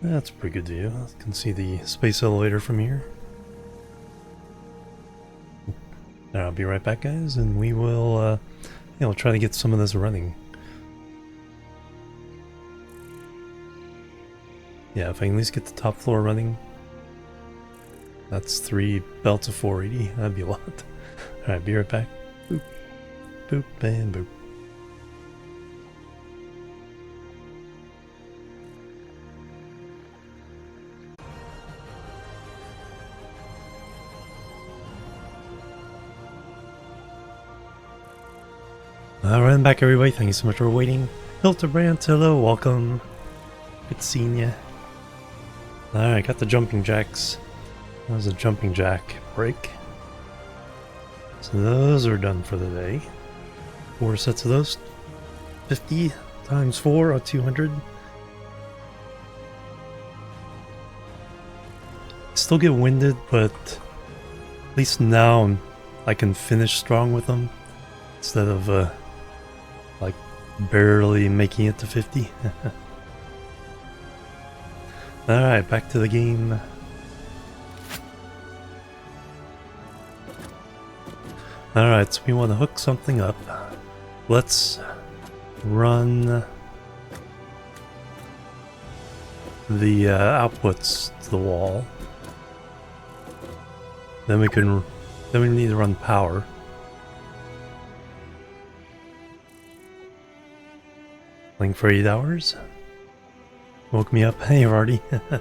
That's a pretty good view. I can see the space elevator from here. I'll be right back, guys, and we will, we'll try to get some of this running. Yeah, if I can at least get the top floor running. That's 3 belts of 480. That'd be a lot. Alright, be right back. Boop, boop, and boop. Alright, I'm back, everybody. Thank you so much for waiting. Hildebrand, hello, welcome. Good seeing ya. Alright, got the jumping jacks. That was a jumping jack break. So those are done for the day. 4 sets of those. 50 times 4 or 200. Still get winded, but at least now I can finish strong with them instead of like barely making it to 50. Alright, back to the game. Alright, so we want to hook something up. Let's run the outputs to the wall. Then we need to run power. Playing for 8 hours. Woke me up. Hey, Artie. Yeah.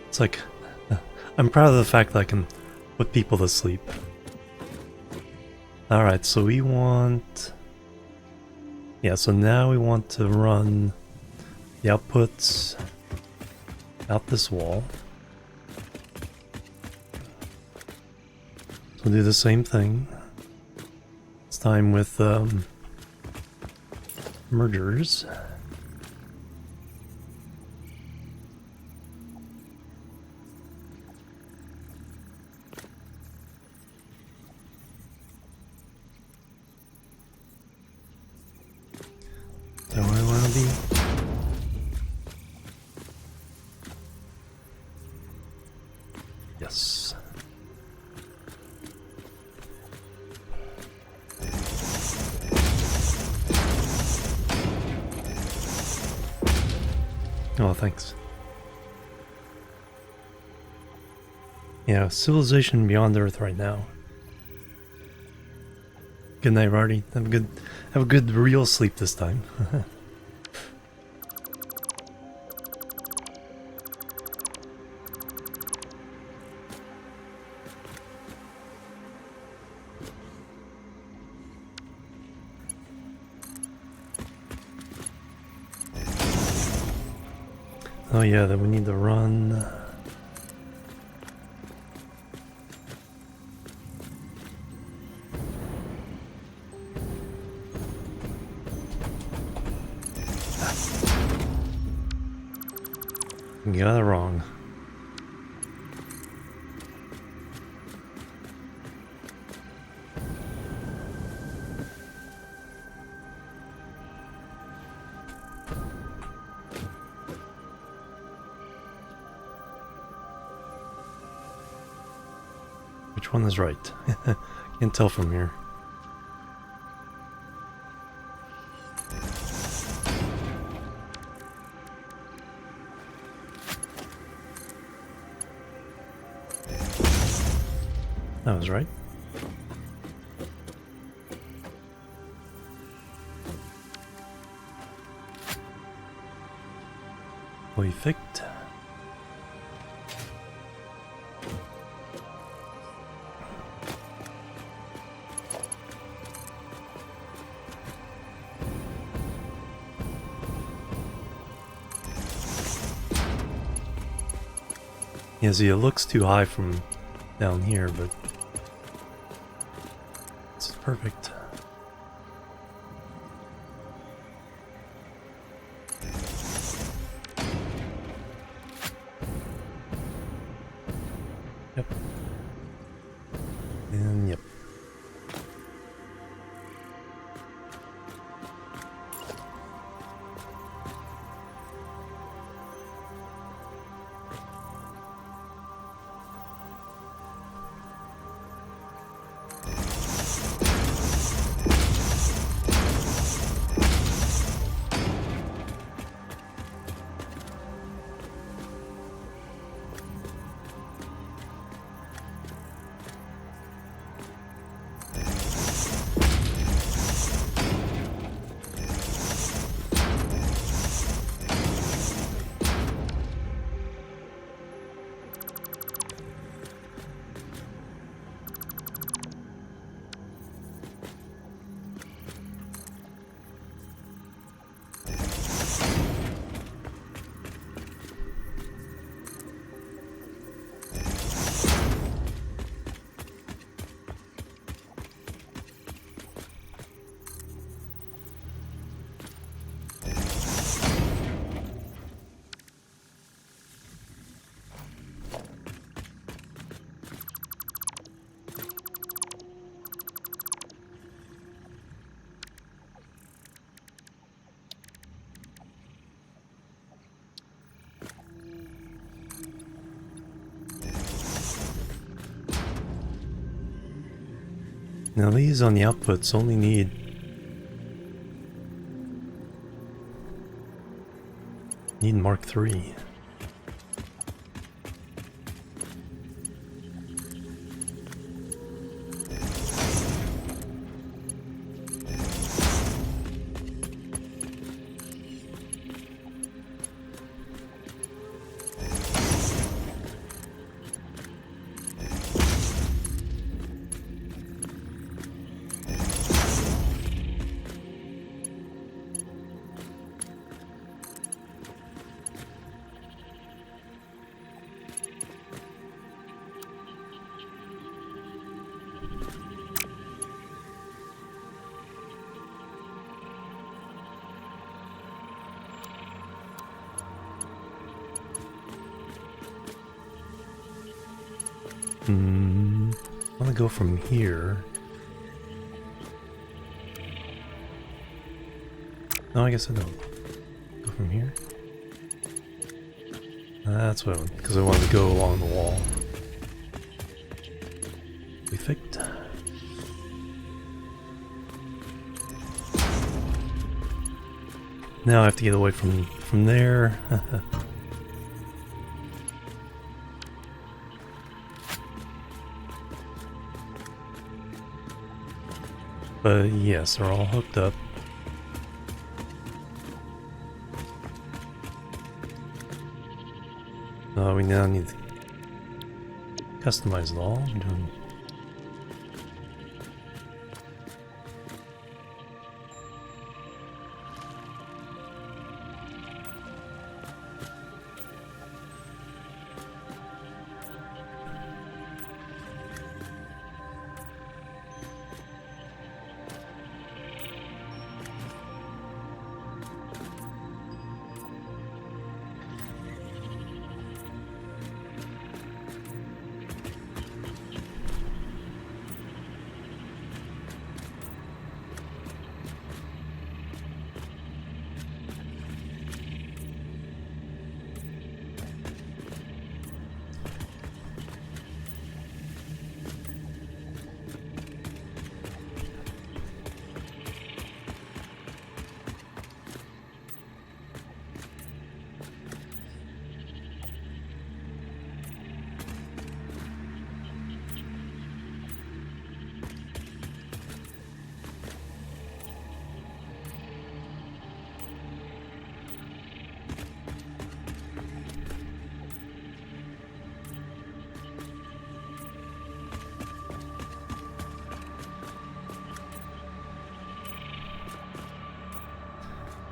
It's like, I'm proud of the fact that I can put people to sleep. Alright, so we want... Yeah, so now we want to run the outputs out this wall. So we'll do the same thing. This time with mergers. Is that where I want to be? Yes. Oh, thanks. Yeah, civilization beyond Earth right now. Good night, Marty. Have a good real sleep this time. Oh yeah, then we need to run. Got it wrong. Which one is right? Can't tell from here. That was right. Perfect. Yeah, see, it looks too high from down here, but it's perfect. Yep. And yep. Now these on the outputs only need Mark III. I want to go from here. No, I guess I don't. Go from here. That's what I want, because I wanted to go along the wall. Perfect. Now I have to get away from there. But yes, they're all hooked up. We now need to customize it all.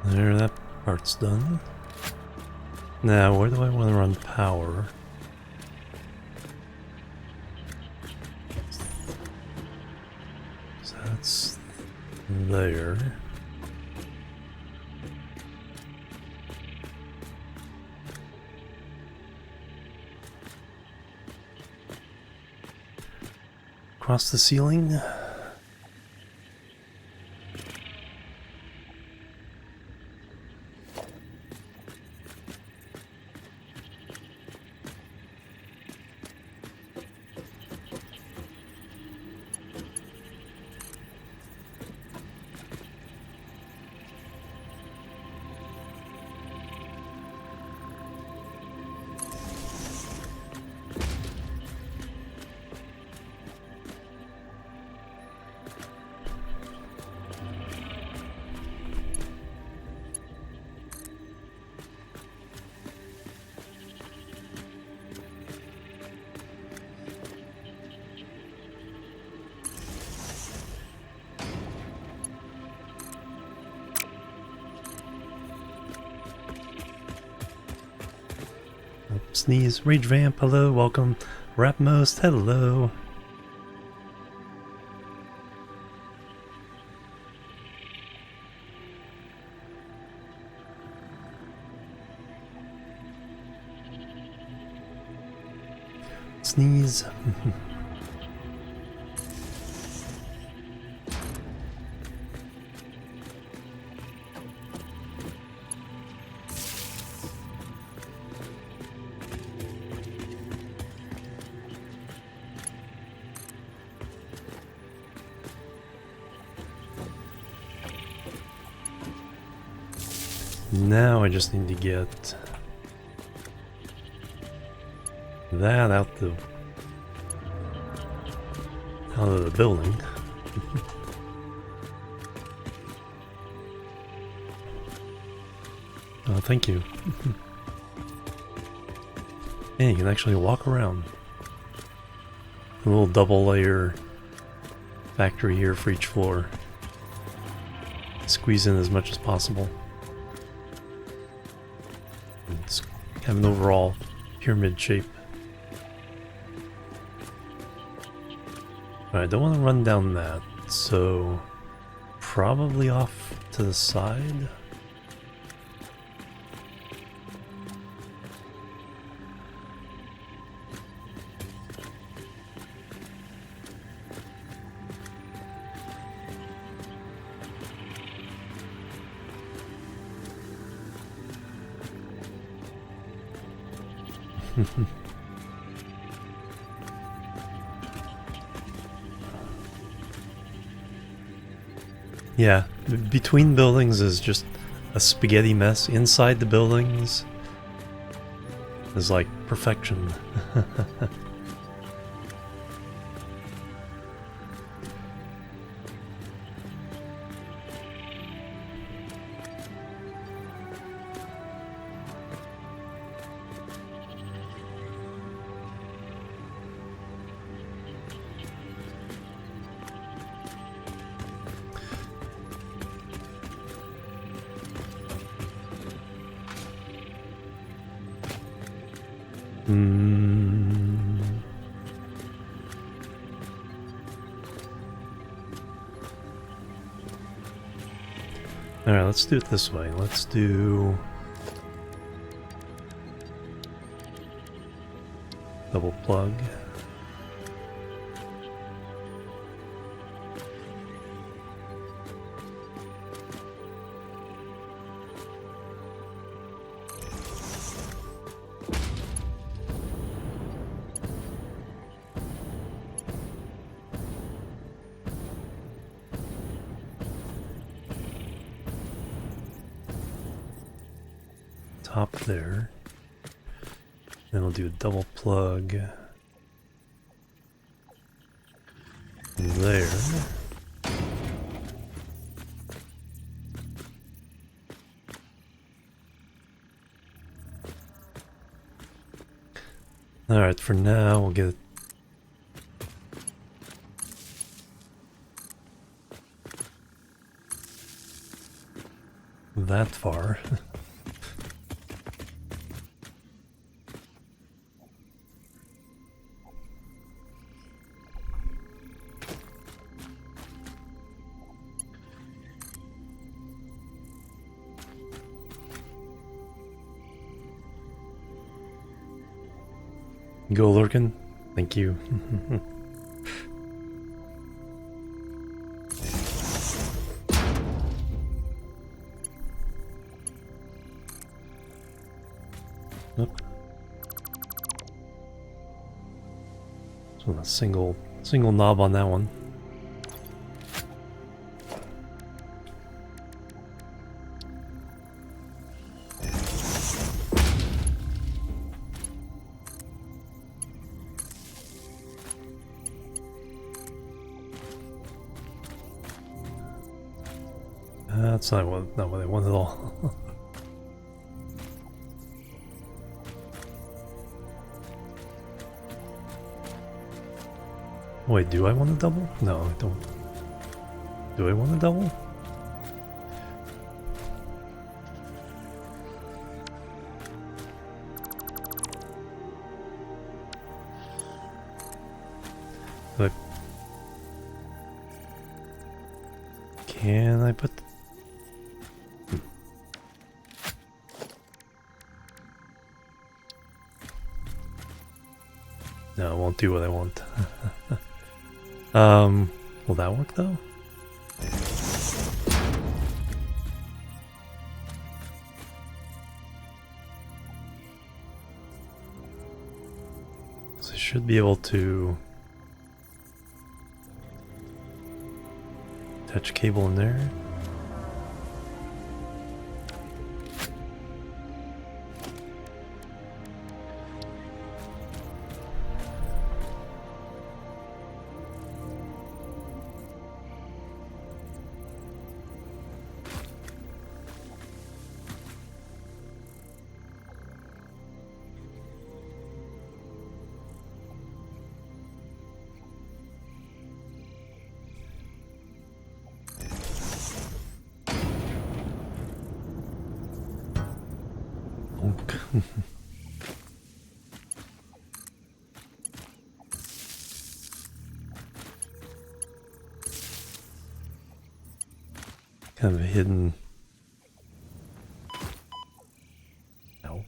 There, that part's done. Now, where do I want to run power? So that's there. Across the ceiling. Sneeze, Rage Vamp, hello, welcome. Rapmost, hello. Sneeze. Now I just need to get that out of the building. Oh, thank you. Yeah, you can actually walk around. A little double layer factory here for each floor. Squeeze in as much as possible. It's have an overall pyramid shape. I don't want to run down that, so probably off to the side. Yeah, between buildings is just a spaghetti mess. Inside the buildings is like perfection. Alright, let's do it this way. Let's do double plug. Top there. Then we'll do a double plug there. Alright, for now we'll get that far. Go lurking. Thank you. Nope. So a single knob on that one. That's not what I want at all. Wait, do I want a double? No, I don't. Do I want a double? But can I put? No, it won't do what I want. Will that work though? So I should be able to attach cable in there. Kind of a hidden. No.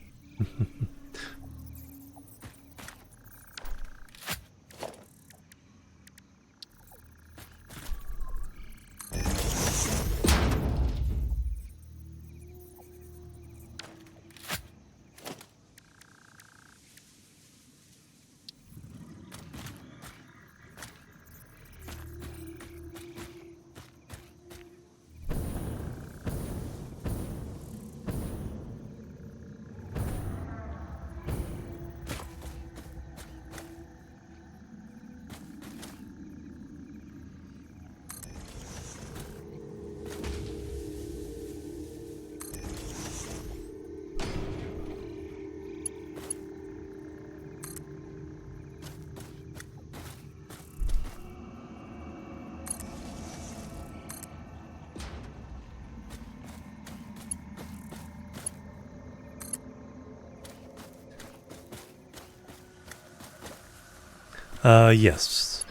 Yes.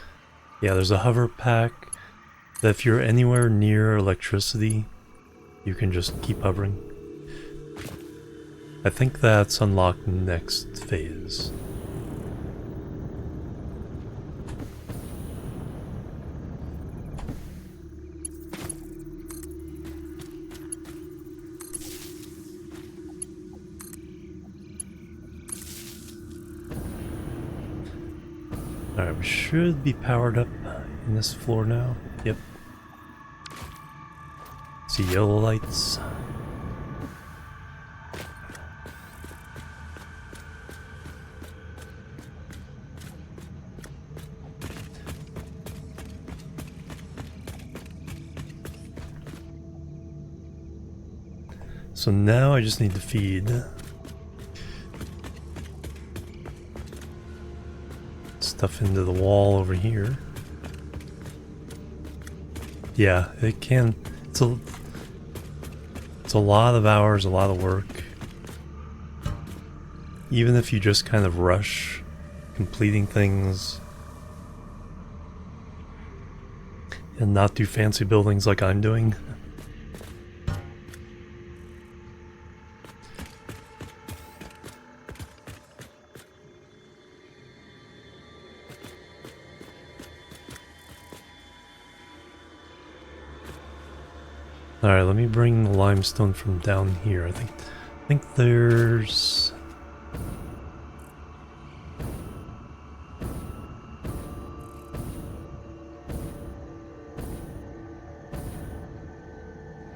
Yeah, there's a hover pack that if you're anywhere near electricity, you can just keep hovering. I think that's unlocked next phase. Alright, we should be powered up in this floor now. Yep. See yellow lights. So now I just need to feed stuff into the wall over here. Yeah, it can. It's a lot of hours, a lot of work. Even if you just kind of rush completing things and not do fancy buildings like I'm doing. Alright, let me bring the limestone from down here. I think there's...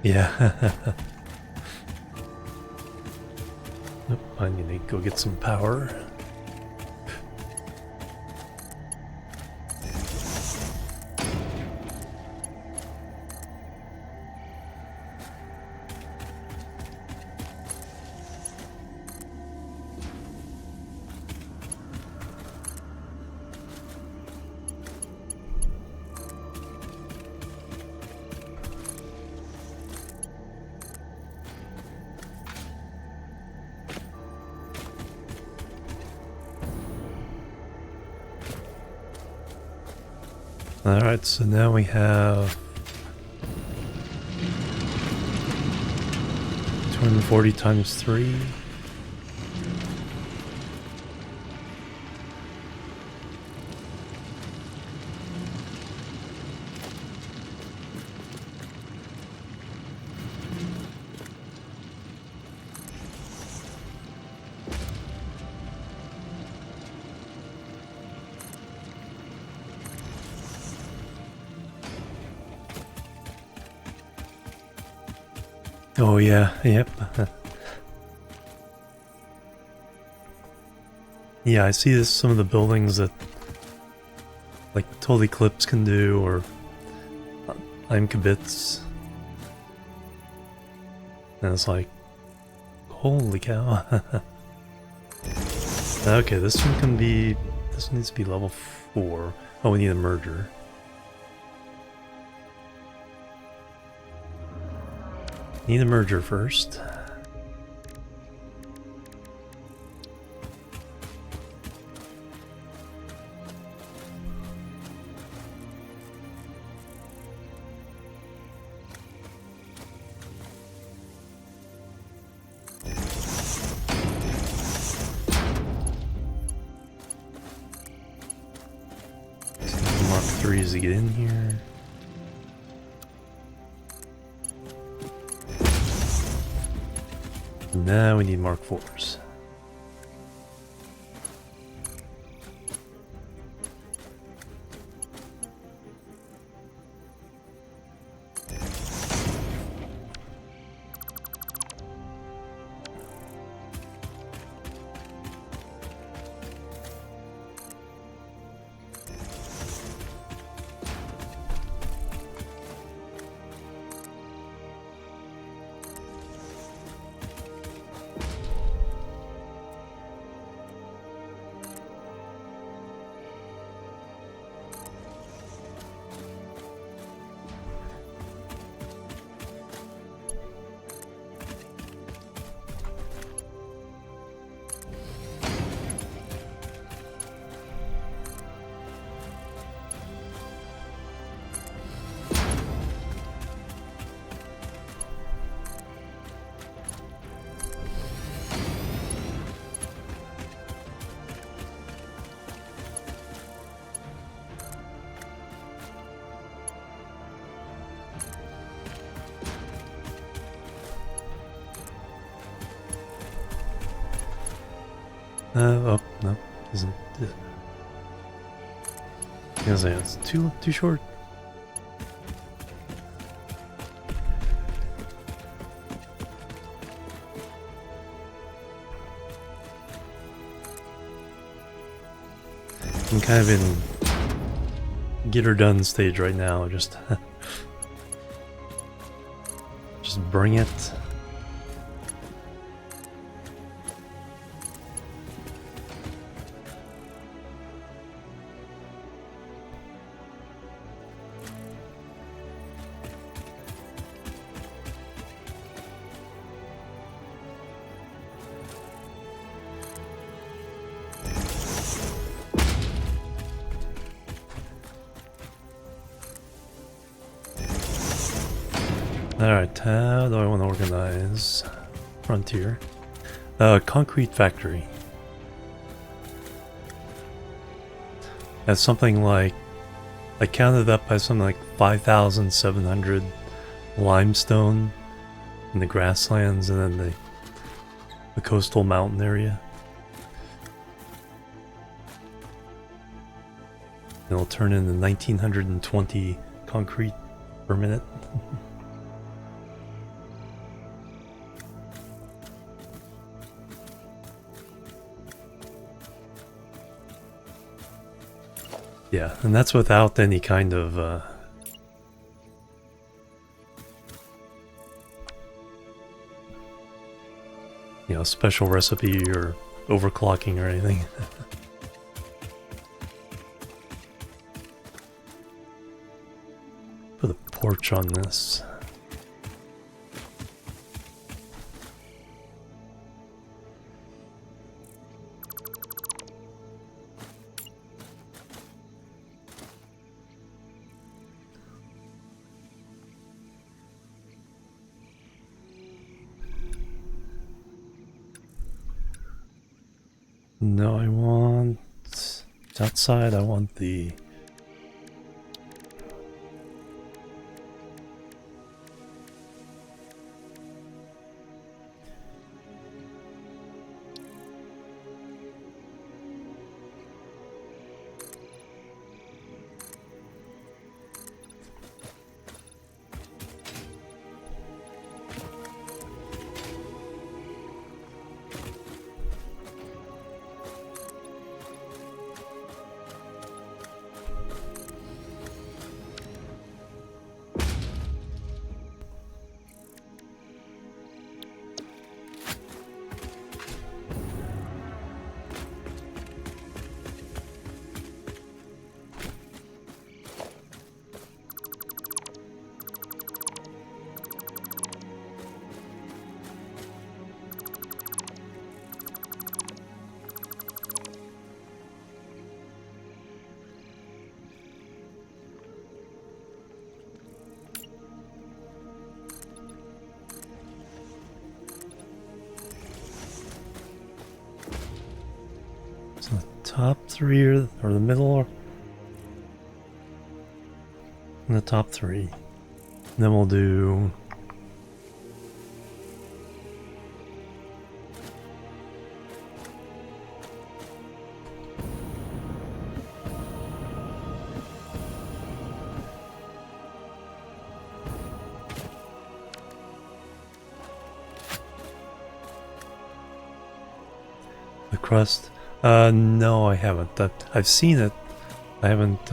Yeah. Nope, I need to go get some power. Alright, so now we have 240 times 3. Oh yeah, yep. Yeah, I see this some of the buildings that like Total Eclipse can do, or Imkabits. And it's like, holy cow. Okay, this one can be, this needs to be level 4. Oh, we need a merger. Need a merger first. Mark 3s to get in here. Now we need Mark 4s. Oh, no. Isn't. I was gonna say, it's too short. I'm kind of in get her done stage right now. Just bring it. Alright, how do I want to organize Frontier? Concrete Factory. That's something like, I counted up by something like 5,700 limestone in the grasslands and then the coastal mountain area. It'll turn into 1,920 concrete per minute. Yeah, and that's without any kind of special recipe or overclocking or anything. Put a porch on this. No, I want outside. I want the top three or the middle or in the top three. And then we'll do the crust. No, I haven't. I've seen it. I haven't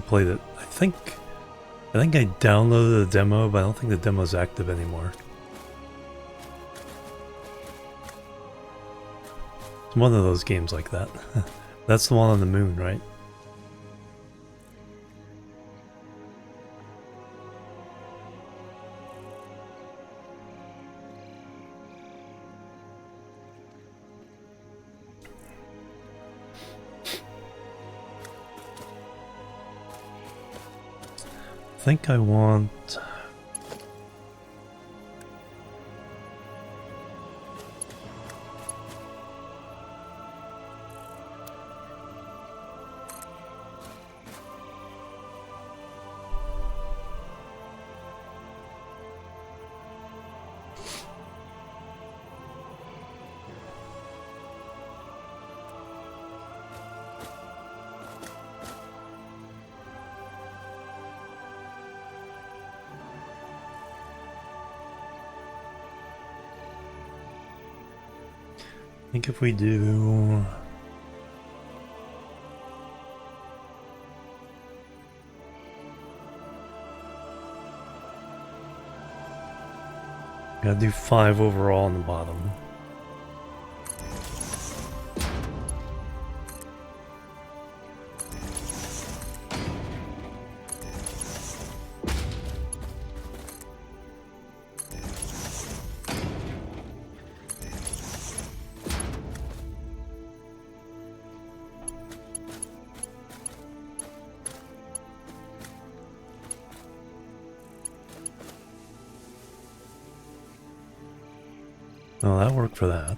played it. I think I downloaded the demo, but I don't think the demo's active anymore. It's one of those games like that. That's the one on the moon, right? I think I want I think if we do... Gotta do 5 overall on the bottom. Oh, that worked for that.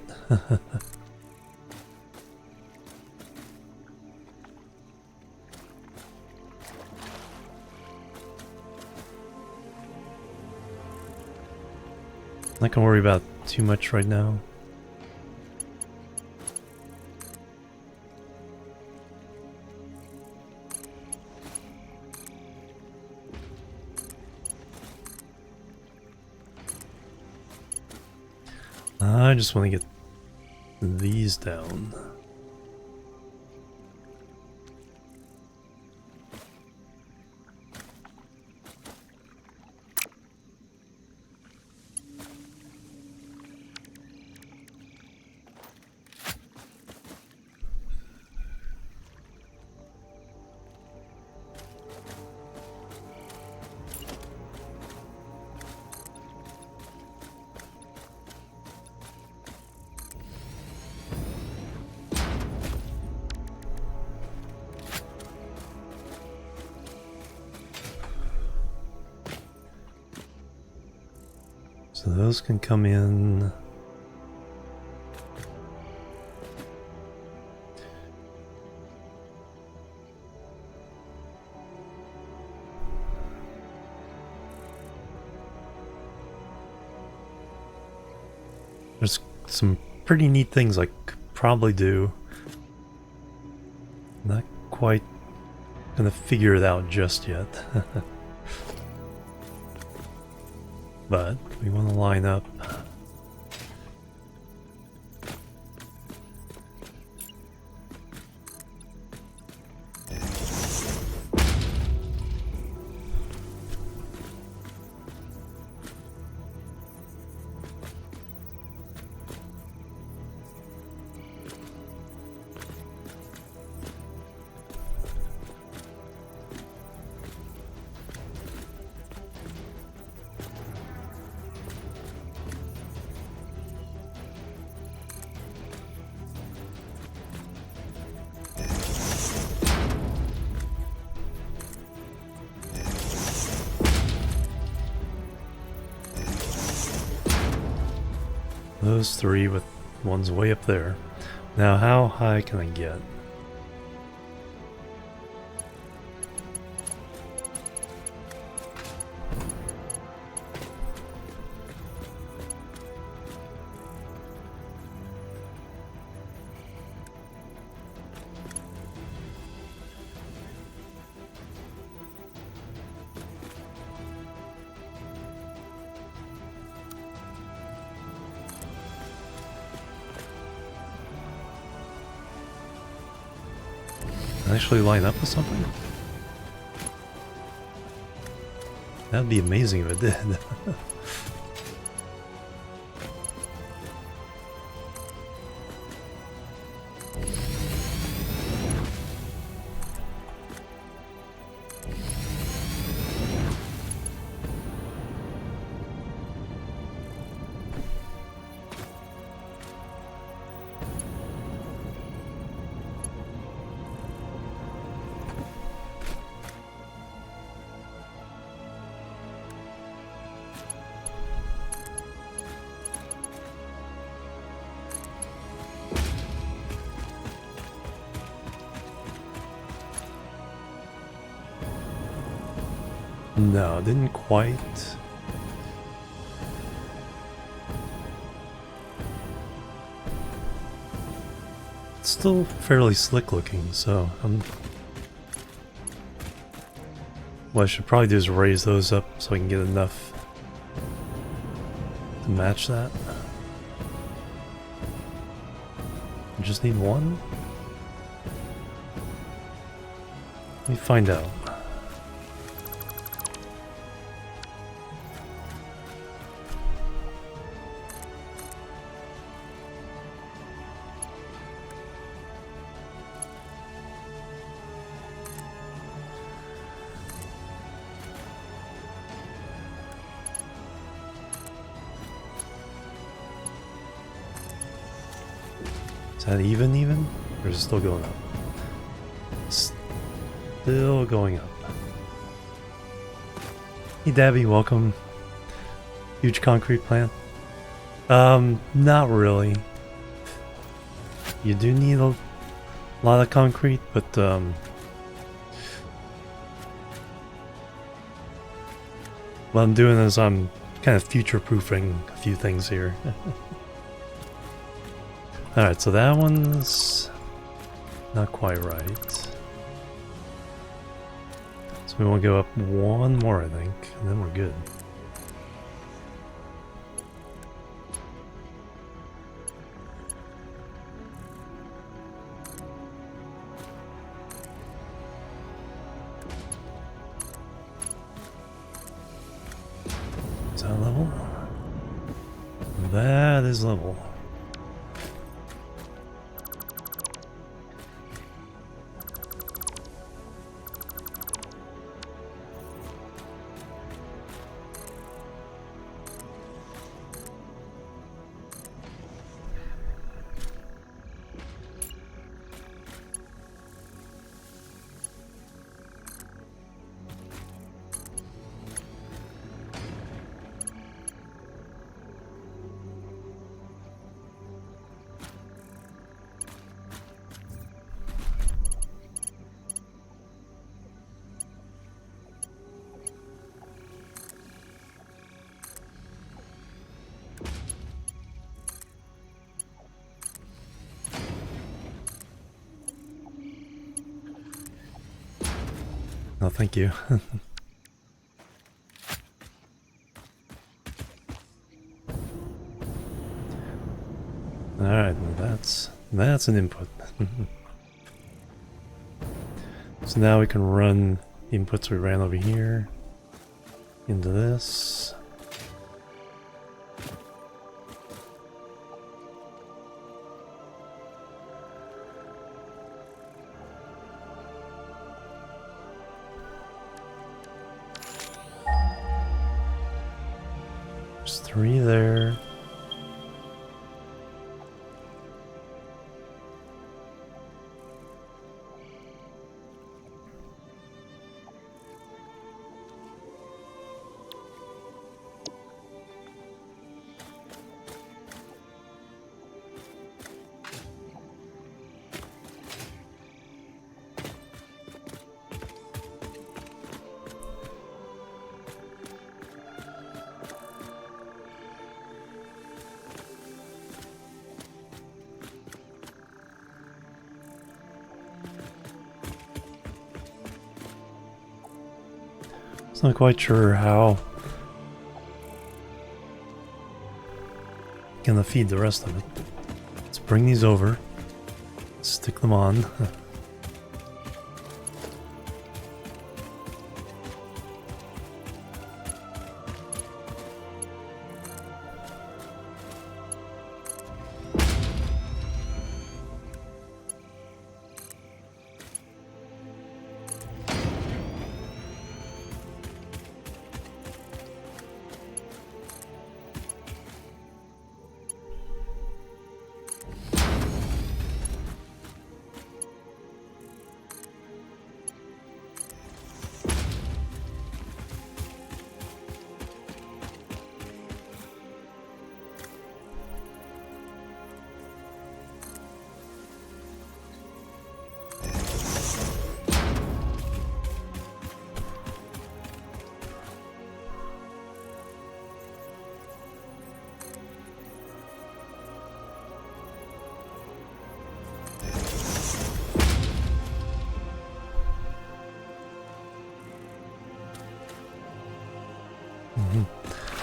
Not gonna worry about too much right now. I just want to get these down. So those can come in. There's some pretty neat things I could probably do. Not quite gonna figure it out just yet. But we want to line up. Those 3 with one's way up there. Now how high can I get? Actually line up with something? That'd be amazing if it did. No, didn't quite. It's still fairly slick looking, so what I should probably do is raise those up so I can get enough to match that. just need one? Let me find out. Is that even? Or is it still going up? Still going up. Hey Dabby, welcome. Huge concrete plant. Not really. You do need a lot of concrete, but what I'm doing is I'm kind of future-proofing a few things here. Alright, so that one's not quite right. So we want to go up one more, I think, and then we're good. Is that level? That is level. No, thank you. Alright, well that's an input. So now we can run inputs we ran over here into this. There's 3 there. Not quite sure how I'm gonna feed the rest of it. Let's bring these over, stick them on.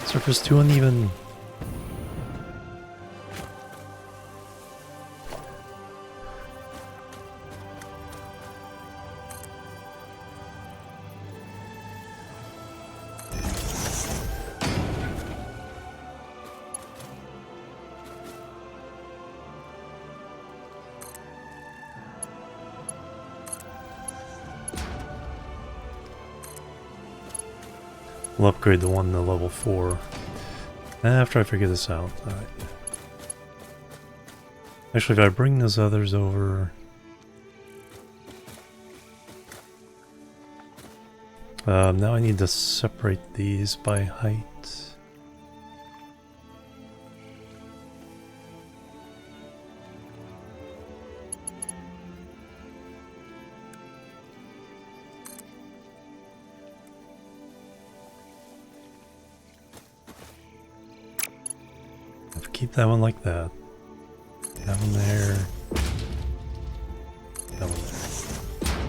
Surface too uneven. We'll upgrade the one to level 4 after I figure this out. Alright. Actually, if I bring those others over... now I need to separate these by height. Keep that one like that. That one there. That one there.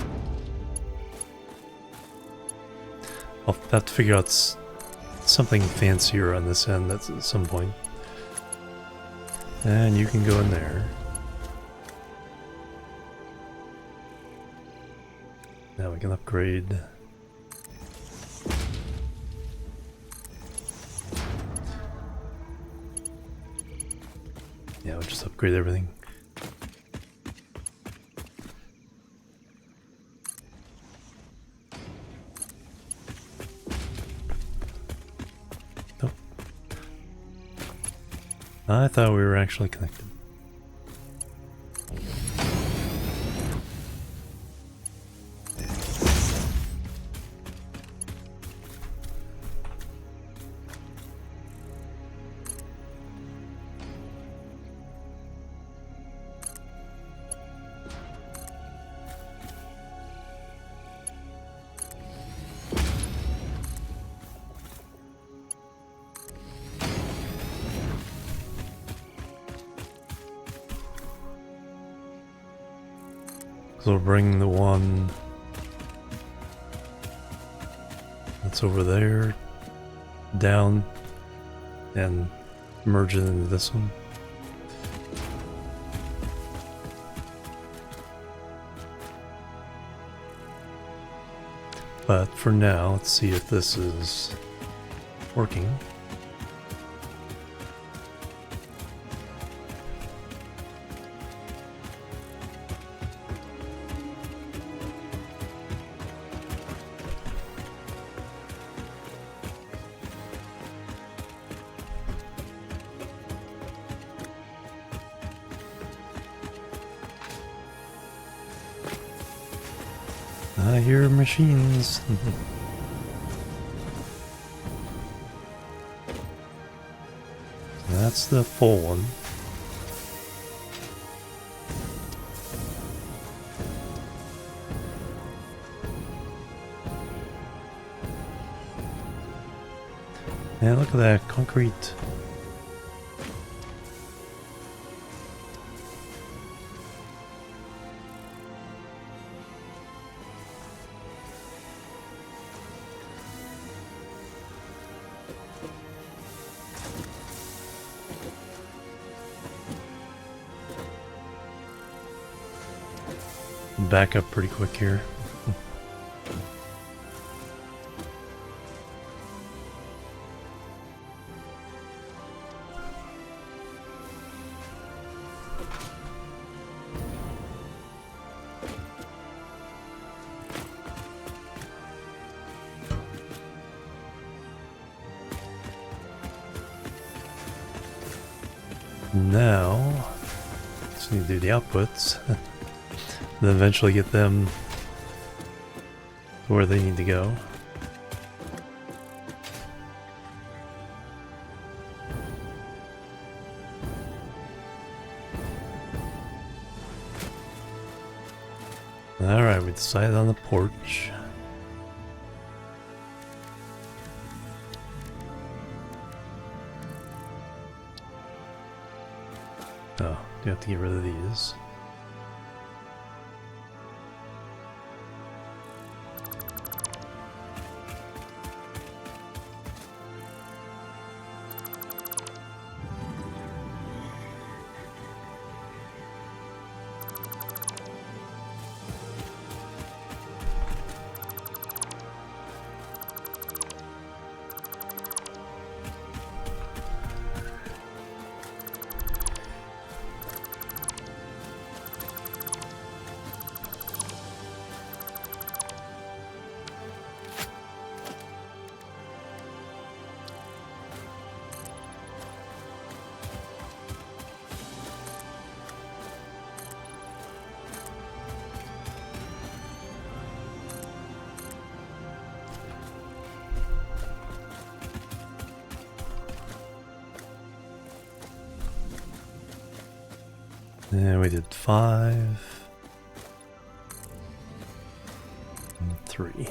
I'll have to figure out something fancier on this end at some point. And you can go in there. Now we can upgrade. Yeah, we'll just upgrade everything. Oh. I thought we were actually connected. So we'll bring the one that's over there down and merge it into this one. But for now, let's see if this is working. I hear machines. That's the full one. And look at that concrete. Back up pretty quick here. Now, just need to do the outputs. Then eventually get them to where they need to go. Alright, we decided on the porch. Oh, you have to get rid of these. And we did 5 and 3.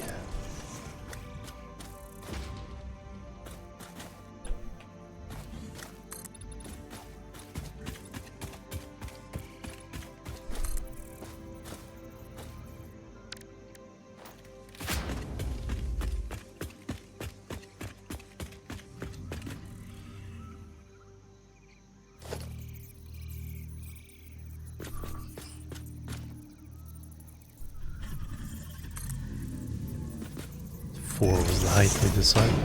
Four was the height we decided.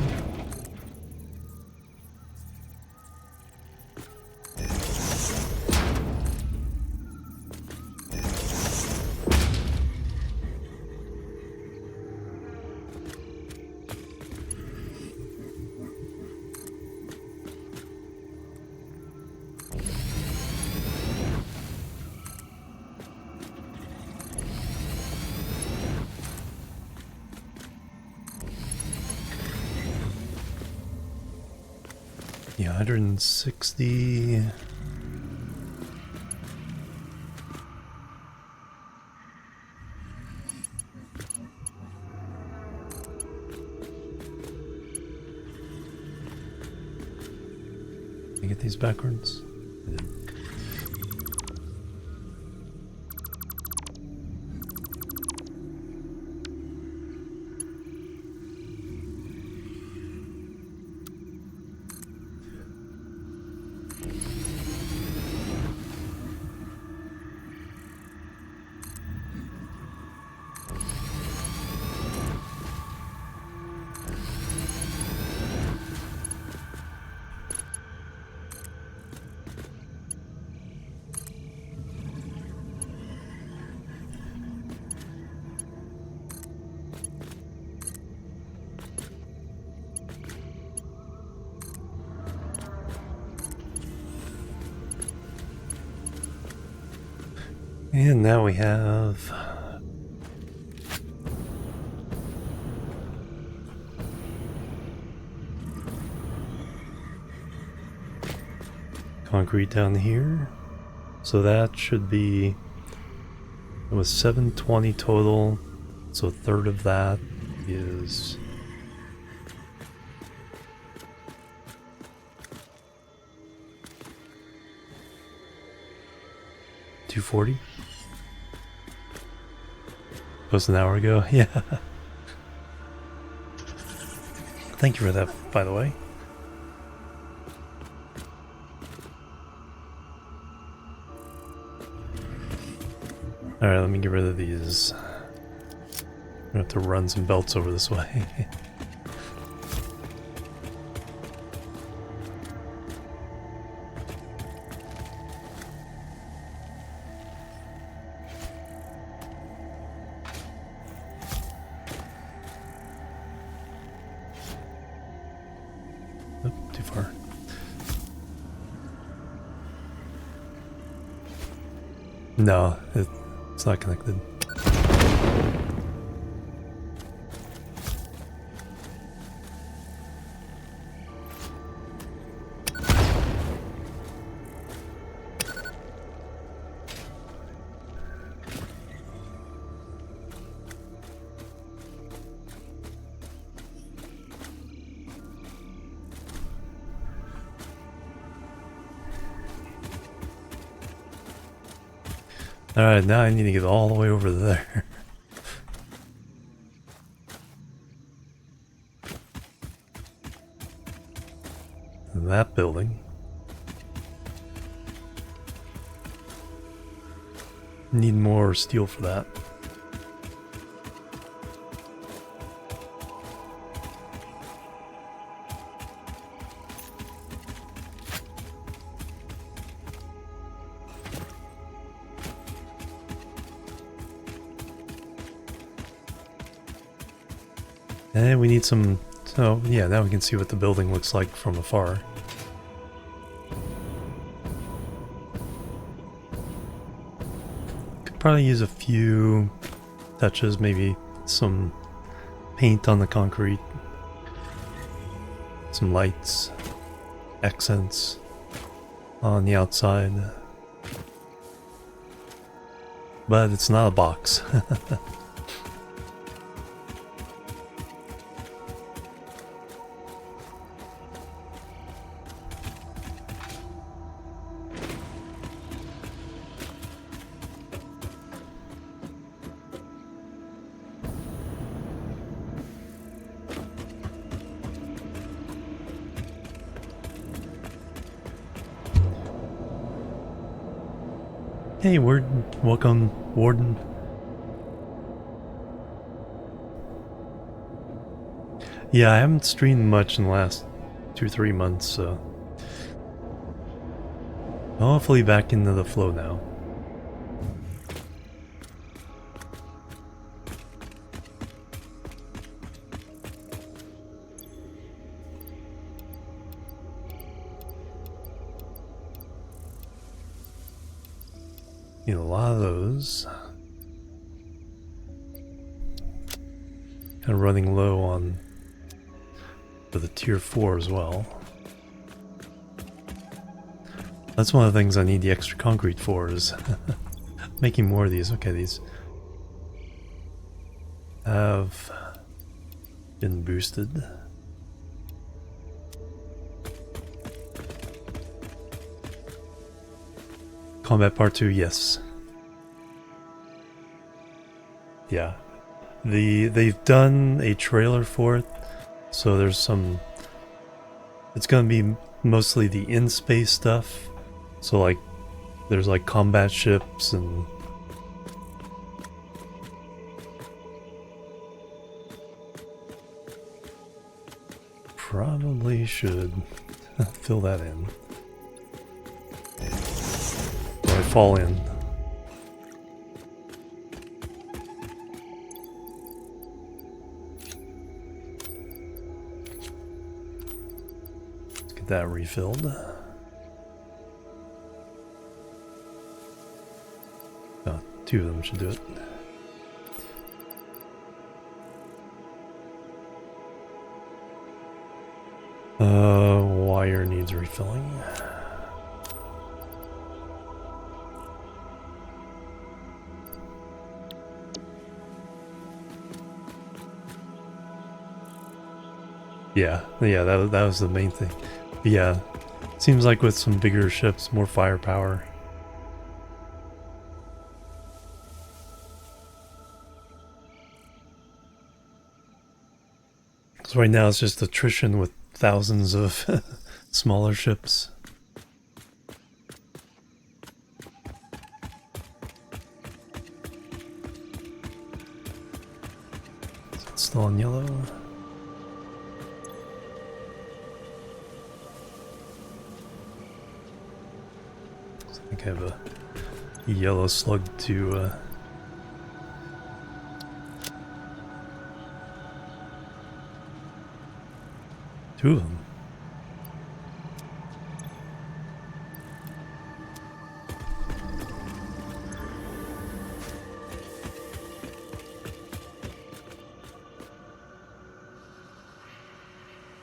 Yeah, 160. Can I get these backwards? I did. And now we have concrete down here. So that should be, it was 720 total. So a third of that is $240. Was an hour ago. Yeah. Thank you for that, by the way. Alright, let me get rid of these. I'm gonna have to run some belts over this way. Too far. No, it's not connected. Alright, now I need to get all the way over there. That building. Need more steel for that. And we need some, so yeah, now we can see what the building looks like from afar. Could probably use a few touches, maybe some paint on the concrete, some lights, accents on the outside. but it's not a box. Hey, welcome, Warden. Yeah, I haven't streamed much in the last 2-3 months, so hopefully back into the flow now. Need a lot of those. Kind of running low on for the tier 4 as well. That's one of the things I need the extra concrete for, is making more of these. Okay, these have been boosted. Combat Part 2, yes. Yeah. They've done a trailer for it, so there's some... It's gonna be mostly the in-space stuff. So like, there's like combat ships and... Probably should fill that in. Or I fall in. Let's get that refilled. Oh, 2 of them should do it. Wire needs refilling. Yeah, that was the main thing. But yeah, seems like with some bigger ships, more firepower. Because right now it's just attrition with thousands of smaller ships. Is it still on yellow? I think I have a yellow slug to two of them.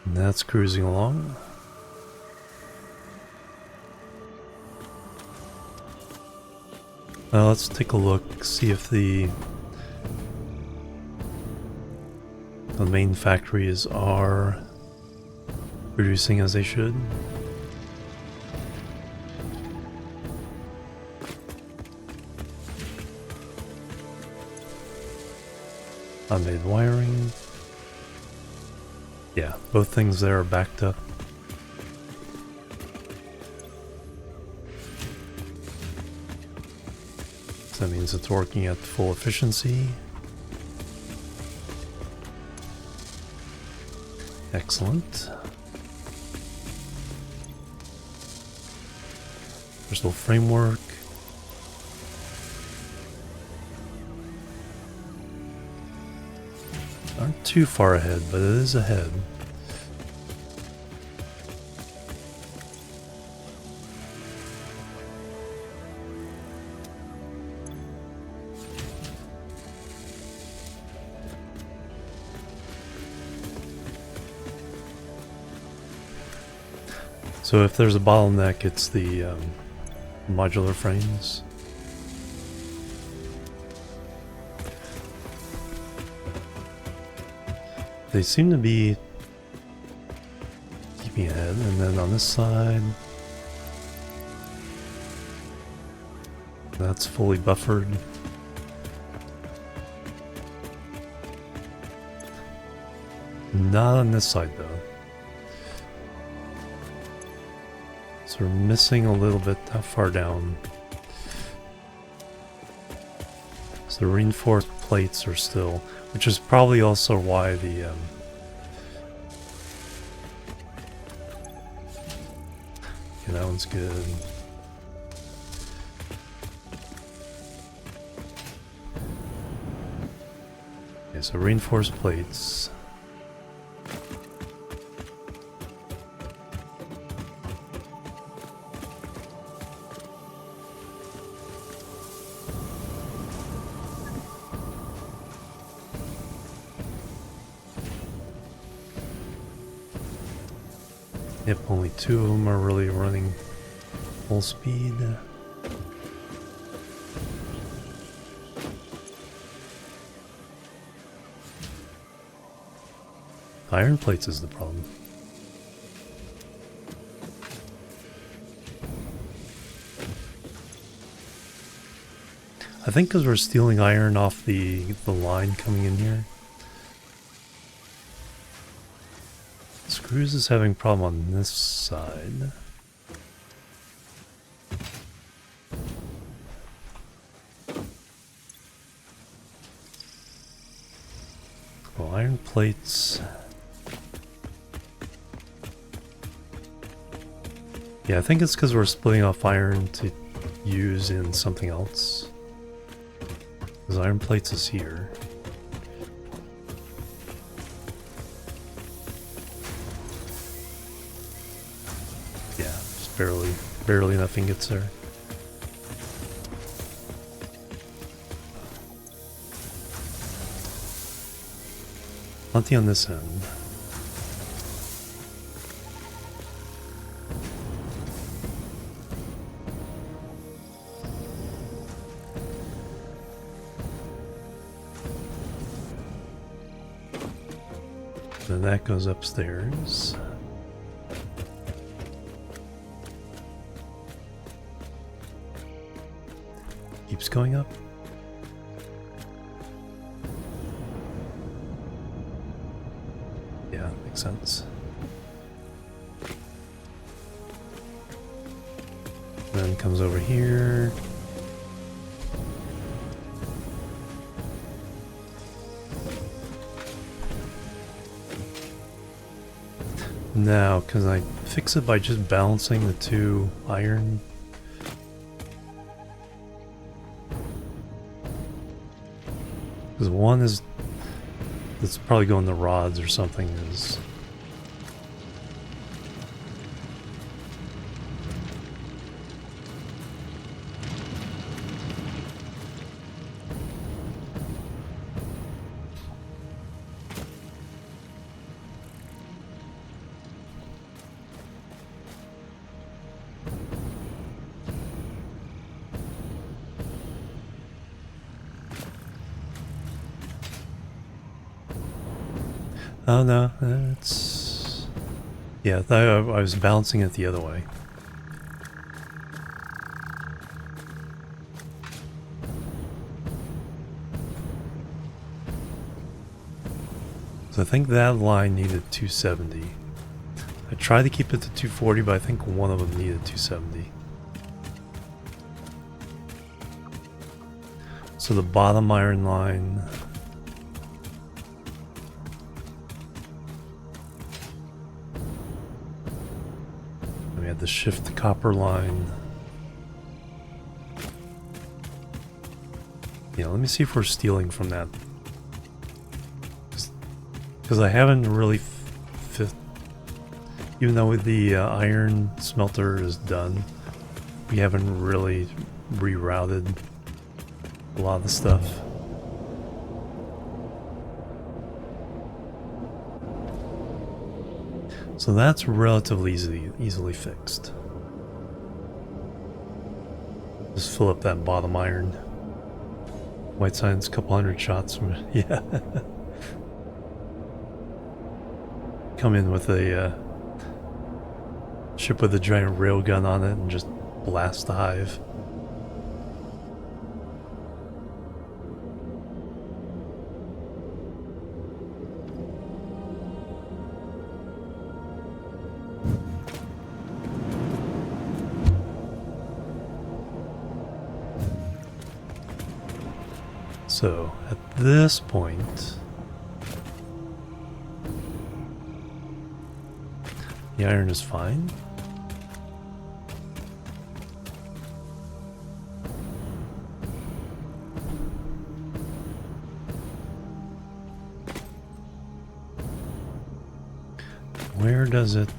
And that's cruising along. Let's take a look, see if the main factories are producing as they should. Unmade wiring. Yeah, both things there are backed up. So that means it's working at full efficiency. Excellent. Crystal framework. Aren't too far ahead, but it is ahead. So if there's a bottleneck, it's the modular frames. They seem to be keeping ahead, and then on this side, that's fully buffered. Not on this side though. So we're missing a little bit. How far down? So the reinforced plates are still, which is probably also why the yeah, that one's good. Okay, so reinforced plates. Yep, only 2 of them are really running full speed. Iron plates is the problem. I think because we're stealing iron off the line coming in here. Screws is having a problem on this side. Well, iron plates. Yeah, I think it's because we're splitting off iron to use in something else. Because iron plates is here. Yeah, just barely nothing gets there. Plenty on this end. Then that goes upstairs. Keeps going up. Yeah, makes sense. Then comes over here. Now, can I fix it by just balancing the 2 iron? Because one is, it's probably going the rods or something is. Oh no, it's... Yeah, I was balancing it the other way. So I think that line needed 270. I tried to keep it to 240, but I think one of them needed 270. So the bottom iron line... We had the shift copper line. Yeah, let me see if we're stealing from that. Because I haven't really fit... Even though the iron smelter is done, we haven't really rerouted a lot of the stuff. So that's relatively easily fixed. Just fill up that bottom iron. White sign's a couple hundred shots from it. Yeah. come in with a ship with a giant railgun on it and just blast the hive. So, at this point, the iron is fine. Where does it...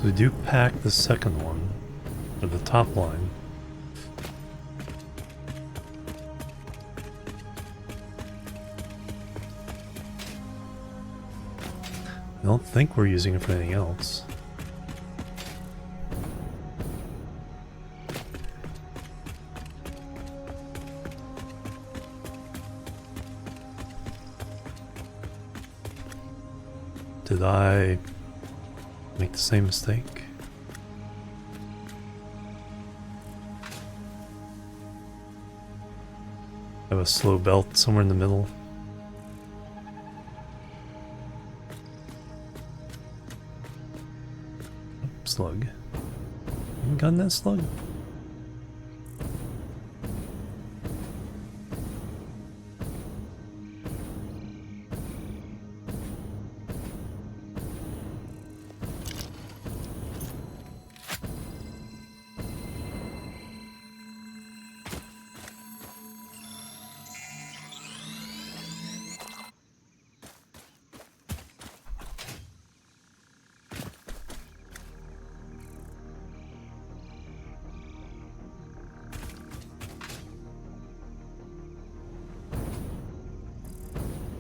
We do pack the second one, or the top line. I don't think we're using it for anything else. Did I make the same mistake? Have a slow belt somewhere in the middle. Slug. You gotten that slug?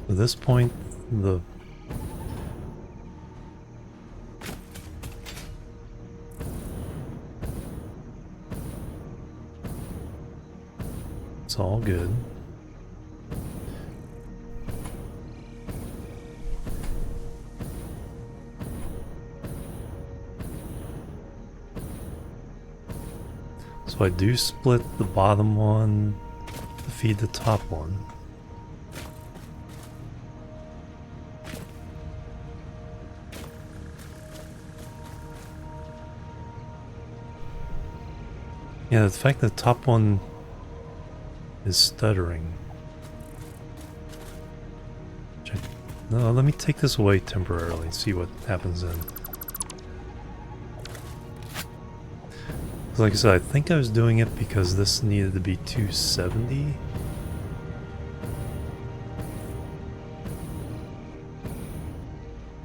At this point, the it's all good. So I do split the bottom one to feed the top one. Yeah, the fact that the top one is stuttering. Check. No, let me take this away temporarily, see what happens then. Like I said, I think I was doing it because this needed to be 270.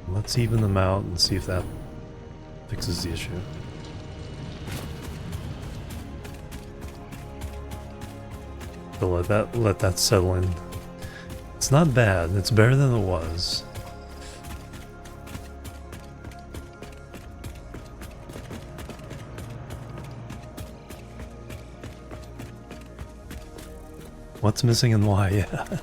Let's even them out and see if that fixes the issue. So let that settle in. It's not bad. It's better than it was. What's missing and why? Yeah.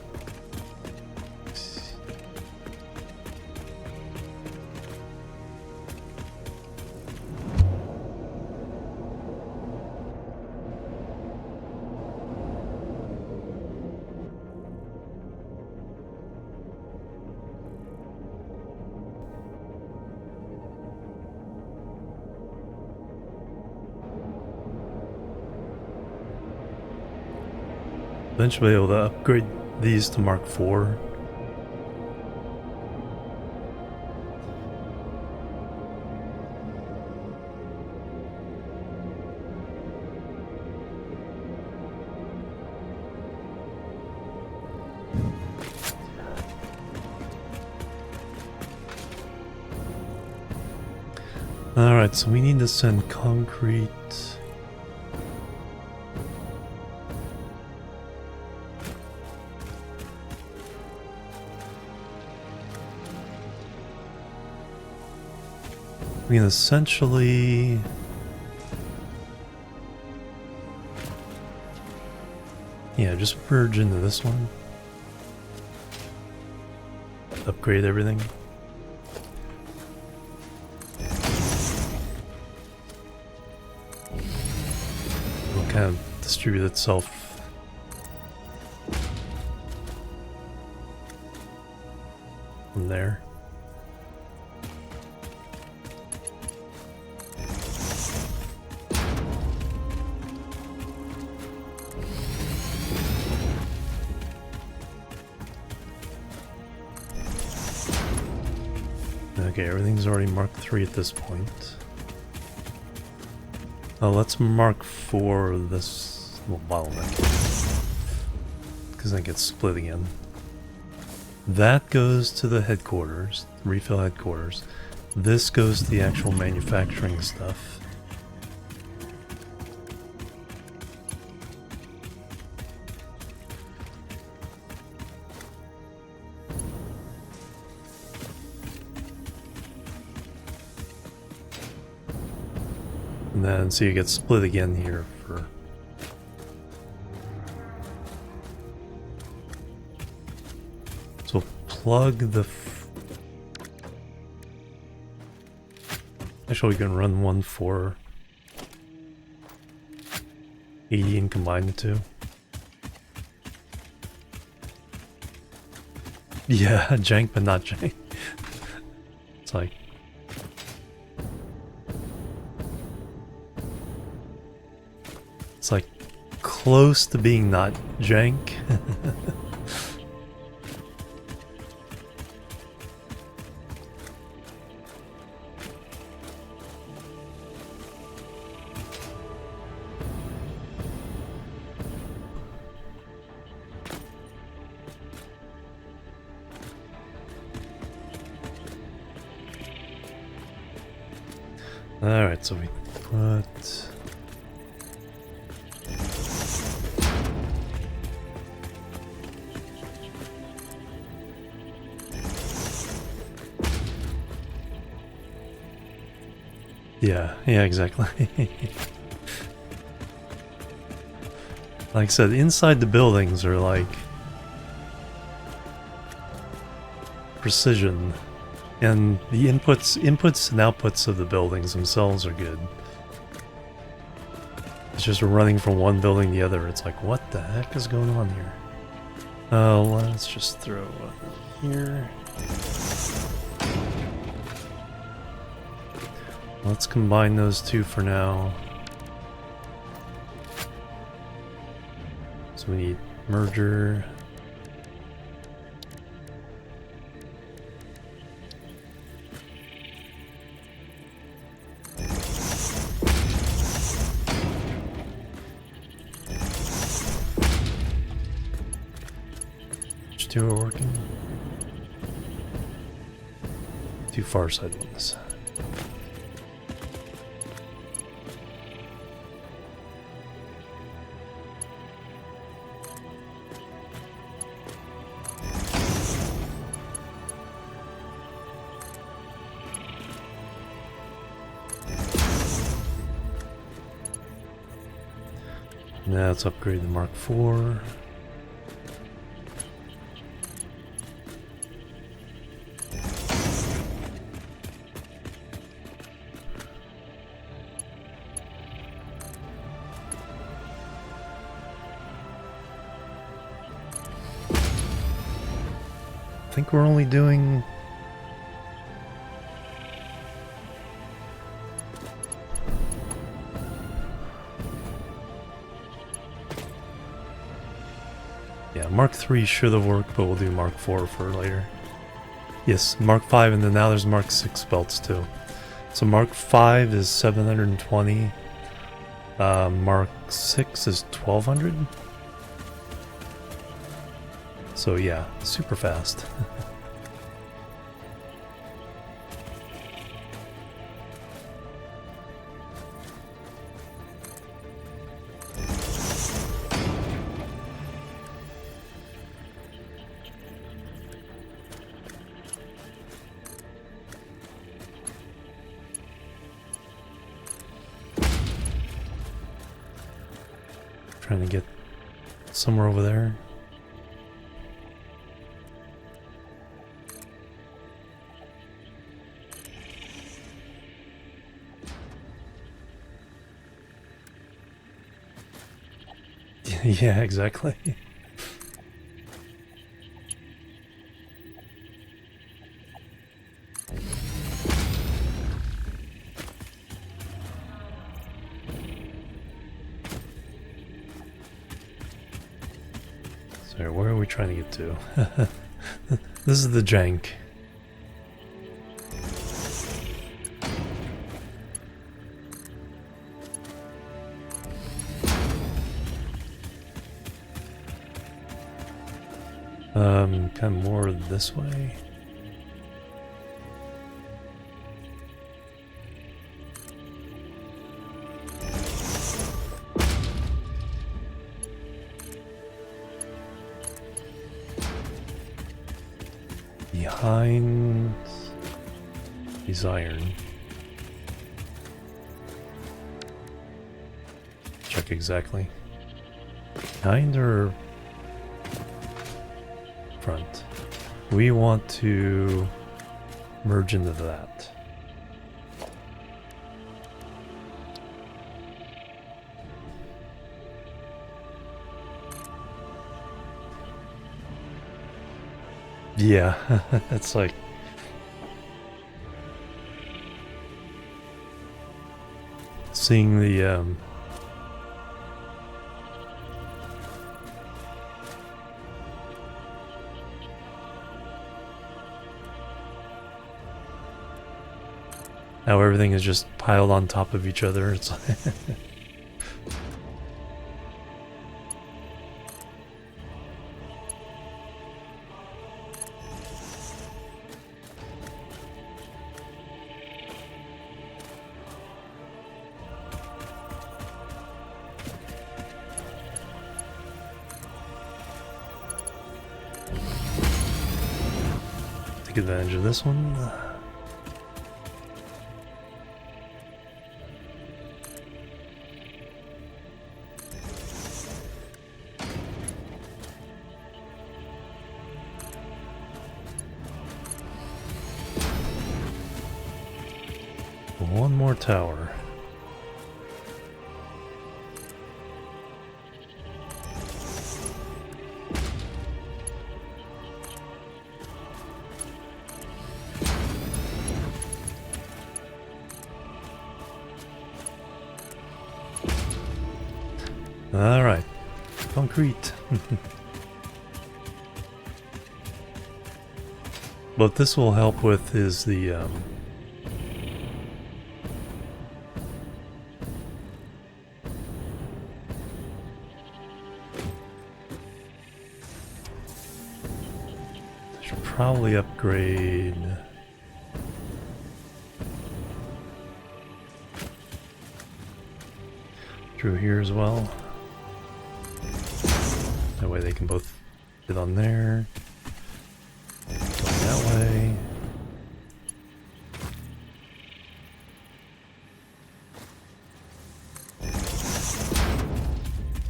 Eventually be able to upgrade these to Mark IV. Alright, so we need to send concrete. We can essentially... yeah, just merge into this one. Upgrade everything. It'll kind of distribute itself. From there. Okay, everything's already marked 3 at this point. Let's mark 4 this little bottleneck. Because then it gets split again. That goes to the headquarters, refill headquarters. This goes to the actual manufacturing stuff. And then, so you get split again here for... so plug the... actually, we can run one for 80 and combine the two. Yeah, jank, but not jank. It's like... it's like close to being not jank. Alright, so we put... yeah, exactly. Like I said, inside the buildings are like precision, and the inputs and outputs of the buildings themselves are good. It's just running from one building to the other. It's like, what the heck is going on here? Let's just throw here. Let's combine those two for now. So we need merger. Which two are working? Two far side ones. Now let's upgrade the Mark IV. I think we're only doing... yeah, Mark III should have worked, but we'll do Mark IV for later. Yes, Mark V, and then now there's Mark VI belts too. So Mark V is 720. Mark VI is 1200. So yeah, super fast. trying to get somewhere over there. Yeah, exactly. So where are we trying to get to? This is the jank. Kind of more this way. Behind these iron. Check exactly. Behind or front? We want to merge into that. Yeah, it's like seeing the how everything is just piled on top of each other. It's like take advantage of this one. One more tower. All right, concrete. What this will help with is the should probably upgrade through here as well. That way they can both fit on there. Going that way.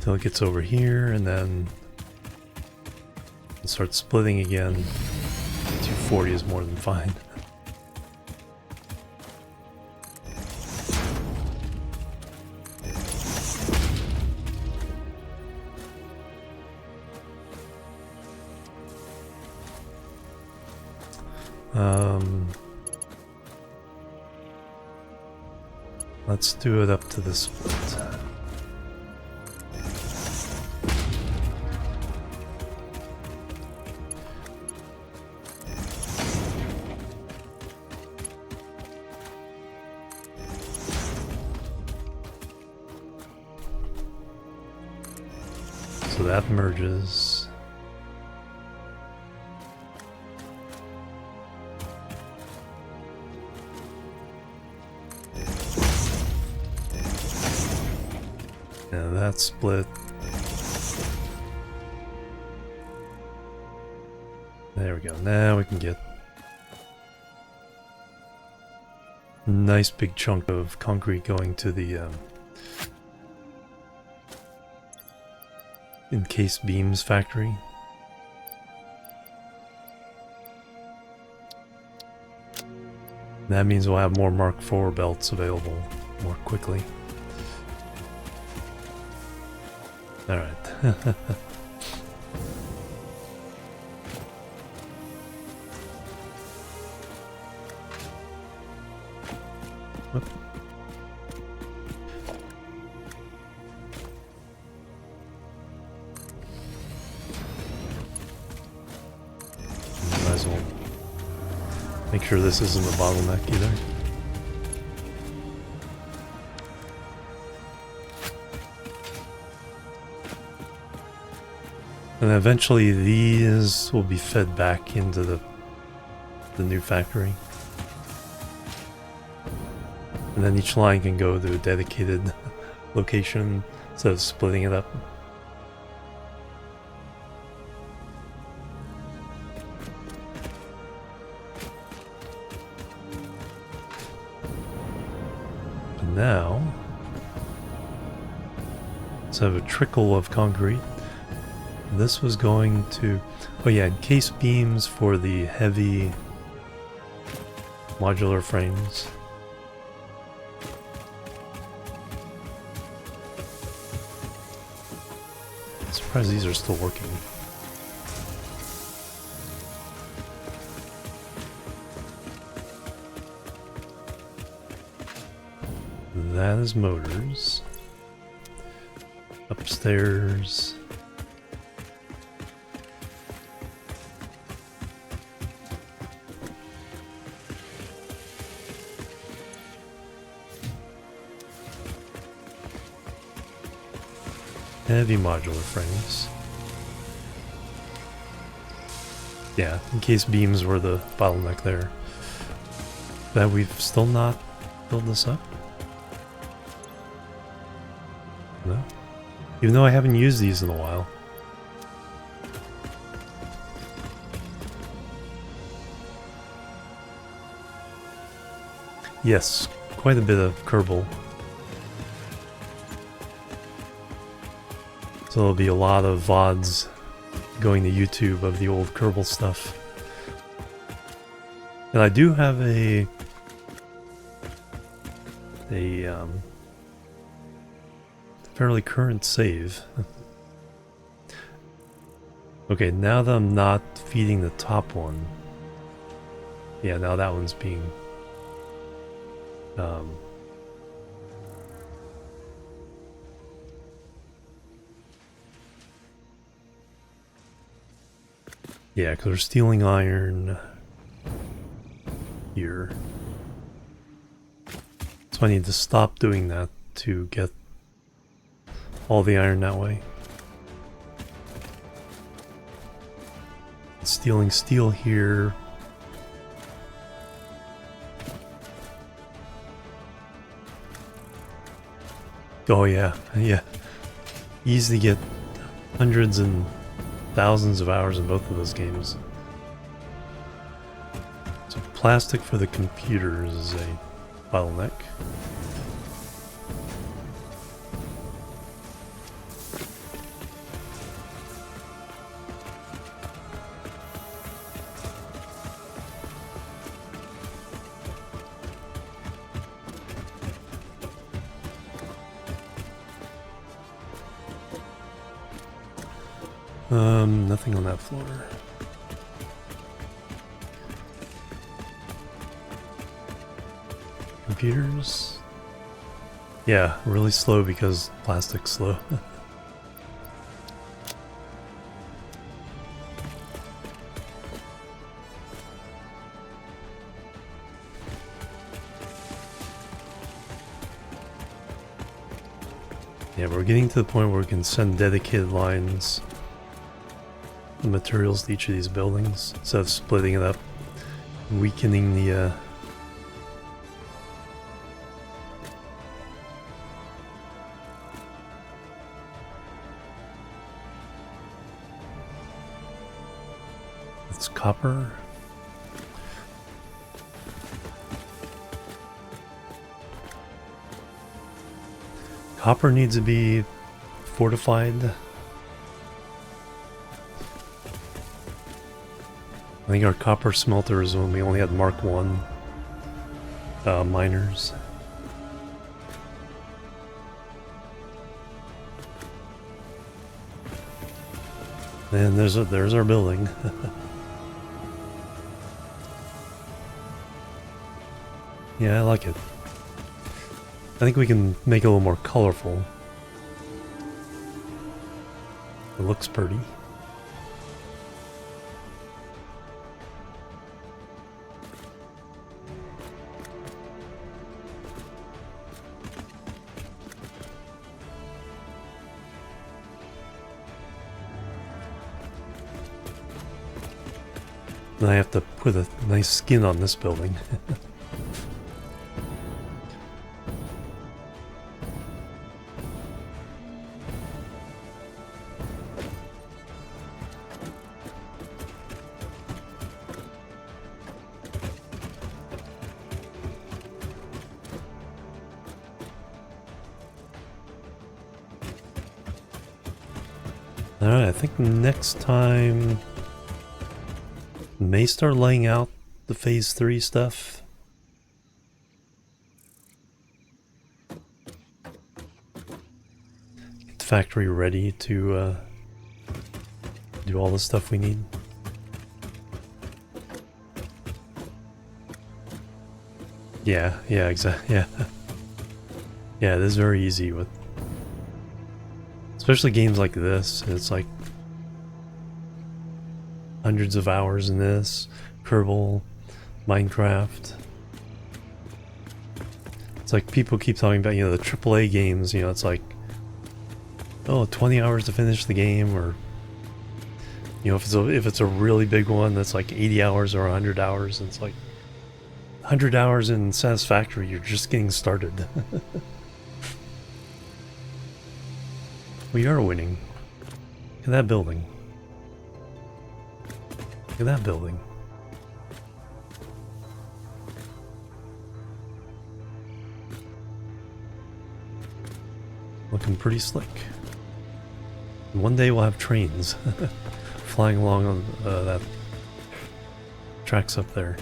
Till it gets over here and then it starts splitting again. 240 is more than fine. Let's do it up to the split. So that merges. Now that's split. There we go. Now we can get a nice big chunk of concrete going to the encased beams factory. That means we'll have more Mark IV belts available more quickly. Alright. Whoop. Might as well make sure this isn't a bottleneck either. And eventually these will be fed back into the new factory. And then each line can go to a dedicated location instead of splitting it up. But now, let's have a trickle of concrete. This was going to, oh yeah, encased beams for the heavy modular frames. I'm surprised these are still working. That is motors. Upstairs. Heavy modular frames. Yeah, in case beams were the bottleneck there. That we've still not built this up? No? Even though I haven't used these in a while. Yes, quite a bit of Kerbal. So there'll be a lot of VODs going to YouTube of the old Kerbal stuff. And I do have a fairly current save. Okay, now that I'm not feeding the top one. Yeah, now that one's being yeah, because we're stealing iron here. So I need to stop doing that to get all the iron that way. Stealing steel here. Oh yeah, yeah. Easy to get hundreds and thousands of hours in both of those games. So plastic for the computers is a bottleneck. Nothing on that floor. Computers? Yeah, really slow because plastic's slow. Yeah, we're getting to the point where we can send dedicated lines of materials to each of these buildings instead of splitting it up, weakening the it's copper. Copper needs to be fortified I think our copper smelter is when we only had Mark 1 miners. And there's our building. Yeah, I like it. I think we can make it a little more colorful. It looks pretty. Then I have to put a nice skin on this building. Alright, I think next time may start laying out the phase 3 stuff. Get the factory ready to do all the stuff we need. Yeah, exactly. Yeah, it is very easy with, especially games like this. It's like hundreds of hours in this, Kerbal, Minecraft. It's like people keep talking about, the AAA games, it's like, oh, 20 hours to finish the game, or, if it's a really big one that's like 80 hours or 100 hours, and it's like 100 hours in Satisfactory, you're just getting started. We are winning. Look at that building. Look at that building. Looking pretty slick. And one day we'll have trains flying along on that tracks up there.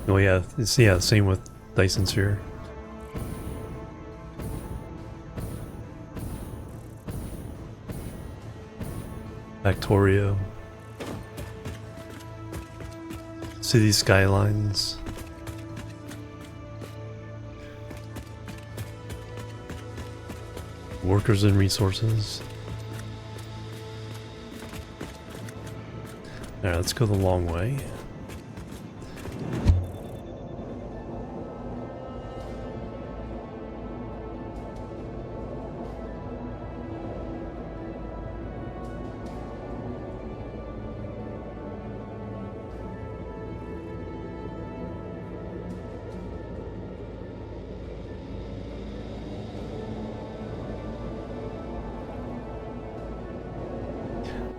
Oh yeah, same with Dyson Sphere. Factorio. City skylines. Workers and resources. Alright, let's go the long way.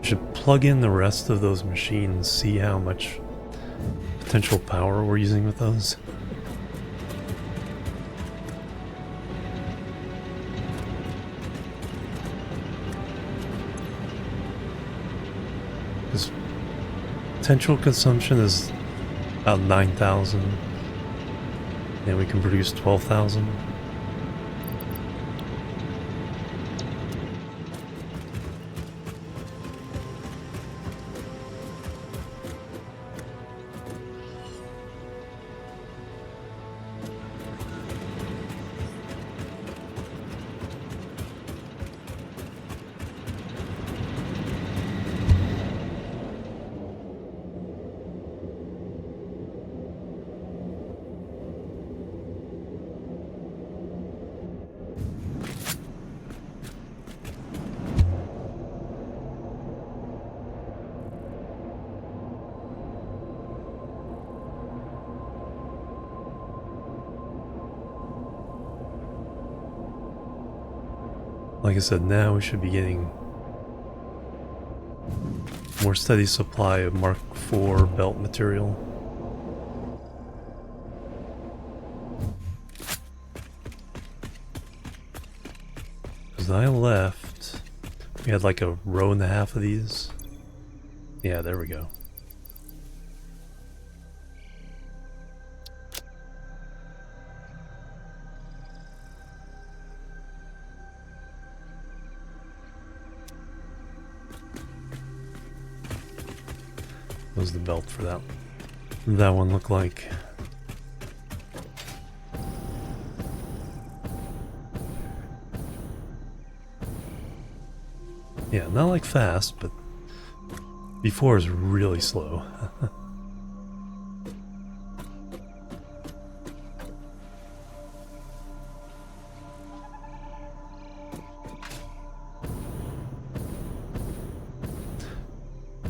Should plug in the rest of those machines, see how much potential power we're using with those. This potential consumption is about 9,000, and we can produce 12,000. Like I said, now we should be getting more steady supply of Mark IV belt material. Because I left, we had like a row and a half of these. Yeah, there we go. What was the belt for that? What did that one look like? Yeah, not like fast, but before is really slow.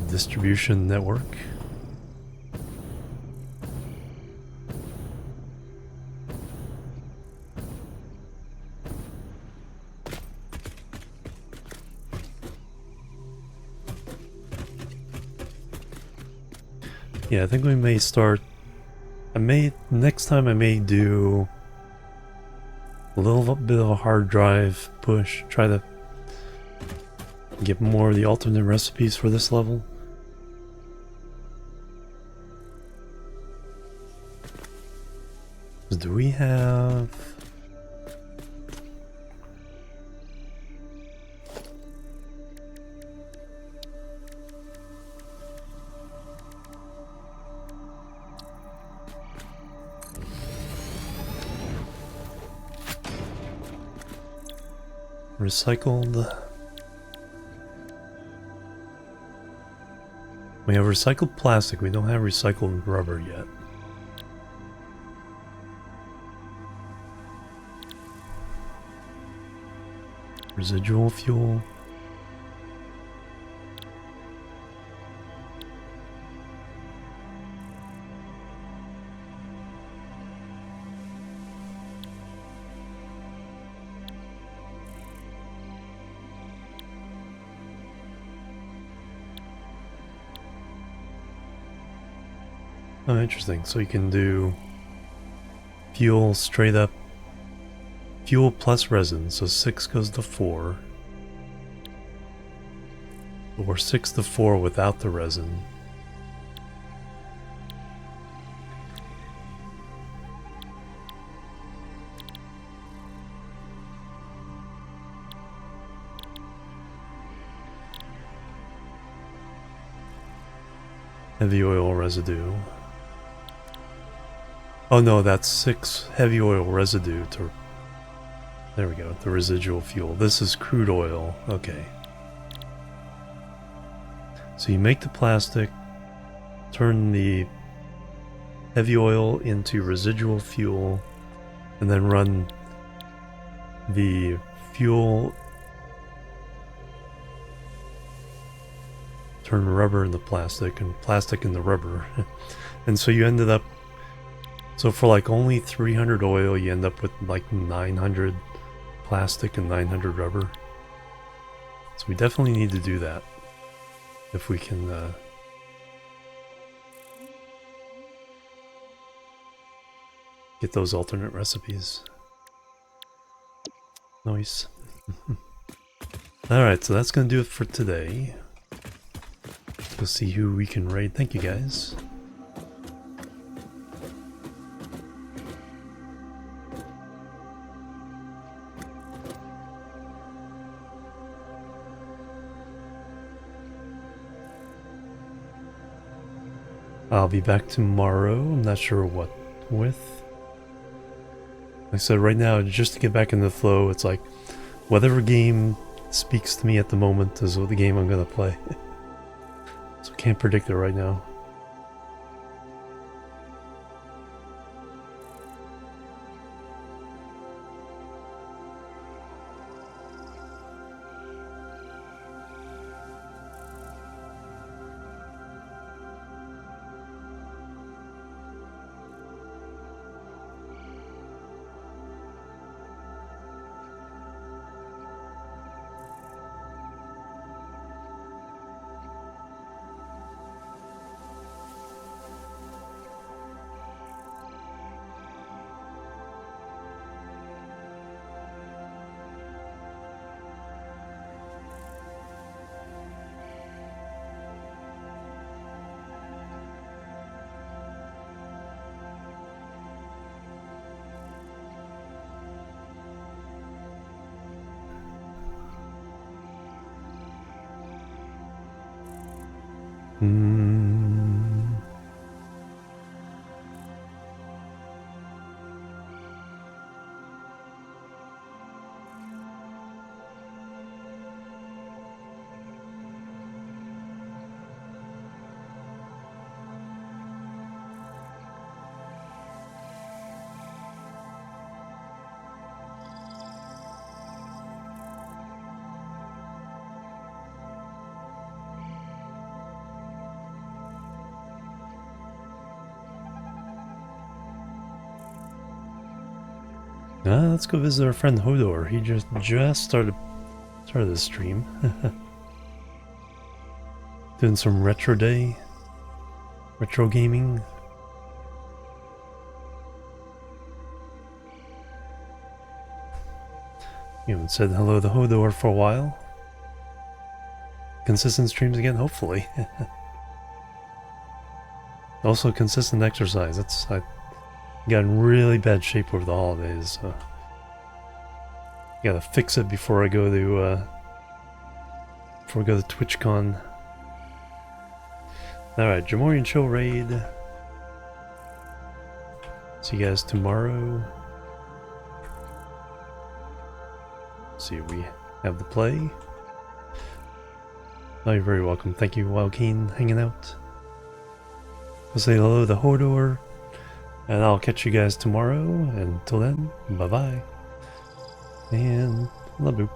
Distribution network. Yeah, I think we may start. Next time I may do a little bit of a hard drive push, try to get more of the alternate recipes for this level. Do we have... recycled... We have recycled plastic, we don't have recycled rubber yet. Residual fuel. Oh, interesting. So you can do fuel straight up. Fuel plus resin, so 6 goes to 4. Or 6 to 4 without the resin. Heavy oil residue. Oh no, that's 6 heavy oil residue to... There we go, the residual fuel. This is crude oil. Okay. So you make the plastic, turn the heavy oil into residual fuel, and then run the fuel, turn rubber into plastic and plastic into rubber. And so you ended up, so for like only 300 oil, you end up with like 900 plastic and 900 rubber. So we definitely need to do that if we can get those alternate recipes. Nice. Alright, so that's gonna do it for today. We'll see who we can raid. Thank you guys. I'll be back tomorrow. I'm not sure what with. Like I said, right now, just to get back in the flow, it's like whatever game speaks to me at the moment is what the game I'm gonna play. So I can't predict it right now. Hmm. Let's go visit our friend Hodor. He just started the stream. Doing some retro gaming. You haven't said hello to Hodor for a while. Consistent streams again, hopefully. Also consistent exercise. I got in really bad shape over the holidays, so gotta fix it before I go to TwitchCon. Alright, Jimorian Show Raid. See you guys tomorrow. See if we have the play. Oh, you're very welcome. Thank you, Wild Keen, hanging out. We'll say hello to Hodor. And I'll catch you guys tomorrow. Until then, bye-bye. And love you.